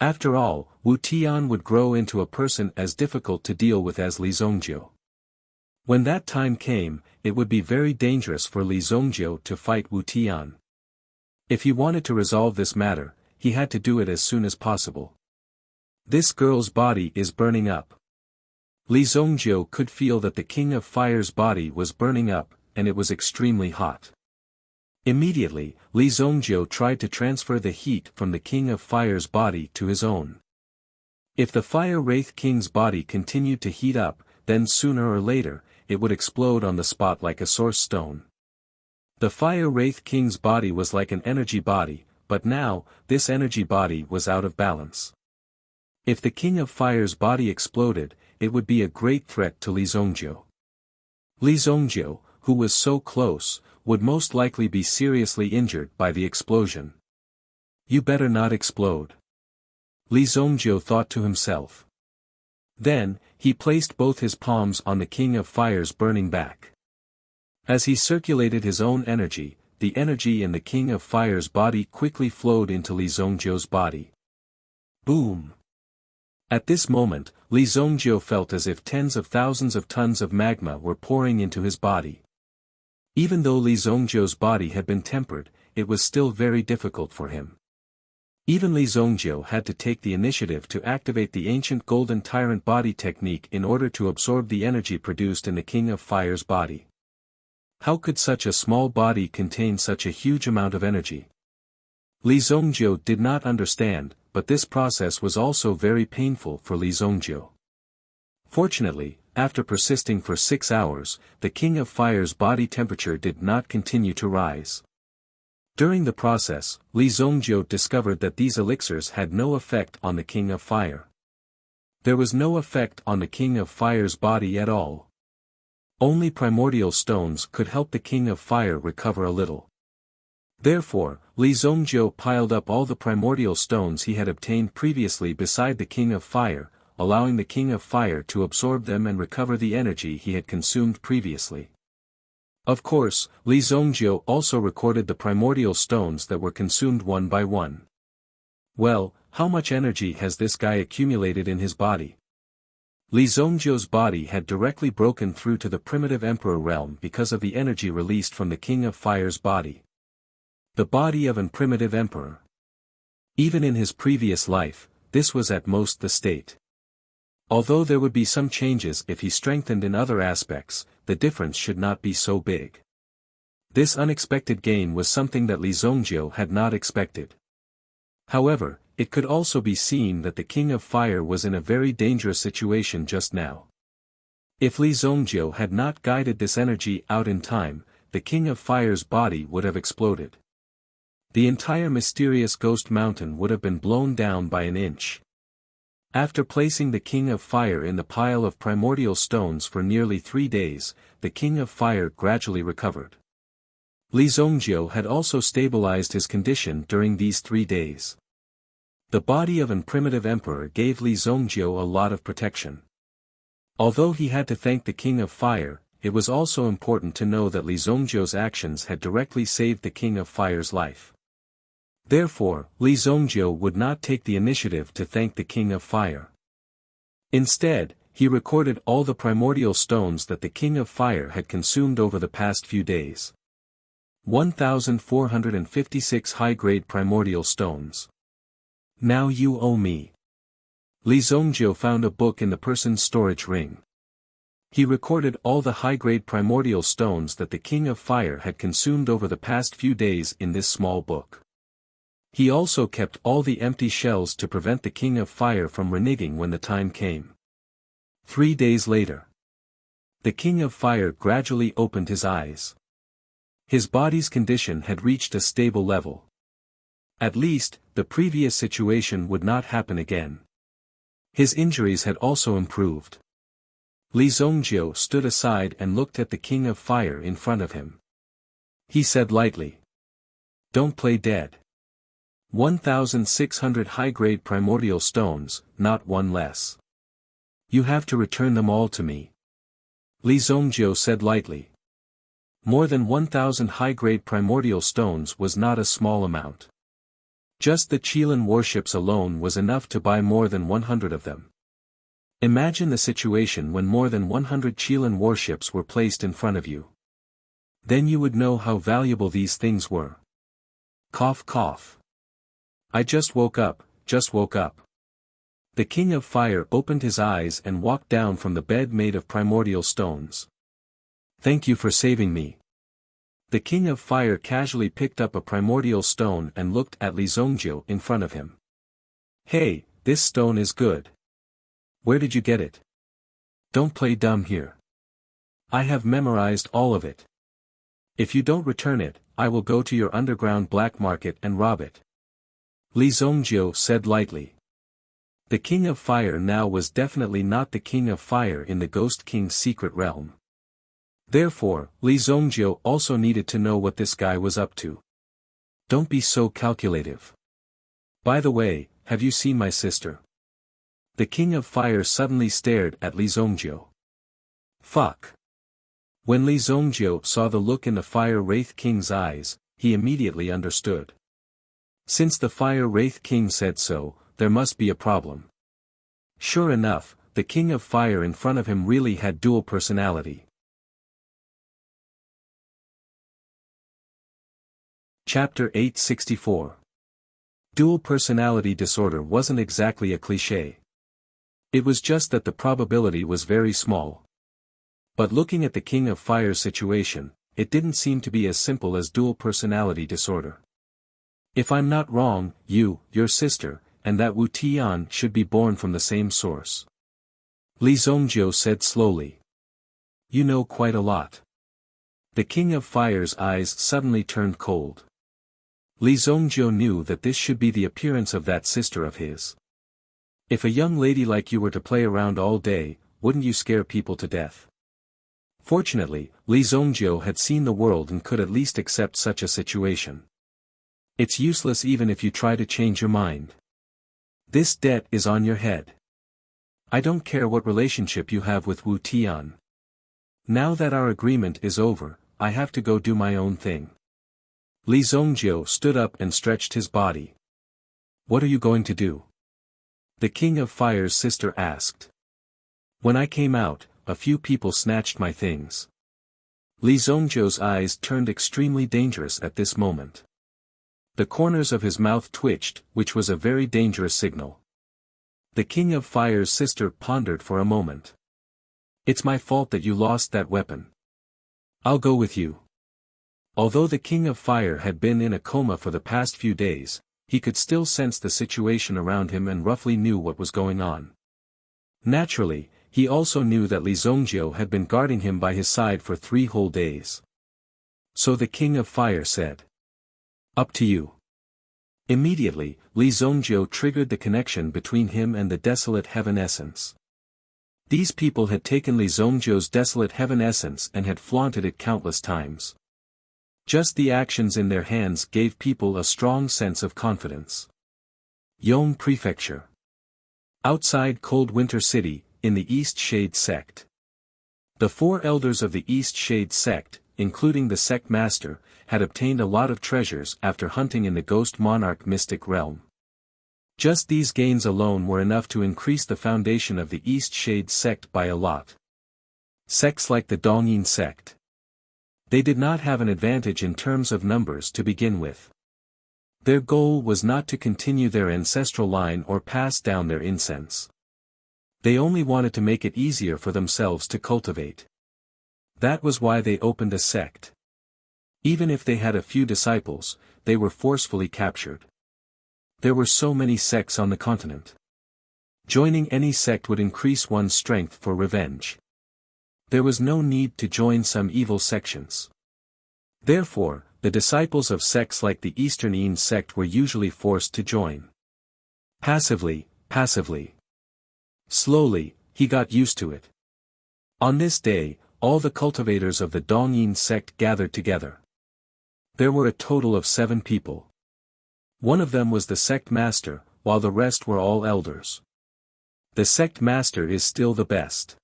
A: After all, Wu Tian would grow into a person as difficult to deal with as Li Zongjiu. When that time came, it would be very dangerous for Li Zongjiu to fight Wu Tian. If he wanted to resolve this matter, he had to do it as soon as possible. This girl's body is burning up. Li Zongjiu could feel that the King of Fire's body was burning up, and it was extremely hot. Immediately, Li Zongjiu tried to transfer the heat from the King of Fire's body to his own. If the Fire Wraith King's body continued to heat up, then sooner or later, it would explode on the spot like a source stone. The Fire Wraith King's body was like an energy body, but now, this energy body was out of balance. If the King of Fire's body exploded, it would be a great threat to Li Zongjiu. Li Zongjiu, who was so close, would most likely be seriously injured by the explosion. You better not explode. Li Zongjiu thought to himself. Then, he placed both his palms on the King of Fire's burning back. As he circulated his own energy, the energy in the King of Fire's body quickly flowed into Li Zongjiu's body. Boom! At this moment, Li Zongjiu felt as if tens of thousands of tons of magma were pouring into his body. Even though Li Zongjiu's body had been tempered, it was still very difficult for him. Even Li Zongjiu had to take the initiative to activate the ancient Golden Tyrant body technique in order to absorb the energy produced in the King of Fire's body. How could such a small body contain such a huge amount of energy? Li Zongjiu did not understand, but this process was also very painful for Li Zongjiu. Fortunately, after persisting for 6 hours, the King of Fire's body temperature did not continue to rise. During the process, Li Zongjiu discovered that these elixirs had no effect on the King of Fire. There was no effect on the King of Fire's body at all. Only primordial stones could help the King of Fire recover a little. Therefore, Li Zongjiu piled up all the primordial stones he had obtained previously beside the King of Fire, allowing the King of Fire to absorb them and recover the energy he had consumed previously. Of course, Li Zongjiu also recorded the primordial stones that were consumed one by one. Well, how much energy has this guy accumulated in his body? Li Zongjiu's body had directly broken through to the primitive emperor realm because of the energy released from the King of Fire's body. The body of an primitive emperor. Even in his previous life, this was at most the state. Although there would be some changes if he strengthened in other aspects, the difference should not be so big. This unexpected gain was something that Li Zongjiu had not expected. However, it could also be seen that the King of Fire was in a very dangerous situation just now. If Li Zongjiu had not guided this energy out in time, the King of Fire's body would have exploded. The entire mysterious ghost mountain would have been blown down by an inch. After placing the King of Fire in the pile of primordial stones for nearly 3 days, the King of Fire gradually recovered. Li Zongjiu had also stabilized his condition during these 3 days. The body of an primitive emperor gave Li Zongjiu a lot of protection. Although he had to thank the King of Fire, it was also important to know that Li Zongjiu's actions had directly saved the King of Fire's life. Therefore, Li Zongjiu would not take the initiative to thank the King of Fire. Instead, he recorded all the primordial stones that the King of Fire had consumed over the past few days. 1,456 high-grade primordial stones. Now you owe me. Li Zongjiu found a book in the person's storage ring. He recorded all the high-grade primordial stones that the King of Fire had consumed over the past few days in this small book. He also kept all the empty shells to prevent the King of Fire from reneging when the time came. 3 days later. The King of Fire gradually opened his eyes. His body's condition had reached a stable level. At least, the previous situation would not happen again. His injuries had also improved. Li Zongjio stood aside and looked at the King of Fire in front of him. He said lightly, "Don't play dead. 1,600 high-grade primordial stones, not one less. You have to return them all to me." Li Zongjio said lightly. More than 1,000 high-grade primordial stones was not a small amount. Just the Qilin warships alone was enough to buy more than 100 of them. Imagine the situation when more than 100 Qilin warships were placed in front of you. Then you would know how valuable these things were. Cough cough. I just woke up. The King of Fire opened his eyes and walked down from the bed made of primordial stones. Thank you for saving me. The King of Fire casually picked up a primordial stone and looked at Li Zongjio in front of him. Hey, this stone is good. Where did you get it? Don't play dumb here. I have memorized all of it. If you don't return it, I will go to your underground black market and rob it. Li Zongjio said lightly. The King of Fire now was definitely not the King of Fire in the Ghost King's secret realm. Therefore, Li Zongjio also needed to know what this guy was up to. Don't be so calculative. By the way, have you seen my sister? The King of Fire suddenly stared at Li Zongjio. Fuck. When Li Zongjio saw the look in the Fire Wraith King's eyes, he immediately understood. Since the Fire Wraith King said so, there must be a problem. Sure enough, the King of Fire in front of him really had dual personality. Chapter 864. Dual personality disorder wasn't exactly a cliché. It was just that the probability was very small. But looking at the King of Fire's situation, it didn't seem to be as simple as dual personality disorder. If I'm not wrong, you, your sister, and that Wu Tian should be born from the same source. Li Zongjio said slowly. You know quite a lot. The King of Fire's eyes suddenly turned cold. Li Zongjio knew that this should be the appearance of that sister of his. If a young lady like you were to play around all day, wouldn't you scare people to death? Fortunately, Li Zongjio had seen the world and could at least accept such a situation. It's useless even if you try to change your mind. This debt is on your head. I don't care what relationship you have with Wu Tian. Now that our agreement is over, I have to go do my own thing. Li Zongjio stood up and stretched his body. What are you going to do? The King of Fire's sister asked. When I came out, a few people snatched my things. Li Zongjio's eyes turned extremely dangerous at this moment. The corners of his mouth twitched, which was a very dangerous signal. The King of Fire's sister pondered for a moment. It's my fault that you lost that weapon. I'll go with you. Although the King of Fire had been in a coma for the past few days, he could still sense the situation around him and roughly knew what was going on. Naturally, he also knew that Li Zongjio had been guarding him by his side for 3 whole days. So the King of Fire said. Up to you. Immediately, Li Zongjio triggered the connection between him and the Desolate Heaven Essence. These people had taken Li Zongjio's Desolate Heaven Essence and had flaunted it countless times. Just the actions in their hands gave people a strong sense of confidence. Yong Prefecture. Outside Cold Winter City, in the East Shade Sect. The 4 elders of the East Shade Sect, including the sect master, had obtained a lot of treasures after hunting in the Ghost Monarch mystic realm. Just these gains alone were enough to increase the foundation of the East Shade Sect by a lot. Sects like the Dongyin sect. They did not have an advantage in terms of numbers to begin with. Their goal was not to continue their ancestral line or pass down their incense. They only wanted to make it easier for themselves to cultivate. That was why they opened a sect. Even if they had a few disciples, they were forcefully captured. There were so many sects on the continent. Joining any sect would increase one's strength for revenge. There was no need to join some evil sections. Therefore, the disciples of sects like the Eastern Yin sect were usually forced to join. Passively. Slowly, he got used to it. On this day, all the cultivators of the Dongyin sect gathered together. There were a total of 7 people. One of them was the sect master, while the rest were all elders. The sect master is still the best.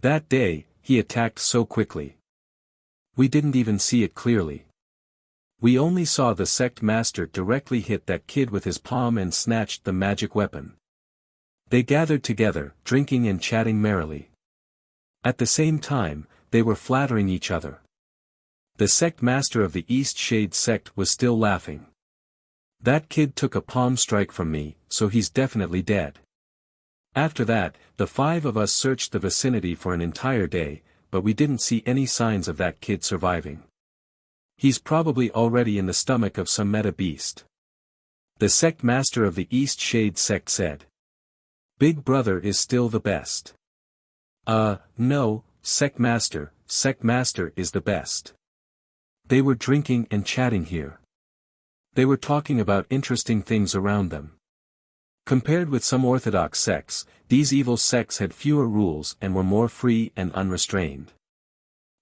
A: That day, he attacked so quickly. We didn't even see it clearly. We only saw the sect master directly hit that kid with his palm and snatched the magic weapon. They gathered together, drinking and chatting merrily. At the same time, they were flattering each other. The sect master of the East Shade sect was still laughing. That kid took a palm strike from me, so he's definitely dead. After that, the 5 of us searched the vicinity for an entire day, but we didn't see any signs of that kid surviving. He's probably already in the stomach of some meta beast. The sect master of the East Shade sect said. Big brother is still the best. No, sect master is the best. They were drinking and chatting here. They were talking about interesting things around them. Compared with some orthodox sects, these evil sects had fewer rules and were more free and unrestrained.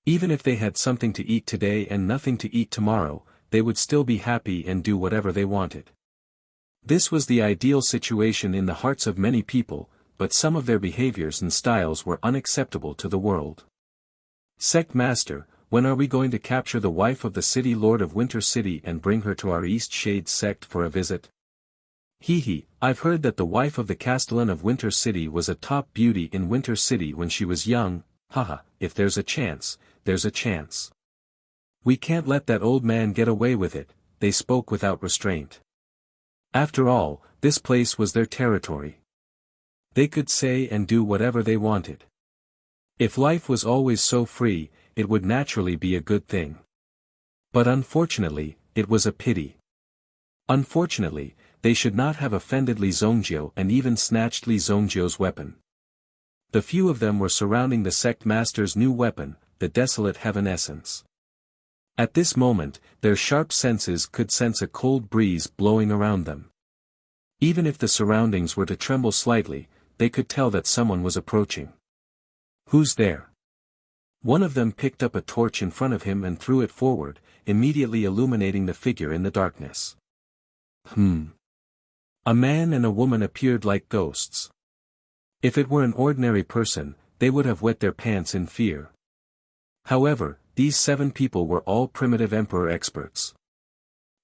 A: Even if they had something to eat today and nothing to eat tomorrow, they would still be happy and do whatever they wanted. This was the ideal situation in the hearts of many people, but some of their behaviors and styles were unacceptable to the world. Sect master, when are we going to capture the wife of the city lord of Winter City and bring her to our East Shade sect for a visit? I've heard that the wife of the Castellan of Winter City was a top beauty in Winter City when she was young. If there's a chance, there's a chance. We can't let that old man get away with it, they spoke without restraint. After all, this place was their territory. They could say and do whatever they wanted. If life was always so free, it would naturally be a good thing. But unfortunately, it was a pity. Unfortunately, they should not have offended Li Zongjiu and even snatched Li Zongjiu's weapon. The few of them were surrounding the sect master's new weapon, the desolate heaven essence. At this moment, their sharp senses could sense a cold breeze blowing around them. Even if the surroundings were to tremble slightly, they could tell that someone was approaching. Who's there? One of them picked up a torch in front of him and threw it forward, immediately illuminating the figure in the darkness. A man and a woman appeared like ghosts. If it were an ordinary person, they would have wet their pants in fear. However, these 7 people were all primitive emperor experts.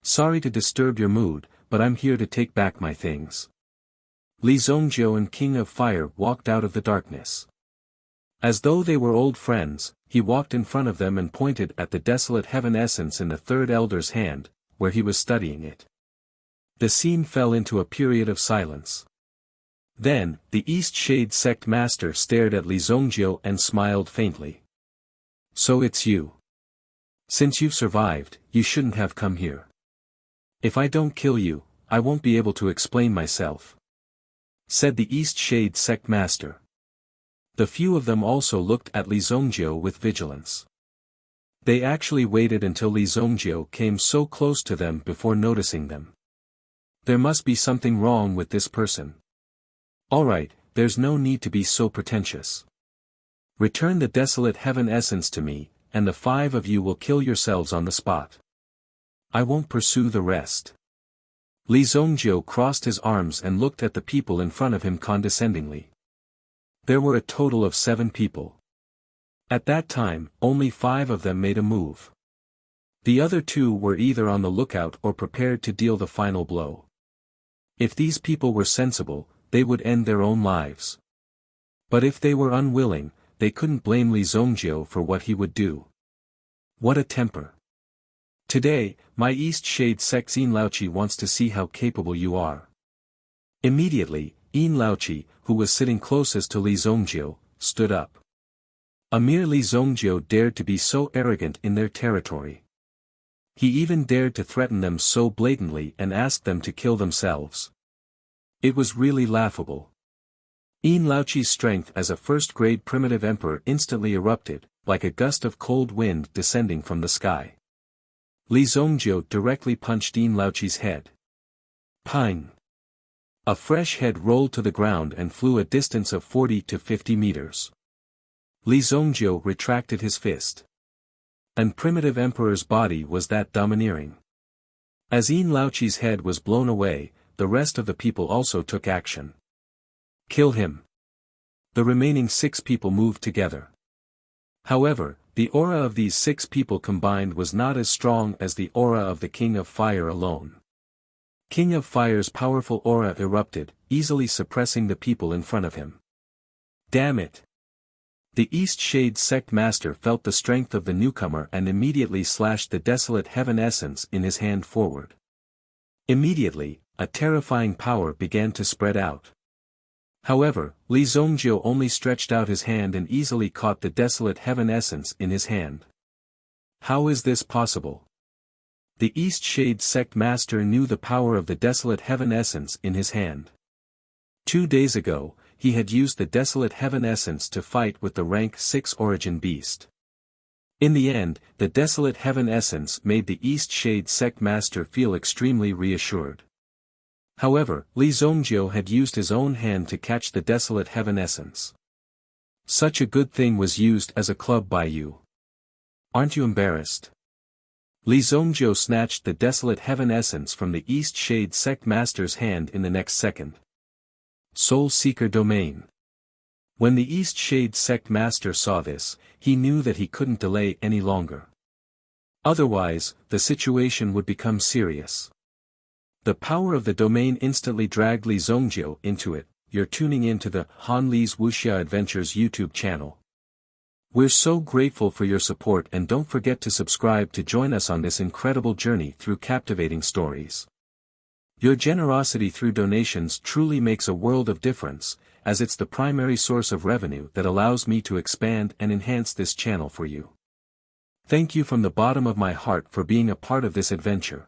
A: Sorry to disturb your mood, but I'm here to take back my things. Li Zongjiu and King of Fire walked out of the darkness. As though they were old friends, he walked in front of them and pointed at the desolate heaven essence in the 3rd elder's hand, where he was studying it. The scene fell into a period of silence. Then, the East Shade sect master stared at Li Zongjiu and smiled faintly. So it's you. Since you've survived, you shouldn't have come here. If I don't kill you, I won't be able to explain myself, said the East Shade sect master. The few of them also looked at Li Zongjiu with vigilance. They actually waited until Li Zongjiu came so close to them before noticing them. There must be something wrong with this person. Alright, there's no need to be so pretentious. Return the desolate heaven essence to me, and the 5 of you will kill yourselves on the spot. I won't pursue the rest. Li Zongjiu crossed his arms and looked at the people in front of him condescendingly. There were a total of 7 people. At that time, only 5 of them made a move. The other 2 were either on the lookout or prepared to deal the final blow. If these people were sensible, they would end their own lives. But if they were unwilling, they couldn't blame Li Zongjiu for what he would do. What a temper. Today, my East Shade sect Yin Laoqi wants to see how capable you are. Immediately, Yin Laoqi, who was sitting closest to Li Zongjiu, stood up. A mere Li Zongjiu dared to be so arrogant in their territory. He even dared to threaten them so blatantly and ask them to kill themselves. It was really laughable. Yin Laoqi's strength as a first-grade primitive emperor instantly erupted, like a gust of cold wind descending from the sky. Li Zongjiu directly punched Yin Laoqi's head. Ping! A fresh head rolled to the ground and flew a distance of 40 to 50 meters. Li Zongjiu retracted his fist. And primitive emperor's body was that domineering. As Yin Laoqi's head was blown away, the rest of the people also took action. Kill him. The remaining 6 people moved together. However, the aura of these 6 people combined was not as strong as the aura of the King of Fire alone. King of Fire's powerful aura erupted, easily suppressing the people in front of him. Damn it! The East Shade Sect Master felt the strength of the newcomer and immediately slashed the Desolate Heaven Essence in his hand forward. Immediately, a terrifying power began to spread out. However, Li Zongjiu only stretched out his hand and easily caught the Desolate Heaven Essence in his hand. How is this possible? The East Shade Sect Master knew the power of the Desolate Heaven Essence in his hand. 2 days ago, he had used the Desolate Heaven Essence to fight with the rank 6 Origin Beast. In the end, the Desolate Heaven Essence made the East Shade Sect Master feel extremely reassured. However, Li Zongjiu had used his own hand to catch the Desolate Heaven Essence. Such a good thing was used as a club by you. Aren't you embarrassed? Li Zongjiu snatched the Desolate Heaven Essence from the East Shade Sect Master's hand in the next second. Soul Seeker Domain. When the East Shade Sect Master saw this, he knew that he couldn't delay any longer. Otherwise, the situation would become serious. The power of the domain instantly dragged Li Zongjiu into it. You're tuning in to the Han Li's Wuxia Adventures YouTube channel. We're so grateful for your support, and don't forget to subscribe to join us on this incredible journey through captivating stories. Your generosity through donations truly makes a world of difference, as it's the primary source of revenue that allows me to expand and enhance this channel for you. Thank you from the bottom of my heart for being a part of this adventure.